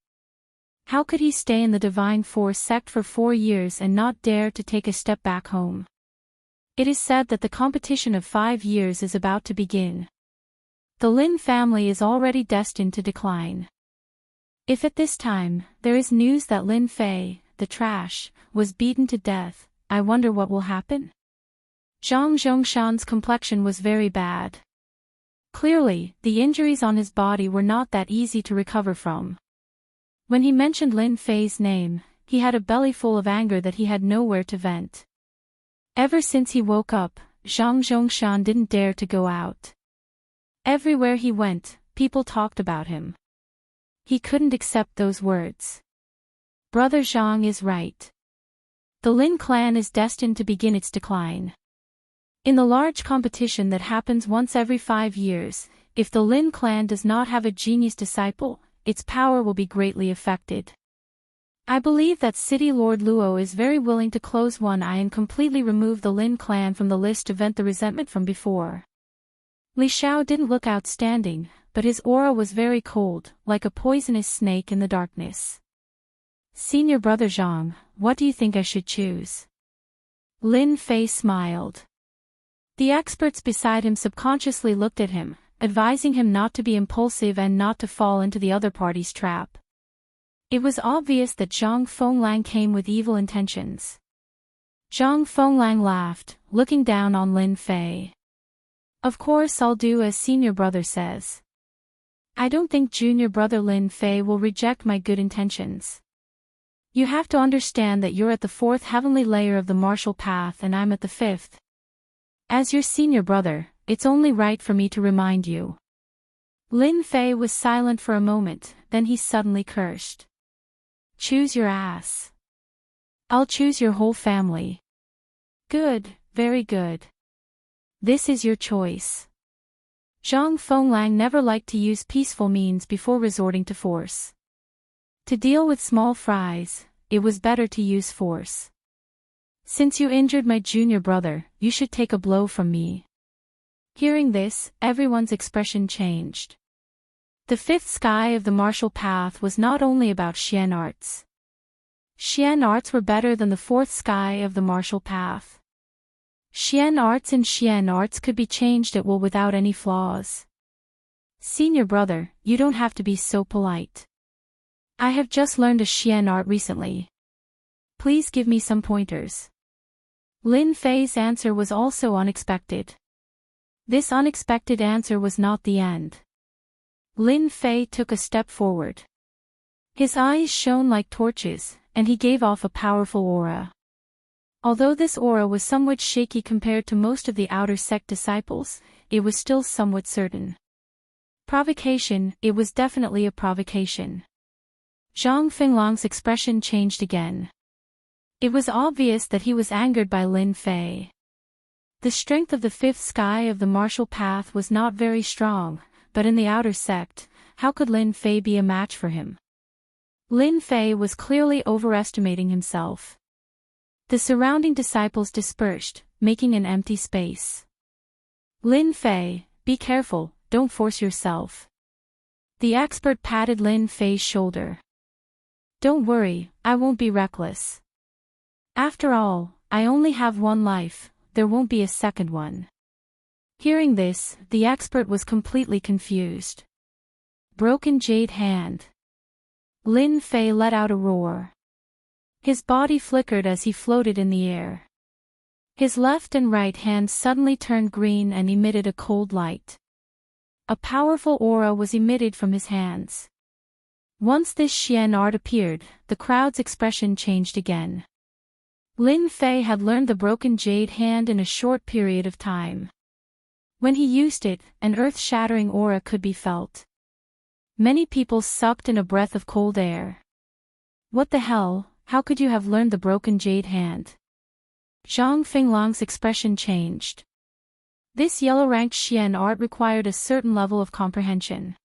How could he stay in the Divine Force sect for 4 years and not dare to take a step back home? It is said that the competition of 5 years is about to begin. The Lin family is already destined to decline. If at this time, there is news that Lin Fei, the trash, was beaten to death, I wonder what will happen? Zhang Zhongshan's complexion was very bad. Clearly, the injuries on his body were not that easy to recover from. When he mentioned Lin Fei's name, he had a belly full of anger that he had nowhere to vent. Ever since he woke up, Zhang Zhongshan didn't dare to go out. Everywhere he went, people talked about him. He couldn't accept those words. Brother Zhang is right. The Lin clan is destined to begin its decline. In the large competition that happens once every 5 years, if the Lin clan does not have a genius disciple, its power will be greatly affected. I believe that City Lord Luo is very willing to close one eye and completely remove the Lin clan from the list to vent the resentment from before. Li Xiao didn't look outstanding, but his aura was very cold, like a poisonous snake in the darkness. Senior brother Zhang, what do you think I should choose? Lin Fei smiled. The experts beside him subconsciously looked at him, advising him not to be impulsive and not to fall into the other party's trap. It was obvious that Zhang Fenglang came with evil intentions. Zhang Fenglang laughed, looking down on Lin Fei. Of course I'll do as senior brother says. I don't think junior brother Lin Fei will reject my good intentions. You have to understand that you're at the 4th heavenly layer of the martial path and I'm at the 5th. As your senior brother, it's only right for me to remind you. Lin Fei was silent for a moment, then he suddenly cursed. Choose your ass. I'll choose your whole family. Good, very good. This is your choice. Zhang Fenglang never liked to use peaceful means before resorting to force. To deal with small fries, it was better to use force. Since you injured my junior brother, you should take a blow from me. Hearing this, everyone's expression changed. The fifth sky of the martial path was not only about Xian arts. Xian arts were better than the fourth sky of the martial path. Xian arts and Xian arts could be changed at will without any flaws. Senior brother, you don't have to be so polite. I have just learned a Xian art recently. Please give me some pointers. Lin Fei's answer was also unexpected. This unexpected answer was not the end. Lin Fei took a step forward. His eyes shone like torches, and he gave off a powerful aura. Although this aura was somewhat shaky compared to most of the outer sect disciples, it was still somewhat certain. Provocation, it was definitely a provocation. Zhang Finglong's expression changed again. It was obvious that he was angered by Lin Fei. The strength of the fifth sky of the martial path was not very strong, but in the outer sect, how could Lin Fei be a match for him? Lin Fei was clearly overestimating himself. The surrounding disciples dispersed, making an empty space. Lin Fei, be careful, don't force yourself. The expert patted Lin Fei's shoulder. Don't worry, I won't be reckless. After all, I only have one life, there won't be a second one. Hearing this, the expert was completely confused. Broken jade hand. Lin Fei let out a roar. His body flickered as he floated in the air. His left and right hands suddenly turned green and emitted a cold light. A powerful aura was emitted from his hands. Once this Xian art appeared, the crowd's expression changed again. Lin Fei had learned the broken jade hand in a short period of time. When he used it, an earth-shattering aura could be felt. Many people sucked in a breath of cold air. What the hell, how could you have learned the broken jade hand? Zhang Finglong's expression changed. This yellow-ranked Xian art required a certain level of comprehension.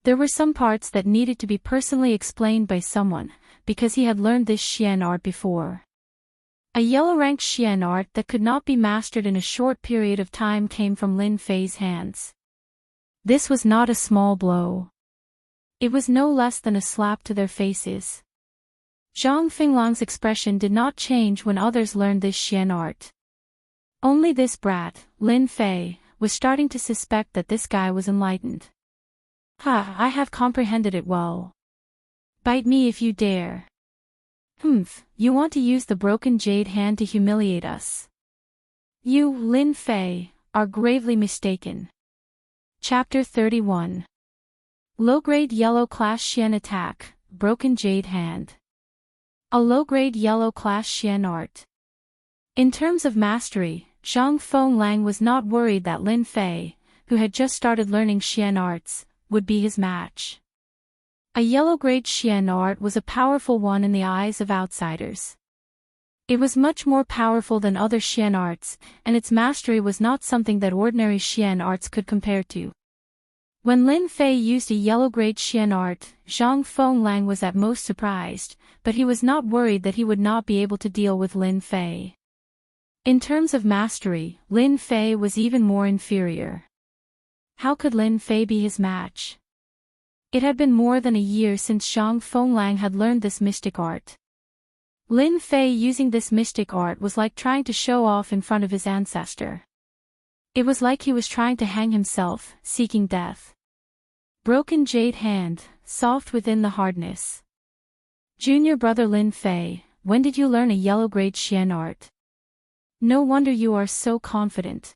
There were some parts that needed to be personally explained by someone, because he had learned this Xian art before. A yellow-ranked Xian art that could not be mastered in a short period of time came from Lin Fei's hands. This was not a small blow. It was no less than a slap to their faces. Zhang Finglong's expression did not change when others learned this Xian art. Only this brat, Lin Fei, was starting to suspect that this guy was enlightened. Ha, I have comprehended it well. Bite me if you dare. Humph, you want to use the broken jade hand to humiliate us. You, Lin Fei, are gravely mistaken. Chapter 31. Low-grade yellow class Xian attack, broken jade hand. A low-grade yellow class Xian art. In terms of mastery, Zhang Fenglang was not worried that Lin Fei, who had just started learning Xian arts, would be his match. A yellow-grade Xian art was a powerful one in the eyes of outsiders. It was much more powerful than other Xian arts, and its mastery was not something that ordinary Xian arts could compare to. When Lin Fei used a yellow-grade Xian art, Zhang Fenglang was at most surprised, but he was not worried that he would not be able to deal with Lin Fei. In terms of mastery, Lin Fei was even more inferior. How could Lin Fei be his match? It had been more than a year since Zhang Fenglang had learned this mystic art. Lin Fei using this mystic art was like trying to show off in front of his ancestor. It was like he was trying to hang himself, seeking death. Broken jade hand, soft within the hardness. Junior brother Lin Fei, when did you learn a yellow-grade Xian art? No wonder you are so confident.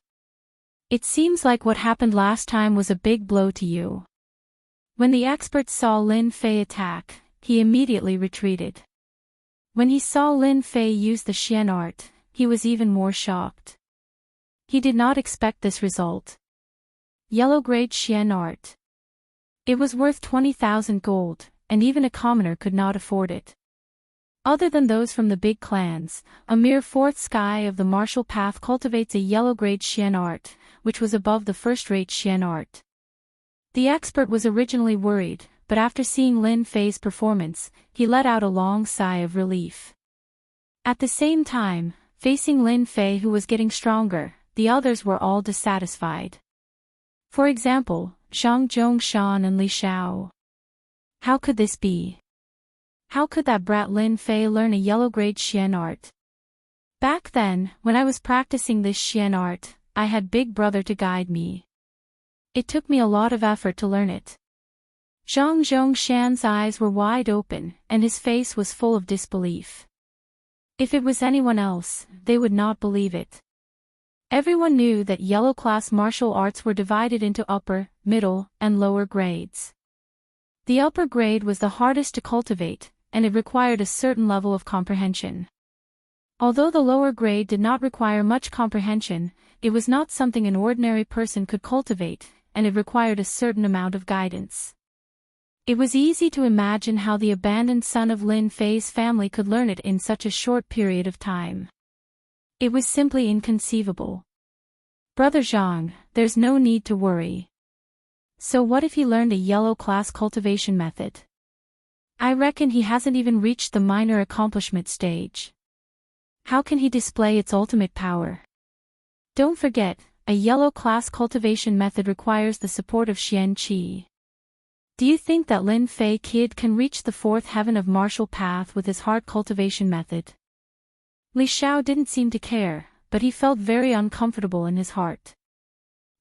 It seems like what happened last time was a big blow to you. When the expert saw Lin Fei attack, he immediately retreated. When he saw Lin Fei use the Xian art, he was even more shocked. He did not expect this result. Yellow-grade Xian art. It was worth 20,000 gold, and even a commoner could not afford it. Other than those from the big clans, a mere fourth sky of the martial path cultivates a yellow-grade Xian art, which was above the first-rate Xian art. The expert was originally worried, but after seeing Lin Fei's performance, he let out a long sigh of relief. At the same time, facing Lin Fei who was getting stronger, the others were all dissatisfied. For example, Zhang Zhongshan and Li Xiao. How could this be? How could that brat Lin Fei learn a yellow-grade Xian art? Back then, when I was practicing this Xian art, I had Big Brother to guide me. It took me a lot of effort to learn it. Zhang Zhongshan's eyes were wide open, and his face was full of disbelief. If it was anyone else, they would not believe it. Everyone knew that yellow-class martial arts were divided into upper, middle, and lower grades. The upper grade was the hardest to cultivate, and it required a certain level of comprehension. Although the lower grade did not require much comprehension, it was not something an ordinary person could cultivate, and it required a certain amount of guidance. It was easy to imagine how the abandoned son of Lin Fei's family could learn it in such a short period of time. It was simply inconceivable. Brother Zhang, there's no need to worry. So what if he learned a yellow-class cultivation method? I reckon he hasn't even reached the minor accomplishment stage. How can he display its ultimate power? Don't forget, a yellow-class cultivation method requires the support of Xian Qi. Do you think that Lin Fei kid can reach the fourth heaven of martial path with his heart cultivation method? Li Xiao didn't seem to care, but he felt very uncomfortable in his heart.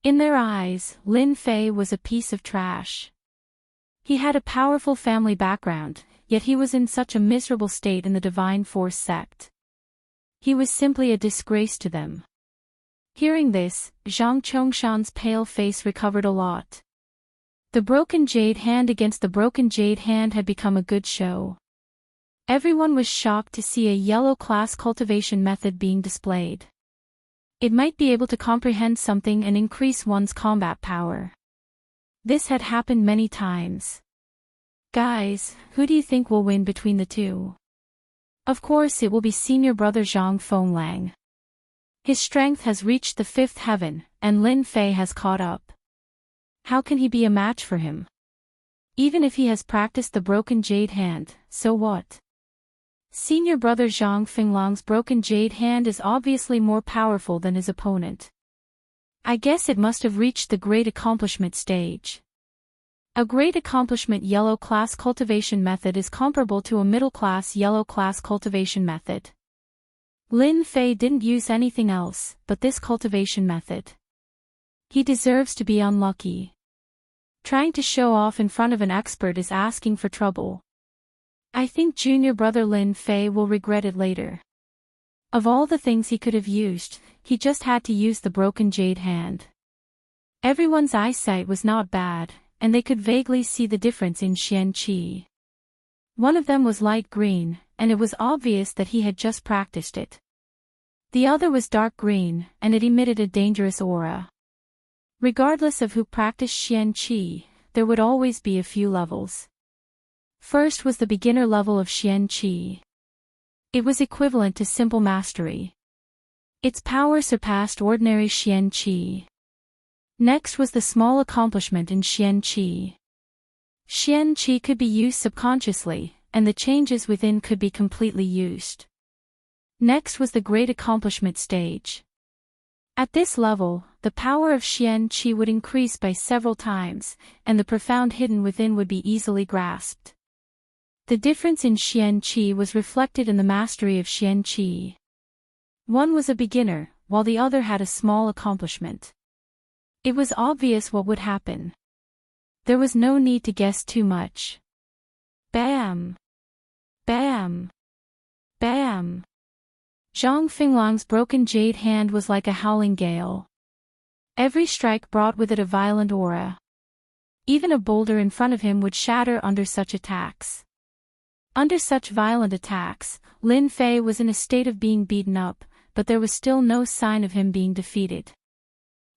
In their eyes, Lin Fei was a piece of trash. He had a powerful family background, yet he was in such a miserable state in the Divine Force sect. He was simply a disgrace to them. Hearing this, Zhang Chongshan's pale face recovered a lot. The broken jade hand against the broken jade hand had become a good show. Everyone was shocked to see a yellow-class cultivation method being displayed. It might be able to comprehend something and increase one's combat power. This had happened many times. Guys, who do you think will win between the two? Of course it will be senior brother Zhang Fenglang. His strength has reached the fifth heaven, and Lin Fei has caught up. How can he be a match for him? Even if he has practiced the broken jade hand, so what? Senior brother Zhang Fenglang's broken jade hand is obviously more powerful than his opponent. I guess it must have reached the great accomplishment stage. A great accomplishment yellow-class cultivation method is comparable to a middle-class yellow-class cultivation method. Lin Fei didn't use anything else but this cultivation method. He deserves to be unlucky. Trying to show off in front of an expert is asking for trouble. I think junior brother Lin Fei will regret it later. Of all the things he could have used, he just had to use the broken jade hand. Everyone's eyesight was not bad, and they could vaguely see the difference in Xian Qi. One of them was light green, and it was obvious that he had just practiced it. The other was dark green, and it emitted a dangerous aura. Regardless of who practiced Xian Qi, there would always be a few levels. First was the beginner level of Xian Qi. It was equivalent to simple mastery. Its power surpassed ordinary Xian Qi. Next was the small accomplishment in Xian Qi. Xian Qi could be used subconsciously, and the changes within could be completely used. Next was the great accomplishment stage. At this level, the power of Xian Qi would increase by several times, and the profound hidden within would be easily grasped. The difference in Xian Qi was reflected in the mastery of Xian Qi. One was a beginner, while the other had a small accomplishment. It was obvious what would happen. There was no need to guess too much. Bam! Bam! Bam! Zhang Fenglang's broken jade hand was like a howling gale. Every strike brought with it a violent aura. Even a boulder in front of him would shatter under such attacks. Under such violent attacks, Lin Fei was in a state of being beaten up, but there was still no sign of him being defeated.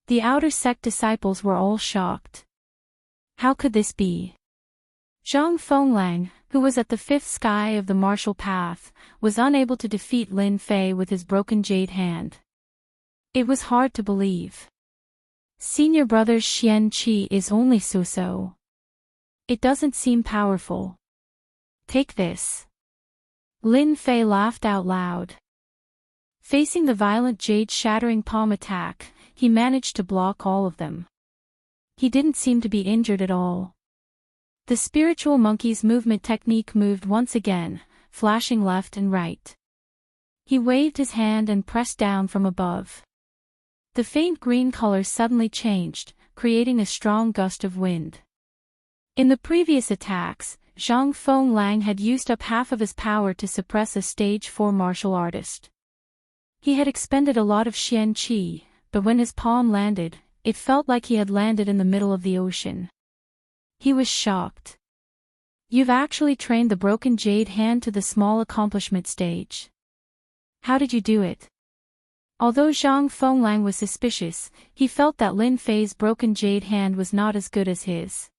The outer sect disciples were all shocked. How could this be? Zhang Fenglang, who was at the fifth sky of the martial path, was unable to defeat Lin Fei with his broken jade hand. It was hard to believe. Senior brother Xian Qi is only so-so. It doesn't seem powerful. Take this. Lin Fei laughed out loud. Facing the violent jade-shattering palm attack, he managed to block all of them. He didn't seem to be injured at all. The spiritual monkey's movement technique moved once again, flashing left and right. He waved his hand and pressed down from above. The faint green color suddenly changed, creating a strong gust of wind. In the previous attacks, Zhang Fenglang had used up half of his power to suppress a stage 4 martial artist. He had expended a lot of Xian Qi, but when his palm landed, it felt like he had landed in the middle of the ocean. He was shocked. You've actually trained the broken jade hand to the small accomplishment stage. How did you do it? Although Zhang Fenglang was suspicious, he felt that Lin Fei's broken jade hand was not as good as his.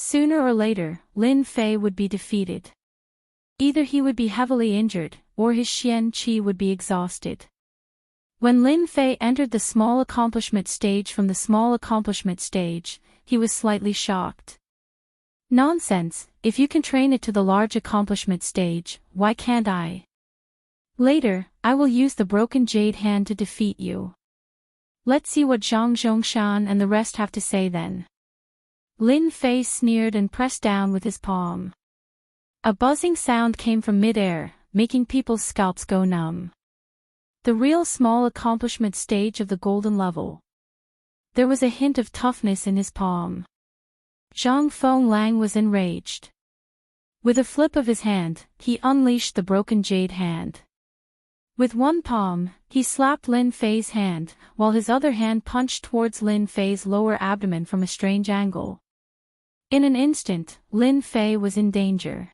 Sooner or later, Lin Fei would be defeated. Either he would be heavily injured, or his Xian Qi would be exhausted. When Lin Fei entered the small accomplishment stage from the small accomplishment stage, he was slightly shocked. Nonsense, if you can train it to the large accomplishment stage, why can't I? Later, I will use the broken jade hand to defeat you. Let's see what Zhang Zhongshan and the rest have to say then. Lin Fei sneered and pressed down with his palm. A buzzing sound came from mid-air, making people's scalps go numb. The real small accomplishment stage of the golden level. There was a hint of toughness in his palm. Zhang Fenglang was enraged. With a flip of his hand, he unleashed the broken jade hand. With one palm, he slapped Lin Fei's hand, while his other hand punched towards Lin Fei's lower abdomen from a strange angle. In an instant, Lin Fei was in danger.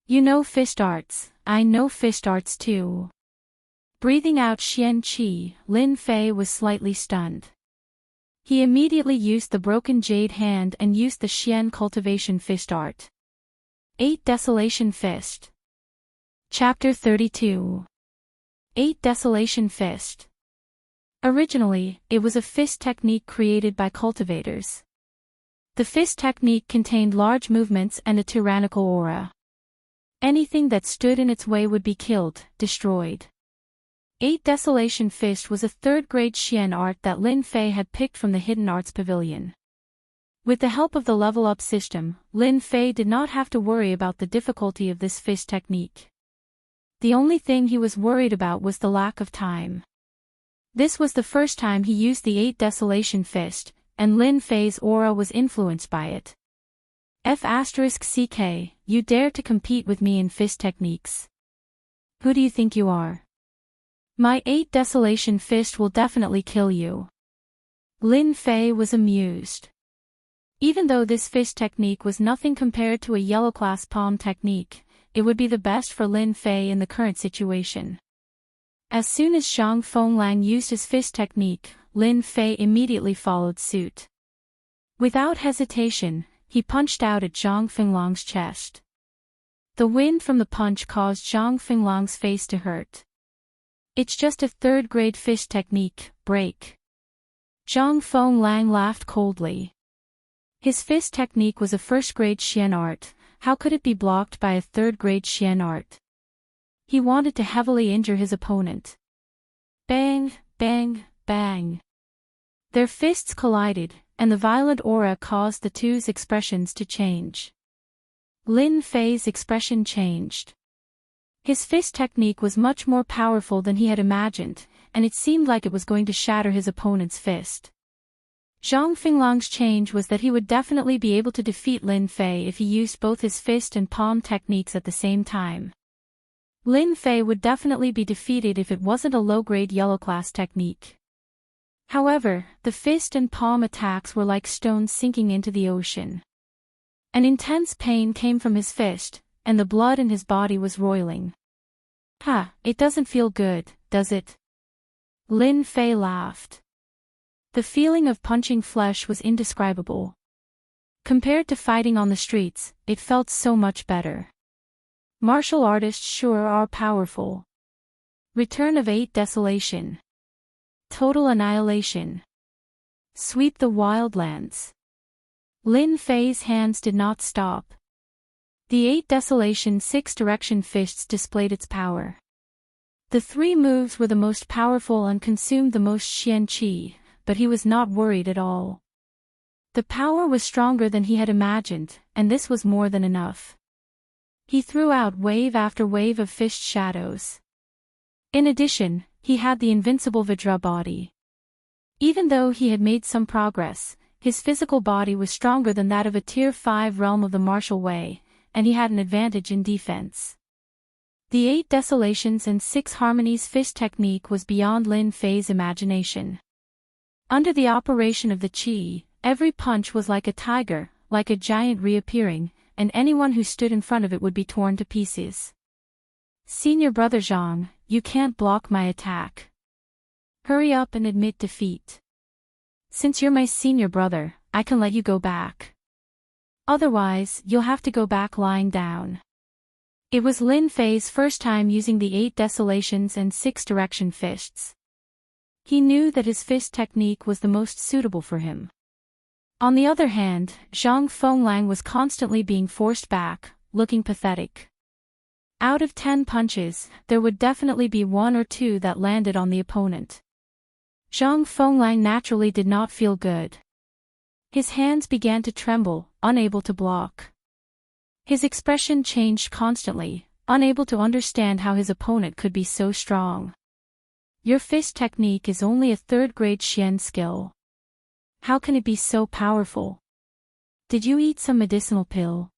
You know fist arts, I know fist arts too. Breathing out Xian Qi, Lin Fei was slightly stunned. He immediately used the broken jade hand and used the Xian cultivation fist art. 8 Desolation Fist. Chapter 32. 8 Desolation Fist. Originally, it was a fist technique created by cultivators. The fist technique contained large movements and a tyrannical aura. Anything that stood in its way would be killed, destroyed. 8 Desolation Fist was a third-grade Xian art that Lin Fei had picked from the Hidden Arts Pavilion. With the help of the level-up system, Lin Fei did not have to worry about the difficulty of this fist technique. The only thing he was worried about was the lack of time. This was the first time he used the 8 Desolation Fist, and Lin Fei's aura was influenced by it. F***ck, you dare to compete with me in fist techniques. Who do you think you are? My 8 Desolation Fist will definitely kill you. Lin Fei was amused. Even though this fist technique was nothing compared to a yellow class palm technique, it would be the best for Lin Fei in the current situation. As soon as Zhang Fenglang used his fist technique, Lin Fei immediately followed suit. Without hesitation, he punched out at Zhang Fenglang's chest. The wind from the punch caused Zhang Fenglang's face to hurt. It's just a third-grade fist technique, break. Zhang Fenglang laughed coldly. His fist technique was a first-grade Xian art, how could it be blocked by a third-grade Xian art? He wanted to heavily injure his opponent. Bang, bang, bang. Their fists collided, and the violent aura caused the two's expressions to change. Lin Fei's expression changed. His fist technique was much more powerful than he had imagined, and it seemed like it was going to shatter his opponent's fist. Zhang Fenglang's change was that he would definitely be able to defeat Lin Fei if he used both his fist and palm techniques at the same time. Lin Fei would definitely be defeated if it wasn't a low-grade yellow class technique. However, the fist and palm attacks were like stones sinking into the ocean. An intense pain came from his fist, and the blood in his body was roiling. It doesn't feel good, does it? Lin Fei laughed. The feeling of punching flesh was indescribable. Compared to fighting on the streets, it felt so much better. Martial artists sure are powerful. Return of 8 Desolation. Total annihilation. Sweep the wildlands. Lin Fei's hands did not stop. The 8 Desolation 6 Direction Fists displayed its power. The 3 moves were the most powerful and consumed the most Xian Qi, but he was not worried at all. The power was stronger than he had imagined, and this was more than enough. He threw out wave after wave of fist shadows. In addition, he had the invincible Vajra body. Even though he had made some progress, his physical body was stronger than that of a Tier 5 realm of the martial way, and he had an advantage in defense. The 8 Desolations and 6 Harmonies fist technique was beyond Lin Fei's imagination. Under the operation of the Qi, every punch was like a tiger, like a giant reappearing, and anyone who stood in front of it would be torn to pieces. Senior brother Zhang, you can't block my attack. Hurry up and admit defeat. Since you're my senior brother, I can let you go back. Otherwise, you'll have to go back lying down. It was Lin Fei's first time using the 8 Desolations and 6 Direction Fists. He knew that his fist technique was the most suitable for him. On the other hand, Zhang Fenglang was constantly being forced back, looking pathetic. Out of 10 punches, there would definitely be 1 or 2 that landed on the opponent. Zhang Fenglang naturally did not feel good. His hands began to tremble, unable to block. His expression changed constantly, unable to understand how his opponent could be so strong. Your fist technique is only a 3rd-grade Xian skill. How can it be so powerful? Did you eat some medicinal pill?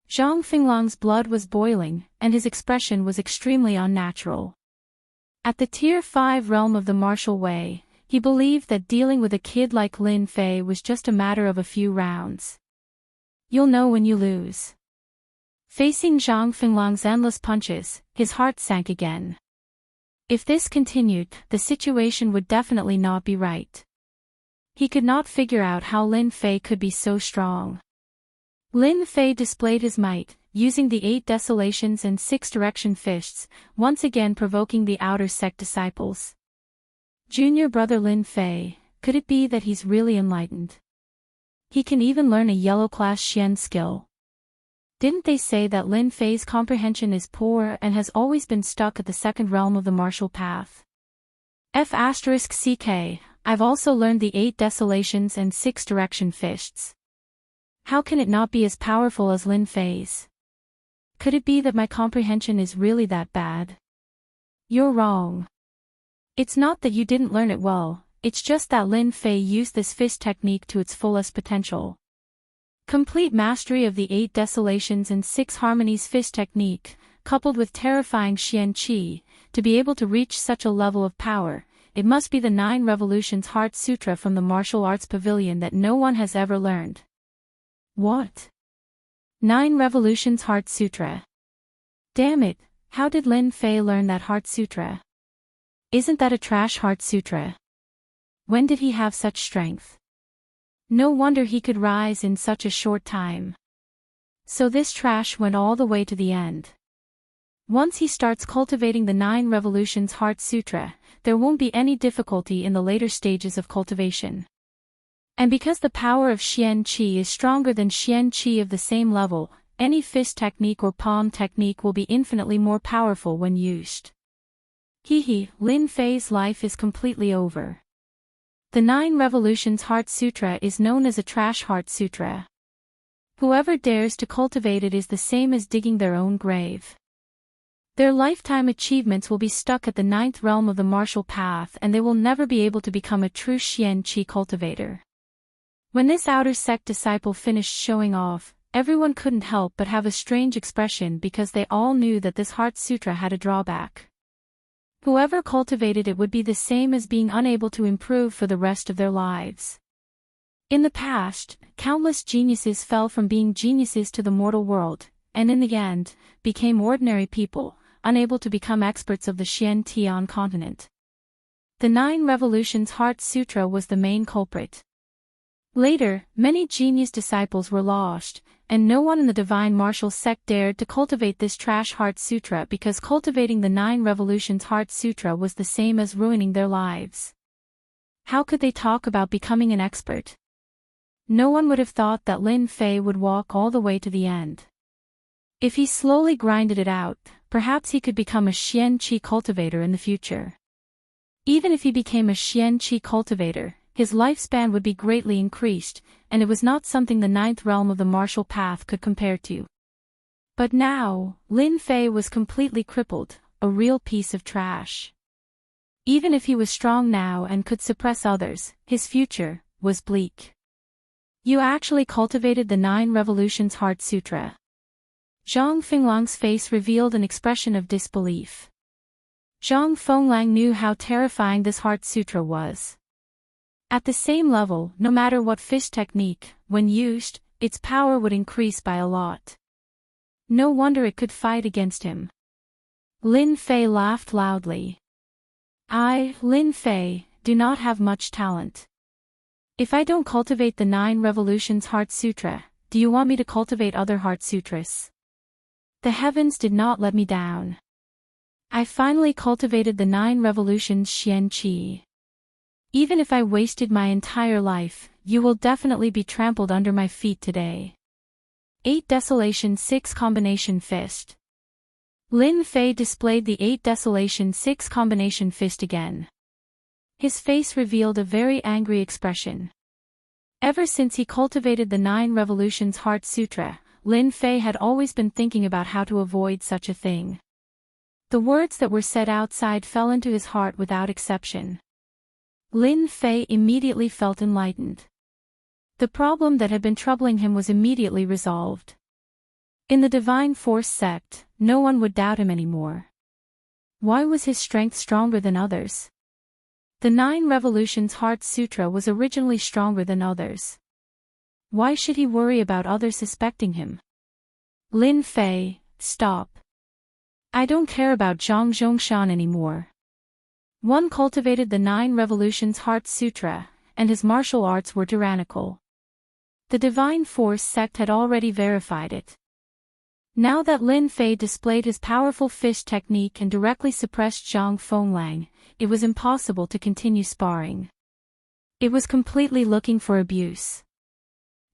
Zhang Fenglang's blood was boiling, and his expression was extremely unnatural. At the Tier 5 realm of the martial way, he believed that dealing with a kid like Lin Fei was just a matter of a few rounds. You'll know when you lose. Facing Zhang Fenglang's endless punches, his heart sank again. If this continued, the situation would definitely not be right. He could not figure out how Lin Fei could be so strong. Lin Fei displayed his might, using the 8 Desolations and 6 Direction Fists, once again provoking the outer sect disciples. Junior brother Lin Fei, could it be that he's really enlightened? He can even learn a yellow-class Xian skill. Didn't they say that Lin Fei's comprehension is poor and has always been stuck at the 2nd realm of the martial path? F***ck, I've also learned the 8 Desolations and 6 Direction Fists. How can it not be as powerful as Lin Fei's? Could it be that my comprehension is really that bad? You're wrong. It's not that you didn't learn it well, it's just that Lin Fei used this fist technique to its fullest potential. Complete mastery of the 8 Desolations and 6 Harmonies fist technique, coupled with terrifying Xian Qi, to be able to reach such a level of power, it must be the 9 Revolutions Heart Sutra from the Martial Arts Pavilion that no one has ever learned. What? 9 Revolutions Heart Sutra. Damn it, how did Lin Fei learn that Heart Sutra? Isn't that a trash Heart Sutra? When did he have such strength? No wonder he could rise in such a short time. So this trash went all the way to the end. Once he starts cultivating the 9 Revolutions Heart Sutra, there won't be any difficulty in the later stages of cultivation. And because the power of Xian Qi is stronger than Xian Qi of the same level, any fist technique or palm technique will be infinitely more powerful when used. Lin Fei's life is completely over. The 9 Revolutions Heart Sutra is known as a trash Heart Sutra. Whoever dares to cultivate it is the same as digging their own grave. Their lifetime achievements will be stuck at the 9th realm of the martial path and they will never be able to become a true Xian Qi cultivator. When this outer sect disciple finished showing off, everyone couldn't help but have a strange expression because they all knew that this Heart Sutra had a drawback. Whoever cultivated it would be the same as being unable to improve for the rest of their lives. In the past, countless geniuses fell from being geniuses to the mortal world, and in the end, became ordinary people, unable to become experts of the Xian Tian continent. The 9 Revolutions Heart Sutra was the main culprit. Later, many genius disciples were lost, and no one in the divine martial sect dared to cultivate this trash Heart Sutra because cultivating the 9 Revolutions Heart Sutra was the same as ruining their lives. How could they talk about becoming an expert? No one would have thought that Lin Fei would walk all the way to the end. If he slowly grinded it out, perhaps he could become a Xian Qi cultivator in the future. Even if he became a Xian Qi cultivator, his lifespan would be greatly increased, and it was not something the ninth realm of the martial path could compare to. But now, Lin Fei was completely crippled, a real piece of trash. Even if he was strong now and could suppress others, his future was bleak. You actually cultivated the 9 Revolutions Heart Sutra. Zhang Fenglang's face revealed an expression of disbelief. Zhang Fenglang knew how terrifying this Heart Sutra was. At the same level, no matter what fish technique, when used, its power would increase by a lot. No wonder it could fight against him. Lin Fei laughed loudly. I, Lin Fei, do not have much talent. If I don't cultivate the 9 Revolutions Heart Sutra, do you want me to cultivate other Heart Sutras? The heavens did not let me down. I finally cultivated the 9 Revolutions Xian Qi. Even if I wasted my entire life, you will definitely be trampled under my feet today. 8 Desolation 6 Combination Fist. Lin Fei displayed the 8 Desolation 6 Combination Fist again. His face revealed a very angry expression. Ever since he cultivated the 9 Revolutions Heart Sutra, Lin Fei had always been thinking about how to avoid such a thing. The words that were said outside fell into his heart without exception. Lin Fei immediately felt enlightened. The problem that had been troubling him was immediately resolved. In the Divine Force sect, no one would doubt him anymore. Why was his strength stronger than others? The 9 Revolutions Heart Sutra was originally stronger than others. Why should he worry about others suspecting him? Lin Fei, stop. I don't care about Zhang Zhongshan anymore. One cultivated the 9 Revolutions Heart Sutra, and his martial arts were tyrannical. The Divine Force sect had already verified it. Now that Lin Fei displayed his powerful fist technique and directly suppressed Zhang Fenglang, it was impossible to continue sparring. It was completely looking for abuse.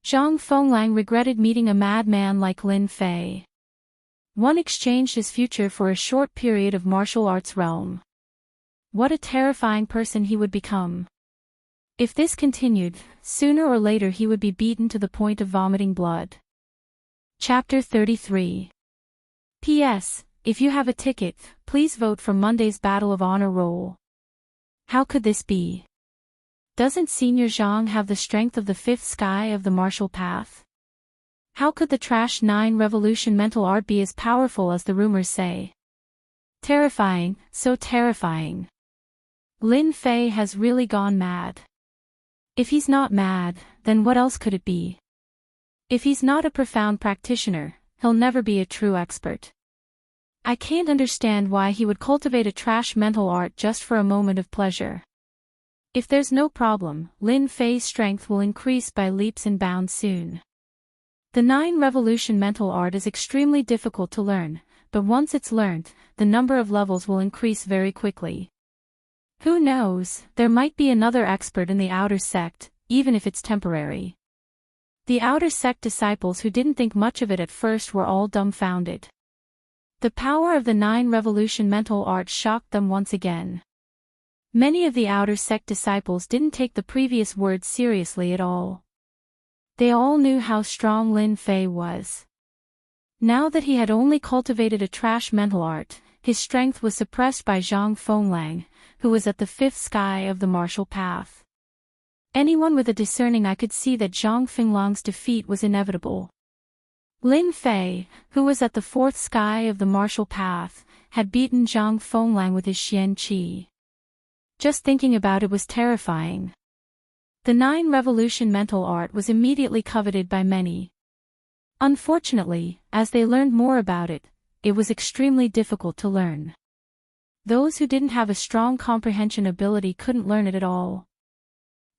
Zhang Fenglang regretted meeting a madman like Lin Fei. One exchanged his future for a short period of martial arts realm. What a terrifying person he would become. If this continued, sooner or later he would be beaten to the point of vomiting blood. Chapter 33. P.S. If you have a ticket, please vote for Monday's Battle of Honor role. How could this be? Doesn't Senior Zhang have the strength of the 5th sky of the martial path? How could the trash 9 Revolution mental art be as powerful as the rumors say? Terrifying, so terrifying. Lin Fei has really gone mad. If he's not mad, then what else could it be? If he's not a profound practitioner, he'll never be a true expert. I can't understand why he would cultivate a trash mental art just for a moment of pleasure. If there's no problem, Lin Fei's strength will increase by leaps and bounds soon. The 9 Revolution mental art is extremely difficult to learn, but once it's learned, the number of levels will increase very quickly. Who knows, there might be another expert in the outer sect, even if it's temporary. The outer sect disciples who didn't think much of it at first were all dumbfounded. The power of the 9 Revolution mental art shocked them once again. Many of the outer sect disciples didn't take the previous words seriously at all. They all knew how strong Lin Fei was. Now that he had only cultivated a trash mental art, his strength was suppressed by Zhang Fenglang, who was at the 5th sky of the martial path. Anyone with a discerning eye could see that Zhang Fenglang's defeat was inevitable. Lin Fei, who was at the 4th sky of the martial path, had beaten Zhang Fenglang with his Xian Qi. Just thinking about it was terrifying. The 9 Revolution mental art was immediately coveted by many. Unfortunately, as they learned more about it, it was extremely difficult to learn. Those who didn't have a strong comprehension ability couldn't learn it at all.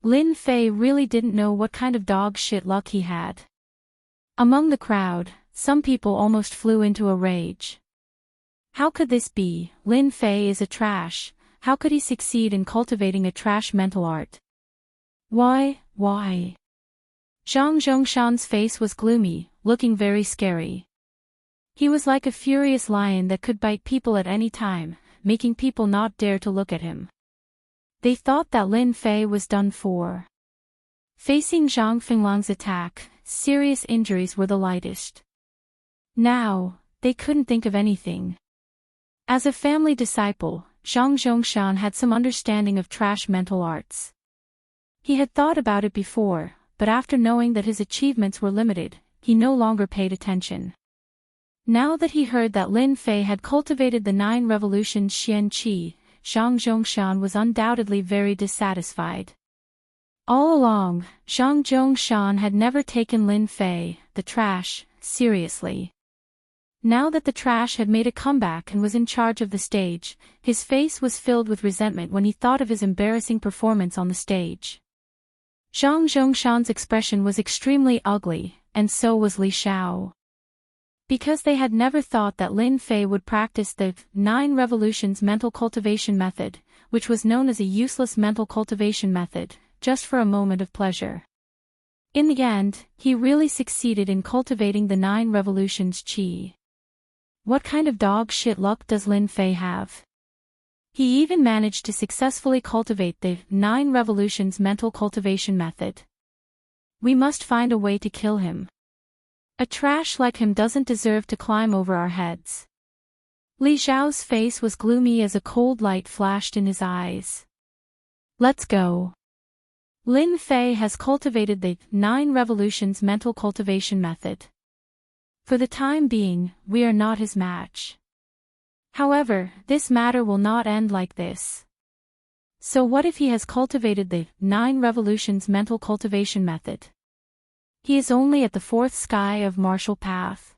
Lin Fei really didn't know what kind of dog shit luck he had. Among the crowd, some people almost flew into a rage. How could this be? Lin Fei is a trash. How could he succeed in cultivating a trash mental art? Why? Zhang Zhongshan's face was gloomy, looking very scary. He was like a furious lion that could bite people at any time, making people not dare to look at him. They thought that Lin Fei was done for. Facing Zhang Finglang's attack, serious injuries were the lightest. Now, they couldn't think of anything. As a family disciple, Zhang Zhongshan had some understanding of trash mental arts. He had thought about it before, but after knowing that his achievements were limited, he no longer paid attention. Now that he heard that Lin Fei had cultivated the 9 revolutions Xian Qi, Zhang Zhongshan was undoubtedly very dissatisfied. All along, Zhang Zhongshan had never taken Lin Fei, the trash, seriously. Now that the trash had made a comeback and was in charge of the stage, his face was filled with resentment when he thought of his embarrassing performance on the stage. Zhang Zhongshan's expression was extremely ugly, and so was Li Xiao. Because they had never thought that Lin Fei would practice the 9 revolutions mental cultivation method, which was known as a useless mental cultivation method, just for a moment of pleasure. In the end, he really succeeded in cultivating the 9 revolutions qi. What kind of dog shit luck does Lin Fei have? He even managed to successfully cultivate the 9 revolutions mental cultivation method. We must find a way to kill him. A trash like him doesn't deserve to climb over our heads. Li Xiao's face was gloomy as a cold light flashed in his eyes. Let's go. Lin Fei has cultivated the 9 revolutions mental cultivation method. For the time being, we are not his match. However, this matter will not end like this. So what if he has cultivated the 9 revolutions mental cultivation method? He is only at the 4th sky of martial path.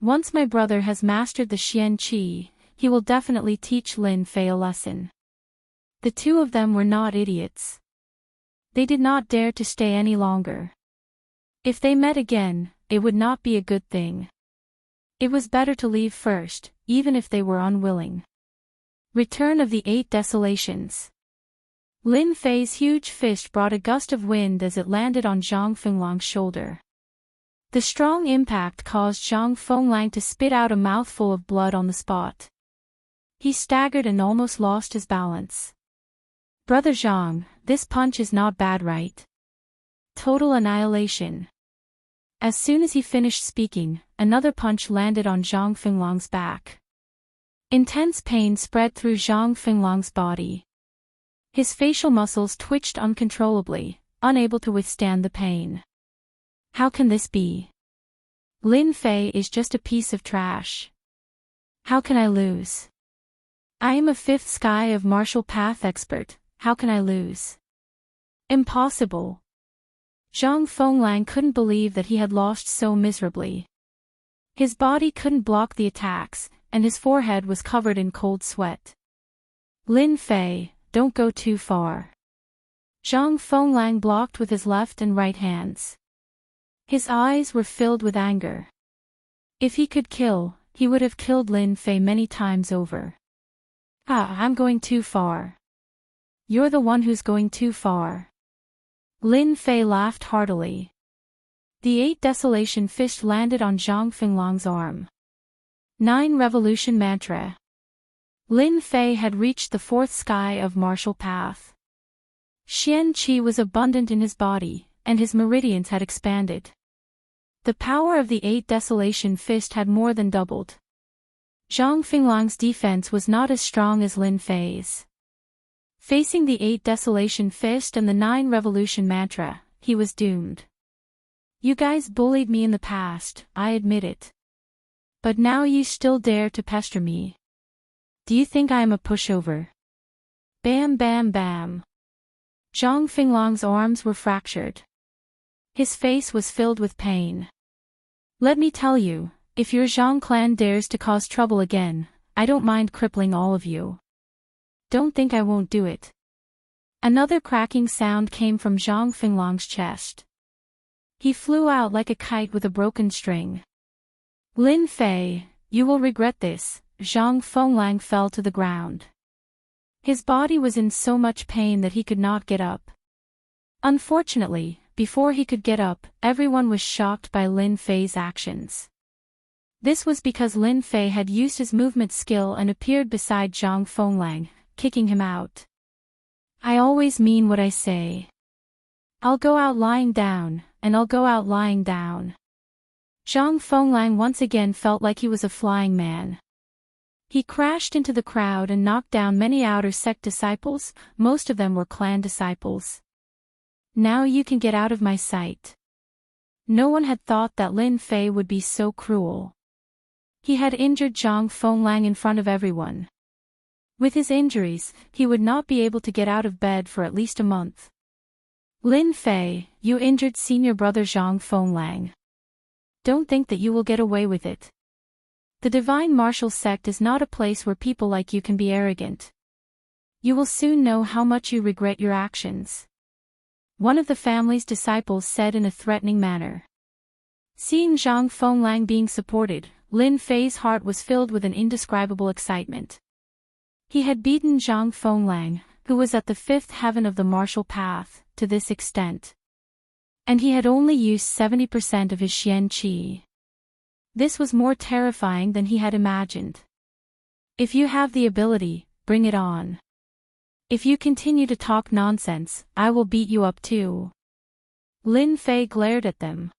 Once my brother has mastered the Xian Qi, he will definitely teach Lin Fei a lesson. The two of them were not idiots. They did not dare to stay any longer. If they met again, it would not be a good thing. It was better to leave first, even if they were unwilling. Return of the 8 Desolations. Lin Fei's huge fist brought a gust of wind as it landed on Zhang Finglang's shoulder. The strong impact caused Zhang Fenglang to spit out a mouthful of blood on the spot. He staggered and almost lost his balance. Brother Zhang, this punch is not bad, right? Total annihilation. As soon as he finished speaking, another punch landed on Zhang Finglang's back. Intense pain spread through Zhang Finglang's body. His facial muscles twitched uncontrollably, unable to withstand the pain. How can this be? Lin Fei is just a piece of trash. How can I lose? I am a 5th sky of martial path expert, how can I lose? Impossible. Zhang Fenglang couldn't believe that he had lost so miserably. His body couldn't block the attacks, and his forehead was covered in cold sweat. Lin Fei, don't go too far. Zhang Fenglang blocked with his left and right hands. His eyes were filled with anger. If he could kill, he would have killed Lin Fei many times over. I'm going too far. You're the one who's going too far. Lin Fei laughed heartily. The 8 Desolation fist landed on Zhang Finglang's arm. 9 Revolution Mantra. Lin Fei had reached the 4th sky of martial path. Xian Qi was abundant in his body, and his meridians had expanded. The power of the 8 Desolation fist had more than doubled. Zhang Finglang's defense was not as strong as Lin Fei's. Facing the 8 Desolation fist and the 9 Revolution Mantra, he was doomed. You guys bullied me in the past, I admit it. But now you still dare to pester me. Do you think I am a pushover? Bam bam bam. Zhang Finglang's arms were fractured. His face was filled with pain. Let me tell you, if your Zhang clan dares to cause trouble again, I don't mind crippling all of you. Don't think I won't do it. Another cracking sound came from Zhang Finglang's chest. He flew out like a kite with a broken string. Lin Fei, you will regret this. Zhang Fenglang fell to the ground. His body was in so much pain that he could not get up. Unfortunately, before he could get up, everyone was shocked by Lin Fei's actions. This was because Lin Fei had used his movement skill and appeared beside Zhang Fenglang, kicking him out. I always mean what I say. I'll go out lying down, and I'll go out lying down. Zhang Fenglang once again felt like he was a flying man. He crashed into the crowd and knocked down many outer sect disciples, most of them were clan disciples. Now you can get out of my sight. No one had thought that Lin Fei would be so cruel. He had injured Zhang Fenglang in front of everyone. With his injuries, he would not be able to get out of bed for at least a month. Lin Fei, you injured senior brother Zhang Fenglang. Don't think that you will get away with it. The Divine Martial Sect is not a place where people like you can be arrogant. You will soon know how much you regret your actions. One of the family's disciples said in a threatening manner. Seeing Zhang Fenglang being supported, Lin Fei's heart was filled with an indescribable excitement. He had beaten Zhang Fenglang, who was at the fifth heaven of the martial path, to this extent. And he had only used 70% of his Xian Qi. This was more terrifying than he had imagined. If you have the ability, bring it on. If you continue to talk nonsense, I will beat you up too. Lin Fei glared at them.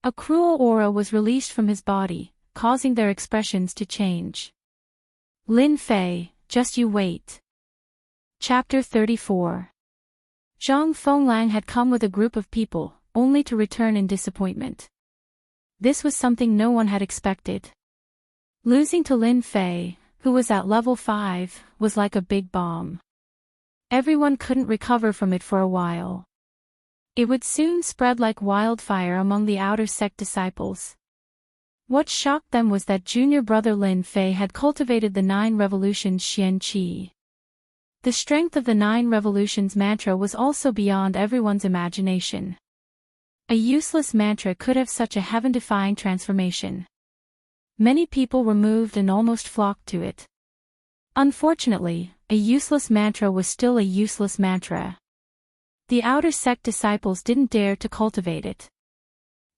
A cruel aura was released from his body, causing their expressions to change. Lin Fei, just you wait. Chapter 34. Zhang Fenglang had come with a group of people, only to return in disappointment. This was something no one had expected. Losing to Lin Fei, who was at level 5, was like a big bomb. Everyone couldn't recover from it for a while. It would soon spread like wildfire among the outer sect disciples. What shocked them was that junior brother Lin Fei had cultivated the 9 revolutions Xian Qi. The strength of the 9 revolutions mantra was also beyond everyone's imagination. A useless mantra could have such a heaven-defying transformation. Many people were moved and almost flocked to it. Unfortunately, a useless mantra was still a useless mantra. The outer sect disciples didn't dare to cultivate it.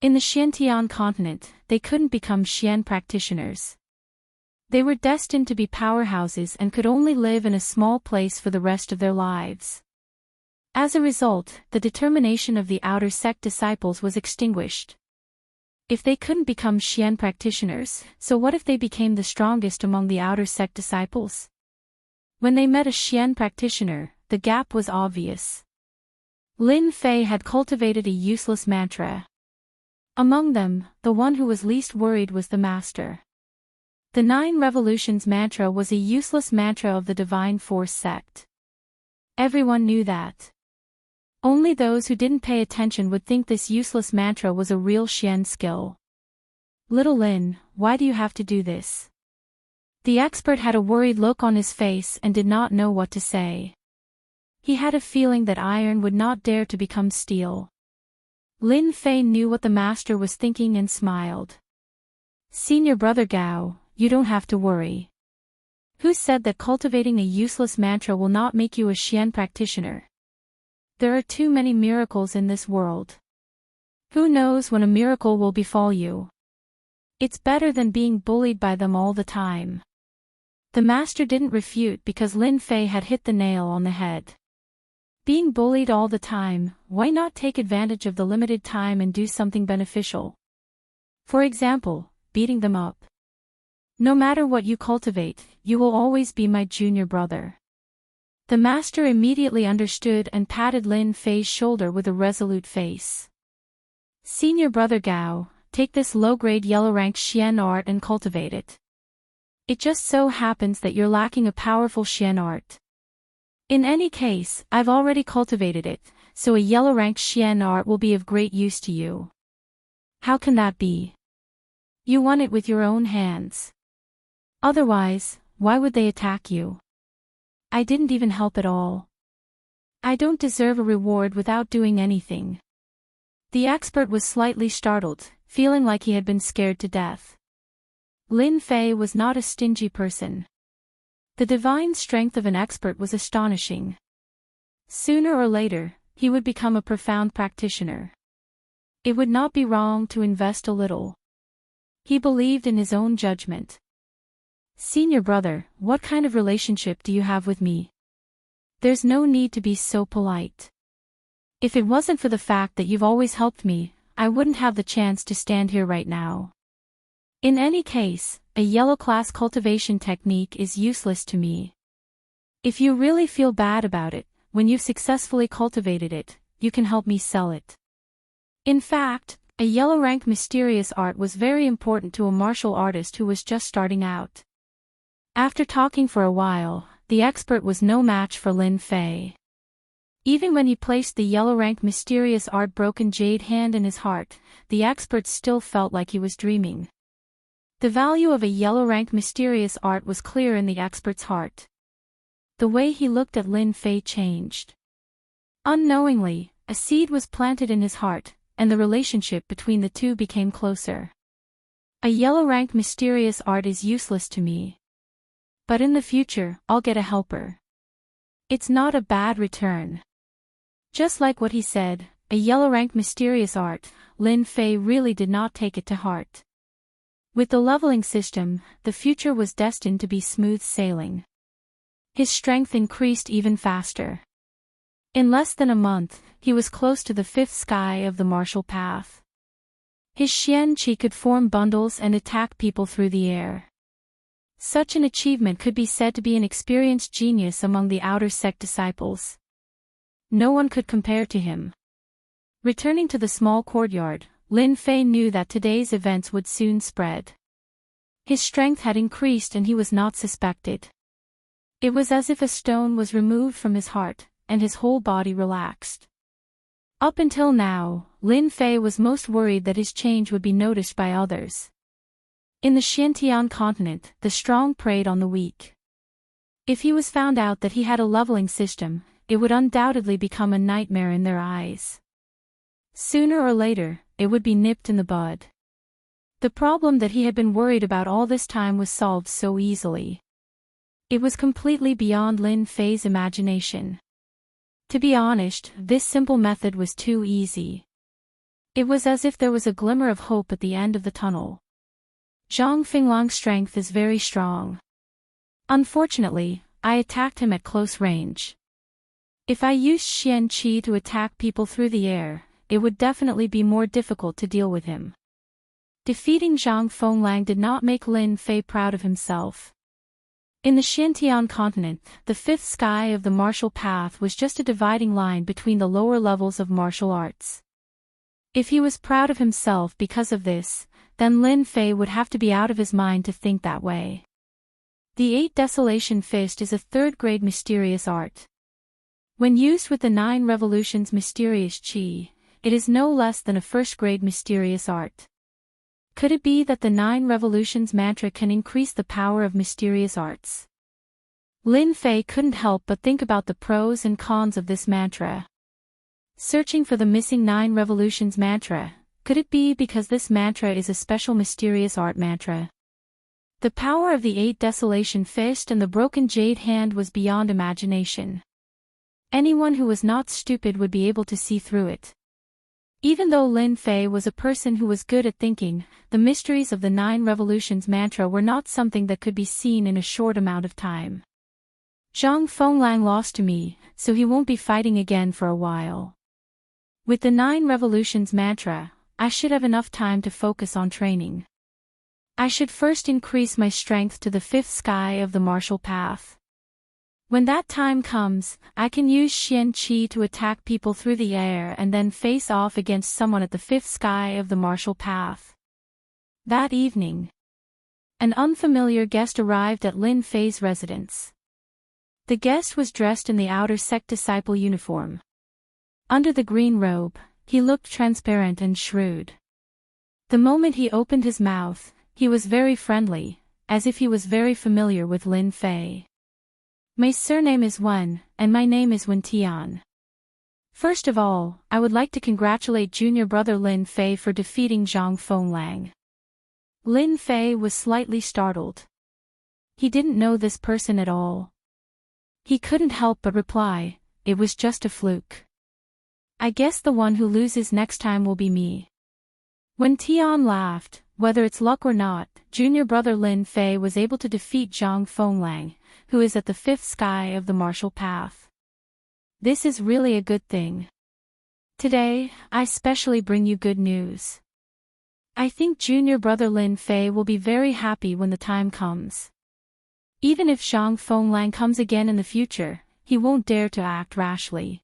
In the Xiantian continent, they couldn't become Xian practitioners. They were destined to be powerhouses and could only live in a small place for the rest of their lives. As a result, the determination of the outer sect disciples was extinguished. If they couldn't become Xian practitioners, so what if they became the strongest among the outer sect disciples? When they met a Xian practitioner, the gap was obvious. Lin Fei had cultivated a useless mantra. Among them, the one who was least worried was the master. The 9 revolutions mantra was a useless mantra of the Divine Force sect. Everyone knew that. Only those who didn't pay attention would think this useless mantra was a real Xian skill. Little Lin, why do you have to do this? The expert had a worried look on his face and did not know what to say. He had a feeling that iron would not dare to become steel. Lin Fei knew what the master was thinking and smiled. Senior brother Gao, you don't have to worry. Who said that cultivating a useless mantra will not make you a Xian practitioner? There are too many miracles in this world. Who knows when a miracle will befall you? It's better than being bullied by them all the time. The master didn't refute because Lin Fei had hit the nail on the head. Being bullied all the time, why not take advantage of the limited time and do something beneficial? For example, beating them up. No matter what you cultivate, you will always be my junior brother. The master immediately understood and patted Lin Fei's shoulder with a resolute face. Senior brother Gao, take this low-grade yellow-ranked Xian art and cultivate it. It just so happens that you're lacking a powerful Xian art. In any case, I've already cultivated it, so a yellow-ranked Xian art will be of great use to you. How can that be? You won it with your own hands. Otherwise, why would they attack you? I didn't even help at all. I don't deserve a reward without doing anything. The expert was slightly startled, feeling like he had been scared to death. Lin Fei was not a stingy person. The divine strength of an expert was astonishing. Sooner or later, he would become a profound practitioner. It would not be wrong to invest a little. He believed in his own judgment. Senior brother, what kind of relationship do you have with me? There's no need to be so polite. If it wasn't for the fact that you've always helped me, I wouldn't have the chance to stand here right now. In any case, a yellow class cultivation technique is useless to me. If you really feel bad about it, when you've successfully cultivated it, you can help me sell it. In fact, a yellow rank mysterious art was very important to a martial artist who was just starting out. After talking for a while, the expert was no match for Lin Fei. Even when he placed the yellow rank mysterious art broken jade hand in his heart, the expert still felt like he was dreaming. The value of a yellow rank mysterious art was clear in the expert's heart. The way he looked at Lin Fei changed. Unknowingly, a seed was planted in his heart, and the relationship between the two became closer. A yellow rank mysterious art is useless to me. But in the future, I'll get a helper. It's not a bad return. Just like what he said, a yellow rank mysterious art, Lin Fei really did not take it to heart. With the leveling system, the future was destined to be smooth sailing. His strength increased even faster. In less than a month, he was close to the fifth sky of the martial path. His Xian Qi could form bundles and attack people through the air. Such an achievement could be said to be an experienced genius among the outer sect disciples. No one could compare to him. Returning to the small courtyard, Lin Fei knew that today's events would soon spread. His strength had increased and he was not suspected. It was as if a stone was removed from his heart, and his whole body relaxed. Up until now, Lin Fei was most worried that his change would be noticed by others. In the Xiantian continent, the strong preyed on the weak. If he was found out that he had a leveling system, it would undoubtedly become a nightmare in their eyes. Sooner or later, it would be nipped in the bud. The problem that he had been worried about all this time was solved so easily. It was completely beyond Lin Fei's imagination. To be honest, this simple method was too easy. It was as if there was a glimmer of hope at the end of the tunnel. Zhang Finglang's strength is very strong. Unfortunately, I attacked him at close range. If I used Xian Qi to attack people through the air, it would definitely be more difficult to deal with him. Defeating Zhang Fenglang did not make Lin Fei proud of himself. In the Xiantian continent, the fifth sky of the martial path was just a dividing line between the lower levels of martial arts. If he was proud of himself because of this, then Lin Fei would have to be out of his mind to think that way. The 8 Desolation Fist is a third-grade mysterious art. When used with the 9 Revolutions mysterious Qi, it is no less than a first-grade mysterious art. Could it be that the 9 Revolutions mantra can increase the power of mysterious arts? Lin Fei couldn't help but think about the pros and cons of this mantra. Searching for the missing 9 Revolutions mantra, could it be because this mantra is a special mysterious art mantra? The power of the 8 Desolation Fist and the broken jade hand was beyond imagination. Anyone who was not stupid would be able to see through it. Even though Lin Fei was a person who was good at thinking, the mysteries of the 9 Revolutions mantra were not something that could be seen in a short amount of time. Zhang Fenglang lost to me, so he won't be fighting again for a while. With the 9 Revolutions mantra, I should have enough time to focus on training. I should first increase my strength to the 5th sky of the martial path. When that time comes, I can use Xian Qi to attack people through the air and then face off against someone at the 5th sky of the martial path. That evening, an unfamiliar guest arrived at Lin Fei's residence. The guest was dressed in the outer sect disciple uniform. Under the green robe, he looked transparent and shrewd. The moment he opened his mouth, he was very friendly, as if he was very familiar with Lin Fei. My surname is Wen, and my name is Wen Tian. First of all, I would like to congratulate junior brother Lin Fei for defeating Zhang Fenglang. Lin Fei was slightly startled. He didn't know this person at all. He couldn't help but reply, it was just a fluke. I guess the one who loses next time will be me. When Tian laughed, Whether it's luck or not, junior brother Lin Fei was able to defeat Zhang Fenglang, who is at the fifth sky of the martial path. This is really a good thing. Today, I specially bring you good news. I think junior brother Lin Fei will be very happy when the time comes. Even if Zhang Fenglang comes again in the future, he won't dare to act rashly.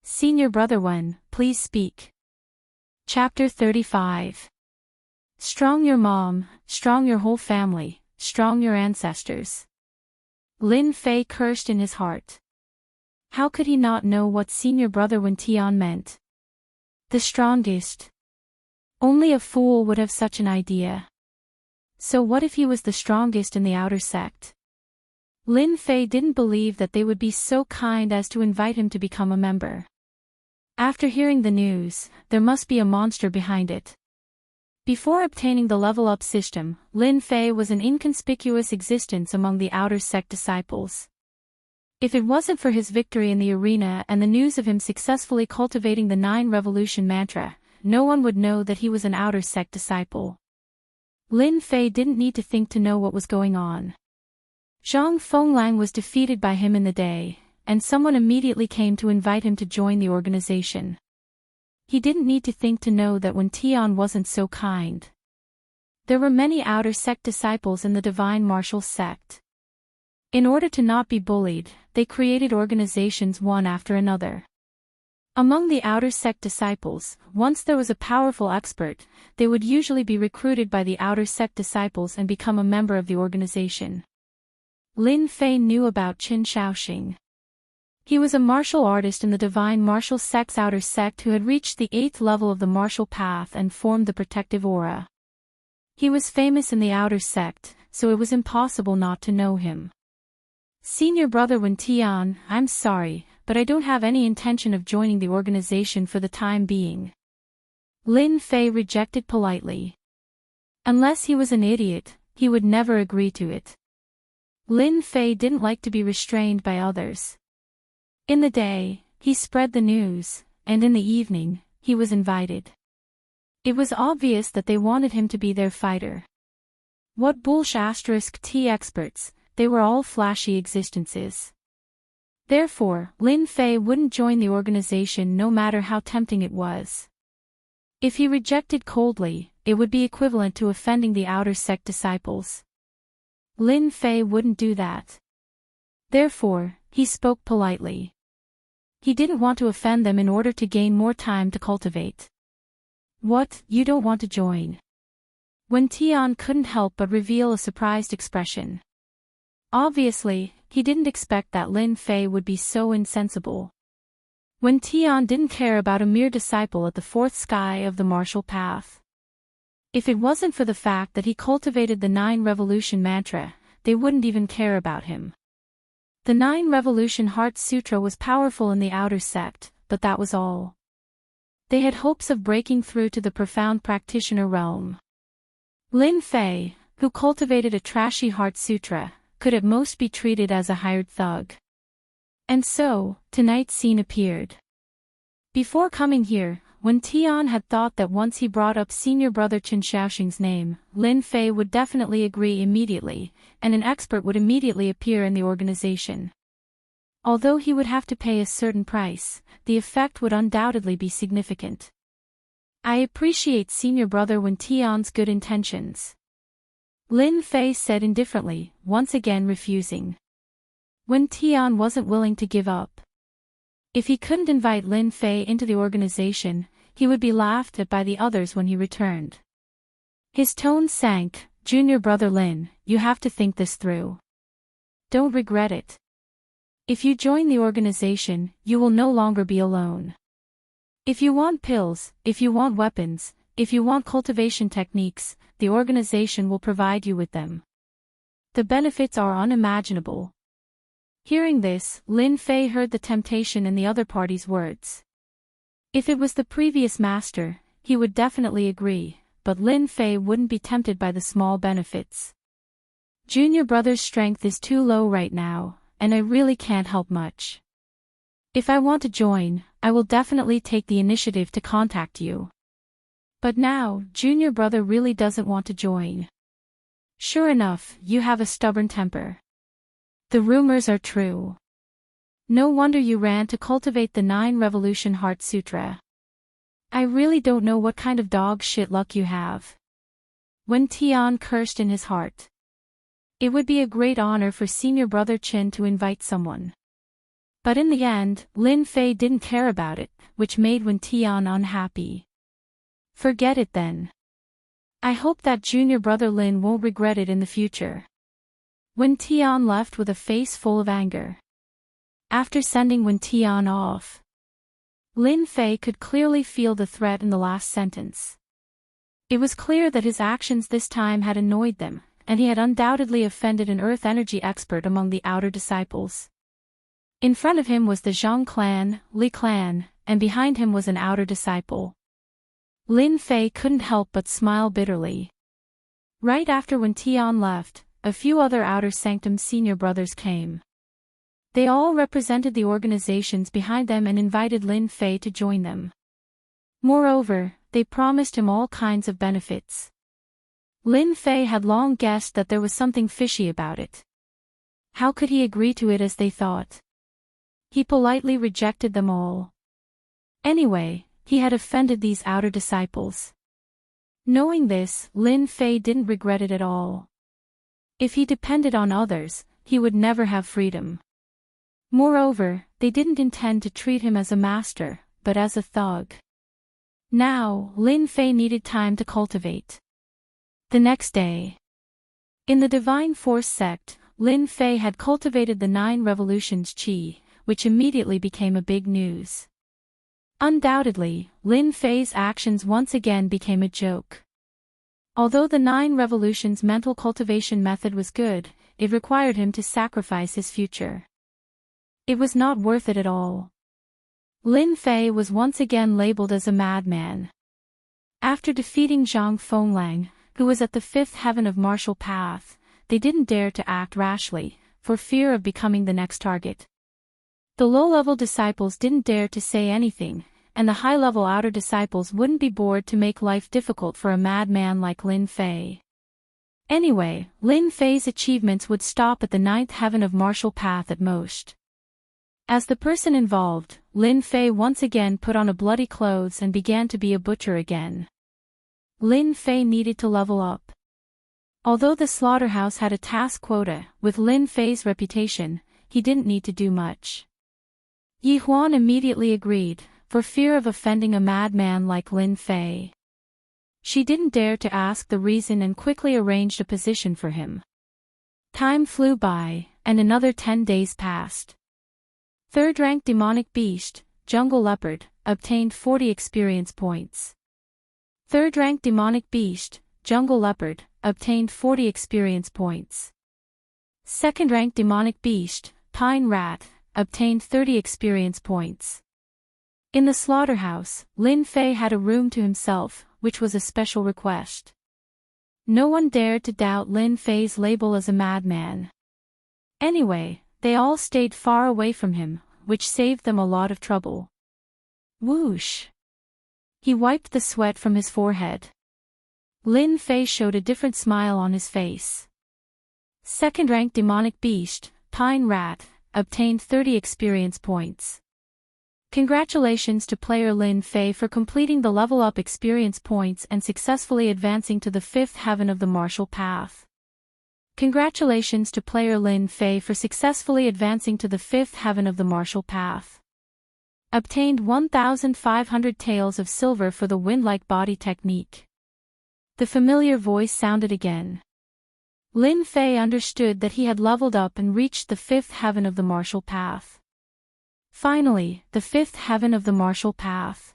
Senior brother Wen, please speak. Chapter 35. Strong your mom, strong your whole family, strong your ancestors. Lin Fei cursed in his heart. How could he not know what senior brother Wen Tian meant? The strongest. Only a fool would have such an idea. So what if he was the strongest in the outer sect? Lin Fei didn't believe that they would be so kind as to invite him to become a member. After hearing the news, there must be a monster behind it. Before obtaining the level-up system, Lin Fei was an inconspicuous existence among the outer sect disciples. If it wasn't for his victory in the arena and the news of him successfully cultivating the 9 revolution mantra, no one would know that he was an outer sect disciple. Lin Fei didn't need to think to know what was going on. Zhang Fenglang was defeated by him in the day, and someone immediately came to invite him to join the organization. He didn't need to think to know that Wen Tian wasn't so kind. There were many outer sect disciples in the divine martial sect. In order to not be bullied, they created organizations one after another. Among the outer sect disciples, once there was a powerful expert, they would usually be recruited by the outer sect disciples and become a member of the organization. Lin Fei knew about Qin Shaoxing. He was a martial artist in the divine martial sect's outer sect who had reached the 8th level of the martial path and formed the protective aura. He was famous in the outer sect, so it was impossible not to know him. Senior brother Wen Tian, I'm sorry, but I don't have any intention of joining the organization for the time being. Lin Fei rejected politely. Unless he was an idiot, he would never agree to it. Lin Fei didn't like to be restrained by others. In the day, he spread the news, and in the evening, he was invited. It was obvious that they wanted him to be their fighter. What *T experts, they were all flashy existences. Therefore, Lin Fei wouldn't join the organization no matter how tempting it was. If he rejected coldly, it would be equivalent to offending the outer sect disciples. Lin Fei wouldn't do that. Therefore, he spoke politely. He didn't want to offend them in order to gain more time to cultivate. What, you don't want to join? Wen Tian couldn't help but reveal a surprised expression. Obviously, he didn't expect that Lin Fei would be so insensible. Wen Tian didn't care about a mere disciple at the 4th sky of the martial path. If it wasn't for the fact that he cultivated the 9 revolution mantra, they wouldn't even care about him. The 9 revolution heart sutra was powerful in the outer sect, but that was all. They had hopes of breaking through to the profound practitioner realm. Lin Fei, who cultivated a trashy heart sutra, could at most be treated as a hired thug. And so, tonight's scene appeared. Before coming here, Wen Tian had thought that once he brought up senior brother Qin Shaoxing's name, Lin Fei would definitely agree immediately, and an expert would immediately appear in the organization. Although he would have to pay a certain price, the effect would undoubtedly be significant. I appreciate senior brother Wen Tian's good intentions. Lin Fei said indifferently, once again refusing. Wen Tian wasn't willing to give up. If he couldn't invite Lin Fei into the organization, he would be laughed at by the others when he returned. His tone sank. Junior brother Lin, you have to think this through. Don't regret it. If you join the organization, you will no longer be alone. If you want pills, if you want weapons, if you want cultivation techniques, the organization will provide you with them. The benefits are unimaginable. Hearing this, Lin Fei heard the temptation in the other party's words. If it was the previous master, he would definitely agree, but Lin Fei wouldn't be tempted by the small benefits. Junior brother's strength is too low right now, and I really can't help much. If I want to join, I will definitely take the initiative to contact you. But now, junior brother really doesn't want to join. Sure enough, you have a stubborn temper. The rumors are true. No wonder you ran to cultivate the 9 Revolution Heart Sutra. I really don't know what kind of dog shit luck you have. Wen Tian cursed in his heart. It would be a great honor for senior brother Qin to invite someone. But in the end, Lin Fei didn't care about it, which made Wen Tian unhappy. Forget it then. I hope that junior brother Lin won't regret it in the future. Wen Tian left with a face full of anger. After sending Wen Tian off, Lin Fei could clearly feel the threat in the last sentence. It was clear that his actions this time had annoyed them, and he had undoubtedly offended an earth energy expert among the outer disciples. In front of him was the Zhang clan, Li clan, and behind him was an outer disciple. Lin Fei couldn't help but smile bitterly. Right after Wen Tian left, a few other outer sanctum senior brothers came. They all represented the organizations behind them and invited Lin Fei to join them. Moreover, they promised him all kinds of benefits. Lin Fei had long guessed that there was something fishy about it. How could he agree to it as they thought? He politely rejected them all. Anyway, he had offended these outer disciples. Knowing this, Lin Fei didn't regret it at all. If he depended on others, he would never have freedom. Moreover, they didn't intend to treat him as a master, but as a thug. Now, Lin Fei needed time to cultivate. The next day, in the Divine Force sect, Lin Fei had cultivated the 9 revolutions qi, which immediately became a big news. Undoubtedly, Lin Fei's actions once again became a joke. Although the 9 revolutions mental cultivation method was good, it required him to sacrifice his future. It was not worth it at all. Lin Fei was once again labeled as a madman. After defeating Zhang Fenglang, who was at the 5th heaven of martial path, they didn't dare to act rashly, for fear of becoming the next target. The low-level disciples didn't dare to say anything, and the high-level outer disciples wouldn't be bored to make life difficult for a madman like Lin Fei. Anyway, Lin Fei's achievements would stop at the 9th heaven of martial path at most. As the person involved, Lin Fei once again put on a bloody clothes and began to be a butcher again. Lin Fei needed to level up. Although the slaughterhouse had a task quota, with Lin Fei's reputation, he didn't need to do much. Yi Huan immediately agreed, for fear of offending a madman like Lin Fei. She didn't dare to ask the reason and quickly arranged a position for him. Time flew by, and another 10 days passed. 3rd rank demonic beast, jungle leopard, obtained 40 experience points. 3rd rank demonic beast, jungle leopard, obtained 40 experience points. 2nd rank demonic beast, pine rat, obtained 30 experience points. In the slaughterhouse, Lin Fei had a room to himself, which was a special request. No one dared to doubt Lin Fei's label as a madman. Anyway, they all stayed far away from him, which saved them a lot of trouble. Whoosh! He wiped the sweat from his forehead. Lin Fei showed a different smile on his face. 2nd rank demonic beast, pine rat, obtained 30 experience points. Congratulations to player Lin Fei for completing the level up experience points and successfully advancing to the 5th heaven of the martial path. Congratulations to player Lin Fei for successfully advancing to the 5th heaven of the martial path. Obtained 1,500 taels of silver for the wind-like body technique. The familiar voice sounded again. Lin Fei understood that he had leveled up and reached the 5th heaven of the martial path. Finally, the 5th heaven of the martial path.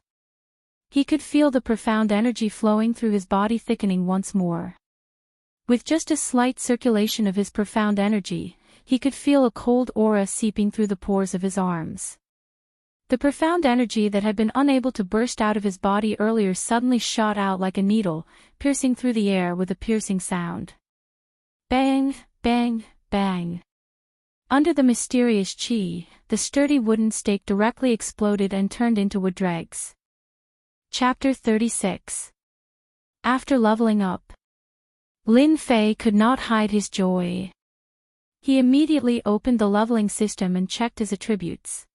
He could feel the profound energy flowing through his body thickening once more. With just a slight circulation of his profound energy, he could feel a cold aura seeping through the pores of his arms. The profound energy that had been unable to burst out of his body earlier suddenly shot out like a needle, piercing through the air with a piercing sound. Bang, bang, bang. Under the mysterious chi, the sturdy wooden stake directly exploded and turned into wood dregs. Chapter 36. After leveling up, Lin Fei could not hide his joy. He immediately opened the leveling system and checked his attributes.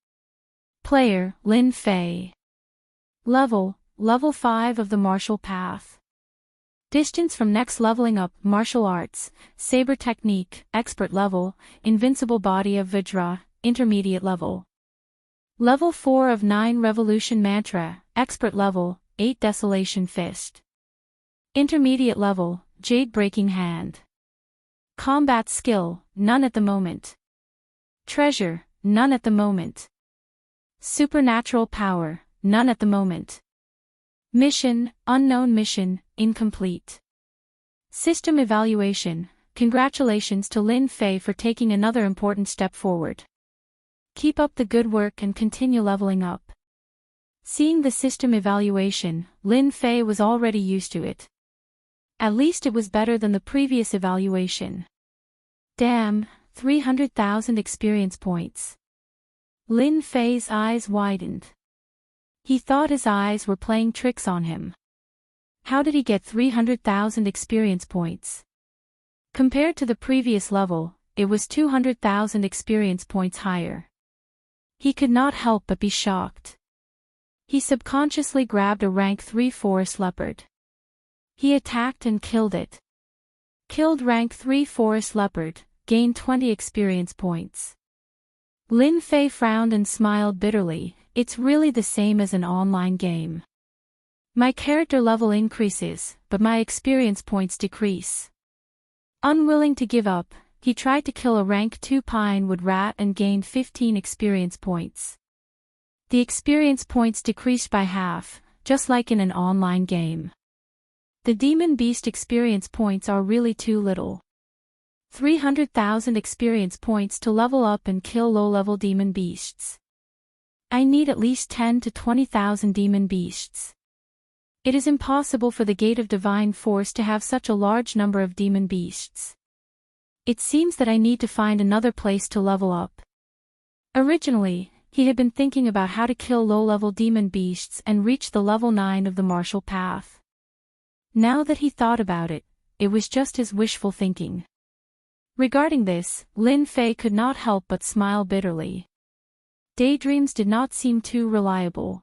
Player, Lin Fei. Level 5 of the martial path. Distance from next leveling up, martial arts, saber technique, expert level, invincible body of Vajra, intermediate level. Level 4 of 9 revolution mantra, expert level, 8 desolation fist. Intermediate level, jade breaking hand. Combat skill, none at the moment. Treasure, none at the moment. Supernatural power, none at the moment. Mission, unknown mission, incomplete. System evaluation, congratulations to Lin Fei for taking another important step forward. Keep up the good work and continue leveling up. Seeing the system evaluation, Lin Fei was already used to it. At least it was better than the previous evaluation. Damn, 300,000 experience points. Lin Fei's eyes widened. He thought his eyes were playing tricks on him. How did he get 300,000 experience points? Compared to the previous level, it was 200,000 experience points higher. He could not help but be shocked. He subconsciously grabbed a rank 3 forest leopard. He attacked and killed it. Killed rank 3 forest leopard, gained 20 experience points. Lin Fei frowned and smiled bitterly. It's really the same as an online game. My character level increases, but my experience points decrease. Unwilling to give up, he tried to kill a rank 2 pinewood rat and gained 15 experience points. The experience points decreased by half, just like in an online game. The demon beast experience points are really too little. 300,000 experience points to level up and kill low-level demon beasts. I need at least 10 to 20,000 demon beasts. It is impossible for the Gate of Divine Force to have such a large number of demon beasts. It seems that I need to find another place to level up. Originally, he had been thinking about how to kill low-level demon beasts and reach the level 9 of the martial path. Now that he thought about it, it was just his wishful thinking. Regarding this, Lin Fei could not help but smile bitterly. Daydreams did not seem too reliable.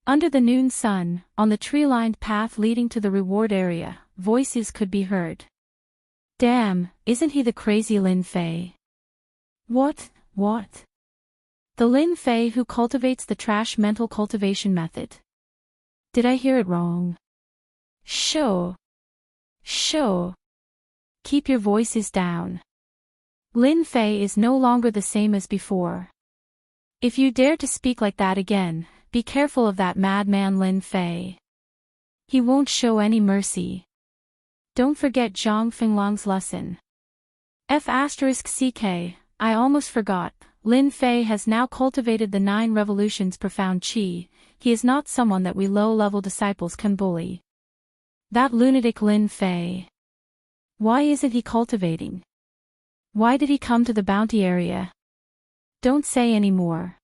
Under the noon sun, on the tree-lined path leading to the reward area, voices could be heard. Damn, isn't he the crazy Lin Fei? What? The Lin Fei who cultivates the trash mental cultivation method. Did I hear it wrong? Sure. Keep your voices down. Lin Fei is no longer the same as before. If you dare to speak like that again, be careful of that madman Lin Fei. He won't show any mercy. Don't forget Zhang Finglang's lesson. F***ck, I almost forgot, Lin Fei has now cultivated the 9 revolutions profound qi. He is not someone that we low-level disciples can bully. That lunatic Lin Fei. Why isn't he cultivating? Why did he come to the bounty area? Don't say any more.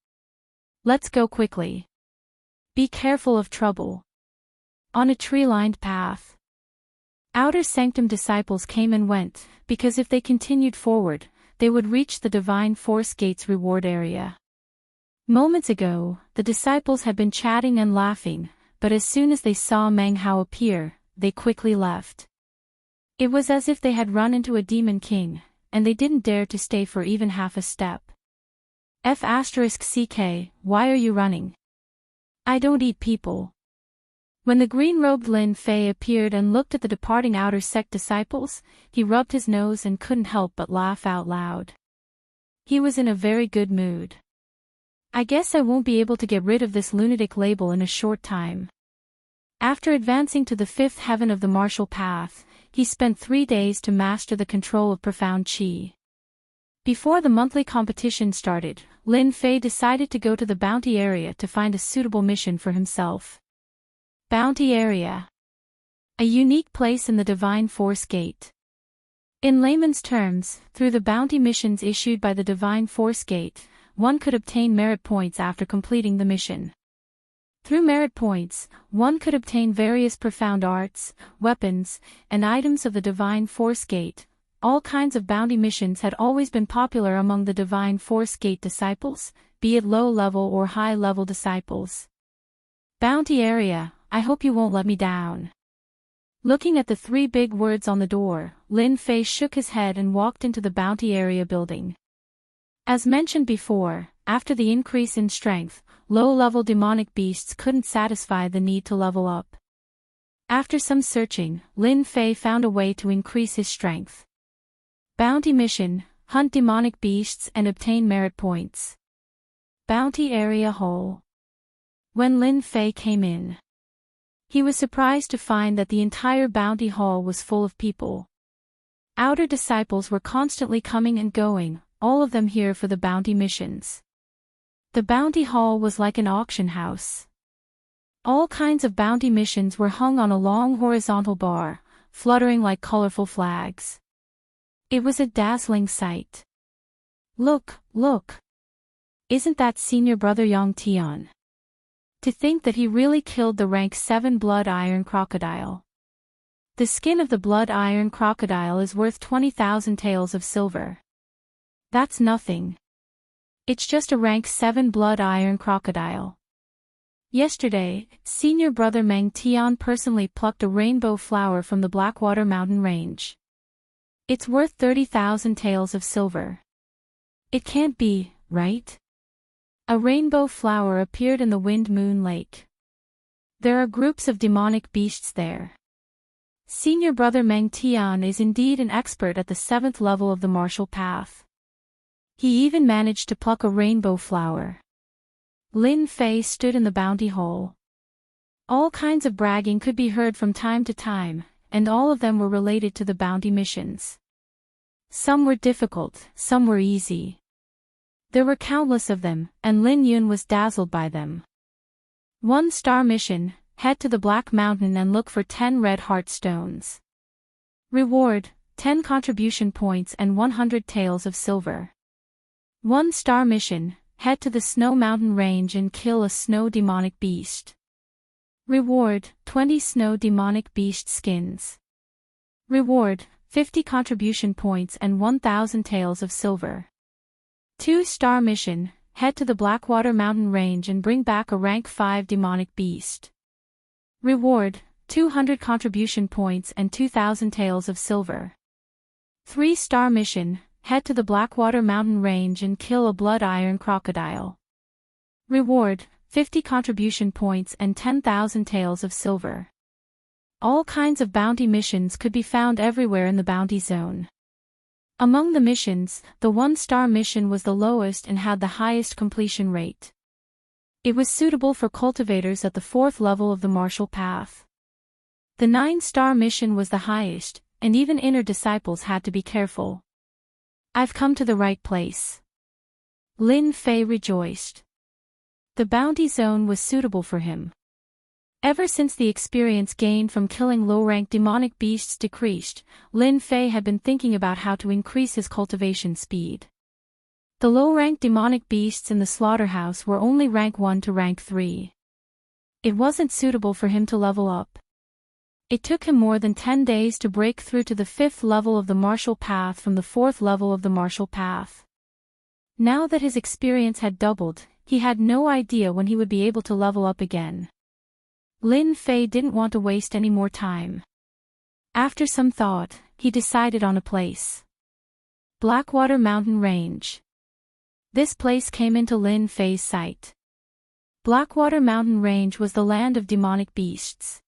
Let's go quickly. Be careful of trouble. On a tree-lined path. Outer Sanctum disciples came and went, because if they continued forward, they would reach the Divine Force Gate's reward area. Moments ago, the disciples had been chatting and laughing, but as soon as they saw Meng Hao appear, they quickly left. It was as if they had run into a demon king, and they didn't dare to stay for even half a step. F***ck, why are you running? I don't eat people. When the green-robed Lin Fei appeared and looked at the departing outer sect disciples, he rubbed his nose and couldn't help but laugh out loud. He was in a very good mood. I guess I won't be able to get rid of this lunatic label in a short time. After advancing to the 5th heaven of the martial path, he spent 3 days to master the control of profound qi. Before the monthly competition started, Lin Fei decided to go to the bounty area to find a suitable mission for himself. Bounty area. A unique place in the Divine Force Gate. In layman's terms, through the bounty missions issued by the Divine Force Gate, one could obtain merit points after completing the mission. Through merit points, one could obtain various profound arts, weapons, and items of the Divine Force Gate. All kinds of bounty missions had always been popular among the Divine Force Gate disciples, be it low-level or high-level disciples. Bounty area, I hope you won't let me down. Looking at the 3 big words on the door, Lin Fei shook his head and walked into the bounty area building. As mentioned before, after the increase in strength, low-level demonic beasts couldn't satisfy the need to level up. After some searching, Lin Fei found a way to increase his strength. Bounty mission, hunt demonic beasts and obtain merit points. Bounty area hole. When Lin Fei came in, he was surprised to find that the entire bounty hall was full of people. Outer disciples were constantly coming and going, all of them here for the bounty missions. The bounty hall was like an auction house. All kinds of bounty missions were hung on a long horizontal bar, fluttering like colorful flags. It was a dazzling sight. Look, look! Isn't that senior brother Yang Tian? To think that he really killed the rank 7 blood iron crocodile. The skin of the blood iron crocodile is worth 20,000 taels of silver. That's nothing. It's just a rank 7 blood iron crocodile. Yesterday, senior brother Meng Tian personally plucked a rainbow flower from the Blackwater Mountain range. It's worth 30,000 taels of silver. It can't be, right? A rainbow flower appeared in the Wind Moon Lake. There are groups of demonic beasts there. Senior brother Meng Tian is indeed an expert at the 7th level of the martial path. He even managed to pluck a rainbow flower. Lin Fei stood in the bounty hole. All kinds of bragging could be heard from time to time, and all of them were related to the bounty missions. Some were difficult, some were easy. There were countless of them, and Lin Yun was dazzled by them. 1-star mission, head to the Black Mountain and look for 10 red heart stones. Reward, 10 contribution points and 100 taels of silver. 1-star mission, head to the Snow Mountain range and kill a snow demonic beast. Reward, 20 snow demonic beast skins. Reward, 50 contribution points and 1,000 taels of silver. 2-star mission, head to the Blackwater Mountain range and bring back a rank 5 demonic beast. Reward, 200 contribution points and 2,000 taels of silver. 3-star mission, head to the Blackwater Mountain range and kill a blood iron crocodile. Reward, 50 contribution points and 10,000 taels of silver. All kinds of bounty missions could be found everywhere in the bounty zone. Among the missions, the 1-star mission was the lowest and had the highest completion rate. It was suitable for cultivators at the 4th level of the martial path. The 9-star mission was the highest, and even inner disciples had to be careful. I've come to the right place. Lin Fei rejoiced. The bounty zone was suitable for him. Ever since the experience gained from killing low-rank demonic beasts decreased, Lin Fei had been thinking about how to increase his cultivation speed. The low-rank demonic beasts in the slaughterhouse were only rank 1 to rank 3. It wasn't suitable for him to level up. It took him more than 10 days to break through to the 5th level of the martial path from the 4th level of the martial path. Now that his experience had doubled, he had no idea when he would be able to level up again. Lin Fei didn't want to waste any more time. After some thought, he decided on a place. Blackwater Mountain Range. This place came into Lin Fei's sight. Blackwater Mountain Range was the land of demonic beasts.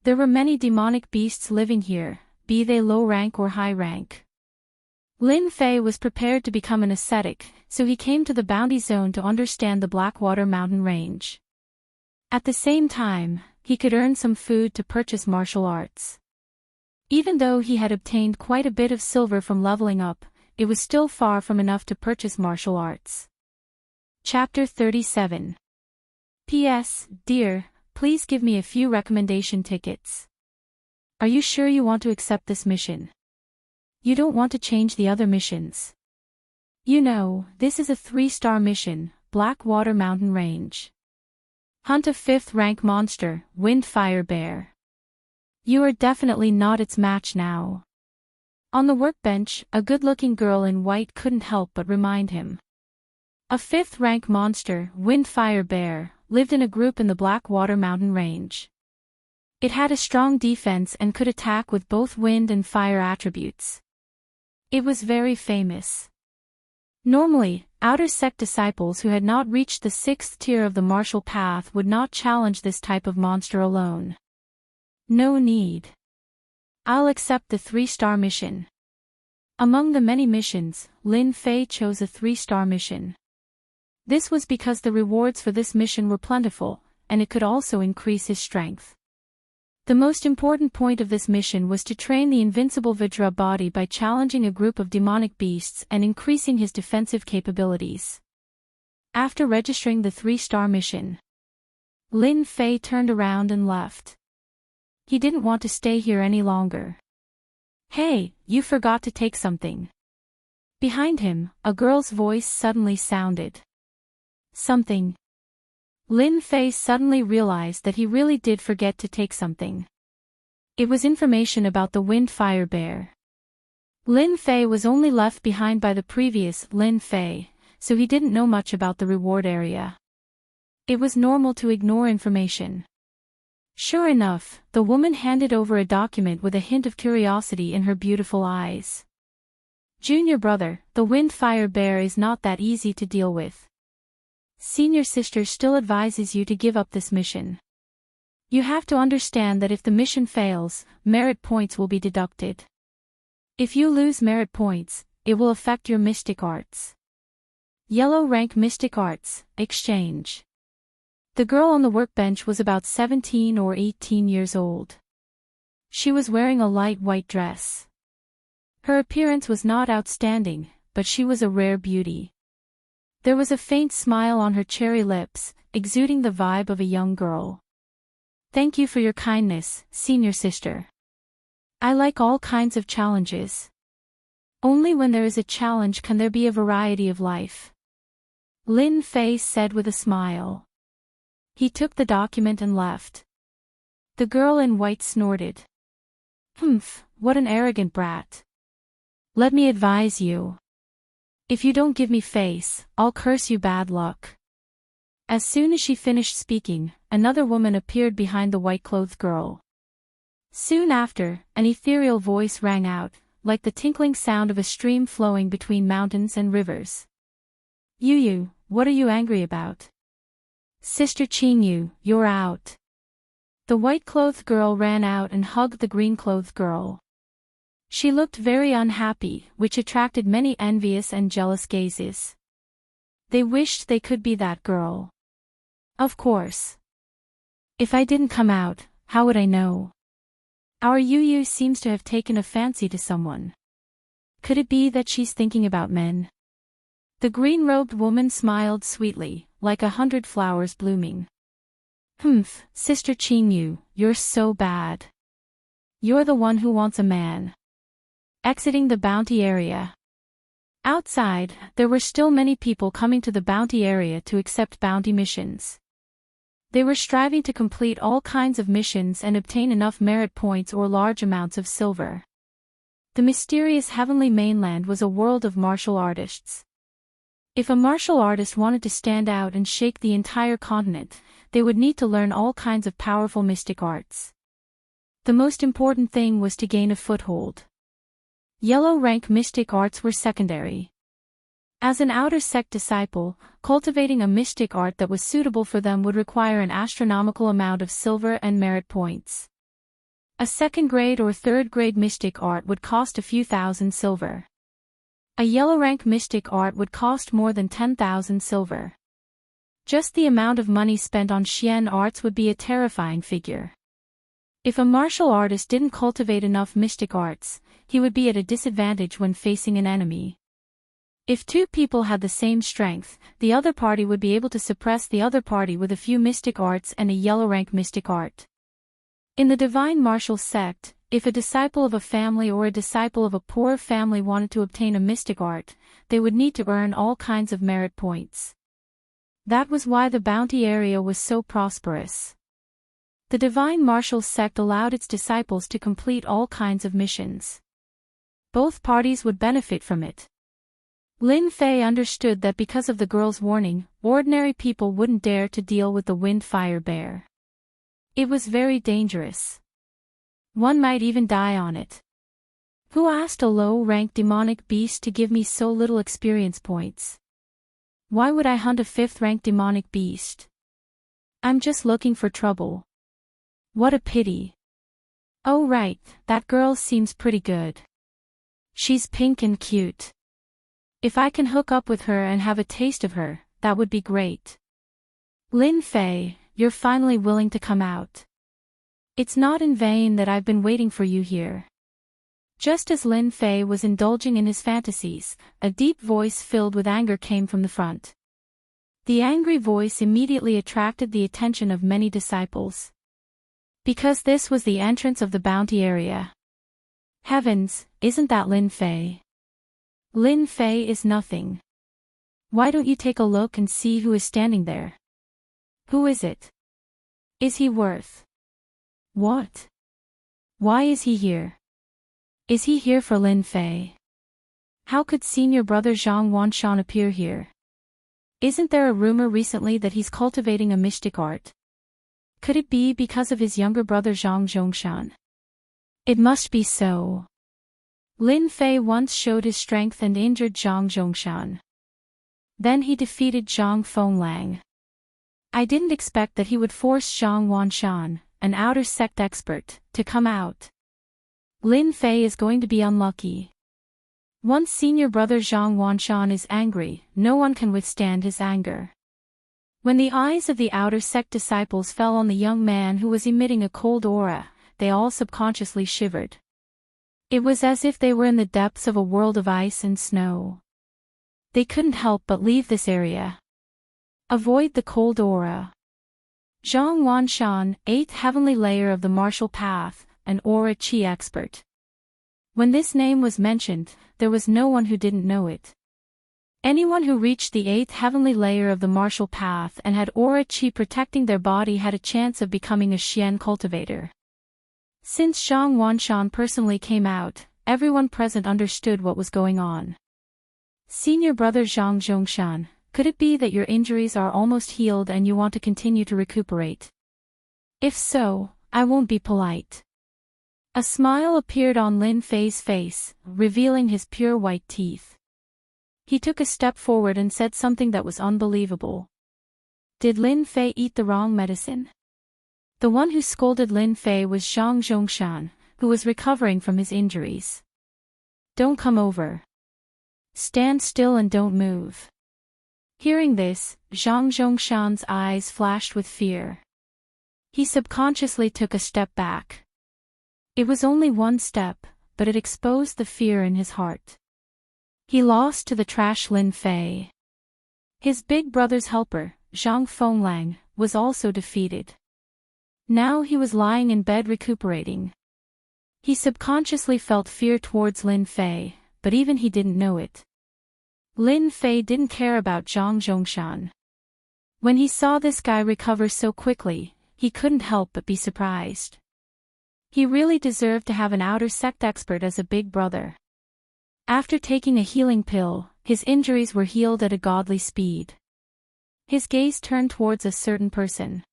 There were many demonic beasts living here, be they low rank or high rank. Lin Fei was prepared to become an ascetic, so he came to the bounty zone to understand the Blackwater Mountain Range. At the same time, he could earn some food to purchase martial arts. Even though he had obtained quite a bit of silver from leveling up, it was still far from enough to purchase martial arts. Chapter 37. P.S. Dear, please give me a few recommendation tickets. Are you sure you want to accept this mission? You don't want to change the other missions. You know, this is a 3-star mission, Blackwater Mountain Range. Hunt a 5th rank monster, Wind Fire Bear. You are definitely not its match now. On the workbench, a good-looking girl in white couldn't help but remind him. A 5th rank monster, Wind Fire Bear, lived in a group in the Blackwater Mountain Range. It had a strong defense and could attack with both wind and fire attributes. It was very famous. Normally, outer sect disciples who had not reached the 6th tier of the martial path would not challenge this type of monster alone. No need. I'll accept the 3-star mission. Among the many missions, Lin Fei chose a 3-star mission. This was because the rewards for this mission were plentiful, and it could also increase his strength. The most important point of this mission was to train the invincible Vajra body by challenging a group of demonic beasts and increasing his defensive capabilities. After registering the 3-star mission, Lin Fei turned around and left. He didn't want to stay here any longer. Hey, you forgot to take something. Behind him, a girl's voice suddenly sounded. Something. Lin Fei suddenly realized that he really did forget to take something. It was information about the Wind Fire Bear. Lin Fei was only left behind by the previous Lin Fei, so he didn't know much about the reward area. It was normal to ignore information. Sure enough, the woman handed over a document with a hint of curiosity in her beautiful eyes. Junior brother, the Wind Fire Bear is not that easy to deal with. Senior sister still advises you to give up this mission. You have to understand that if the mission fails, merit points will be deducted. If you lose merit points, it will affect your mystic arts. Yellow rank mystic arts, exchange. The girl on the workbench was about 17 or 18 years old. She was wearing a light white dress. Her appearance was not outstanding, but she was a rare beauty. There was a faint smile on her cherry lips, exuding the vibe of a young girl. Thank you for your kindness, senior sister. I like all kinds of challenges. Only when there is a challenge can there be a variety of life. Lin Fei said with a smile. He took the document and left. The girl in white snorted. Humph, what an arrogant brat. Let me advise you. If you don't give me face, I'll curse you bad luck. As soon as she finished speaking, another woman appeared behind the white-clothed girl. Soon after, an ethereal voice rang out, like the tinkling sound of a stream flowing between mountains and rivers. Yu, what are you angry about? Sister Qingyu, you're out. The white-clothed girl ran out and hugged the green-clothed girl. She looked very unhappy, which attracted many envious and jealous gazes. They wished they could be that girl. Of course. If I didn't come out, how would I know? Our Yu seems to have taken a fancy to someone. Could it be that she's thinking about men? The green-robed woman smiled sweetly, like 100 flowers blooming. Humph, Sister Qingyu, you're so bad. You're the one who wants a man. Exiting the bounty area. Outside, there were still many people coming to the bounty area to accept bounty missions. They were striving to complete all kinds of missions and obtain enough merit points or large amounts of silver. The mysterious heavenly mainland was a world of martial artists. If a martial artist wanted to stand out and shake the entire continent, they would need to learn all kinds of powerful mystic arts. The most important thing was to gain a foothold. Yellow rank mystic arts were secondary. As an outer sect disciple, cultivating a mystic art that was suitable for them would require an astronomical amount of silver and merit points. A second-grade or third-grade mystic art would cost a few thousand silver. A yellow rank mystic art would cost more than 10,000 silver. Just the amount of money spent on Xian arts would be a terrifying figure. If a martial artist didn't cultivate enough mystic arts, he would be at a disadvantage when facing an enemy. If two people had the same strength, the other party would be able to suppress the other party with a few mystic arts and a yellow rank mystic art. In the divine martial sect, if a disciple of a family or a disciple of a poor family wanted to obtain a mystic art, they would need to earn all kinds of merit points. That was why the bounty area was so prosperous. The Divine Martial sect allowed its disciples to complete all kinds of missions. Both parties would benefit from it. Lin Fei understood that because of the girl's warning, ordinary people wouldn't dare to deal with the wind-fire bear. It was very dangerous. One might even die on it. Who asked a low-ranked demonic beast to give me so little experience points? Why would I hunt a 5th-ranked demonic beast? I'm just looking for trouble. What a pity. Oh right, that girl seems pretty good. She's pink and cute. If I can hook up with her and have a taste of her, that would be great. Lin Fei, you're finally willing to come out. It's not in vain that I've been waiting for you here. Just as Lin Fei was indulging in his fantasies, a deep voice filled with anger came from the front. The angry voice immediately attracted the attention of many disciples. Because this was the entrance of the bounty area. Heavens, isn't that Lin Fei? Lin Fei is nothing. Why don't you take a look and see who is standing there? Who is it? Is he worth? What? Why is he here? Is he here for Lin Fei? How could senior brother Zhang Wanshan appear here? Isn't there a rumor recently that he's cultivating a mystic art? Could it be because of his younger brother Zhang Zhongshan? It must be so. Lin Fei once showed his strength and injured Zhang Zhongshan. Then he defeated Zhang Fenglang. I didn't expect that he would force Zhang Wanshan, an outer sect expert, to come out. Lin Fei is going to be unlucky. Once senior brother Zhang Wanshan is angry, no one can withstand his anger. When the eyes of the outer sect disciples fell on the young man who was emitting a cold aura, they all subconsciously shivered. It was as if they were in the depths of a world of ice and snow. They couldn't help but leave this area. Avoid the cold aura. Zhang Wanshan, 8th heavenly layer of the martial path, an aura chi expert. When this name was mentioned, there was no one who didn't know it. Anyone who reached the 8th heavenly layer of the martial path and had aura chi protecting their body had a chance of becoming a Xian cultivator. Since Zhang Wanshan personally came out, everyone present understood what was going on. Senior brother Zhang Zhongshan, could it be that your injuries are almost healed and you want to continue to recuperate? If so, I won't be polite. A smile appeared on Lin Fei's face, revealing his pure white teeth. He took a step forward and said something that was unbelievable. Did Lin Fei eat the wrong medicine? The one who scolded Lin Fei was Zhang Zhongshan, who was recovering from his injuries. Don't come over. Stand still and don't move. Hearing this, Zhang Zhongshan's eyes flashed with fear. He subconsciously took a step back. It was only one step, but it exposed the fear in his heart. He lost to the trash Lin Fei. His big brother's helper, Zhang Fenglang, was also defeated. Now he was lying in bed recuperating. He subconsciously felt fear towards Lin Fei, but even he didn't know it. Lin Fei didn't care about Zhang Zhongshan. When he saw this guy recover so quickly, he couldn't help but be surprised. He really deserved to have an outer sect expert as a big brother. After taking a healing pill, his injuries were healed at a godly speed. His gaze turned towards a certain person.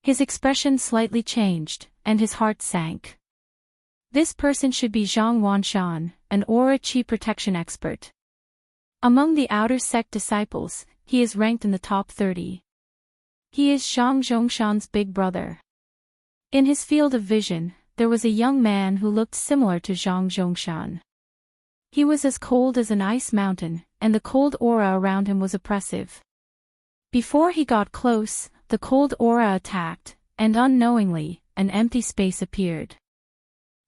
His expression slightly changed, and his heart sank. This person should be Zhang Wanshan, an aura chi protection expert. Among the outer sect disciples, he is ranked in the top 30. He is Zhang Zhongshan's big brother. In his field of vision, there was a young man who looked similar to Zhang Zhongshan. He was as cold as an ice mountain, and the cold aura around him was oppressive. Before he got close, the cold aura attacked, and unknowingly, an empty space appeared.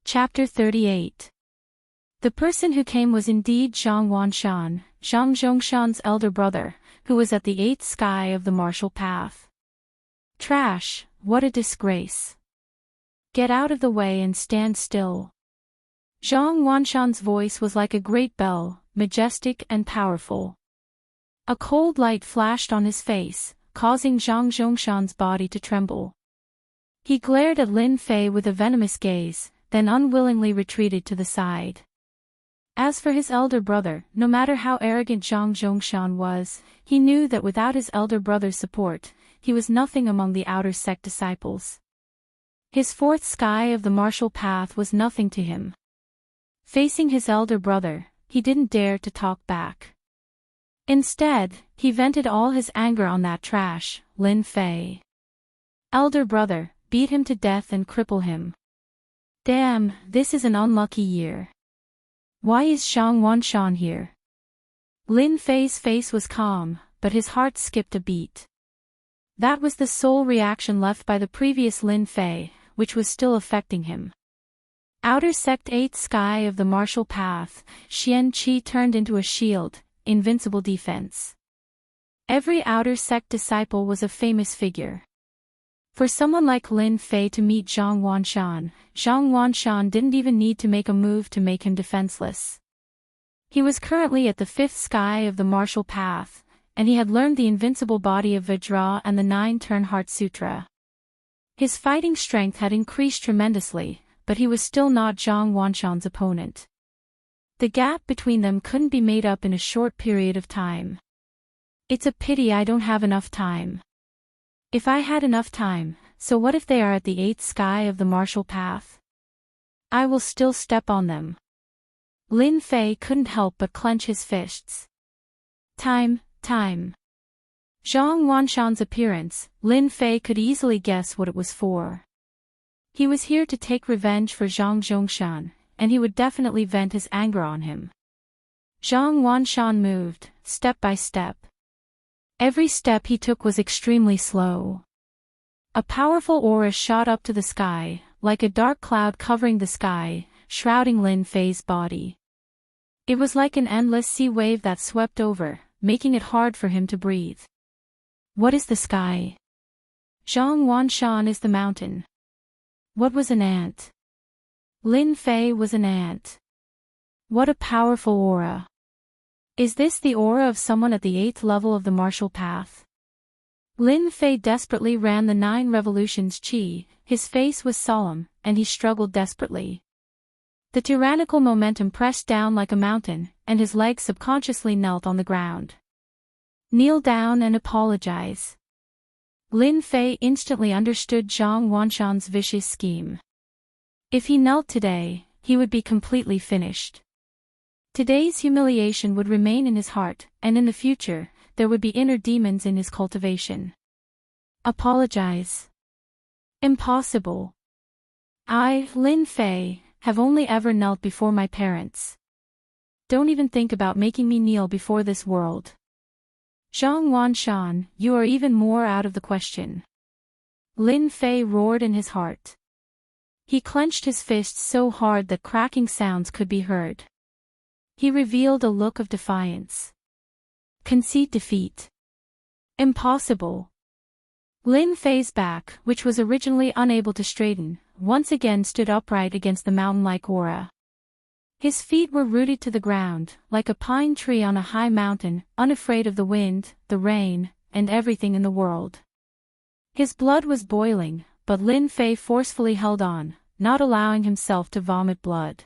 Chapter 38. The person who came was indeed Zhang Wanshan, Zhang Zhongshan's elder brother, who was at the 8th sky of the martial path. Trash, what a disgrace. Get out of the way and stand still. Zhang Wanshan's voice was like a great bell, majestic and powerful. A cold light flashed on his face, causing Zhang Zhongshan's body to tremble. He glared at Lin Fei with a venomous gaze, then unwillingly retreated to the side. As for his elder brother, no matter how arrogant Zhang Zhongshan was, he knew that without his elder brother's support, he was nothing among the outer sect disciples. His fourth sky of the martial path was nothing to him. Facing his elder brother, he didn't dare to talk back. Instead, he vented all his anger on that trash, Lin Fei. Elder brother, beat him to death and cripple him. Damn, this is an unlucky year. Why is Zhang Wanshan here? Lin Fei's face was calm, but his heart skipped a beat. That was the sole reaction left by the previous Lin Fei, which was still affecting him. Outer Sect 8th Sky of the Martial Path, Xian Qi turned into a shield, invincible defense. Every Outer Sect disciple was a famous figure. For someone like Lin Fei to meet Zhang Wanshan didn't even need to make a move to make him defenseless. He was currently at the 5th Sky of the Martial Path, and he had learned the invincible body of Vajra and the 9-turn Heart Sutra. His fighting strength had increased tremendously, but he was still not Zhang Wanshan's opponent. The gap between them couldn't be made up in a short period of time. It's a pity I don't have enough time. If I had enough time, so what if they are at the 8th Sky of the Martial Path? I will still step on them. Lin Fei couldn't help but clench his fists. Time. Zhang Wanshan's appearance, Lin Fei could easily guess what it was for. He was here to take revenge for Zhang Zhongshan, and he would definitely vent his anger on him. Zhang Wanshan moved, step by step. Every step he took was extremely slow. A powerful aura shot up to the sky, like a dark cloud covering the sky, shrouding Lin Fei's body. It was like an endless sea wave that swept over, making it hard for him to breathe. What is the sky? Zhang Wanshan is the mountain. What was an ant? Lin Fei was an ant. What a powerful aura. Is this the aura of someone at the 8th level of the martial path? Lin Fei desperately ran the 9 revolutions qi, his face was solemn, and he struggled desperately. The tyrannical momentum pressed down like a mountain, and his legs subconsciously knelt on the ground. Kneel down and apologize. Lin Fei instantly understood Zhang Wanshan's vicious scheme. If he knelt today, he would be completely finished. Today's humiliation would remain in his heart, and in the future, there would be inner demons in his cultivation. Apologize. Impossible. I, Lin Fei, have only ever knelt before my parents. Don't even think about making me kneel before this world. Zhang Wanshan, you are even more out of the question. Lin Fei roared in his heart. He clenched his fists so hard that cracking sounds could be heard. He revealed a look of defiance. Concede defeat. Impossible. Lin Fei's back, which was originally unable to straighten, once again stood upright against the mountain-like aura. His feet were rooted to the ground, like a pine tree on a high mountain, unafraid of the wind, the rain, and everything in the world. His blood was boiling, but Lin Fei forcefully held on, not allowing himself to vomit blood.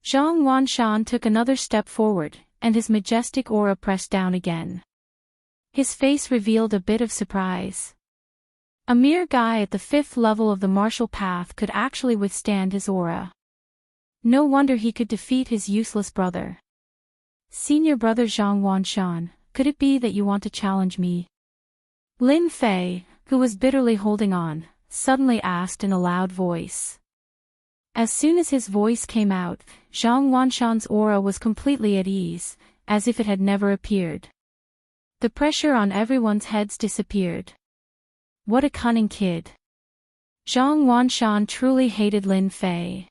Zhang Wanshan took another step forward, and his majestic aura pressed down again. His face revealed a bit of surprise. A mere guy at the 5th level of the martial path could actually withstand his aura. No wonder he could defeat his useless brother. Senior brother Zhang Wanshan, could it be that you want to challenge me? Lin Fei, who was bitterly holding on, suddenly asked in a loud voice. As soon as his voice came out, Zhang Wanshan's aura was completely at ease, as if it had never appeared. The pressure on everyone's heads disappeared. What a cunning kid. Zhang Wanshan truly hated Lin Fei.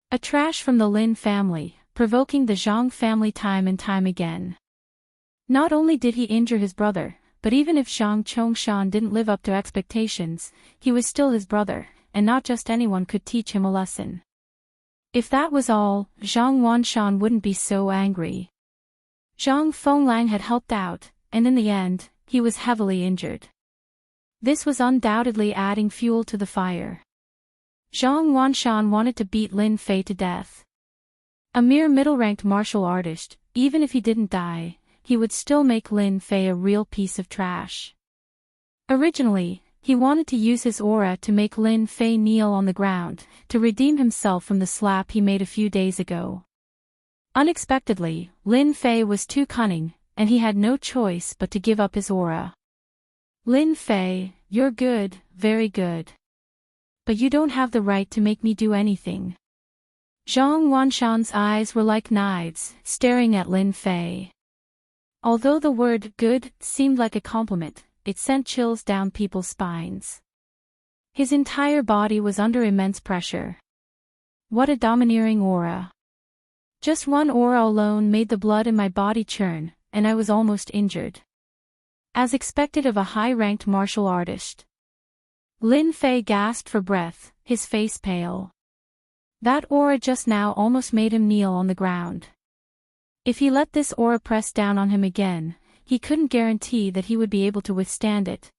A trash from the Lin family, provoking the Zhang family time and time again. Not only did he injure his brother, but even if Zhang Chongshan didn't live up to expectations, he was still his brother, and not just anyone could teach him a lesson. If that was all, Zhang Wanshan wouldn't be so angry. Zhang Fenglang had helped out, and in the end, he was heavily injured. This was undoubtedly adding fuel to the fire. Zhang Wanshan wanted to beat Lin Fei to death. A mere middle-ranked martial artist, even if he didn't die, he would still make Lin Fei a real piece of trash. Originally, he wanted to use his aura to make Lin Fei kneel on the ground, to redeem himself from the slap he made a few days ago. Unexpectedly, Lin Fei was too cunning, and he had no choice but to give up his aura. Lin Fei, you're good, very good. But you don't have the right to make me do anything. Zhang Wanshan's eyes were like knives, staring at Lin Fei. Although the word good seemed like a compliment, it sent chills down people's spines. His entire body was under immense pressure. What a domineering aura. Just one aura alone made the blood in my body churn, and I was almost injured. As expected of a high-ranked martial artist. Lin Fei gasped for breath, his face pale. That aura just now almost made him kneel on the ground. If he let this aura press down on him again, he couldn't guarantee that he would be able to withstand it.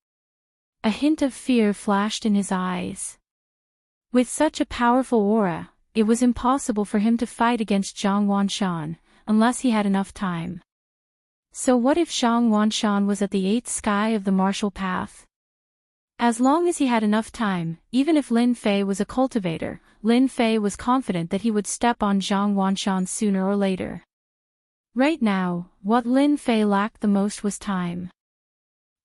A hint of fear flashed in his eyes. With such a powerful aura, it was impossible for him to fight against Zhang Wanshan, unless he had enough time. So what if Zhang Wanshan was at the 8th sky of the martial path? As long as he had enough time, even if Lin Fei was a cultivator, Lin Fei was confident that he would step on Zhang Wanshan sooner or later. Right now, what Lin Fei lacked the most was time.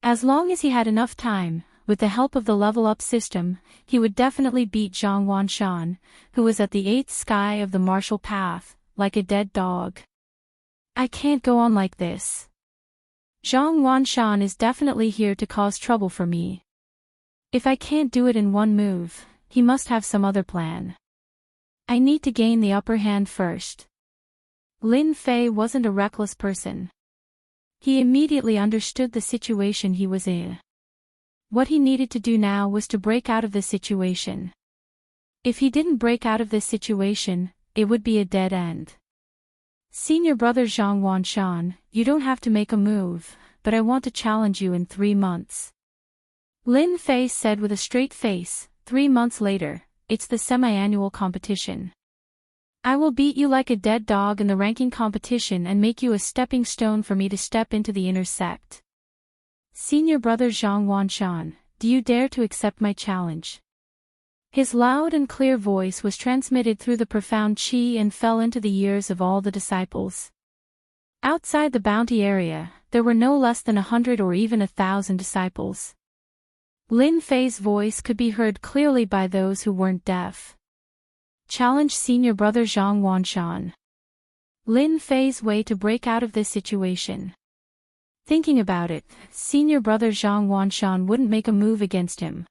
As long as he had enough time, with the help of the level-up system, he would definitely beat Zhang Wanshan, who was at the 8th sky of the martial path, like a dead dog. I can't go on like this. Zhang Wanshan is definitely here to cause trouble for me. If I can't do it in one move, he must have some other plan. I need to gain the upper hand first. Lin Fei wasn't a reckless person. He immediately understood the situation he was in. What he needed to do now was to break out of this situation. If he didn't break out of this situation, it would be a dead end. Senior brother Zhang Wanshan, you don't have to make a move, but I want to challenge you in 3 months. Lin Fei said with a straight face. 3 months later, it's the semi-annual competition. I will beat you like a dead dog in the ranking competition and make you a stepping stone for me to step into the inner sect. Senior brother Zhang Wanshan, do you dare to accept my challenge? His loud and clear voice was transmitted through the profound qi and fell into the ears of all the disciples. Outside the bounty area, there were no less than 100 or even 1,000 disciples. Lin Fei's voice could be heard clearly by those who weren't deaf. Challenge senior brother Zhang Wanshan. Lin Fei's way to break out of this situation. Thinking about it, senior brother Zhang Wanshan wouldn't make a move against him.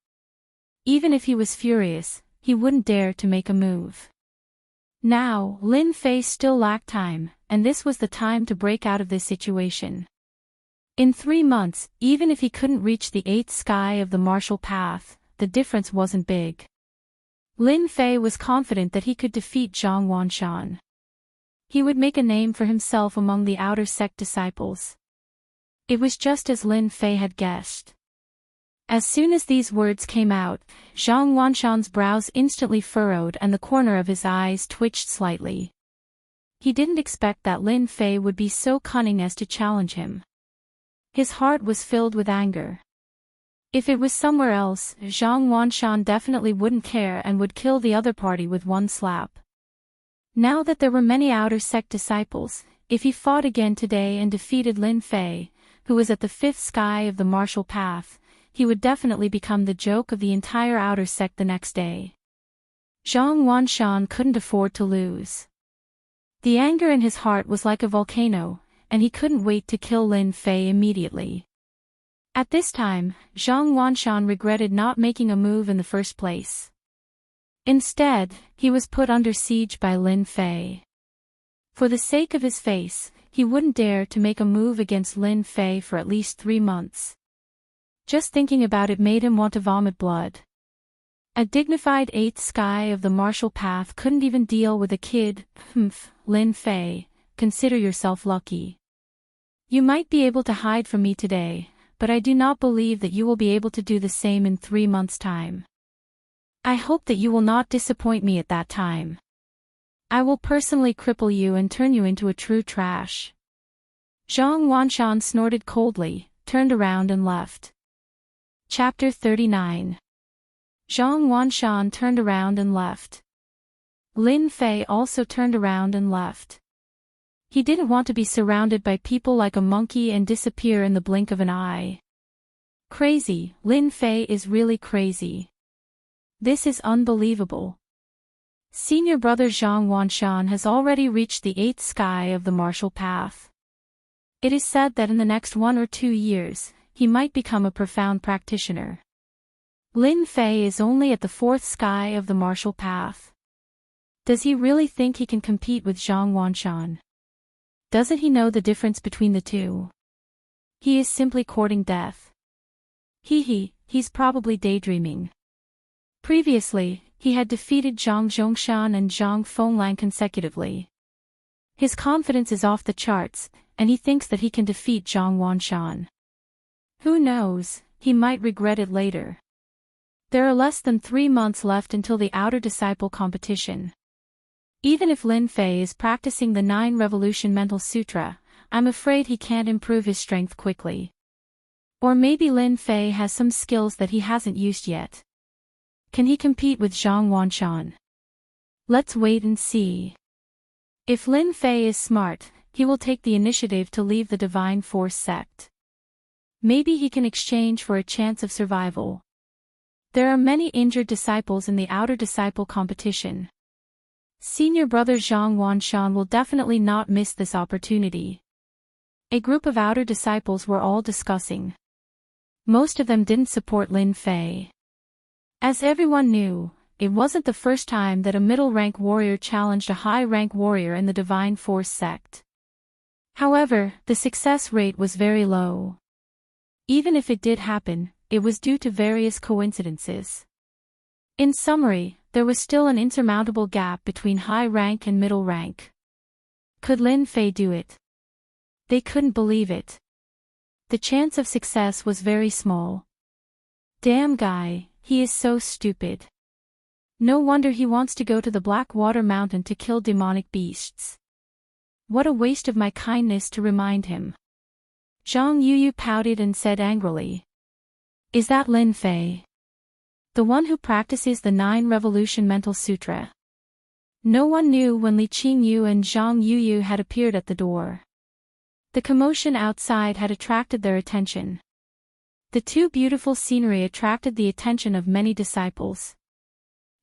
Even if he was furious, he wouldn't dare to make a move. Now, Lin Fei still lacked time, and this was the time to break out of this situation. In 3 months, even if he couldn't reach the 8th sky of the martial path, the difference wasn't big. Lin Fei was confident that he could defeat Zhang Wanshan. He would make a name for himself among the outer sect disciples. It was just as Lin Fei had guessed. As soon as these words came out, Zhang Wanshan's brows instantly furrowed and the corner of his eyes twitched slightly. He didn't expect that Lin Fei would be so cunning as to challenge him. His heart was filled with anger. If it was somewhere else, Zhang Wanshan definitely wouldn't care and would kill the other party with one slap. Now that there were many outer sect disciples, if he fought again today and defeated Lin Fei, who was at the 5th sky of the martial path, he would definitely become the joke of the entire outer sect the next day. Zhang Wanshan couldn't afford to lose. The anger in his heart was like a volcano, and he couldn't wait to kill Lin Fei immediately. At this time, Zhang Wanshan regretted not making a move in the first place. Instead, he was put under siege by Lin Fei. For the sake of his face, he wouldn't dare to make a move against Lin Fei for at least 3 months. Just thinking about it made him want to vomit blood. A dignified 8th sky of the martial path couldn't even deal with a kid. Lin Fei, consider yourself lucky. You might be able to hide from me today, but I do not believe that you will be able to do the same in 3 months' time. I hope that you will not disappoint me at that time. I will personally cripple you and turn you into a true trash." Zhang Wanshan snorted coldly, turned around and left. Chapter 39. Zhang Wanshan turned around and left. Lin Fei also turned around and left. He didn't want to be surrounded by people like a monkey and disappear in the blink of an eye. Crazy, Lin Fei is really crazy. This is unbelievable. Senior brother Zhang Wanshan has already reached the 8th sky of the martial path. It is said that in the next 1 or 2 years, he might become a profound practitioner. Lin Fei is only at the 4th sky of the martial path. Does he really think he can compete with Zhang Wanshan? Doesn't he know the difference between the two? He is simply courting death. He's probably daydreaming. Previously, he had defeated Zhang Zhongshan and Zhang Fenglang consecutively. His confidence is off the charts, and he thinks that he can defeat Zhang Wanshan. Who knows, he might regret it later. There are less than 3 months left until the Outer Disciple competition. Even if Lin Fei is practicing the 9 Revolution Mental Sutra, I'm afraid he can't improve his strength quickly. Or maybe Lin Fei has some skills that he hasn't used yet. Can he compete with Zhang Wanshan? Let's wait and see. If Lin Fei is smart, he will take the initiative to leave the Divine Force sect. Maybe he can exchange for a chance of survival. There are many injured disciples in the Outer Disciple competition. Senior brother Zhang Wanshan will definitely not miss this opportunity. A group of Outer Disciples were all discussing. Most of them didn't support Lin Fei. As everyone knew, it wasn't the first time that a middle-rank warrior challenged a high-rank warrior in the Divine Force sect. However, the success rate was very low. Even if it did happen, it was due to various coincidences. In summary, there was still an insurmountable gap between high rank and middle rank. Could Lin Fei do it? They couldn't believe it. The chance of success was very small. Damn guy, he is so stupid. No wonder he wants to go to the Blackwater Mountain to kill demonic beasts. What a waste of my kindness to remind him. Zhang Yuyu pouted and said angrily. Is that Lin Fei? The one who practices the 9 Revolution Mental Sutra? No one knew when Li Qingyu and Zhang Yuyu had appeared at the door. The commotion outside had attracted their attention. The two beautiful scenery attracted the attention of many disciples.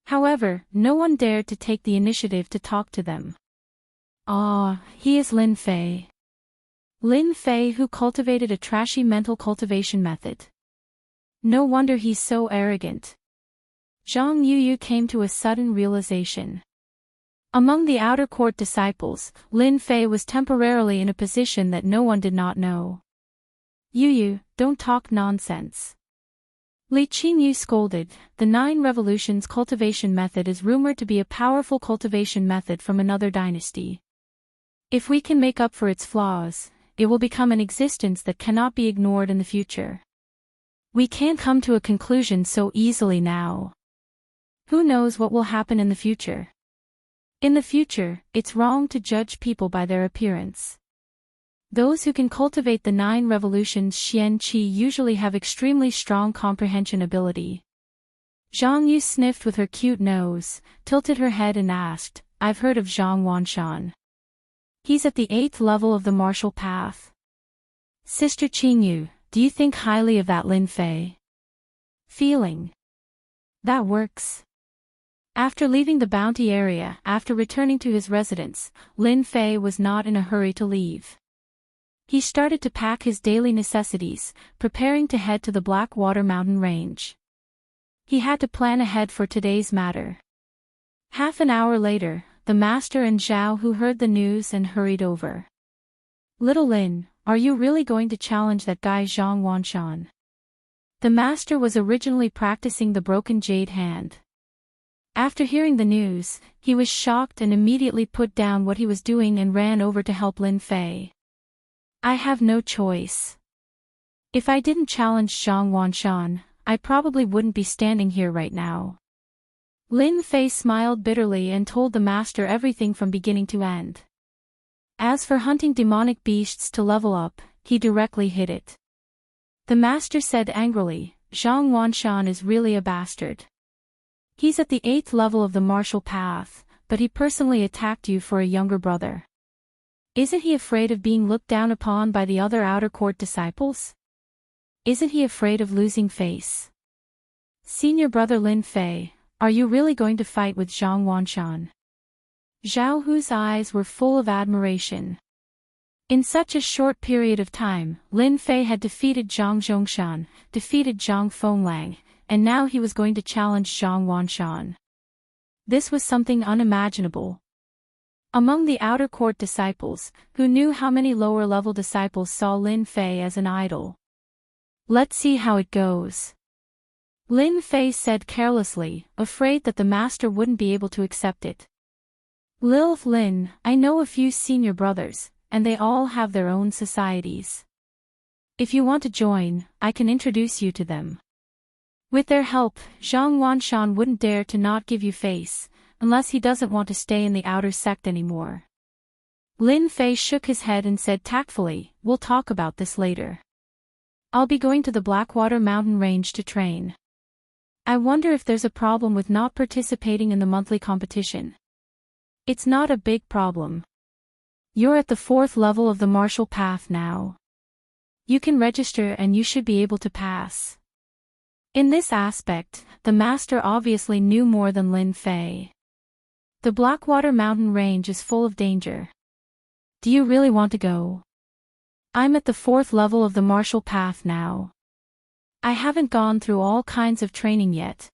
However, no one dared to take the initiative to talk to them. Ah, he is Lin Fei. Lin Fei who cultivated a trashy mental cultivation method. No wonder he's so arrogant. Zhang Yuyu came to a sudden realization. Among the outer court disciples, Lin Fei was temporarily in a position that no one did not know. Yuyu, don't talk nonsense. Li Qingyu scolded. The 9 Revolutions cultivation method is rumored to be a powerful cultivation method from another dynasty. If we can make up for its flaws, it will become an existence that cannot be ignored in the future. We can't come to a conclusion so easily now. Who knows what will happen in the future? In the future, it's wrong to judge people by their appearance. Those who can cultivate the 9 revolutions Xian Qi usually have extremely strong comprehension ability. Zhang Yu sniffed with her cute nose, tilted her head and asked, I've heard of Zhang Wanshan. He's at the 8th level of the martial path. Sister Qingyu, do you think highly of that Lin Fei? Feeling. That works. After leaving the bounty area, after returning to his residence, Lin Fei was not in a hurry to leave. He started to pack his daily necessities, preparing to head to the Blackwater Mountain Range. He had to plan ahead for today's matter. Half an hour later, the master and Zhao Hu heard the news and hurried over. Little Lin, are you really going to challenge that guy Zhang Wanshan? The master was originally practicing the broken jade hand. After hearing the news, he was shocked and immediately put down what he was doing and ran over to help Lin Fei. I have no choice. If I didn't challenge Zhang Wanshan, I probably wouldn't be standing here right now. Lin Fei smiled bitterly and told the master everything from beginning to end. As for hunting demonic beasts to level up, he directly hid it. The master said angrily, Zhang Wanshan is really a bastard. He's at the 8th level of the martial path, but he personally attacked you for a younger brother. Isn't he afraid of being looked down upon by the other outer court disciples? Isn't he afraid of losing face? Senior brother Lin Fei, are you really going to fight with Zhang Wanshan? Zhao Hu's eyes were full of admiration. In such a short period of time, Lin Fei had defeated Zhang Zhongshan, defeated Zhang Fenglang, and now he was going to challenge Zhang Wanshan. This was something unimaginable. Among the outer court disciples, who knew how many lower-level disciples saw Lin Fei as an idol? Let's see how it goes. Lin Fei said carelessly, afraid that the master wouldn't be able to accept it. Lin, I know a few senior brothers, and they all have their own societies. If you want to join, I can introduce you to them. With their help, Zhang Wanshan wouldn't dare to not give you face, unless he doesn't want to stay in the outer sect anymore. Lin Fei shook his head and said tactfully, we'll talk about this later. I'll be going to the Blackwater Mountain Range to train. I wonder if there's a problem with not participating in the monthly competition. It's not a big problem. You're at the 4th level of the martial path now. You can register and you should be able to pass. In this aspect, the master obviously knew more than Lin Fei. The Blackwater Mountain Range is full of danger. Do you really want to go? I'm at the 4th level of the martial path now. I haven't gone through all kinds of training yet.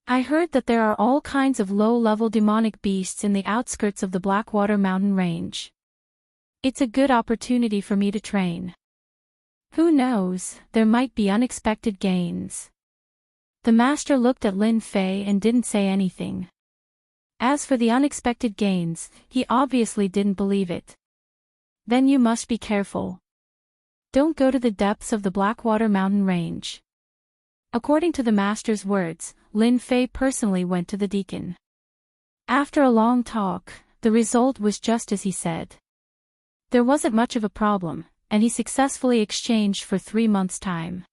I heard that there are all kinds of low-level demonic beasts in the outskirts of the Blackwater Mountain Range. It's a good opportunity for me to train. Who knows, there might be unexpected gains. The master looked at Lin Fei and didn't say anything. As for the unexpected gains, he obviously didn't believe it. Then you must be careful. Don't go to the depths of the Blackwater Mountain Range. According to the master's words, Lin Fei personally went to the deacon. After a long talk, the result was just as he said. There wasn't much of a problem, and he successfully exchanged for 3 months' time.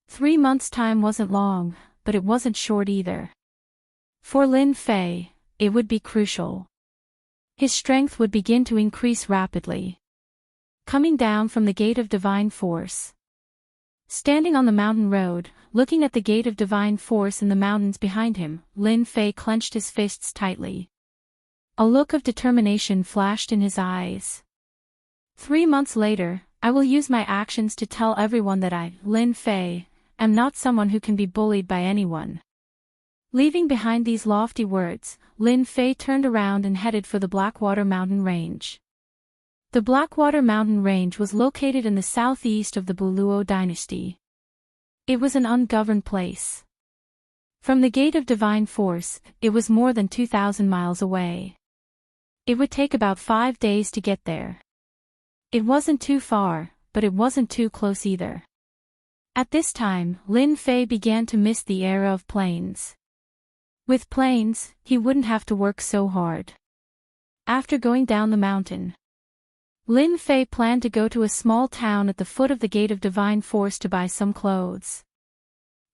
3 months' time wasn't long, but it wasn't short either. For Lin Fei, it would be crucial. His strength would begin to increase rapidly. Coming down from the Gate of Divine Force. Standing on the mountain road, looking at the Gate of Divine Force in the mountains behind him, Lin Fei clenched his fists tightly. A look of determination flashed in his eyes. 3 months later, I will use my actions to tell everyone that I, Lin Fei, am not someone who can be bullied by anyone. Leaving behind these lofty words, Lin Fei turned around and headed for the Blackwater Mountain Range. The Blackwater Mountain Range was located in the southeast of the Buluo dynasty. It was an ungoverned place. From the Gate of Divine Force, it was more than 2,000 miles away. It would take about 5 days to get there. It wasn't too far, but it wasn't too close either. At this time, Lin Fei began to miss the era of planes. With planes, he wouldn't have to work so hard. After going down the mountain, Lin Fei planned to go to a small town at the foot of the Gate of Divine Force to buy some clothes.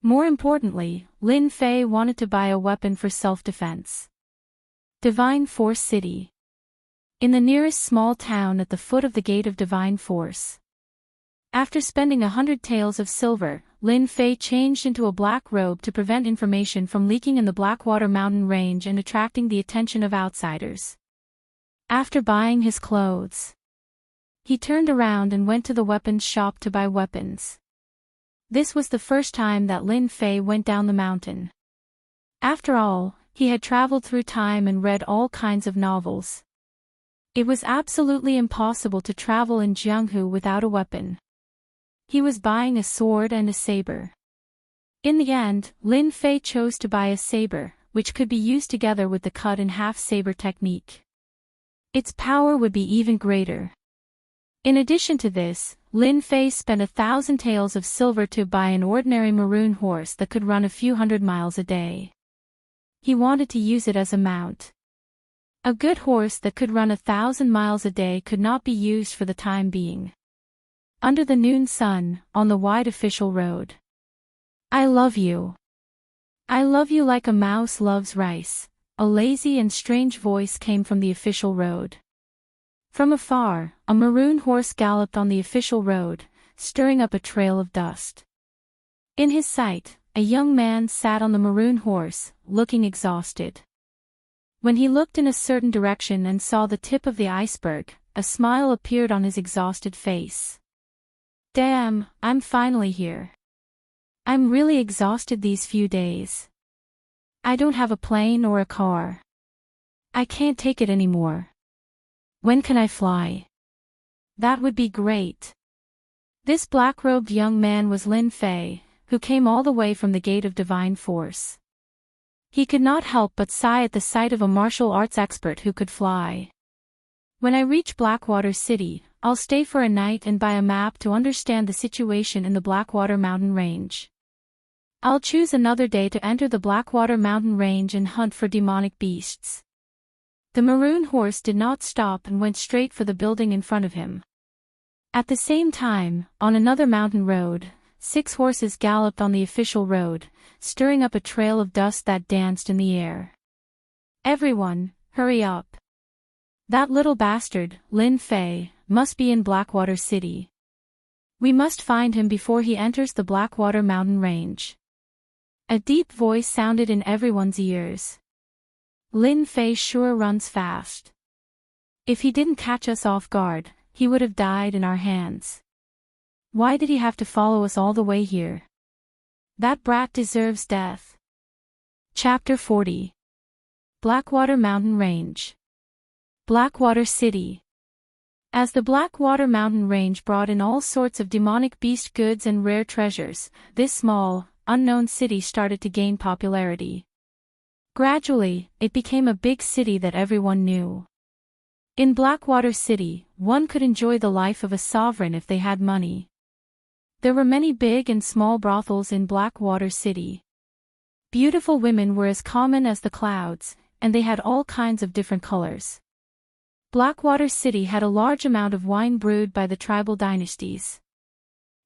More importantly, Lin Fei wanted to buy a weapon for self-defense. Divine Force City. In the nearest small town at the foot of the Gate of Divine Force. After spending 100 taels of silver, Lin Fei changed into a black robe to prevent information from leaking in the Blackwater Mountain Range and attracting the attention of outsiders. After buying his clothes, he turned around and went to the weapons shop to buy weapons. This was the first time that Lin Fei went down the mountain. After all, he had traveled through time and read all kinds of novels. It was absolutely impossible to travel in Jianghu without a weapon. He was buying a sword and a saber. In the end, Lin Fei chose to buy a saber, which could be used together with the cut-in-half saber technique. Its power would be even greater. In addition to this, Lin Fei spent 1,000 taels of silver to buy an ordinary maroon horse that could run a few hundred miles a day. He wanted to use it as a mount. A good horse that could run 1,000 miles a day could not be used for the time being. Under the noon sun, on the wide official road. I love you. I love you like a mouse loves rice. A lazy and strange voice came from the official road. From afar, a maroon horse galloped on the official road, stirring up a trail of dust. In his sight, a young man sat on the maroon horse, looking exhausted. When he looked in a certain direction and saw the tip of the iceberg, a smile appeared on his exhausted face. Damn, I'm finally here. I'm really exhausted these few days. I don't have a plane or a car. I can't take it anymore. When can I fly? That would be great. This black-robed young man was Lin Fei, who came all the way from the Gate of Divine Force. He could not help but sigh at the sight of a martial arts expert who could fly. When I reach Blackwater City, I'll stay for a night and buy a map to understand the situation in the Blackwater Mountain Range. I'll choose another day to enter the Blackwater Mountain Range and hunt for demonic beasts. The maroon horse did not stop and went straight for the building in front of him. At the same time, on another mountain road, 6 horses galloped on the official road, stirring up a trail of dust that danced in the air. Everyone, hurry up. That little bastard, Lin Fei, must be in Blackwater City. We must find him before he enters the Blackwater Mountain Range. A deep voice sounded in everyone's ears. Lin Fei sure runs fast. If he didn't catch us off guard, he would have died in our hands. Why did he have to follow us all the way here? That brat deserves death. Chapter 40. Blackwater Mountain Range. Blackwater City. As the Blackwater Mountain Range brought in all sorts of demonic beast goods and rare treasures, this small, unknown city started to gain popularity. Gradually, it became a big city that everyone knew. In Blackwater City, one could enjoy the life of a sovereign if they had money. There were many big and small brothels in Blackwater City. Beautiful women were as common as the clouds, and they had all kinds of different colors. Blackwater City had a large amount of wine brewed by the tribal dynasties.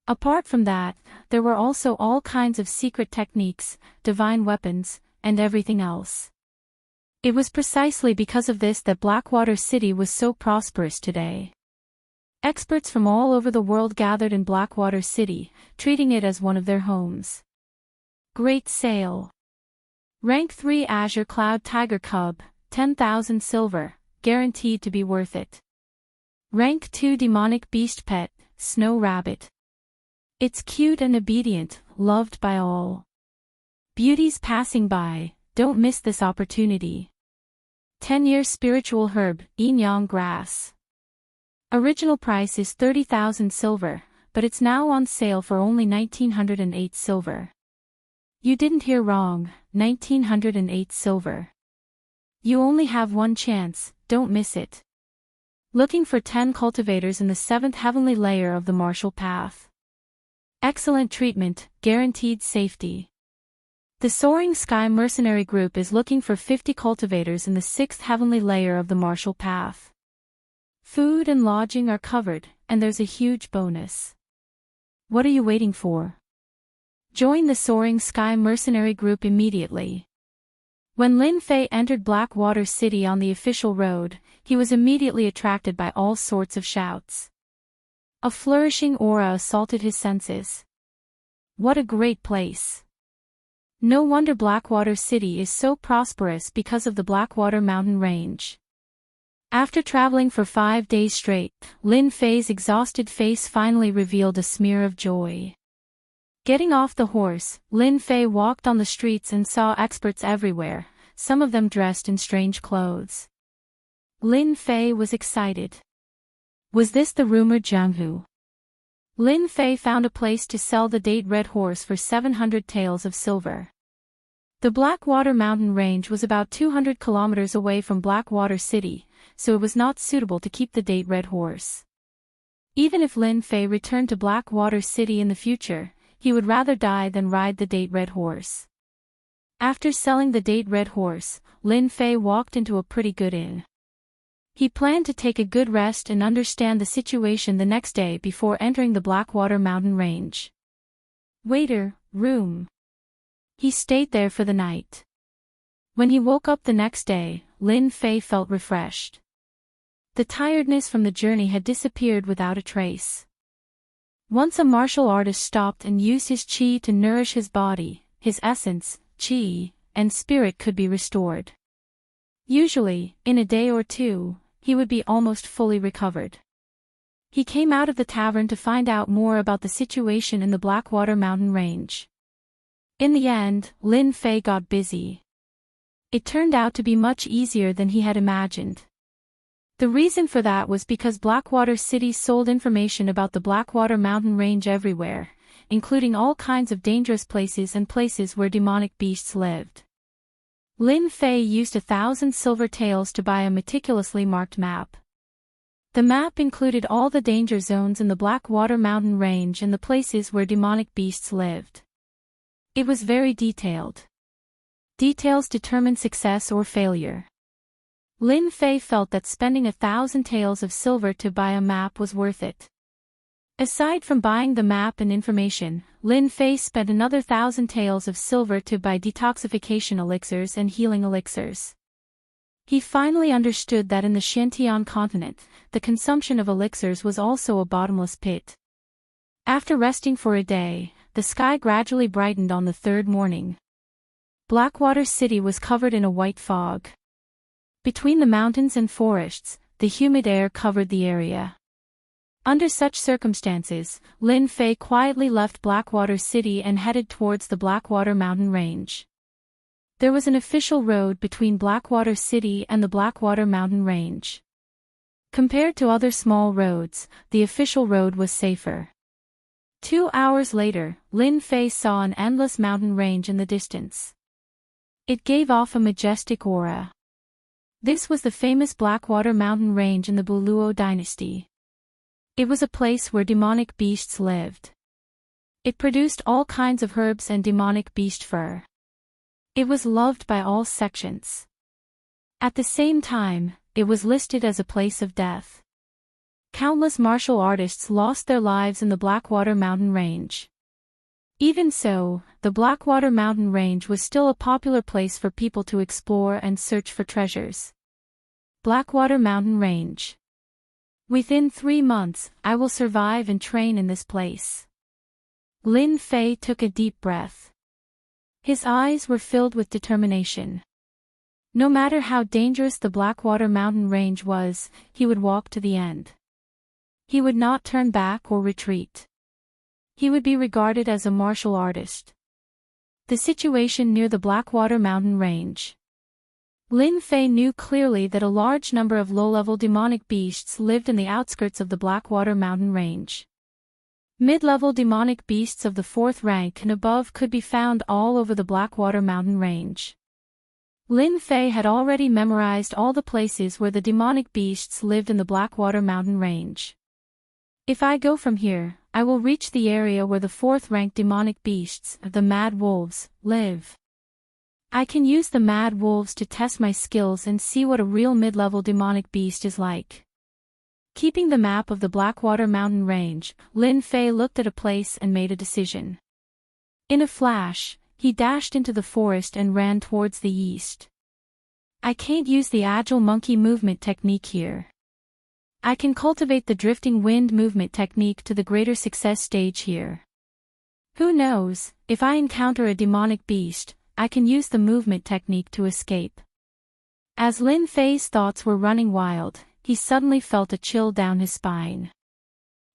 Apart from that, there were also all kinds of secret techniques, divine weapons, and everything else. It was precisely because of this that Blackwater City was so prosperous today. Experts from all over the world gathered in Blackwater City, treating it as one of their homes. Great sale. Rank 3 Azure Cloud Tiger Cub, 10,000 silver, guaranteed to be worth it. Rank 2 Demonic Beast Pet, Snow Rabbit. It's cute and obedient, loved by all. Beauties passing by, don't miss this opportunity. 10-year Spiritual Herb, Yin Yang Grass. Original price is 30,000 silver, but it's now on sale for only 1,908 silver. You didn't hear wrong, 1,908 silver. You only have one chance, don't miss it. Looking for 10 cultivators in the 7th heavenly layer of the martial path. Excellent treatment, guaranteed safety. The Soaring Sky Mercenary Group is looking for 50 cultivators in the 6th heavenly layer of the martial path. Food and lodging are covered, and there's a huge bonus. What are you waiting for? Join the Soaring Sky Mercenary Group immediately. When Lin Fei entered Blackwater City on the official road, he was immediately attracted by all sorts of shouts. A flourishing aura assaulted his senses. What a great place! No wonder Blackwater City is so prosperous because of the Blackwater Mountain Range. After traveling for 5 days straight, Lin Fei's exhausted face finally revealed a smear of joy. Getting off the horse, Lin Fei walked on the streets and saw experts everywhere, some of them dressed in strange clothes. Lin Fei was excited. Was this the rumored Jianghu? Lin Fei found a place to sell the date red horse for 700 taels of silver. The Blackwater Mountain Range was about 200 kilometers away from Blackwater City, so it was not suitable to keep the date red horse. Even if Lin Fei returned to Blackwater City in the future, he would rather die than ride the Date Red Horse. After selling the Date Red Horse, Lin Fei walked into a pretty good inn. He planned to take a good rest and understand the situation the next day before entering the Blackwater Mountain Range. Waiter, room. He stayed there for the night. When he woke up the next day, Lin Fei felt refreshed. The tiredness from the journey had disappeared without a trace. Once a martial artist stopped and used his qi to nourish his body, his essence, qi, and spirit could be restored. Usually, in a day or two, he would be almost fully recovered. He came out of the tavern to find out more about the situation in the Blackwater Mountain Range. In the end, Lin Fei got busy. It turned out to be much easier than he had imagined. The reason for that was because Blackwater City sold information about the Blackwater Mountain Range everywhere, including all kinds of dangerous places and places where demonic beasts lived. Lin Fei used 1,000 silver taels to buy a meticulously marked map. The map included all the danger zones in the Blackwater Mountain Range and the places where demonic beasts lived. It was very detailed. Details determine success or failure. Lin Fei felt that spending 1,000 taels of silver to buy a map was worth it. Aside from buying the map and information, Lin Fei spent another 1,000 taels of silver to buy detoxification elixirs and healing elixirs. He finally understood that in the Xiantian continent, the consumption of elixirs was also a bottomless pit. After resting for a day, the sky gradually brightened on the third morning. Blackwater City was covered in a white fog. Between the mountains and forests, the humid air covered the area. Under such circumstances, Lin Fei quietly left Blackwater City and headed towards the Blackwater Mountain Range. There was an official road between Blackwater City and the Blackwater Mountain Range. Compared to other small roads, the official road was safer. 2 hours later, Lin Fei saw an endless mountain range in the distance. It gave off a majestic aura. This was the famous Blackwater Mountain Range in the Buluo dynasty. It was a place where demonic beasts lived. It produced all kinds of herbs and demonic beast fur. It was loved by all sections. At the same time, it was listed as a place of death. Countless martial artists lost their lives in the Blackwater Mountain Range. Even so, the Blackwater Mountain Range was still a popular place for people to explore and search for treasures. Blackwater Mountain Range. Within 3 months, I will survive and train in this place. Lin Fei took a deep breath. His eyes were filled with determination. No matter how dangerous the Blackwater Mountain Range was, he would walk to the end. He would not turn back or retreat. He would be regarded as a martial artist. The situation near the Blackwater Mountain Range. Lin Fei knew clearly that a large number of low-level demonic beasts lived in the outskirts of the Blackwater Mountain Range. Mid-level demonic beasts of the 4th rank and above could be found all over the Blackwater Mountain Range. Lin Fei had already memorized all the places where the demonic beasts lived in the Blackwater Mountain Range. If I go from here, I will reach the area where the 4th rank demonic beasts, the Mad Wolves, live. I can use the Mad Wolves to test my skills and see what a real mid-level demonic beast is like. Keeping the map of the Blackwater Mountain Range, Lin Fei looked at a place and made a decision. In a flash, he dashed into the forest and ran towards the east. I can't use the agile monkey movement technique here. I can cultivate the drifting wind movement technique to the greater success stage here. Who knows, if I encounter a demonic beast, I can use the movement technique to escape. As Lin Fei's thoughts were running wild, he suddenly felt a chill down his spine.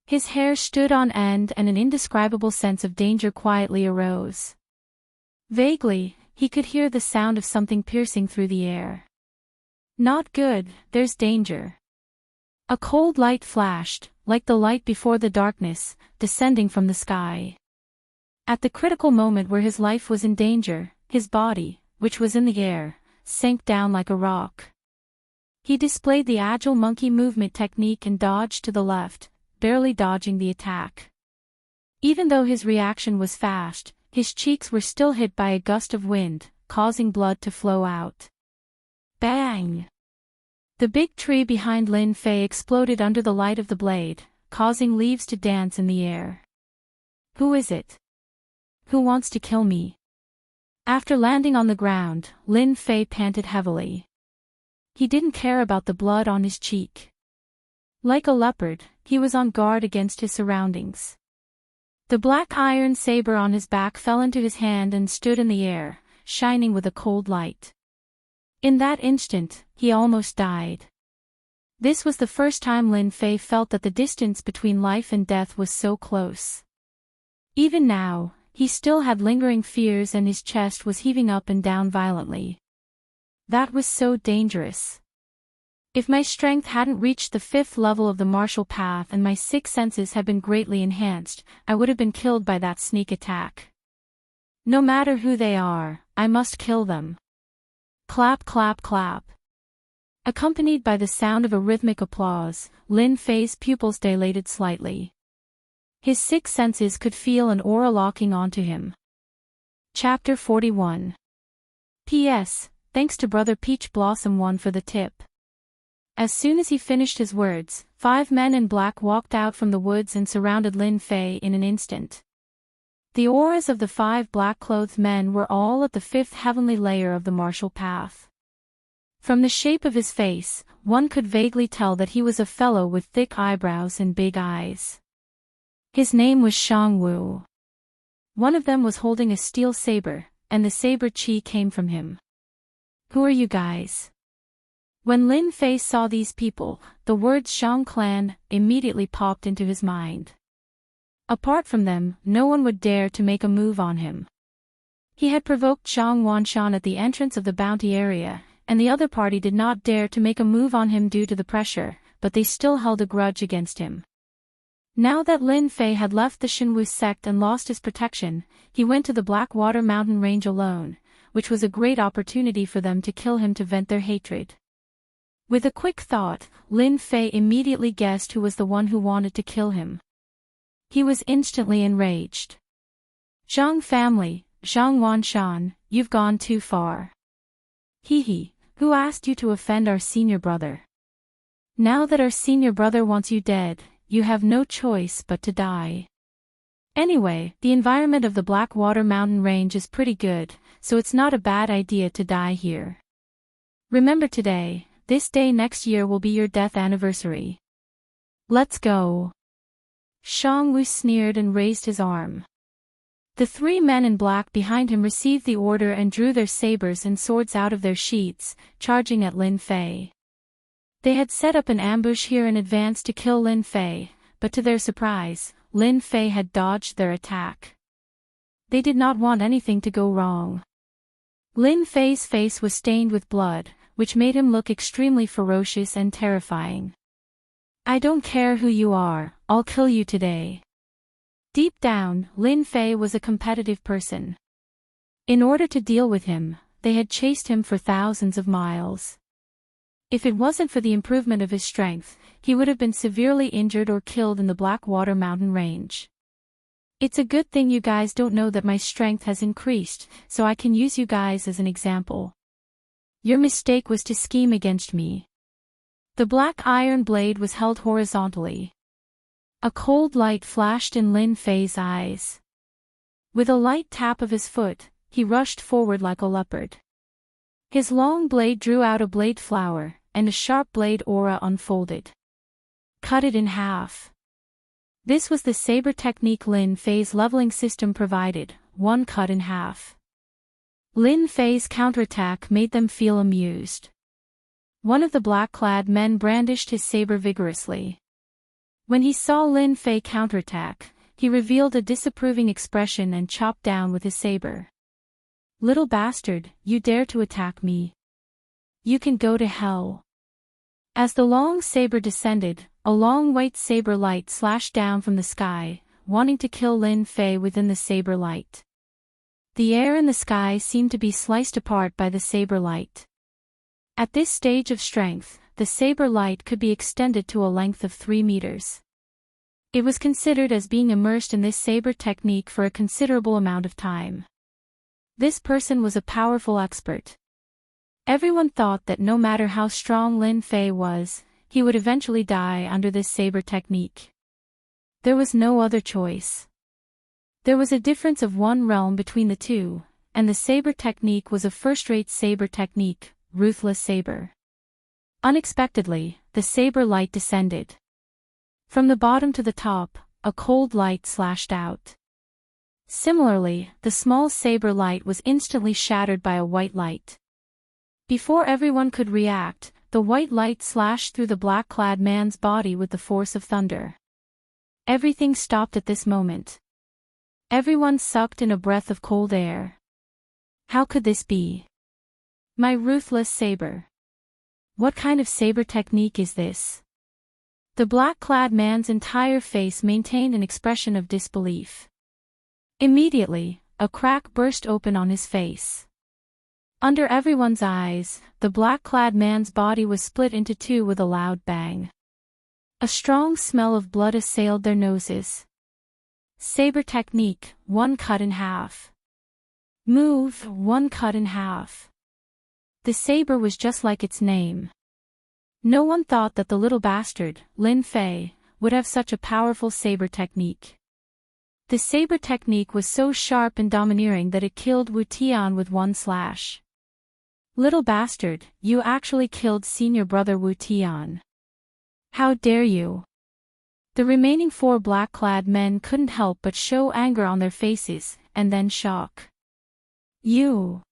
His hair stood on end and an indescribable sense of danger quietly arose. Vaguely, he could hear the sound of something piercing through the air. Not good, there's danger. A cold light flashed, like the light before the darkness, descending from the sky. At the critical moment where his life was in danger, his body, which was in the air, sank down like a rock. He displayed the agile monkey movement technique and dodged to the left, barely dodging the attack. Even though his reaction was fast, his cheeks were still hit by a gust of wind, causing blood to flow out. Bang! The big tree behind Lin Fei exploded under the light of the blade, causing leaves to dance in the air. Who is it? Who wants to kill me? After landing on the ground, Lin Fei panted heavily. He didn't care about the blood on his cheek. Like a leopard, he was on guard against his surroundings. The black iron saber on his back fell into his hand and stood in the air, shining with a cold light. In that instant, he almost died. This was the first time Lin Fei felt that the distance between life and death was so close. Even now, he still had lingering fears and his chest was heaving up and down violently. That was so dangerous. If my strength hadn't reached the 5th level of the martial path and my 6 senses had been greatly enhanced, I would have been killed by that sneak attack. No matter who they are, I must kill them. Clap clap clap. Accompanied by the sound of a rhythmic applause, Lin Fei's pupils dilated slightly. His 6 senses could feel an aura locking onto him. Chapter 41. P.S. Thanks to Brother Peach Blossom 1 for the tip. As soon as he finished his words, 5 men in black walked out from the woods and surrounded Lin Fei in an instant. The auras of the 5 black-clothed men were all at the 5th heavenly layer of the martial path. From the shape of his face, one could vaguely tell that he was a fellow with thick eyebrows and big eyes. His name was Shangwu. One of them was holding a steel saber, and the saber chi came from him. Who are you guys? When Lin Fei saw these people, the words Shang clan immediately popped into his mind. Apart from them, no one would dare to make a move on him. He had provoked Zhang Wanshan at the entrance of the bounty area, and the other party did not dare to make a move on him due to the pressure, but they still held a grudge against him. Now that Lin Fei had left the Xinwu sect and lost his protection, he went to the Blackwater Mountain Range alone, which was a great opportunity for them to kill him to vent their hatred. With a quick thought, Lin Fei immediately guessed who was the one who wanted to kill him. He was instantly enraged. Zhang family, Zhang Wanshan, you've gone too far. Hee, who asked you to offend our senior brother? Now that our senior brother wants you dead, you have no choice but to die. Anyway, the environment of the Blackwater Mountain Range is pretty good, so it's not a bad idea to die here. Remember today, this day next year will be your death anniversary. Let's go. Shang Wu sneered and raised his arm. The 3 men in black behind him received the order and drew their sabers and swords out of their sheaths, charging at Lin Fei. They had set up an ambush here in advance to kill Lin Fei, but to their surprise, Lin Fei had dodged their attack. They did not want anything to go wrong. Lin Fei's face was stained with blood, which made him look extremely ferocious and terrifying. I don't care who you are, I'll kill you today. Deep down, Lin Fei was a competitive person. In order to deal with him, they had chased him for thousands of miles. If it wasn't for the improvement of his strength, he would have been severely injured or killed in the Blackwater Mountain Range. It's a good thing you guys don't know that my strength has increased, so I can use you guys as an example. Your mistake was to scheme against me. The black iron blade was held horizontally. A cold light flashed in Lin Fei's eyes. With a light tap of his foot, he rushed forward like a leopard. His long blade drew out a blade flower, and a sharp blade aura unfolded. Cut it in half. This was the saber technique Lin Fei's leveling system provided, one cut in half. Lin Fei's counterattack made them feel amused. One of the black-clad men brandished his saber vigorously. When he saw Lin Fei counterattack, he revealed a disapproving expression and chopped down with his saber. Little bastard, you dare to attack me? You can go to hell. As the long saber descended, a long white saber light slashed down from the sky, wanting to kill Lin Fei within the saber light. The air and the sky seemed to be sliced apart by the saber light. At this stage of strength, the saber light could be extended to a length of 3 meters. It was considered as being immersed in this saber technique for a considerable amount of time. This person was a powerful expert. Everyone thought that no matter how strong Lin Fei was, he would eventually die under this saber technique. There was no other choice. There was a difference of one realm between the two, and the saber technique was a first-rate saber technique, ruthless saber. Unexpectedly, the saber light descended. From the bottom to the top, a cold light slashed out. Similarly, the small saber light was instantly shattered by a white light. Before everyone could react, the white light slashed through the black-clad man's body with the force of thunder. Everything stopped at this moment. Everyone sucked in a breath of cold air. How could this be? My ruthless saber. What kind of saber technique is this? The black-clad man's entire face maintained an expression of disbelief. Immediately, a crack burst open on his face. Under everyone's eyes, the black-clad man's body was split into two with a loud bang. A strong smell of blood assailed their noses. Saber technique, one cut in half. Move, one cut in half. The saber was just like its name. No one thought that the little bastard, Lin Fei, would have such a powerful saber technique. The saber technique was so sharp and domineering that it killed Wuxian with one slash. Little bastard, you actually killed senior brother Wuxian. How dare you? The remaining four black-clad men couldn't help but show anger on their faces, and then shock. You!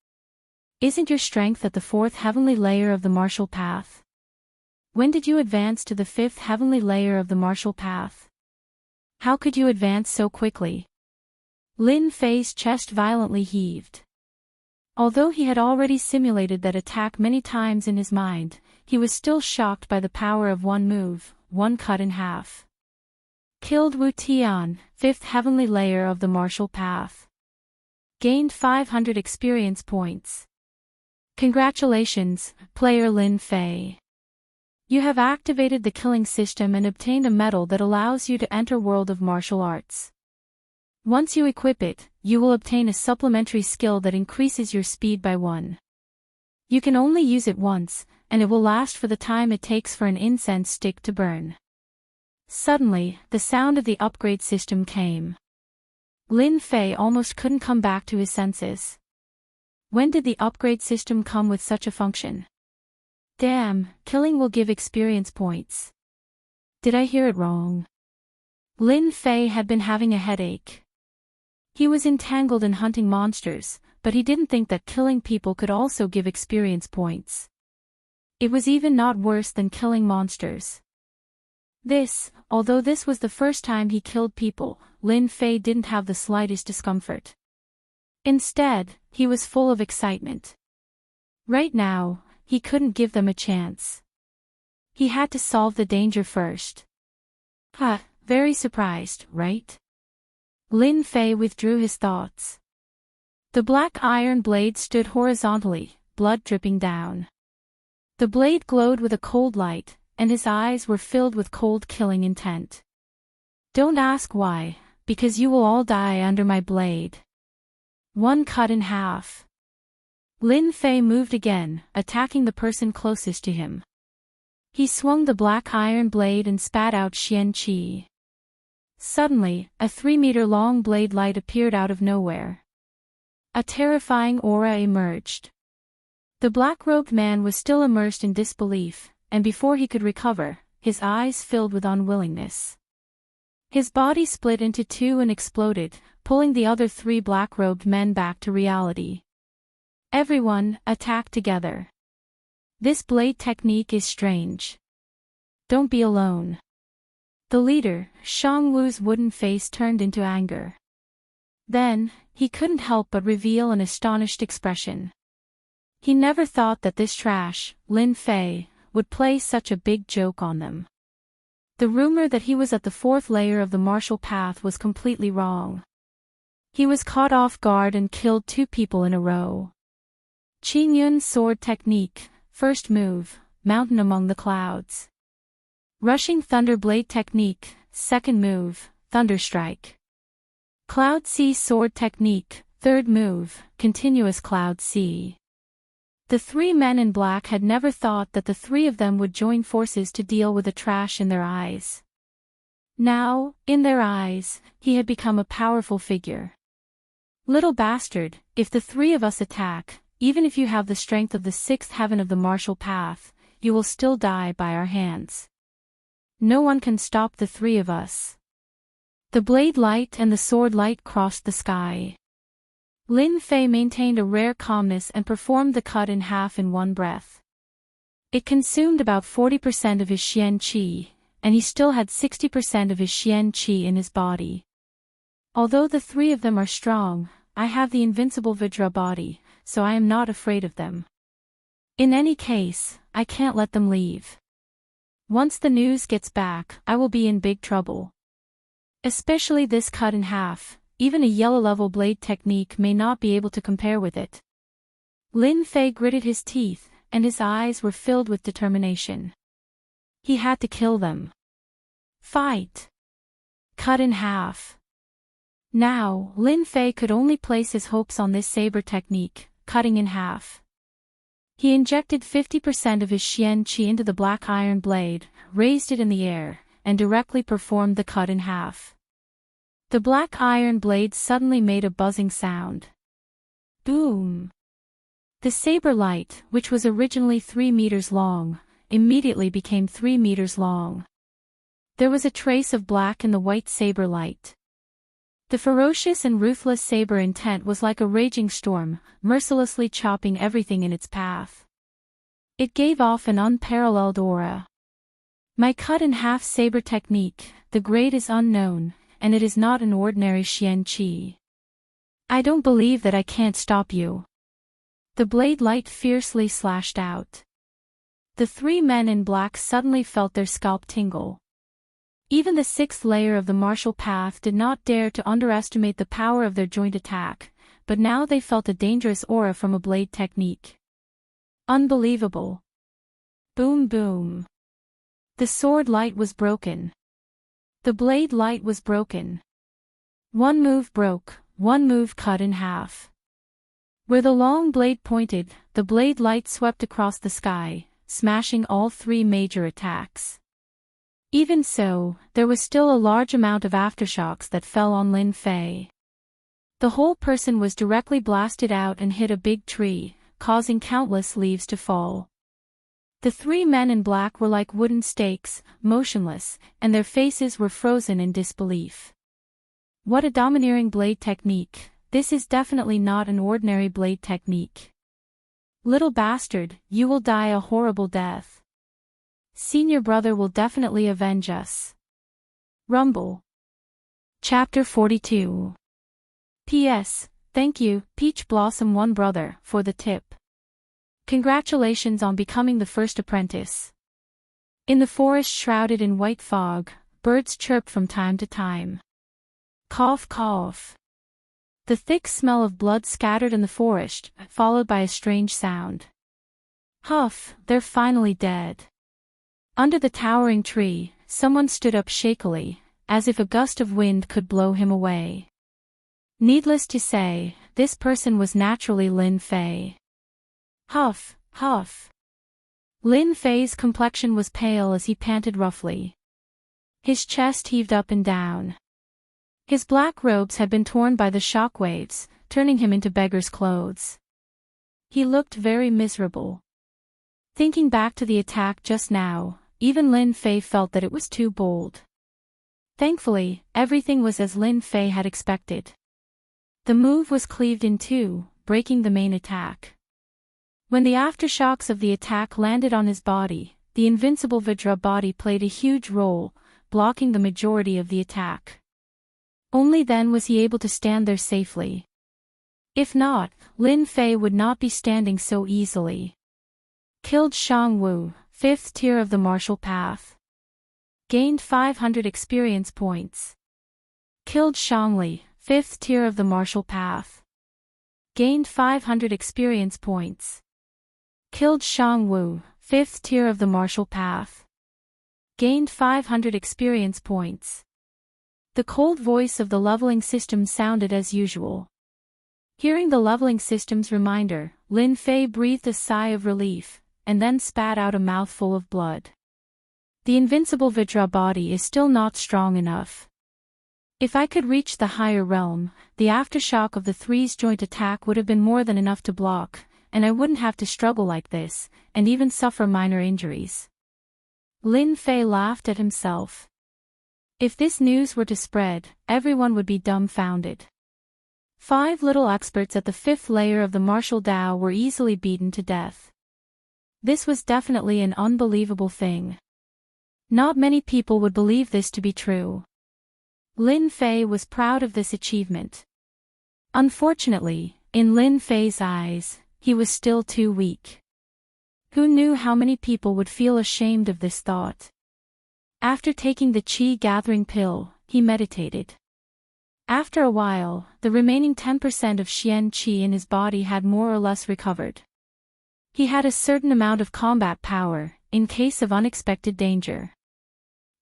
Isn't your strength at the fourth heavenly layer of the martial path? When did you advance to the fifth heavenly layer of the martial path? How could you advance so quickly? Lin Fei's chest violently heaved. Although he had already simulated that attack many times in his mind, he was still shocked by the power of one move, one cut in half. Killed Wuxian, fifth heavenly layer of the martial path. Gained 500 experience points. Congratulations, player Lin Fei. You have activated the killing system and obtained a medal that allows you to enter world of martial arts. Once you equip it, you will obtain a supplementary skill that increases your speed by 1. You can only use it once, and it will last for the time it takes for an incense stick to burn. Suddenly, the sound of the upgrade system came. Lin Fei almost couldn't come back to his senses. When did the upgrade system come with such a function? Damn, killing will give experience points. Did I hear it wrong? Lin Fei had been having a headache. He was entangled in hunting monsters, but he didn't think that killing people could also give experience points. It was even not worse than killing monsters. Although this was the first time he killed people, Lin Fei didn't have the slightest discomfort. Instead, he was full of excitement. Right now, he couldn't give them a chance. He had to solve the danger first. Very surprised, right? Lin Fei withdrew his thoughts. The black iron blade stood horizontally, blood dripping down. The blade glowed with a cold light, and his eyes were filled with cold killing intent. Don't ask why, because you will all die under my blade. One cut in half. Lin Fei moved again, attacking the person closest to him. He swung the black iron blade and spat out Xian Qi. Suddenly, a 3-meter-long blade light appeared out of nowhere. A terrifying aura emerged. The black-robed man was still immersed in disbelief, and before he could recover, his eyes filled with unwillingness. His body split into two and exploded, pulling the other 3 black-robed men back to reality. Everyone, attack together. This blade technique is strange. Don't be alone. The leader, Shang Wu's wooden face turned into anger. Then, he couldn't help but reveal an astonished expression. He never thought that this trash, Lin Fei, would play such a big joke on them. The rumor that he was at the 4th layer of the martial path was completely wrong. He was caught off guard and killed 2 people in a row. Qingyun's sword technique, first move, mountain among the clouds. Rushing thunder blade technique, second move, Thunderstrike. Cloud C sword technique, third move, continuous Cloud C. The three men in black had never thought that the three of them would join forces to deal with the trash in their eyes. Now, in their eyes, he had become a powerful figure. Little bastard, if the three of us attack, even if you have the strength of the sixth heaven of the martial path, you will still die by our hands. No one can stop the three of us. The blade light and the sword light crossed the sky. Lin Fei maintained a rare calmness and performed the cut in half in one breath. It consumed about 40% of his Xian Qi, and he still had 60% of his Xian Qi in his body. Although the three of them are strong, I have the invincible Vajra body, so I am not afraid of them. In any case, I can't let them leave. Once the news gets back, I will be in big trouble. Especially this cut in half. Even a yellow-level blade technique may not be able to compare with it. Lin Fei gritted his teeth, and his eyes were filled with determination. He had to kill them. Fight! Cut in half. Now, Lin Fei could only place his hopes on this saber technique, cutting in half. He injected 50% of his Xian Qi into the black iron blade, raised it in the air, and directly performed the cut in half. The black iron blade suddenly made a buzzing sound. Boom! The saber light, which was originally 3 meters long, immediately became 3 meters long. There was a trace of black in the white saber light. The ferocious and ruthless saber intent was like a raging storm, mercilessly chopping everything in its path. It gave off an unparalleled aura. My cut-in-half saber technique, the grade is unknown, and it is not an ordinary Xian Qi. I don't believe that I can't stop you. The blade light fiercely slashed out. The three men in black suddenly felt their scalp tingle. Even the sixth layer of the martial path did not dare to underestimate the power of their joint attack, but now they felt a dangerous aura from a blade technique. Unbelievable. Boom boom. The sword light was broken. The blade light was broken. One move broke, one move cut in half. Where the long blade pointed, the blade light swept across the sky, smashing all three major attacks. Even so, there was still a large amount of aftershocks that fell on Lin Fei. The whole person was directly blasted out and hit a big tree, causing countless leaves to fall. The three men in black were like wooden stakes, motionless, and their faces were frozen in disbelief. What a domineering blade technique! This is definitely not an ordinary blade technique. Little bastard, you will die a horrible death. Senior brother will definitely avenge us. Rumble. Chapter 42. P.S. Thank you, Peach Blossom 1 brother, for the tip. Congratulations on becoming the first apprentice. In the forest shrouded in white fog, birds chirped from time to time. Cough cough. The thick smell of blood scattered in the forest, followed by a strange sound. Huff, they're finally dead. Under the towering tree, someone stood up shakily, as if a gust of wind could blow him away. Needless to say, this person was naturally Lin Fei. Huff, huff. Lin Fei's complexion was pale as he panted roughly. His chest heaved up and down. His black robes had been torn by the shockwaves, turning him into beggar's clothes. He looked very miserable. Thinking back to the attack just now, even Lin Fei felt that it was too bold. Thankfully, everything was as Lin Fei had expected. The move was cleaved in two, breaking the main attack. When the aftershocks of the attack landed on his body, the invincible Vajra body played a huge role, blocking the majority of the attack. Only then was he able to stand there safely. If not, Lin Fei would not be standing so easily. Killed Shang Wu, 5th tier of the martial path. Gained 500 experience points. Killed Shang Li, 5th tier of the martial path. Gained 500 experience points. Killed Shang Wu, 5th tier of the martial path. Gained 500 experience points. The cold voice of the leveling system sounded as usual. Hearing the leveling system's reminder, Lin Fei breathed a sigh of relief, and then spat out a mouthful of blood. The invincible Vajra body is still not strong enough. If I could reach the higher realm, the aftershock of the three's joint attack would have been more than enough to block, and I wouldn't have to struggle like this, and even suffer minor injuries. Lin Fei laughed at himself. If this news were to spread, everyone would be dumbfounded. 5 little experts at the 5th layer of the martial Dao were easily beaten to death. This was definitely an unbelievable thing. Not many people would believe this to be true. Lin Fei was proud of this achievement. Unfortunately, in Lin Fei's eyes, he was still too weak. Who knew how many people would feel ashamed of this thought? After taking the qi-gathering pill, he meditated. After a while, the remaining 10% of Xian qi in his body had more or less recovered. He had a certain amount of combat power, in case of unexpected danger.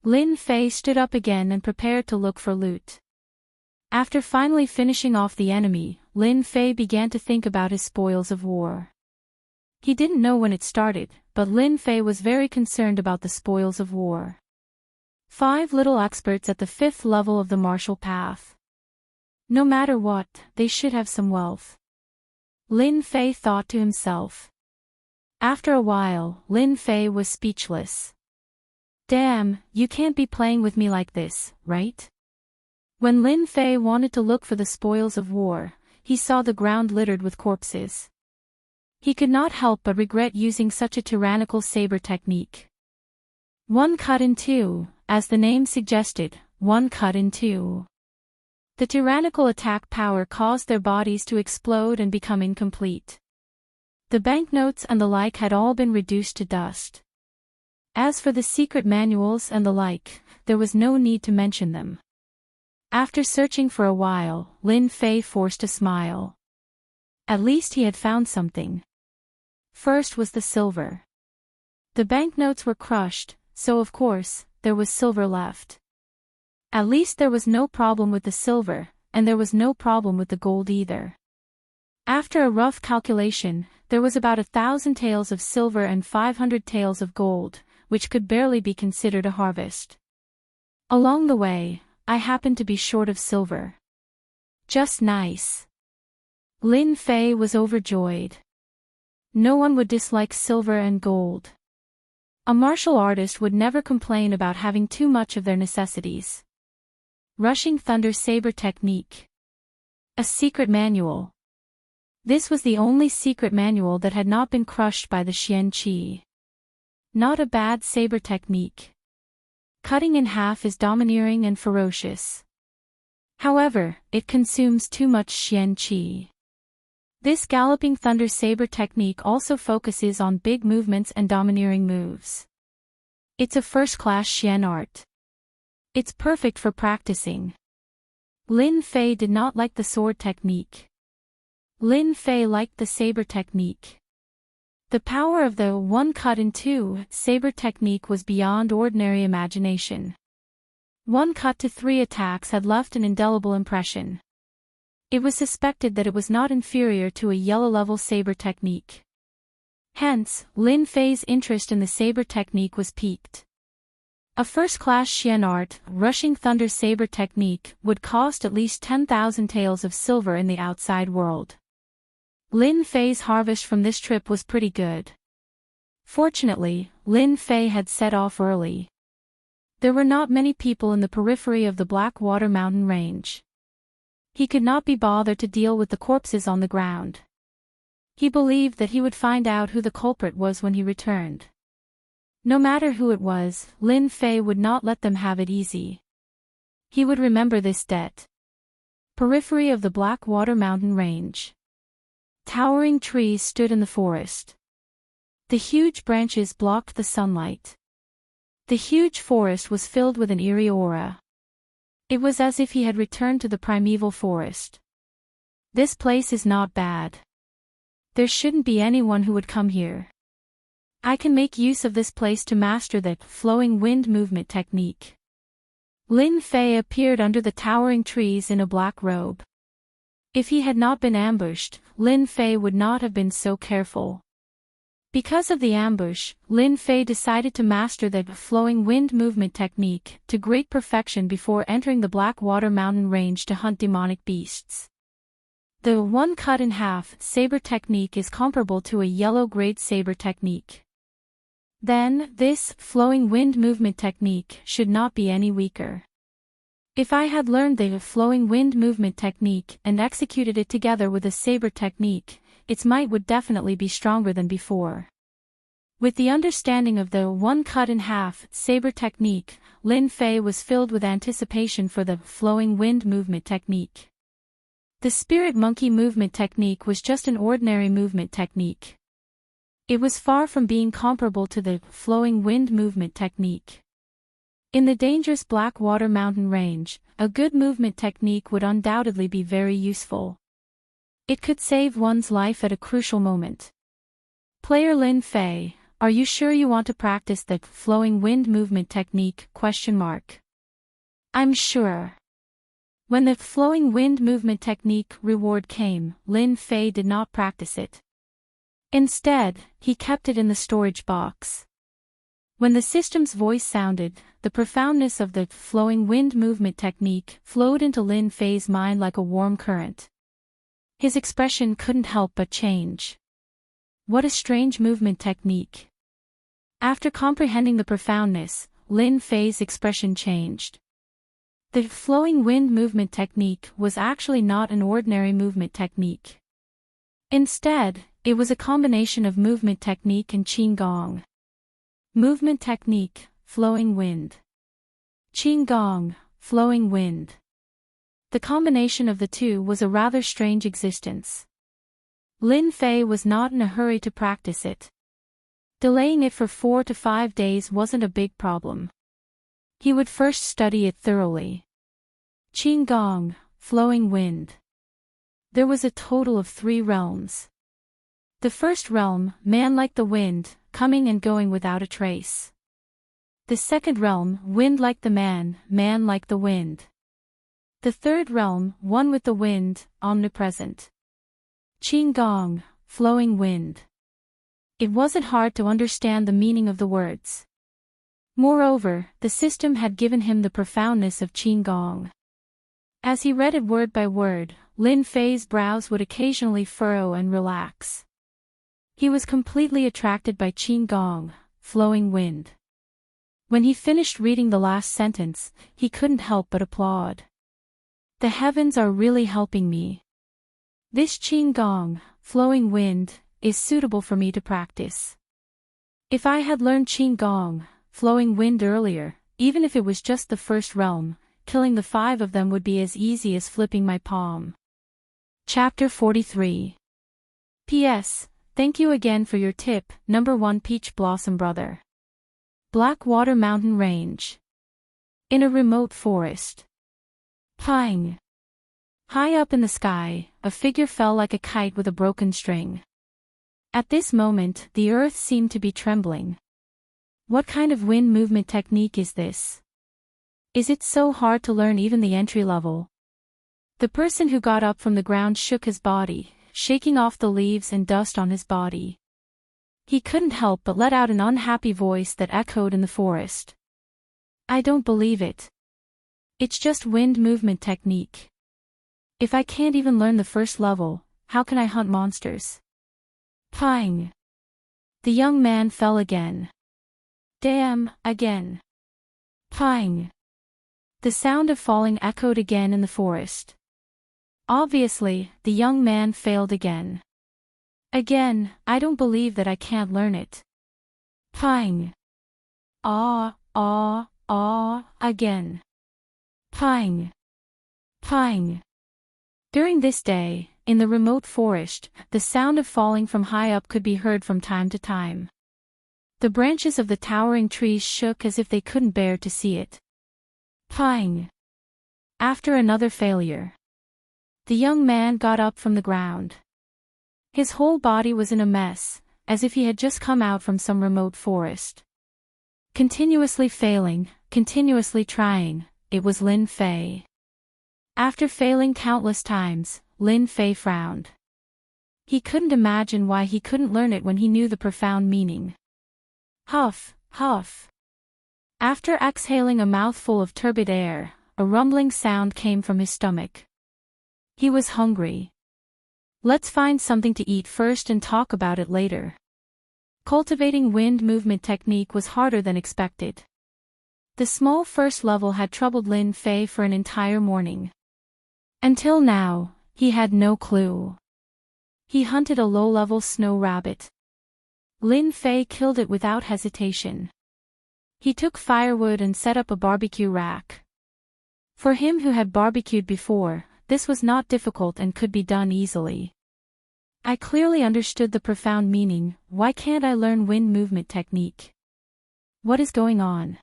Lin Fei stood up again and prepared to look for loot. After finally finishing off the enemy, Lin Fei began to think about his spoils of war. He didn't know when it started, but Lin Fei was very concerned about the spoils of war. 5 little experts at the 5th level of the martial path. No matter what, they should have some wealth. Lin Fei thought to himself. After a while, Lin Fei was speechless. Damn, you can't be playing with me like this, right? When Lin Fei wanted to look for the spoils of war, he saw the ground littered with corpses. He could not help but regret using such a tyrannical saber technique. One cut in two, as the name suggested, one cut in two. The tyrannical attack power caused their bodies to explode and become incomplete. The banknotes and the like had all been reduced to dust. As for the secret manuals and the like, there was no need to mention them. After searching for a while, Lin Fei forced a smile. At least he had found something. First was the silver. The banknotes were crushed, so of course, there was silver left. At least there was no problem with the silver, and there was no problem with the gold either. After a rough calculation, there was about 1,000 taels of silver and 500 taels of gold, which could barely be considered a harvest. Along the way, I happened to be short of silver. Just nice. Lin Fei was overjoyed. No one would dislike silver and gold. A martial artist would never complain about having too much of their necessities. Rushing Thunder Saber Technique. A secret manual. This was the only secret manual that had not been crushed by the Xian Qi. Not a bad saber technique. Cutting in half is domineering and ferocious. However, it consumes too much Xian Qi. This Galloping Thunder Saber technique also focuses on big movements and domineering moves. It's a first-class Xian art. It's perfect for practicing. Lin Fei did not like the sword technique. Lin Fei liked the saber technique. The power of the one cut in two saber technique was beyond ordinary imagination. 1 cut to 3 attacks had left an indelible impression. It was suspected that it was not inferior to a yellow-level saber technique. Hence, Lin Fei's interest in the saber technique was piqued. A first-class Xian art, Rushing Thunder Saber technique, would cost at least 10,000 taels of silver in the outside world. Lin Fei's harvest from this trip was pretty good. Fortunately, Lin Fei had set off early. There were not many people in the periphery of the Blackwater mountain range. He could not be bothered to deal with the corpses on the ground. He believed that he would find out who the culprit was when he returned. No matter who it was, Lin Fei would not let them have it easy. He would remember this debt. Periphery of the Blackwater mountain range. Towering trees stood in the forest. The huge branches blocked the sunlight. The huge forest was filled with an eerie aura. It was as if he had returned to the primeval forest. This place is not bad. There shouldn't be anyone who would come here. I can make use of this place to master the flowing wind movement technique. Lin Fei appeared under the towering trees in a black robe. If he had not been ambushed, Lin Fei would not have been so careful. Because of the ambush, Lin Fei decided to master the flowing wind movement technique to great perfection before entering the Blackwater Mountain range to hunt demonic beasts. The one cut in half saber technique is comparable to a yellow-grade saber technique. Then, this flowing wind movement technique should not be any weaker. If I had learned the flowing wind movement technique and executed it together with a saber technique, its might would definitely be stronger than before. With the understanding of the one cut in half saber technique, Lin Fei was filled with anticipation for the flowing wind movement technique. The spirit monkey movement technique was just an ordinary movement technique. It was far from being comparable to the flowing wind movement technique. In the dangerous Blackwater Mountain range, a good movement technique would undoubtedly be very useful. It could save one's life at a crucial moment. Player Lin Fei, are you sure you want to practice the flowing wind movement technique? I'm sure. When the flowing wind movement technique reward came, Lin Fei did not practice it. Instead, he kept it in the storage box. When the system's voice sounded, the profoundness of the flowing wind movement technique flowed into Lin Fei's mind like a warm current. His expression couldn't help but change. What a strange movement technique. After comprehending the profoundness, Lin Fei's expression changed. The flowing wind movement technique was actually not an ordinary movement technique. Instead, it was a combination of movement technique and Qigong. Movement technique, flowing wind. Qigong, flowing wind. The combination of the two was a rather strange existence. Lin Fei was not in a hurry to practice it. Delaying it for 4 to 5 days wasn't a big problem. He would first study it thoroughly. Qigong, flowing wind. There was a total of 3 realms. The first realm, man like the wind, coming and going without a trace. The second realm, wind like the man like the wind. The third realm, one with the wind, omnipresent. Qigong, flowing wind. It wasn't hard to understand the meaning of the words. Moreover, the system had given him the profoundness of Qigong. As he read it word by word, Lin Fei's brows would occasionally furrow and relax. He was completely attracted by Qigong, flowing wind. When he finished reading the last sentence, he couldn't help but applaud. The heavens are really helping me. This Qigong, flowing wind, is suitable for me to practice. If I had learned Qigong, flowing wind earlier, even if it was just the first realm, killing the 5 of them would be as easy as flipping my palm. Chapter 43. P.S. Thank you again for your tip, number 1 Peach Blossom Brother. Blackwater Mountain Range. In a remote forest. Ping. High up in the sky, a figure fell like a kite with a broken string. At this moment, the earth seemed to be trembling. What kind of wind movement technique is this? Is it so hard to learn even the entry level? The person who got up from the ground shook his body, shaking off the leaves and dust on his body. He couldn't help but let out an unhappy voice that echoed in the forest. I don't believe it. It's just wind movement technique. If I can't even learn the first level, how can I hunt monsters? Ping. The young man fell again. Damn, again. Ping. The sound of falling echoed again in the forest. Obviously, the young man failed again. Again, I don't believe that I can't learn it. Ping. Again. Ping. Ping. During this day, in the remote forest, the sound of falling from high up could be heard from time to time. The branches of the towering trees shook as if they couldn't bear to see it. Ping. After another failure. The young man got up from the ground. His whole body was in a mess, as if he had just come out from some remote forest. Continuously failing, continuously trying, it was Lin Fei. After failing countless times, Lin Fei frowned. He couldn't imagine why he couldn't learn it when he knew the profound meaning. Huff, huff. After exhaling a mouthful of turbid air, a rumbling sound came from his stomach. He was hungry. Let's find something to eat first and talk about it later. Cultivating wind movement technique was harder than expected. The small first level had troubled Lin Fei for an entire morning. Until now, he had no clue. He hunted a low-level snow rabbit. Lin Fei killed it without hesitation. He took firewood and set up a barbecue rack. For him who had barbecued before, this was not difficult and could be done easily. I clearly understood the profound meaning. Why can't I learn wind movement technique? What is going on?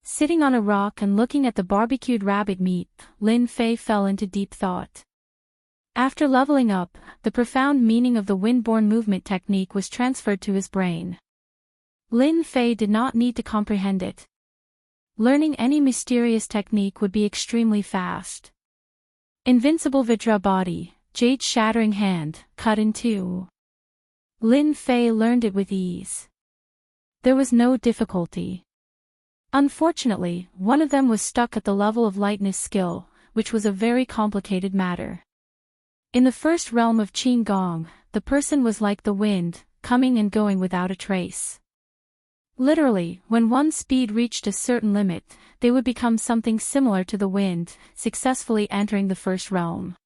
Sitting on a rock and looking at the barbecued rabbit meat, Lin Fei fell into deep thought. After leveling up, the profound meaning of the wind-borne movement technique was transferred to his brain. Lin Fei did not need to comprehend it. Learning any mysterious technique would be extremely fast. Invincible Vajra body, jade shattering hand, cut in two. Lin Fei learned it with ease. There was no difficulty. Unfortunately, one of them was stuck at the level of lightness skill, which was a very complicated matter. In the first realm of Qin Gong, the person was like the wind, coming and going without a trace. Literally, when one's speed reached a certain limit, they would become something similar to the wind, successfully entering the first realm.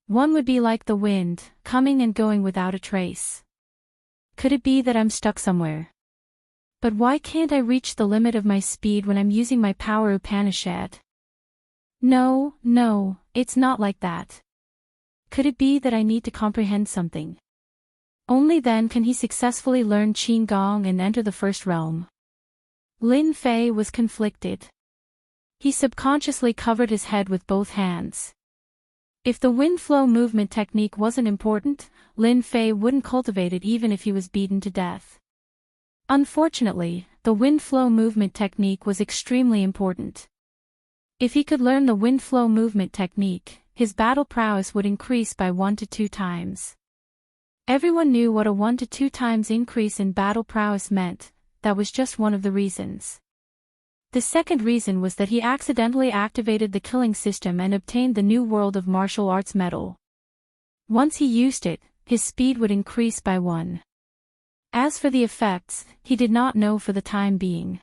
One would be like the wind, coming and going without a trace. Could it be that I'm stuck somewhere? But why can't I reach the limit of my speed when I'm using my power Upanishad? No, it's not like that. Could it be that I need to comprehend something? Only then can he successfully learn Qin Gong and enter the first realm. Lin Fei was conflicted. He subconsciously covered his head with both hands. If the wind flow movement technique wasn't important, Lin Fei wouldn't cultivate it even if he was beaten to death. Unfortunately, the wind flow movement technique was extremely important. If he could learn the wind flow movement technique, his battle prowess would increase by 1 to 2 times. Everyone knew what a 1 to 2 times increase in battle prowess meant. That was just one of the reasons. The second reason was that he accidentally activated the killing system and obtained the New World of Martial Arts medal. Once he used it, his speed would increase by 1. As for the effects, he did not know for the time being.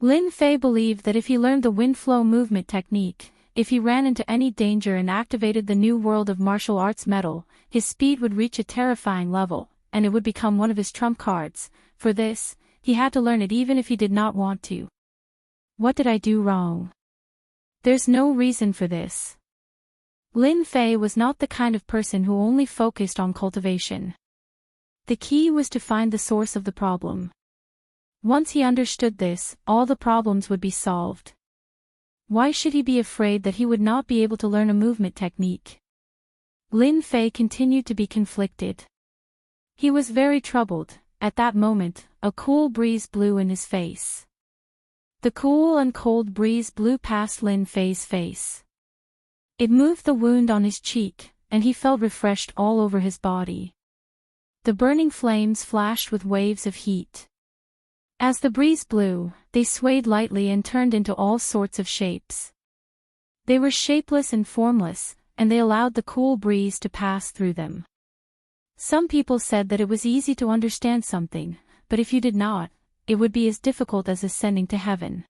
Lin Fei believed that if he learned the wind flow movement technique, if he ran into any danger and activated the New World of Martial Arts medal, his speed would reach a terrifying level, and it would become one of his trump cards. For this, he had to learn it even if he did not want to. What did I do wrong? There's no reason for this. Lin Fei was not the kind of person who only focused on cultivation. The key was to find the source of the problem. Once he understood this, all the problems would be solved. Why should he be afraid that he would not be able to learn a movement technique? Lin Fei continued to be conflicted. He was very troubled. At that moment, a cool breeze blew in his face. The cool and cold breeze blew past Lin Fei's face. It moved the wound on his cheek, and he felt refreshed all over his body. The burning flames flashed with waves of heat. As the breeze blew, they swayed lightly and turned into all sorts of shapes. They were shapeless and formless, and they allowed the cool breeze to pass through them. Some people said that it was easy to understand something, but if you did not, it would be as difficult as ascending to heaven.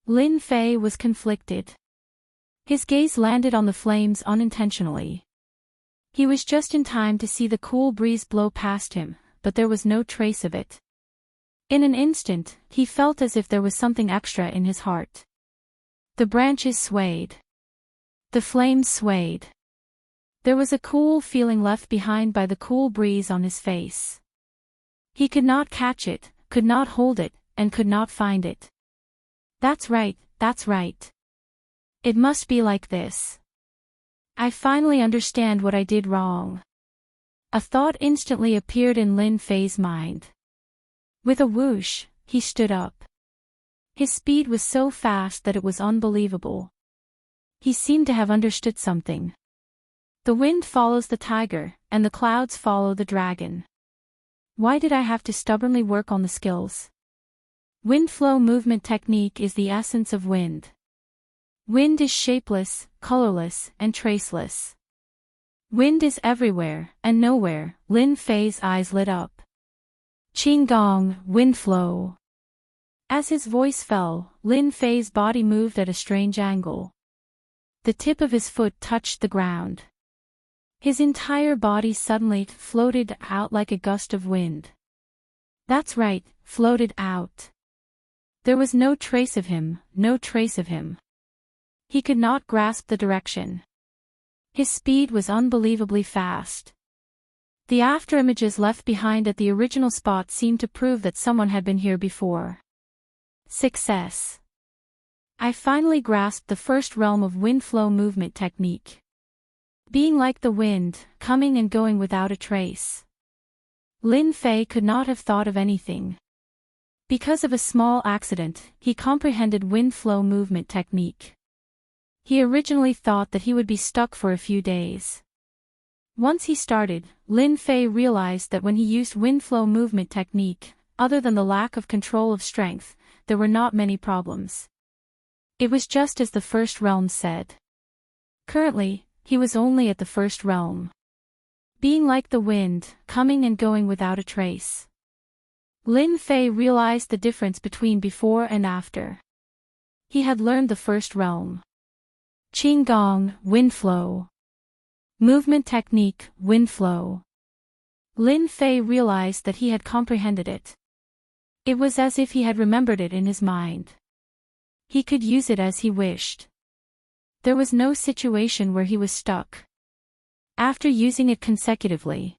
Lin Fei was conflicted. His gaze landed on the flames unintentionally. He was just in time to see the cool breeze blow past him, but there was no trace of it. In an instant, he felt as if there was something extra in his heart. The branches swayed. The flames swayed. There was a cool feeling left behind by the cool breeze on his face. He could not catch it, could not hold it, and could not find it. That's right. It must be like this. I finally understand what I did wrong. A thought instantly appeared in Lin Fei's mind. With a whoosh, he stood up. His speed was so fast that it was unbelievable. He seemed to have understood something. The wind follows the tiger, and the clouds follow the dragon. Why did I have to stubbornly work on the skills? Wind flow movement technique is the essence of wind. Wind is shapeless, colorless, and traceless. Wind is everywhere, and nowhere. Lin Fei's eyes lit up. Qinggong, wind flow. As his voice fell, Lin Fei's body moved at a strange angle. The tip of his foot touched the ground. His entire body suddenly floated out like a gust of wind. That's right, floated out. There was no trace of him, no trace of him. He could not grasp the direction. His speed was unbelievably fast. The afterimages left behind at the original spot seemed to prove that someone had been here before. Success. I finally grasped the first realm of wind flow movement technique. Being like the wind, coming and going without a trace. Lin Fei could not have thought of anything. Because of a small accident, he comprehended wind flow movement technique. He originally thought that he would be stuck for a few days. Once he started, Lin Fei realized that when he used wind flow movement technique, other than the lack of control of strength, there were not many problems. It was just as the first realm said. Currently, he was only at the first realm. Being like the wind, coming and going without a trace. Lin Fei realized the difference between before and after. He had learned the first realm. Qinggong, wind flow. Movement technique, wind flow. Lin Fei realized that he had comprehended it. It was as if he had remembered it in his mind. He could use it as he wished. There was no situation where he was stuck. After using it consecutively,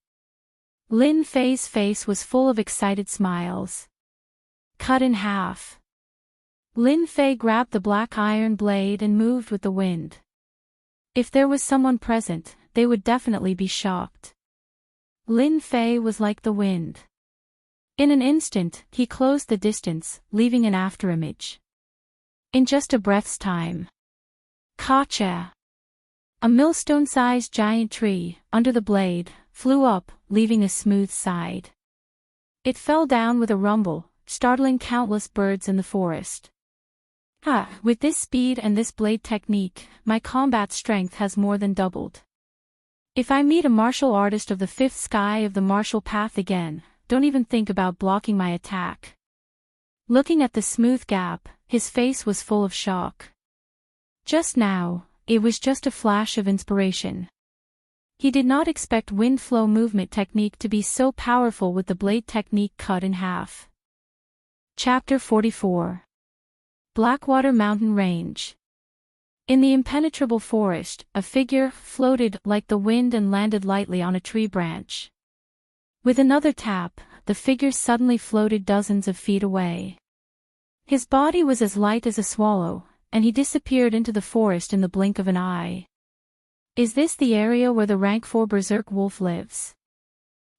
Lin Fei's face was full of excited smiles. Cut in half. Lin Fei grabbed the black iron blade and moved with the wind. If there was someone present, they would definitely be shocked. Lin Fei was like the wind. In an instant, he closed the distance, leaving an afterimage. In just a breath's time. Gotcha! A millstone-sized giant tree, under the blade, flew up, leaving a smooth side. It fell down with a rumble, startling countless birds in the forest. With this speed and this blade technique, my combat strength has more than doubled. If I meet a martial artist of the fifth sky of the martial path again, don't even think about blocking my attack. Looking at the smooth gap, his face was full of shock. Just now, it was just a flash of inspiration. He did not expect wind flow movement technique to be so powerful with the blade technique cut in half. Chapter 44. Blackwater Mountain Range. In the impenetrable forest, a figure floated like the wind and landed lightly on a tree branch. With another tap, the figure suddenly floated dozens of feet away. His body was as light as a swallow, and he disappeared into the forest in the blink of an eye. Is this the area where the rank 4 berserk wolf lives?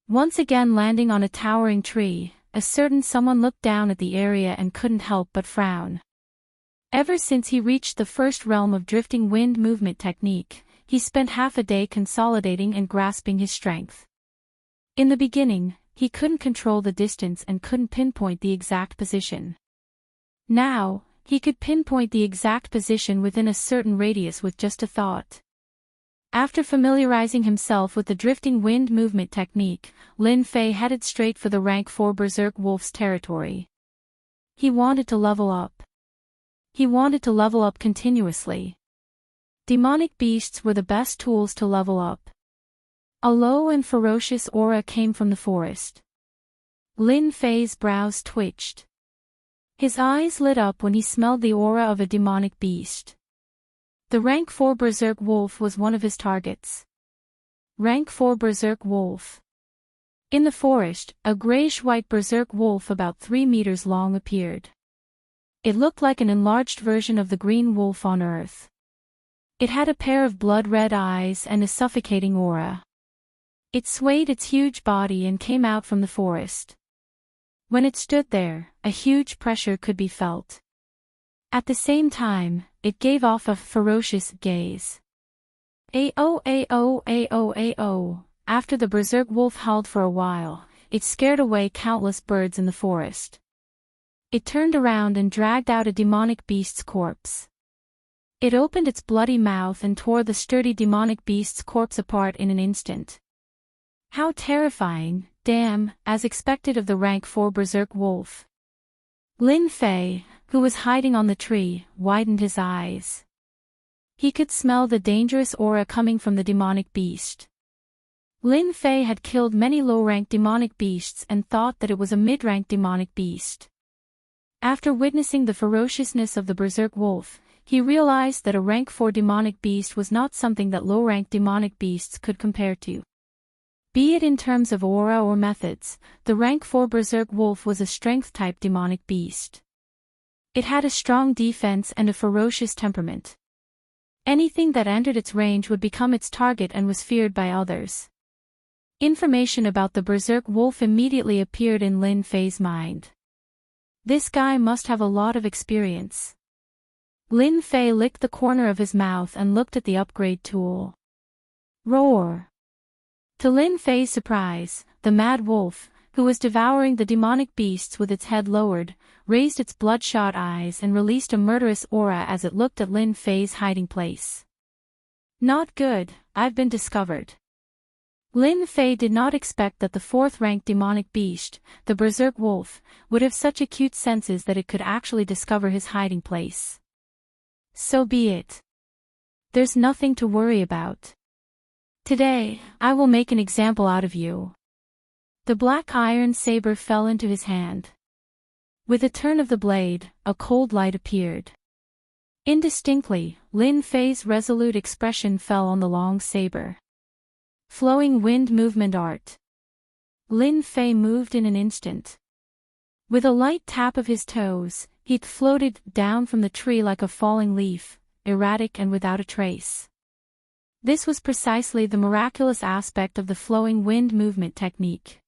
Once again landing on a towering tree, a certain someone looked down at the area and couldn't help but frown. Ever since he reached the first realm of drifting wind movement technique, he spent half a day consolidating and grasping his strength. In the beginning, he couldn't control the distance and couldn't pinpoint the exact position. Now, he could pinpoint the exact position within a certain radius with just a thought. After familiarizing himself with the drifting wind movement technique, Lin Fei headed straight for the rank 4 berserk wolf's territory. He wanted to level up. He wanted to level up continuously. Demonic beasts were the best tools to level up. A low and ferocious aura came from the forest. Lin Fei's brows twitched. His eyes lit up when he smelled the aura of a demonic beast. The rank 4 berserk wolf was one of his targets. Rank 4 berserk wolf. In the forest, a grayish-white berserk wolf about 3 meters long appeared. It looked like an enlarged version of the green wolf on Earth. It had a pair of blood-red eyes and a suffocating aura. It swayed its huge body and came out from the forest. When it stood there, a huge pressure could be felt. At the same time, it gave off a ferocious gaze. Ao ao ao ao. After the berserk wolf howled for a while, it scared away countless birds in the forest. It turned around and dragged out a demonic beast's corpse. It opened its bloody mouth and tore the sturdy demonic beast's corpse apart in an instant. How terrifying, damn, as expected of the rank 4 berserk wolf. Lin Fei, who was hiding on the tree, widened his eyes. He could smell the dangerous aura coming from the demonic beast. Lin Fei had killed many low-rank demonic beasts and thought that it was a mid-rank demonic beast. After witnessing the ferociousness of the berserk wolf, he realized that a rank 4 demonic beast was not something that low-rank demonic beasts could compare to. Be it in terms of aura or methods, the rank 4 berserk wolf was a strength-type demonic beast. It had a strong defense and a ferocious temperament. Anything that entered its range would become its target and was feared by others. Information about the berserk wolf immediately appeared in Lin Fei's mind. This guy must have a lot of experience. Lin Fei licked the corner of his mouth and looked at the upgrade tool. Roar! To Lin Fei's surprise, the mad wolf, who was devouring the demonic beasts with its head lowered, raised its bloodshot eyes and released a murderous aura as it looked at Lin Fei's hiding place. Not good, I've been discovered. Lin Fei did not expect that the 4th-ranked demonic beast, the berserk wolf, would have such acute senses that it could actually discover his hiding place. So be it. There's nothing to worry about. Today, I will make an example out of you. The black iron saber fell into his hand. With a turn of the blade, a cold light appeared. Indistinctly, Lin Fei's resolute expression fell on the long saber. Flowing wind movement art. Lin Fei moved in an instant. With a light tap of his toes, he floated down from the tree like a falling leaf, erratic and without a trace. This was precisely the miraculous aspect of the flowing wind movement technique.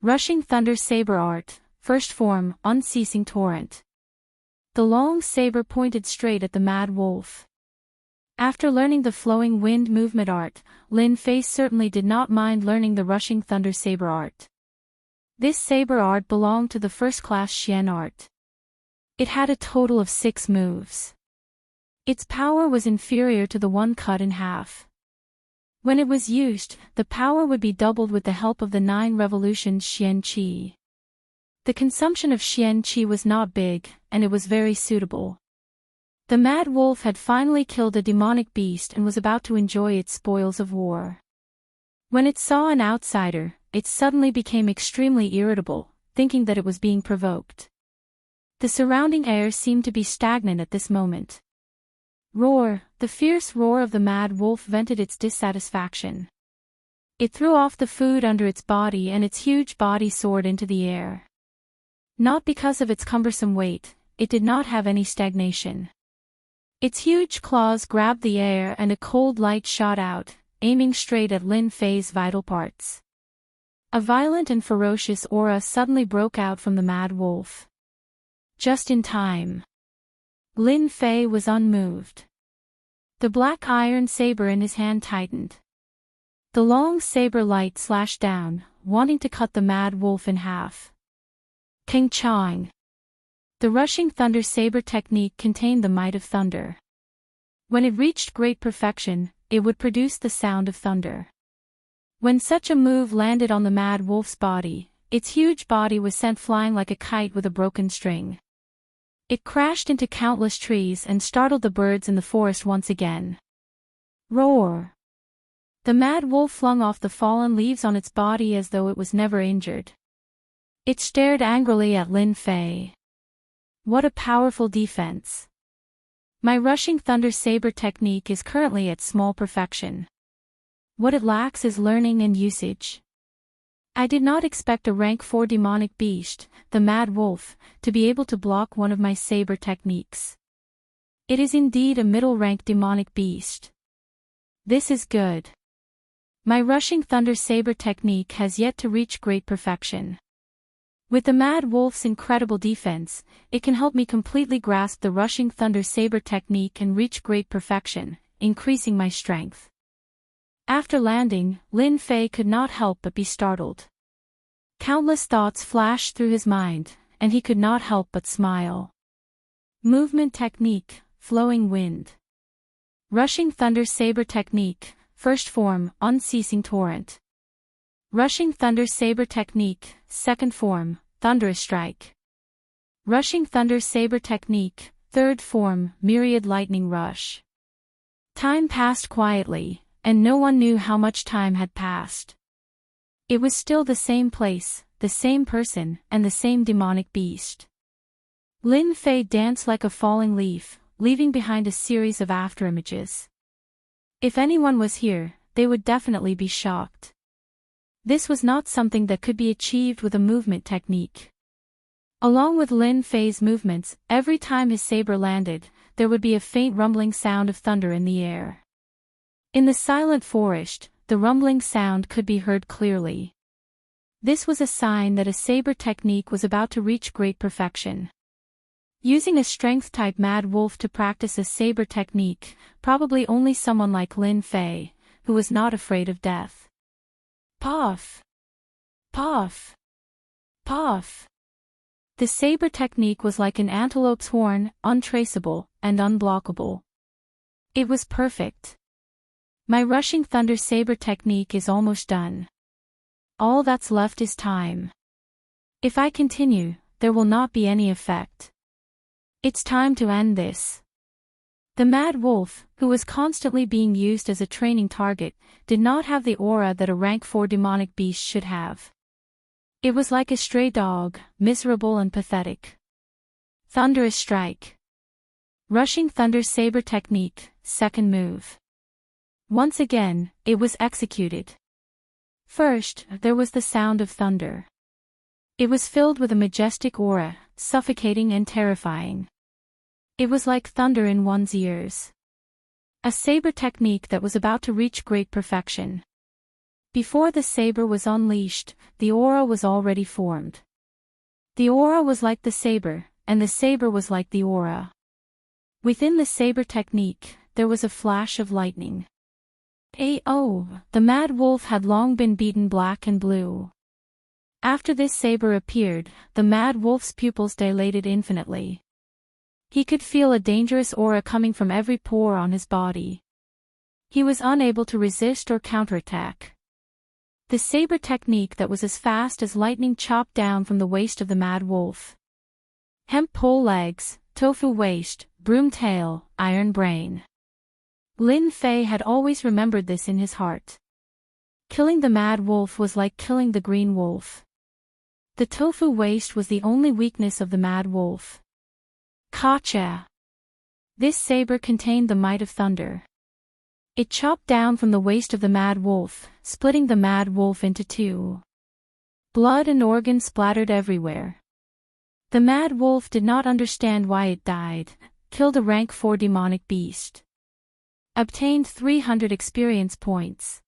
Rushing thunder saber art, first form, unceasing torrent. The long saber pointed straight at the mad wolf. After learning the flowing wind movement art, Lin Fei certainly did not mind learning the rushing thunder saber art. This saber art belonged to the first-class Xian art. It had a total of 6 moves. Its power was inferior to the one cut in half. When it was used, the power would be doubled with the help of the 9 revolutions Xian Qi. The consumption of Xian Qi was not big, and it was very suitable. The mad wolf had finally killed a demonic beast and was about to enjoy its spoils of war. When it saw an outsider, it suddenly became extremely irritable, thinking that it was being provoked. The surrounding air seemed to be stagnant at this moment. Roar! The fierce roar of the mad wolf vented its dissatisfaction. It threw off the food under its body and its huge body soared into the air. Not because of its cumbersome weight, it did not have any stagnation. Its huge claws grabbed the air and a cold light shot out, aiming straight at Lin Fei's vital parts. A violent and ferocious aura suddenly broke out from the mad wolf. Just in time. Lin Fei was unmoved. The black iron saber in his hand tightened. The long saber light slashed down, wanting to cut the mad wolf in half. King Chang. The rushing thunder saber technique contained the might of thunder. When it reached great perfection, it would produce the sound of thunder. When such a move landed on the mad wolf's body, its huge body was sent flying like a kite with a broken string. It crashed into countless trees and startled the birds in the forest once again. Roar! The mad wolf flung off the fallen leaves on its body as though it was never injured. It stared angrily at Lin Fei. What a powerful defense. My rushing thunder saber technique is currently at small perfection. What it lacks is learning and usage. I did not expect a rank 4 demonic beast, the mad wolf, to be able to block one of my saber techniques. It is indeed a middle rank demonic beast. This is good. My rushing thunder saber technique has yet to reach great perfection. With the Mad Wolf's incredible defense, it can help me completely grasp the rushing thunder saber technique and reach great perfection, increasing my strength. After landing, Lin Fei could not help but be startled. Countless thoughts flashed through his mind, and he could not help but smile. Movement technique, flowing wind. Rushing thunder saber technique, first form, unceasing torrent. Rushing thunder saber technique, second form, thunderous strike. Rushing thunder saber technique, third form, myriad lightning rush. Time passed quietly, and no one knew how much time had passed. It was still the same place, the same person, and the same demonic beast. Lin Fei danced like a falling leaf, leaving behind a series of afterimages. If anyone was here, they would definitely be shocked. This was not something that could be achieved with a movement technique. Along with Lin Fei's movements, every time his saber landed, there would be a faint rumbling sound of thunder in the air. In the silent forest, the rumbling sound could be heard clearly. This was a sign that a saber technique was about to reach great perfection. Using a strength-type Mad Wolf to practice a saber technique, probably only someone like Lin Fei, who was not afraid of death. Puff! Puff! Puff! The saber technique was like an antelope's horn, untraceable, and unblockable. It was perfect. My rushing thunder saber technique is almost done. All that's left is time. If I continue, there will not be any effect. It's time to end this. The Mad Wolf, who was constantly being used as a training target, did not have the aura that a rank 4 demonic beast should have. It was like a stray dog, miserable and pathetic. Thunderous strike. Rushing thunder saber technique, second move. Once again, it was executed. First, there was the sound of thunder. It was filled with a majestic aura, suffocating and terrifying. It was like thunder in one's ears. A saber technique that was about to reach great perfection. Before the saber was unleashed, the aura was already formed. The aura was like the saber, and the saber was like the aura. Within the saber technique, there was a flash of lightning. The Mad Wolf had long been beaten black and blue. After this saber appeared, the Mad Wolf's pupils dilated infinitely. He could feel a dangerous aura coming from every pore on his body. He was unable to resist or counterattack. The saber technique that was as fast as lightning chopped down from the waist of the Mad Wolf. Hemp pole legs, tofu waist, broom tail, iron brain. Lin Fei had always remembered this in his heart. Killing the Mad Wolf was like killing the Green Wolf. The tofu waist was the only weakness of the Mad Wolf. Gotcha! This saber contained the might of thunder. It chopped down from the waist of the Mad Wolf, splitting the Mad Wolf into two. Blood and organs splattered everywhere. The Mad Wolf did not understand why it died, killed a rank 4 demonic beast. Obtained 300 experience points.